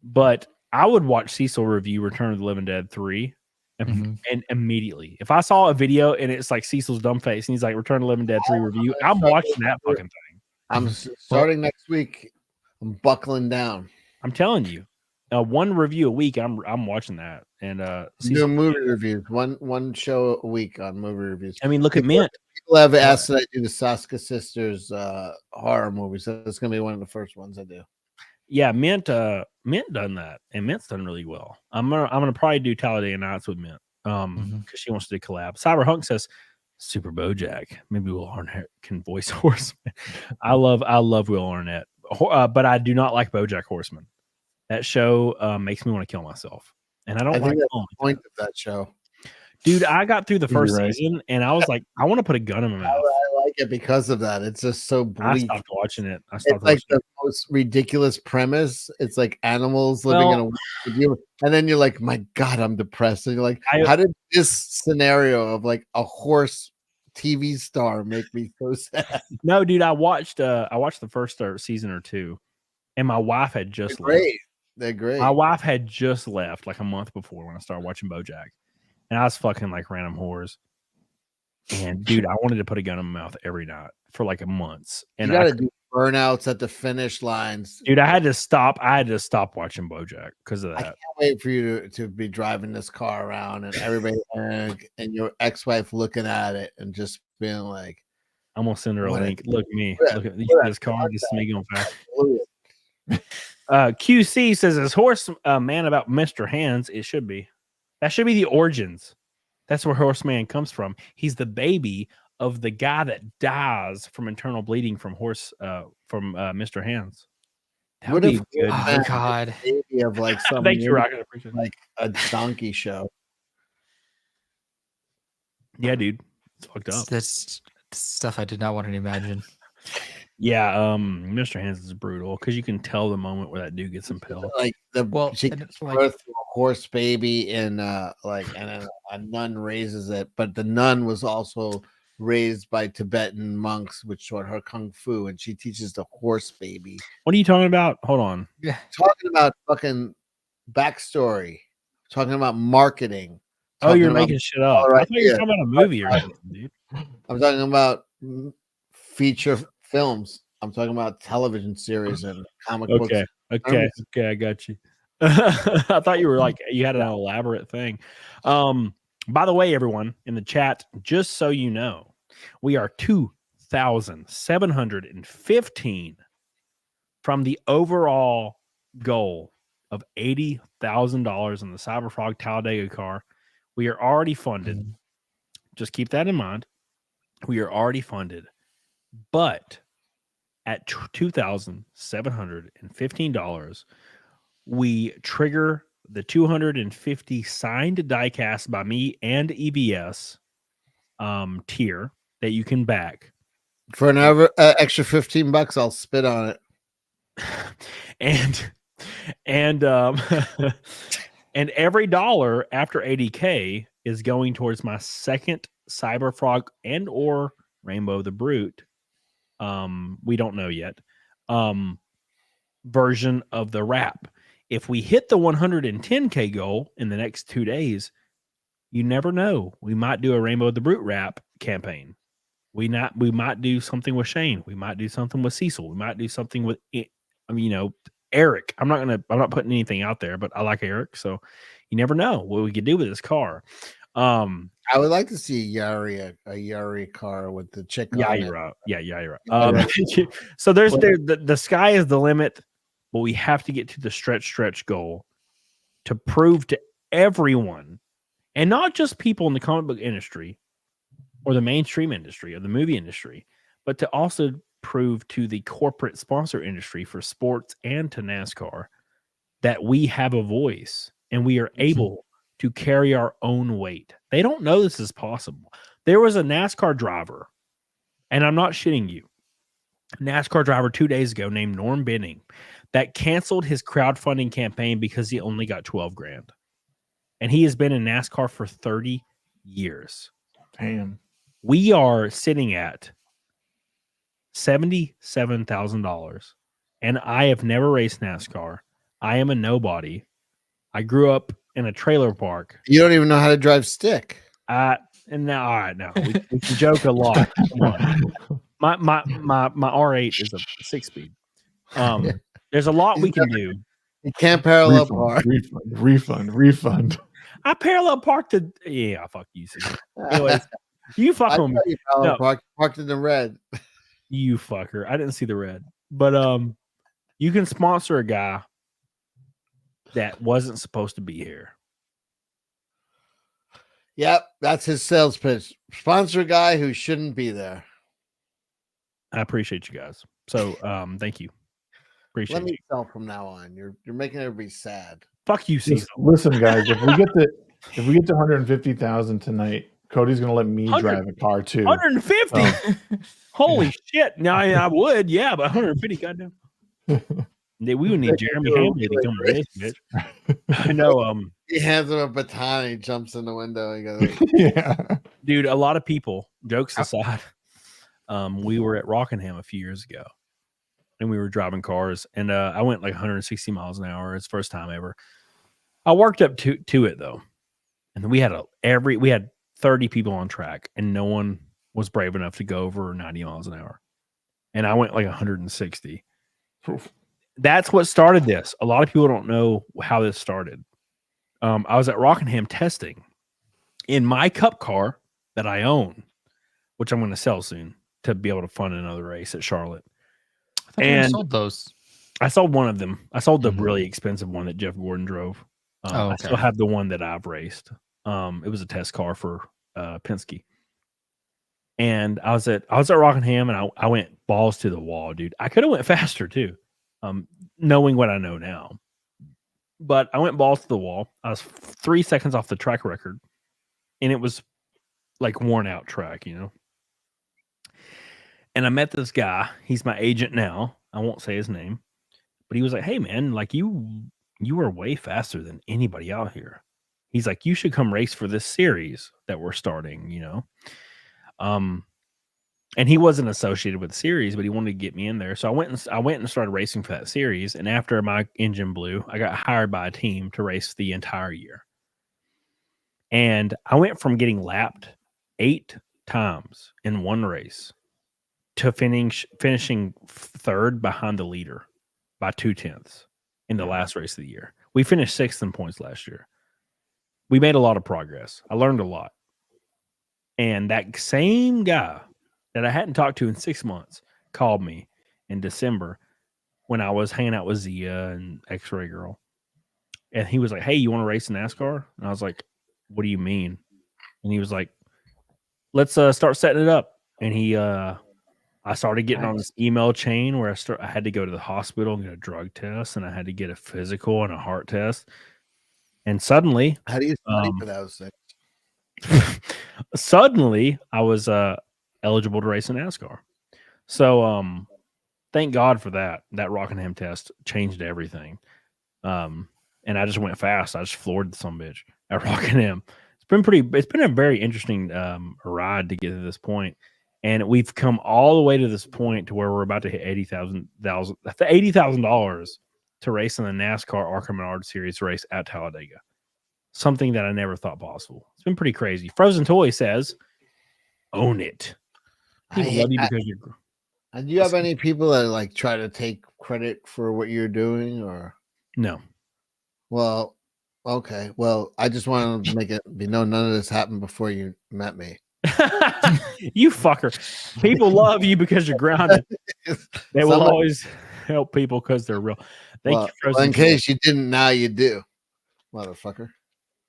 but I would watch CECIL review Return of the Living Dead 3 and immediately. If I saw a video and it's like CECIL's dumb face and he's like Return of the Living Dead 3 review, I'm watching that fucking thing. I'm starting next week. I'm buckling down. I'm telling you. One review a week, I'm watching that. And do movie reviews. One show a week on movie reviews. I mean, look at Mint. People have asked that I do the Saska Sisters horror movies. So that's gonna be one of the first ones I do. Yeah, Mint done that, and Mint's done really well. I'm gonna probably do Talladega Nights with Mint, because she wants to do collab. Cyberhunk says Super Bojack. Maybe Will Arnett can voice Horseman. I love Will Arnett, but I do not like BoJack Horseman. That show makes me want to kill myself, and I don't like the point of that show. Dude, I got through the first season, and I was like, I want to put a gun in my mouth. I like it because of that. It's just so bleak. I stopped watching it. It's like the most ridiculous premise. It's like animals living in a world, and then you're like, my God, I'm depressed. And you're like, how did this scenario of like a horse TV star make me so sad? No, dude, I watched the first season or two, and my wife had just left. They're great. My wife had just left like a month before when I started watching BoJack, and I was fucking like random whores. And dude, I wanted to put a gun in my mouth every night for like a month. And you gotta do burnouts at the finish lines. Dude, I had to stop watching BoJack because of that. I can't wait for you to be driving this car around and everybody and your ex-wife looking at it and just being like, I'm gonna send her a link. Look at me. Look at this car. Just me going fast. QC says, "Is Horse Man about Mr. Hands?" It should be. That should be the origins. That's where Horseman comes from. He's the baby of the guy that dies from internal bleeding from Mr. Hands. That would be good. Oh, God. Baby of like some Thank you, Rocket. Appreciate like a donkey show. Yeah, dude. It's fucked up. That's stuff I did not want to imagine. Yeah, Mr. Hands is brutal because you can tell the moment where that dude gets impaled. Like she gives birth to a horse baby, and a nun raises it, but the nun was also raised by Tibetan monks, which taught her kung fu, and she teaches the horse baby. What are you talking about? Hold on. Yeah, talking about fucking backstory, talking about marketing. Oh, you're making shit up. I thought you were talking about a movie or something, dude. I'm talking about feature films. I'm talking about television series and comic books. Okay, I got you. I thought you were like you had an elaborate thing. By the way, everyone in the chat, just so you know, we are 2,715 from the overall goal of $80,000 in the Cyberfrog Talladega car. We are already funded. Just keep that in mind. We are already funded. But at $2,715, we trigger the 250 signed diecast by me and EBS tier that you can back. For an extra $15, I'll spit on it. And and every dollar after 80K is going towards my second Cyberfrog and or Rainbow the Brute. We don't know yet. Version of the wrap. If we hit the 110K goal in the next 2 days, You never know. We might do a Rainbow the Brute rap campaign. We might do something with Shane. We might do something with Cecil. We might do something with, Eric. I'm not putting anything out there, but I like Eric. So you never know what we could do with this car. I would like to see a Yari car with the chick. Yeah, on you're it. right. Yeah, you're right. So the sky is the limit, but we have to get to the stretch goal to prove to everyone, and not just people in the comic book industry or the mainstream industry or the movie industry, but to also prove to the corporate sponsor industry for sports and to NASCAR that we have a voice and we are able to carry our own weight. They don't know this is possible. There was a NASCAR driver, and I'm not shitting you, NASCAR driver 2 days ago named Norm Benning that canceled his crowdfunding campaign because he only got 12 grand. And he has been in NASCAR for 30 years. Damn. We are sitting at $77,000. And I have never raced NASCAR. I am a nobody. I grew up in a trailer park. You don't even know how to drive stick. And now, all right, now we can joke a lot. My R8 is a 6-speed. There's a lot we can do. You can't parallel park. Refund. I parallel parked to fuck you. Anyways, you fuck with me. Parked in the red. You fucker. I didn't see the red. But you can sponsor a guy that wasn't supposed to be here. Yep, that's his sales pitch. Sponsor a guy who shouldn't be there. I appreciate you guys. So thank you. Appreciate Let me you. sell from now on. You're making everybody sad. Fuck you, Cecil. Listen, guys, if we get to 150,000 tonight, Cody's gonna let me drive a car too. 150. Holy shit! Now I would, yeah, but 150, goddamn. We would need Jeremy Hamlin to come with this bitch. I know. He hands him a baton. He jumps in the window. And goes, Yeah, dude. A lot of people. Jokes aside, we were at Rockingham a few years ago, and we were driving cars, and I went like 160 miles an hour. It's the first time ever. I worked up to it though, and we had 30 people on track, and no one was brave enough to go over 90 miles an hour, and I went like 160. That's what started this. A lot of people don't know how this started. I was at Rockingham testing in my cup car that I own, which I'm going to sell soon to be able to fund another race at Charlotte. I thought you sold those. I sold one of them. I sold the really expensive one that Jeff Gordon drove. Okay. I still have the one that I've raced. It was a test car for Penske. And I was at Rockingham, and I went balls to the wall, dude. I could have went faster too, knowing what I know now. But I went balls to the wall. I was 3 seconds off the track record, and it was like worn out track, you know. And I met this guy. He's my agent now. I won't say his name, but he was like, "Hey, man, like you are way faster than anybody out here." He's like, "You should come race for this series that we're starting," you know. And he wasn't associated with the series, but he wanted to get me in there. So I went and started racing for that series. And after my engine blew, I got hired by a team to race the entire year. And I went from getting lapped 8 times in one race to finishing third behind the leader by 0.2 in the last race of the year. We finished 6th in points last year. We made a lot of progress. I learned a lot. And that same guy that I hadn't talked to in 6 months called me in December when I was hanging out with Zia and X-Ray Girl. And he was like, "Hey, you want to race in NASCAR?" And I was like, "What do you mean?" And he was like, "Let's start setting it up." And I started getting on this email chain where I had to go to the hospital and get a drug test, and I had to get a physical and a heart test. And suddenly, how do you study for those things? Suddenly, I was eligible to race in NASCAR. So thank God for that. That Rockingham test changed everything. And I just went fast. I just floored some bitch at Rockingham. It's been a very interesting ride to get to this point. And we've come all the way to this point to where we're about to hit $80,000 to race in the NASCAR Arca Menard Series race at Talladega. something that I never thought possible. It's been pretty crazy. Frozen Toy says, "Own it." People love you because you're. And do you have any people that like try to take credit for what you're doing, or No? Well, okay. Well, I just want to make it be known none of this happened before you met me. You fucker. People love you because you're grounded. They will always help people because they're real. Thank you, well, in case you didn't, now you do, motherfucker.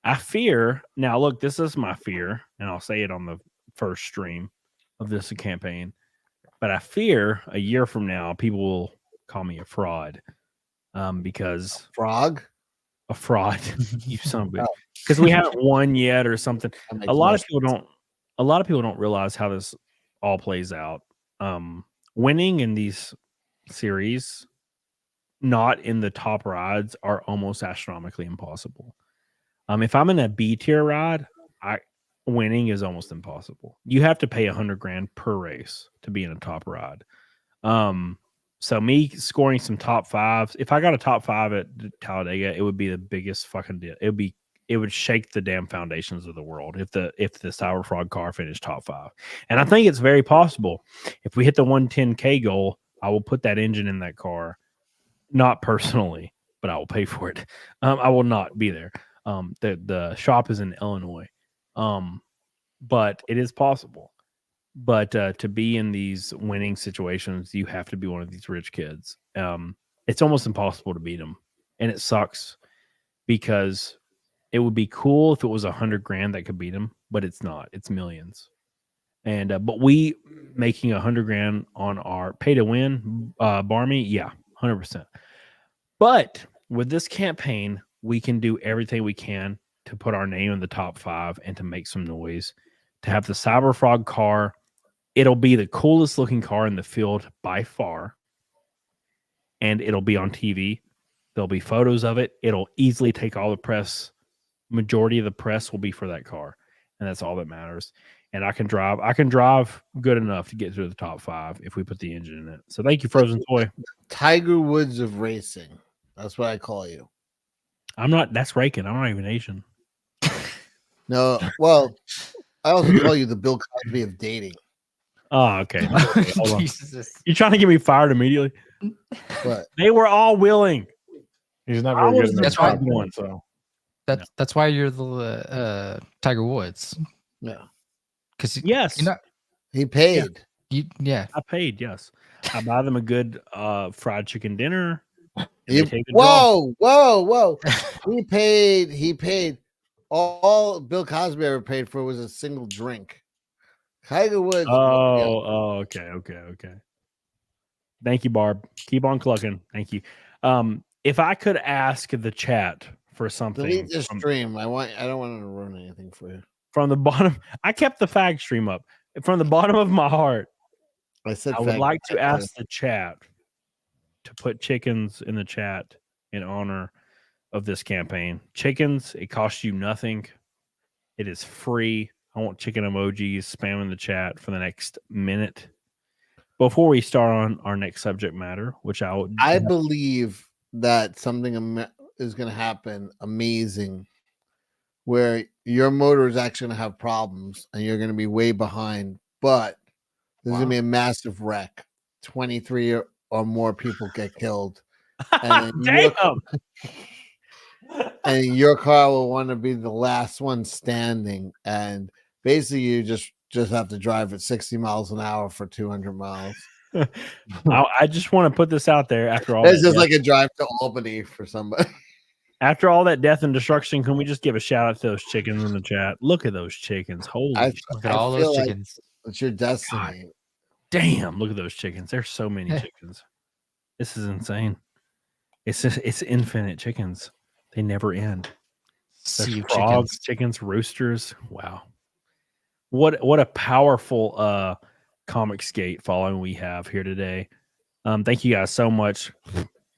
I fear now. Look, this is my fear, and I'll say it on the first stream of this campaign. But I fear a year from now, people will call me a fraud, because a fraud, you son of a bitch, because we haven't won yet or something. A lot of people don't realize how this all plays out. Winning in these series, not in the top rides, are almost astronomically impossible. If I'm in a B tier ride, winning is almost impossible. You have to pay $100,000 per race to be in a top ride. So me scoring some top fives, if I got a top 5 at Talladega, it would be the biggest fucking deal. It would shake the damn foundations of the world if the Cyber Frog car finished top 5. And I think it's very possible. If we hit the 110K goal, I will put that engine in that car, not personally, but I will pay for it. I will not be there. The shop is in Illinois. But it is possible. But to be in these winning situations, you have to be one of these rich kids. It's almost impossible to beat them, and it sucks because it would be cool if it was $100,000 that could beat them, but it's not. It's millions. And but we making $100,000 on our pay to win, Barmy, yeah, 100%. But with this campaign, we can do everything we can to put our name in the top 5 and to make some noise. To have the Cyber Frog car, it'll be the coolest looking car in the field by far, and it'll be on TV. There'll be photos of it. It'll easily take all the press. Majority of the press will be for that car, and that's all that matters. And I can drive good enough to get to the top 5 if we put the engine in it. So thank you, Frozen Toy. Tiger Woods of racing. That's what I call you. I'm not. That's raking. I'm not even Asian. No, well, I also call you the Bill Cosby of dating. Oh, okay. Hold on. You're trying to get me fired immediately? But they were all willing. He's not very good. That's why one. So that's why you're the Tiger Woods. Yeah. Because yes, he paid. Yeah. I paid. Yes, I buy them a good fried chicken dinner. Whoa! He paid. All Bill Cosby ever paid for was a single drink. Tiger Woods. Okay. Thank you, Barb. Keep on clucking. Thank you. If I could ask the chat for something, delete this stream. I don't want to ruin anything for you. From the bottom, I kept the fag stream up. From the bottom of my heart, I would like to ask the chat to put chickens in the chat in honor of this campaign. Chickens, it costs you nothing. It is free. I want chicken emojis spamming the chat for the next minute before we start on our next subject matter, which I believe that something is going to happen amazing where your motor is actually going to have problems and you're going to be way behind, but there's going to be a massive wreck. 23 or more people get killed. And damn. And your car will want to be the last one standing, and basically you just have to drive at 60 miles an hour for 200 miles. I just want to put this out there. After all, it's just like a drive to Albany for somebody. After all that death and destruction, can we just give a shout out to those chickens in the chat? Look at those chickens! Holy, look at all those chickens! It's your destiny. God. Damn! Look at those chickens. There's so many chickens. This is insane. It's infinite chickens. They never end. There's frogs, chickens, roosters. Wow. What a powerful comic skate following we have here today. Thank you guys so much.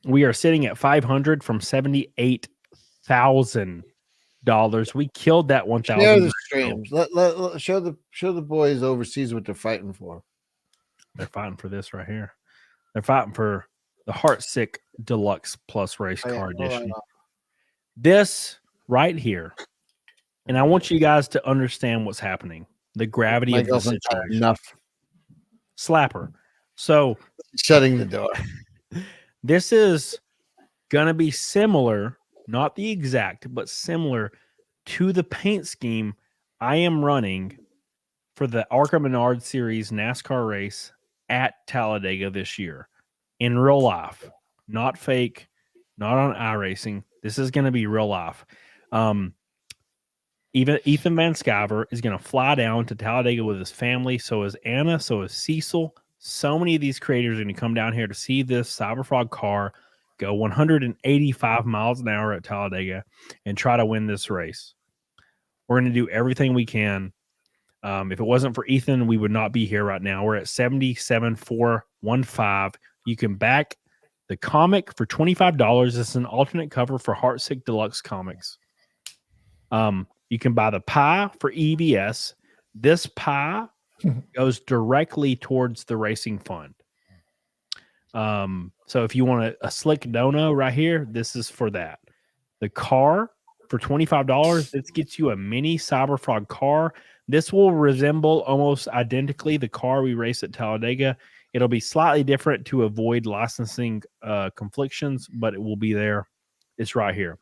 We are sitting at 500 from $78,000. We killed that 1,000. Share the streams. Let show the boys overseas what they're fighting for. They're fighting for this right here. They're fighting for the Heartsick Deluxe Plus Race Car Edition. This right here And I want you guys to understand what's happening. The gravity My of the girlfriend's had situation. enough. Slapper. So Shutting the door. this is going to be similar, not the exact, but similar to the paint scheme I am running for the Arca Menard Series NASCAR race at Talladega this year. In real life, not fake, not on iRacing. This is going to be real life. Even Ethan Van Sciver is going to fly down to Talladega with his family. So is Anna. So is CECIL. So many of these creators are going to come down here to see this Cyberfrog car go 185 miles an hour at Talladega and try to win this race. We're going to do everything we can. If it wasn't for Ethan, we would not be here right now. We're at 77,415. You can back the comic for $25. It's an alternate cover for Heartsick Deluxe Comics. You can buy the pie for EBS. This pie goes directly towards the racing fund. So if you want a slick dono right here, this is for that. The car for $25, this gets you a mini Cyberfrog car. This will resemble almost identically the car we race at Talladega. It'll be slightly different to avoid licensing conflictions, but it will be there. It's right here.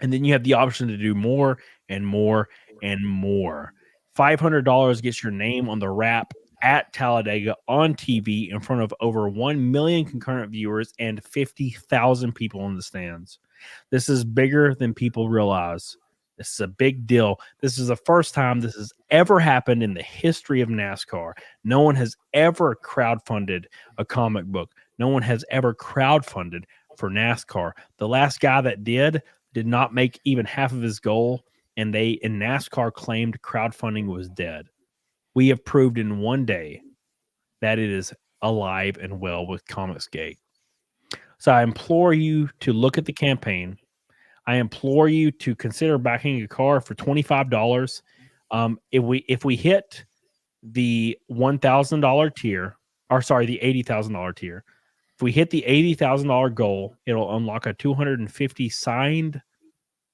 And then you have the option to do more and more and more. $500 gets your name on the wrap at Talladega on TV in front of over 1 million concurrent viewers and 50,000 people in the stands. This is bigger than people realize. This is a big deal. This is the first time this has ever happened in the history of NASCAR. No one has ever crowdfunded a comic book. No one has ever crowdfunded for NASCAR. The last guy that did not make even half of his goal, and NASCAR claimed crowdfunding was dead. We have proved in one day that it is alive and well with Comicsgate. So I implore you to look at the campaign. I implore you to consider backing a car for $25. If we hit the $1,000 tier, or sorry, the $80,000 tier, if we hit the $80,000 goal, it'll unlock a 250 signed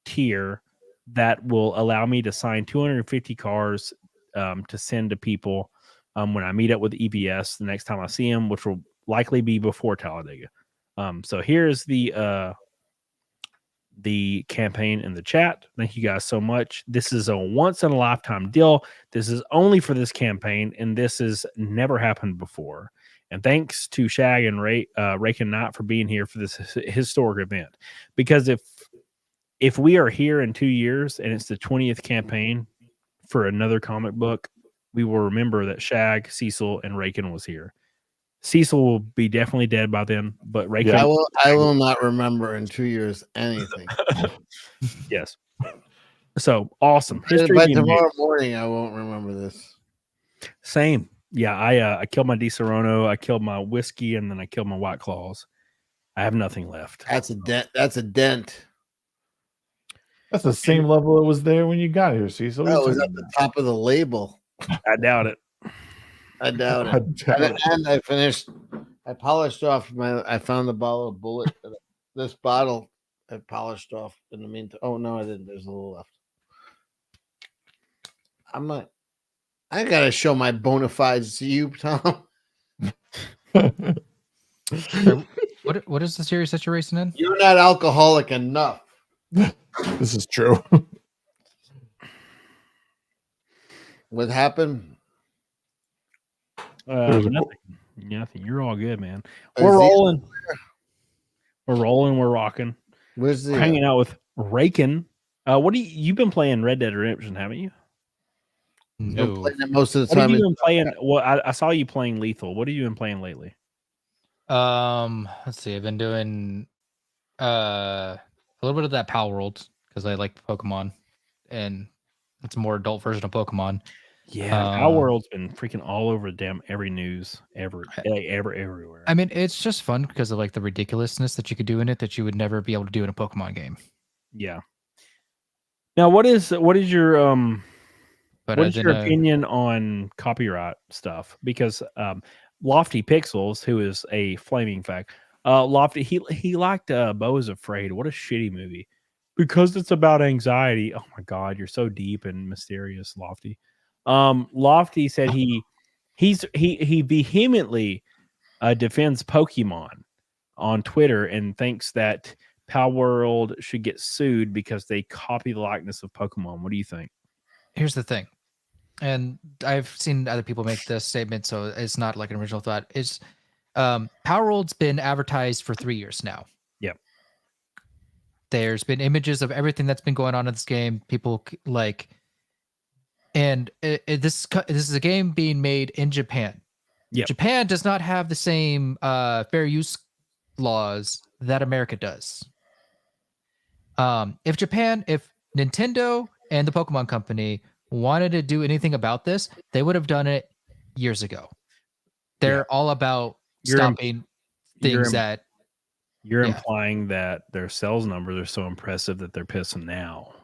tier that will allow me to sign 250 cars to send to people when I meet up with EBS the next time I see him, which will likely be before Talladega. So here's the campaign in the chat. Thank you guys so much. This is a once in a lifetime deal. This is only for this campaign, and this has never happened before. And thanks to Shag and Rake and Knight for being here for this historic event. Because if we are here in 2 years and it's the 20th campaign for another comic book, we will remember that Shag, CECIL, and Raken was here. CECIL will be definitely dead by then, but Raken, I will not remember in 2 years anything. Yes. So awesome. By tomorrow morning, I won't remember this. Same. Yeah, I killed my Di Serono, I killed my whiskey, and then I killed my White Claws. I have nothing left. That's a dent. That's a dent. That's the same level it was there when you got here, CECIL. That was at the top of the label. I doubt it. I doubt it. And I finished. I polished off I found the bottle of Bullet. This bottle I polished off in the meantime. Oh no, I didn't. There's a little left. I gotta show my bona fides to you, Tom. What is the series that you're racing in? You're not alcoholic enough. This is true. What happened? Nothing. You're all good, man. We're rolling. We're rolling. We're rocking. We're hanging out with Raken. What do you've been playing Red Dead Redemption, haven't you? No. Playing it most of the time. What have you been playing? Well, I saw you playing Lethal. What have you been playing lately? Let's see. I've been doing a little bit of that Pal World because I like Pokemon, and it's a more adult version of Pokemon. Yeah, Pal World's been freaking all over every news everywhere. I mean, it's just fun because of like the ridiculousness that you could do in it that you would never be able to do in a Pokemon game. Yeah. Now, what is your what's your opinion on copyright stuff? Because Lofty Pixels, who is a flaming fact, Lofty he liked Beau is Afraid. What a shitty movie. because it's about anxiety. Oh my God, you're so deep and mysterious, Lofty. Lofty said he vehemently defends Pokemon on Twitter and thinks that Pal World should get sued because they copy the likeness of Pokemon. What do you think? Here's the thing, and I've seen other people make this statement, so it's not like an original thought. It's Power World's been advertised for 3 years now. Yep. There's been images of everything that's been going on in this game. People like, and this is a game being made in Japan. Yep. Japan does not have the same fair use laws that America does. If Nintendo and the Pokemon Company wanted to do anything about this, they would have done it years ago. They're all about stopping things that... You're implying that their sales numbers are so impressive that they're pissing now.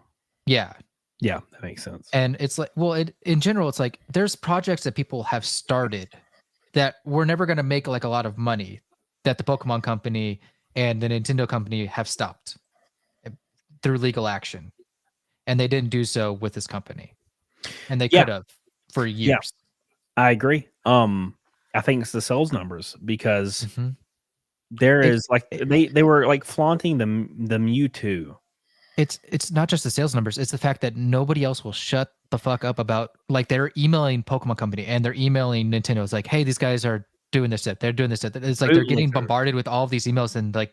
Yeah. Yeah, that makes sense. And it's like, well, in general, it's like there's projects that people have started that were never going to make like a lot of money that the Pokemon Company and the Nintendo Company have stopped through legal action. And they didn't do so with this company. And they could have for years. Yeah, I agree. I think it's the sales numbers because there is like they were like flaunting the Mewtwo. It's not just the sales numbers, it's the fact that nobody else will shut the fuck up about, like, they're emailing Pokemon Company and they're emailing Nintendo. It's like, hey, these guys are doing this, they're doing this. It's like they're getting bombarded with all of these emails, and like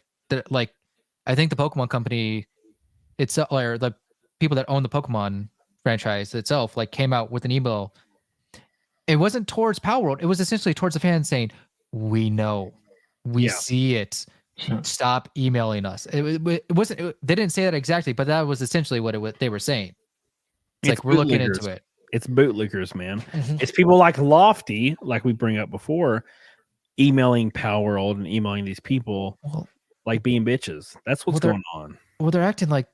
I think the Pokemon Company itself, or the people that own the Pokemon franchise itself, like came out with an email. It wasn't towards Power World, it was essentially towards the fans saying, we know, we see it. Stop emailing us. It wasn't. They didn't say that exactly, but that was essentially what they were saying. It's like, we're looking into it. It's bootlickers, man. It's people like Lofty, like we bring up before, emailing Power World and emailing these people, like being bitches. That's what's going on. Well, they're acting like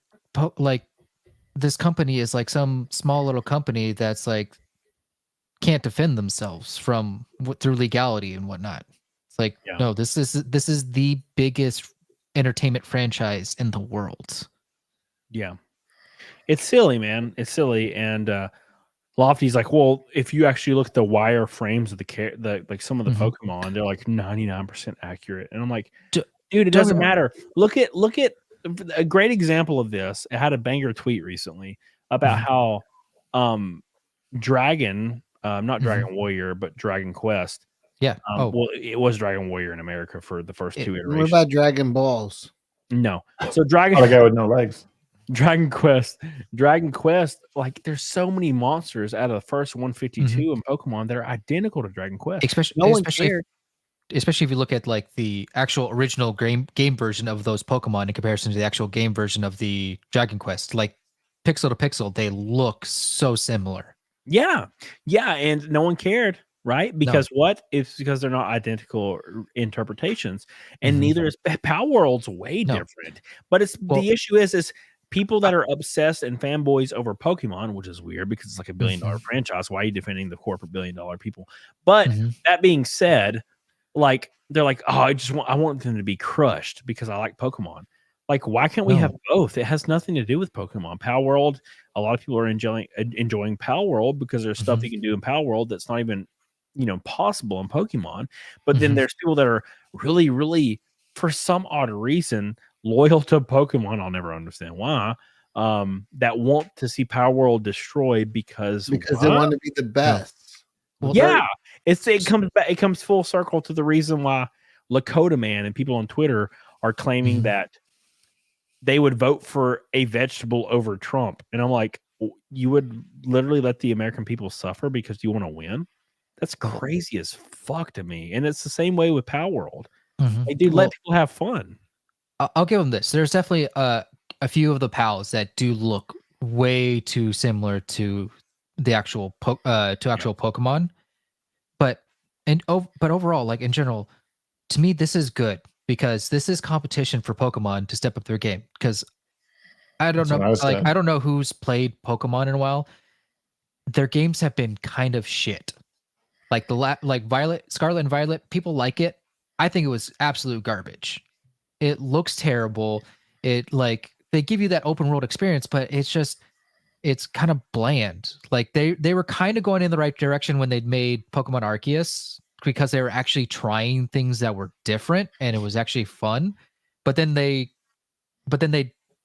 this company is like some small little company that's like can't defend themselves from through legality and whatnot. Like, no, this is the biggest entertainment franchise in the world. Yeah. It's silly, man. It's silly. And Lofty's like, well, if you actually look at the wire frames of the like some of the Pokemon, they're like 99% accurate. And I'm like, dude, it doesn't matter. Look at a great example of this. I had a banger tweet recently about how Dragon, not Dragon Warrior, but Dragon Quest. Yeah. Well, it was Dragon Warrior in America for the first 2 iterations. What about Dragon Balls? No. So Dragon. The guy with no legs. Dragon Quest. Like, there's so many monsters out of the first 152 in Pokemon that are identical to Dragon Quest. Especially if you look at like the actual original game version of those Pokemon in comparison to the actual game version of the Dragon Quest, like pixel to pixel, they look so similar. Yeah. And no one cared. Right? Because it's because they're not identical interpretations, and neither is Power World's way different. But the issue is people that are obsessed and fanboys over Pokemon, which is weird because it's like $1 billion franchise. Why are you defending the corporate $1 billion people? But that being said, like they're like, oh, I want them to be crushed because I like Pokemon. Like, why can't we have both? It has nothing to do with Pokemon. Power World, a lot of people are enjoying Power World because there's stuff you can do in Power World that's not even possible in Pokemon. But then there's people that are really, really, for some odd reason, loyal to Pokemon. I'll never understand why. That want to see Power World destroyed because they want to be the best. Well, it comes full circle to the reason why Lakota Man and people on Twitter are claiming that they would vote for a vegetable over Trump. And I'm like, you would literally let the American people suffer because you want to win? That's crazy as fuck to me. And it's the same way with Power World. Like, dude, let people have fun. I'll give them this. There's definitely a few of the pals that do look way too similar to the actual Pokemon. But overall, like in general, to me, this is good because this is competition for Pokemon to step up their game. Because I don't know who's played Pokemon in a while. Their games have been kind of shit. Like Scarlet and Violet, people like it. I think it was absolute garbage. It looks terrible. It like they give you that open world experience, but it's kind of bland. Like they were kind of going in the right direction when they made Pokemon Arceus, because they were actually trying things that were different and it was actually fun. But then they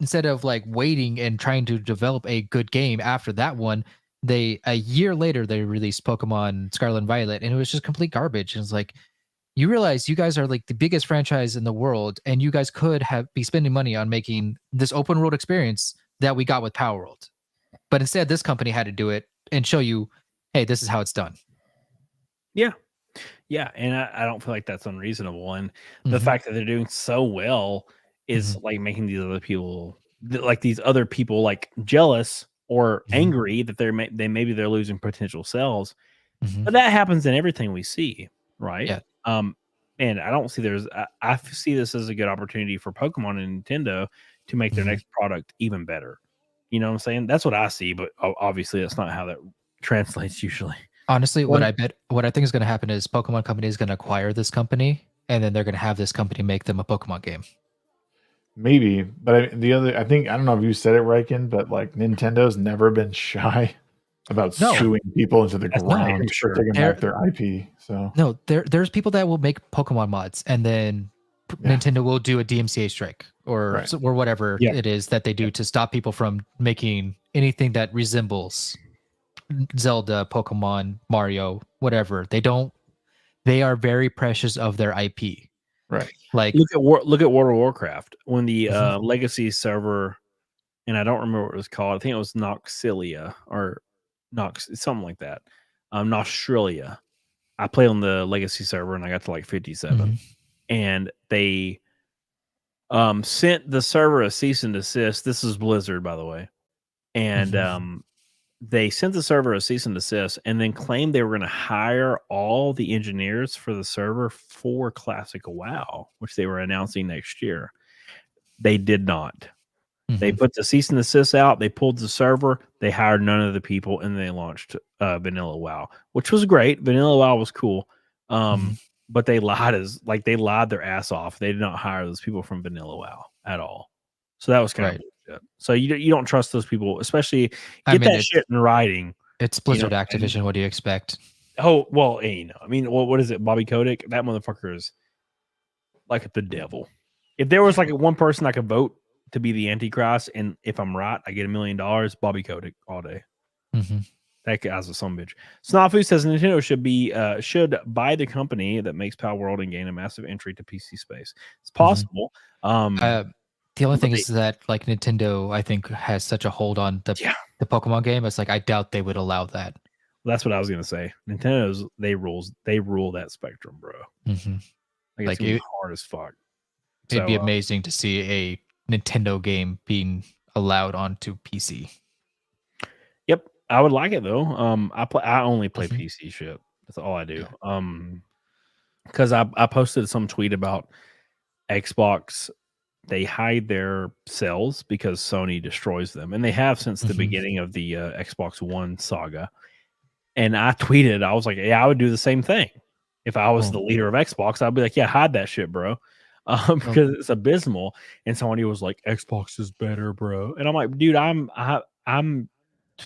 instead of like waiting and trying to develop a good game after that one, a year later they released Pokemon Scarlet and Violet, and it was just complete garbage. And it's like, you realize you guys are like the biggest franchise in the world, and you guys could be spending money on making this open world experience that we got with Power World. But instead, this company had to do it and show you, hey, this is how it's done. Yeah. Yeah. And I don't feel like that's unreasonable. And the fact that they're doing so well is like making these other people like jealous or angry that maybe they're losing potential sales. But that happens in everything we see, right? Yeah. And I don't see I see this as a good opportunity for Pokemon and Nintendo to make their next product even better. You know what I'm saying? That's what I see, but obviously that's not how that translates usually. Honestly, what I think is going to happen is Pokemon Company is going to acquire this company, and then they're going to have this company make them a Pokemon game. Maybe, but I don't know if you said it, Riken, but like Nintendo's never been shy about suing people into the ground for taking back their IP. So no, there's people that will make Pokemon mods, and then Nintendo will do a DMCA strike or whatever it is that they do to stop people from making anything that resembles Zelda, Pokemon, Mario, whatever. They are very precious of their IP. Right. Like look at World of Warcraft when the legacy server, and I don't remember what it was called. I think it was Noxilia or something like that. Nostralia. I played on the legacy server and I got to like 57. And they sent the server a cease and desist. This is Blizzard, by the way. And they sent the server a cease and desist and then claimed they were going to hire all the engineers for the server for Classic WoW, which they were announcing next year. They did not. They put the cease and desist out. They pulled the server. They hired none of the people, and they launched Vanilla WoW, which was great. Vanilla WoW was cool. But they lied their ass off. They did not hire those people from Vanilla WoW at all. So that was kind of bullshit. So you don't trust those people, especially that shit in writing. It's Blizzard Activision. What do you expect? Oh, well, I mean, what is it? Bobby Kotick? That motherfucker is like the devil. If there was like one person I could vote to be the Antichrist, and if I'm right, I get $1 million, Bobby Kotick all day. That guy's a son of a bitch. Snafu says Nintendo should buy the company that makes Power World and gain a massive entry to PC space. It's possible. The only thing is that like Nintendo, I think, has such a hold on the Pokemon game. It's like I doubt they would allow that. Well, that's what I was gonna say. Nintendo's they rule that spectrum, bro. Like it's hard as fuck. It'd be amazing to see a Nintendo game being allowed onto PC. Yep, I would like it though. I only play PC shit. That's all I do. Because I posted some tweet about Xbox. They hide their sales because Sony destroys them, and they have since the beginning of the Xbox One saga. And I tweeted, I was like, "Yeah, I would do the same thing if I was the leader of Xbox. I'd be like, yeah, hide that shit, bro." Because it's abysmal. And somebody was like, Xbox is better, bro. And I'm like, dude, I'm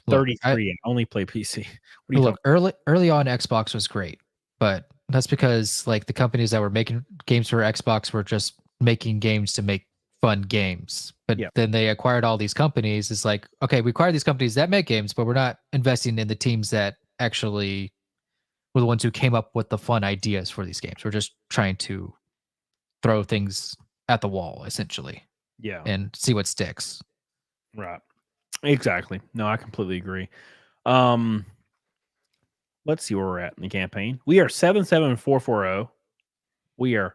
33 and I only play PC. What look, early on, Xbox was great, but that's because like the companies that were making games for Xbox were just making games to make fun games. But then they acquired all these companies. It's like, okay, we acquired these companies that make games, but we're not investing in the teams that actually were the ones who came up with the fun ideas for these games. We're just trying to throw things at the wall, essentially. Yeah. And see what sticks. Right. Exactly. No, I completely agree. Let's see where we're at in the campaign. We are 77440. We are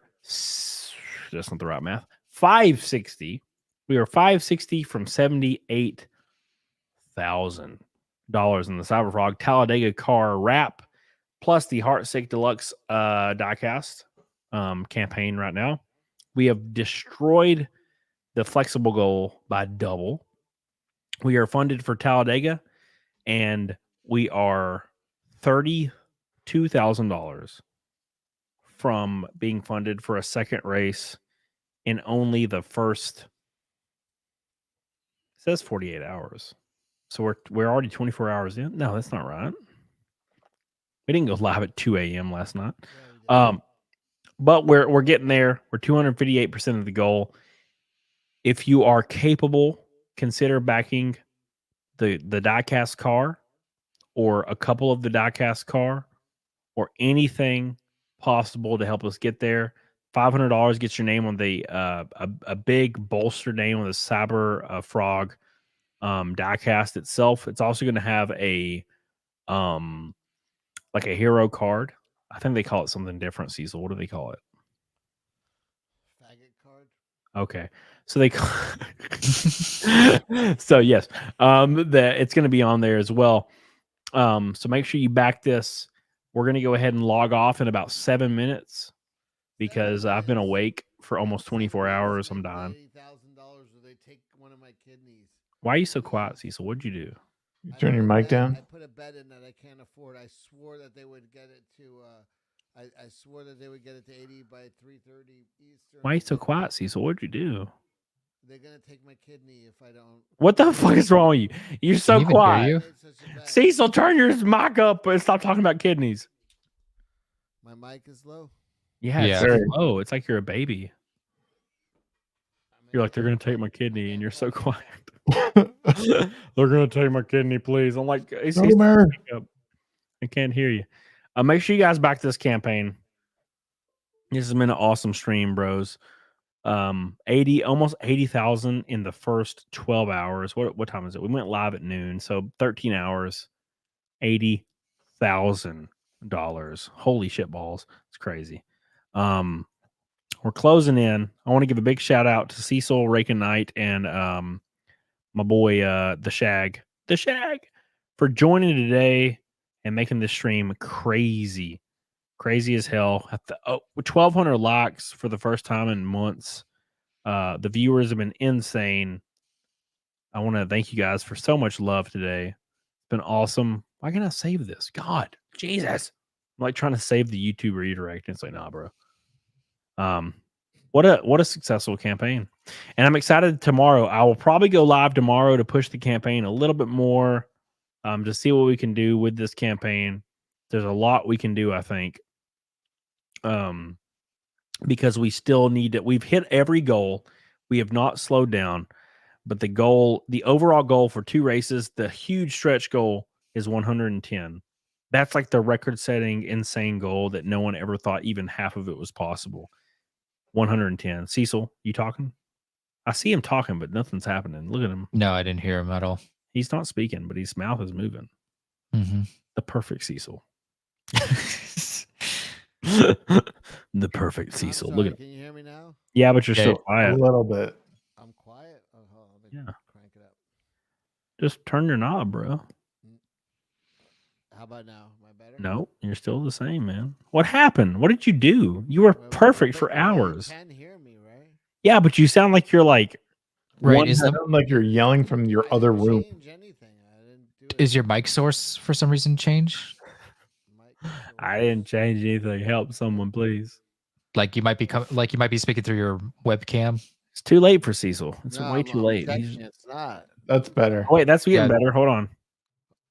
that's not the right math. 560. We are 560 from $78,000 in the Cyberfrog Talladega car wrap, plus the Heartsick Deluxe diecast campaign right now. We have destroyed the flexible goal by double. We are funded for Talladega, and we are $32,000 from being funded for a second race in only the first says 48 hours. So we're already 24 hours in. No, that's not right. We didn't go live at 2 a.m. last night. But we're getting there. We're 258% of the goal. If you are capable, consider backing the diecast car or a couple of the diecast car or anything possible to help us get there. $500 gets your name on the a big bolster name on the Cyber Frog diecast itself. It's also going to have a like a hero card. I think they call it something different, Cecil. What do they call it? Faggot card. Okay. So they so yes, that it's going to be on there as well. So make sure you back this. We're going to go ahead and log off in about 7 minutes because I've been awake for almost 24 hours. I'm dying. Why are you so quiet, Cecil? What'd you do? You turn your mic down. I put a bet in that I can't afford. I swore that they would get it to. I swore that they would get it to 80 by 3:30 Eastern. Why are you so quiet, Cecil? What'd you do? They're gonna take my kidney if I don't. What the fuck is wrong with you? You're so Can you even quiet. hear you? Cecil, turn your mic up and stop talking about kidneys. My mic is low. Yeah, Yeah. it's very low. It's like you're a baby. You're like, they're gonna take my kidney, and you're so quiet. They're gonna take my kidney, please. I'm like, I can't hear you. Make sure you guys back this campaign. This has been an awesome stream, bros. 80, almost 80,000 in the first 12 hours. What time is it? We went live at noon, so 13 hours, $80,000. Holy shit balls. It's crazy. We're closing in. I want to give a big shout out to Cecil, Rake Knight, and my boy the Shag for joining today and making this stream crazy as hell. 1,200 likes for the first time in months. The viewers have been insane. I want to thank you guys for so much love today. It's been awesome. Why can't I save this? God, Jesus. I'm like trying to save the YouTube redirect. And it's like, nah, bro. What a successful campaign. And I'm excited tomorrow. I will probably go live tomorrow to push the campaign a little bit more, to see what we can do with this campaign. There's a lot we can do, I think. Because we still need it. We've hit every goal. We have not slowed down, but the overall goal for 2 races, the huge stretch goal is 110. That's like the record-setting, insane goal that no one ever thought even half of it was possible. 110. Cecil, you talking? I see him talking, but nothing's happening. Look at him. No, I didn't hear him at all. He's not speaking, but his mouth is moving. Mm-hmm. The perfect Cecil. The perfect Cecil. Sorry, look at him. Can you hear me now? Yeah, but you're still quiet. A little bit. I'm quiet. Oh, hold on, let me Yeah. crank it up. Just turn your knob, bro. How about now? Am I better? No, you're still the same, man. What happened? What did you do? You were perfect for hours. You can hear me, right? Yeah, but you sound like you're like Right. Sound like you're yelling from your I other didn't room. change anything. I didn't do Is your mic source for some reason changed? I didn't change anything. Help someone, please. Like you might be speaking through your webcam. It's too late for Cecil. It's No, way too I'm late. checking. It's not. That's better. Oh, wait, that's getting Yeah. better. Hold on.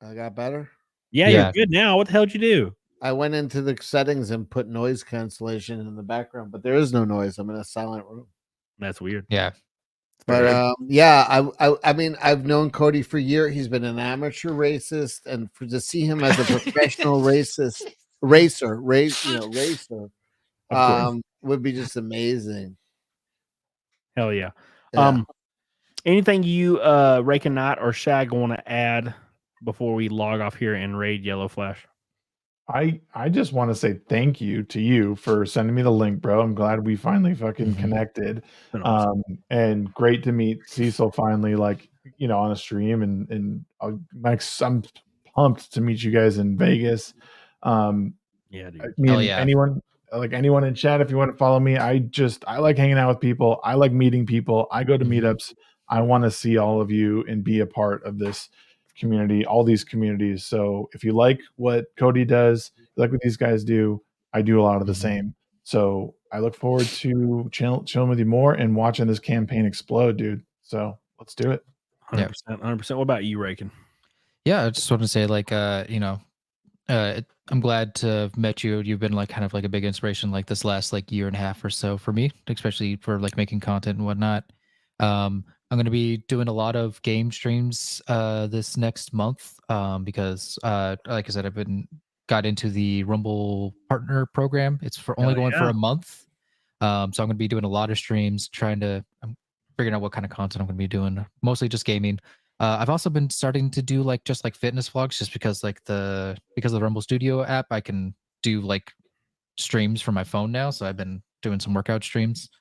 I got better. Yeah, Yeah. you're good now. What the hell did you do? I went into the settings and put noise cancellation in the background, but there is no noise. I'm in a silent room. That's weird. Yeah. But yeah, I mean, I've known Cody for years. He's been an amateur racist, and to see him as a professional racer, would be just amazing. Hell yeah. Yeah. Anything you Rake and Knot or Shag want to add before we log off here and raid Yellow Flash? I just want to say thank you to you for sending me the link, bro. I'm glad we finally fucking connected. Been awesome. And great to meet Cecil finally, like, you know, on a stream, and I'm pumped to meet you guys in Vegas. Yeah, dude. Anyone in chat, if you want to follow me, I like hanging out with people. I like meeting people. I go to meetups. I want to see all of you and be a part of this community, all these communities. So if you like what Cody does, like what these guys do, I do a lot of the same. So I look forward to chilling with you more and watching this campaign explode, dude. So let's do it. 100%. 100%. What about you, Raken? Yeah, I just want to say, like, I'm glad to have met you. You've been like kind of like a big inspiration like this last like year and a half or so for me, especially for like making content and whatnot. I'm going to be doing a lot of game streams this next month because like I said, got into the Rumble partner program. It's for only going for a month. So I'm going to be doing a lot of streams, I'm figuring out what kind of content I'm going to be doing, mostly just gaming. I've also been starting to do like just like fitness vlogs, just because like because of the Rumble Studio app, I can do like streams from my phone now. So I've been doing some workout streams,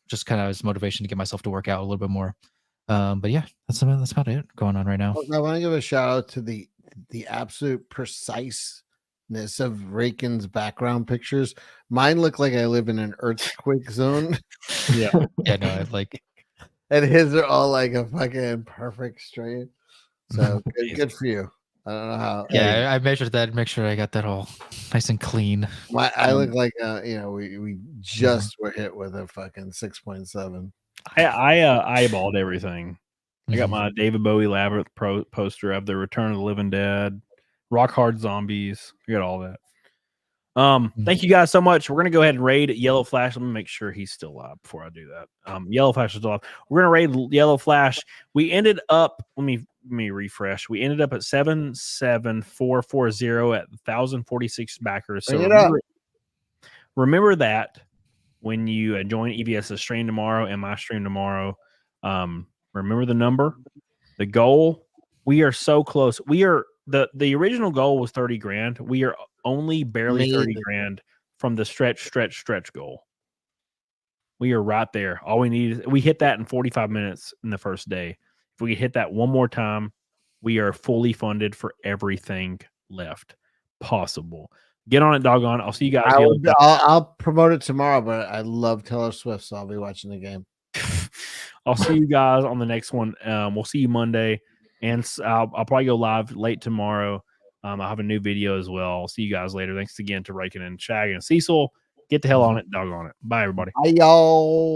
just kind of as motivation to get myself to work out a little bit more. But yeah, that's about it going on right now. I want to give a shout out to the absolute preciseness of Raken's background pictures. Mine look like I live in an earthquake zone. Yeah, yeah, no, I like. And his are all like a fucking perfect straight. So good for you. I don't know how. Yeah, I measured that, make sure I got that all nice and clean. I look like we just were hit with a fucking 6.7. I eyeballed everything. I got my David Bowie Labyrinth poster of the Return of the Living Dead, Rock Hard Zombies. I got all that. Thank you guys so much. We're gonna go ahead and raid Yellow Flash. Let me make sure he's still alive before I do that. Yellow Flash is still alive. We're gonna raid Yellow Flash. We ended up, let me refresh. We ended up at 77440 at 1,046 backers. So remember that when you join EVS's stream tomorrow and my stream tomorrow. Remember the number, the goal. We are so close. We are the original goal was 30 grand. We are only barely 30 grand from the stretch goal. We are right there. All we need is we hit that in 45 minutes in the first day. If we hit that one more time, we are fully funded for everything left possible. Get on it, doggone. I'll see you guys. I'll promote it tomorrow, but I love Taylor Swift, so I'll be watching the game. I'll see you guys on the next one. We'll see you Monday, and I'll probably go live late tomorrow. I'll have a new video as well. I'll see you guys later. Thanks again to Raken and Shag and CECIL. Get the hell on it, doggone it. Bye, everybody. Bye, y'all.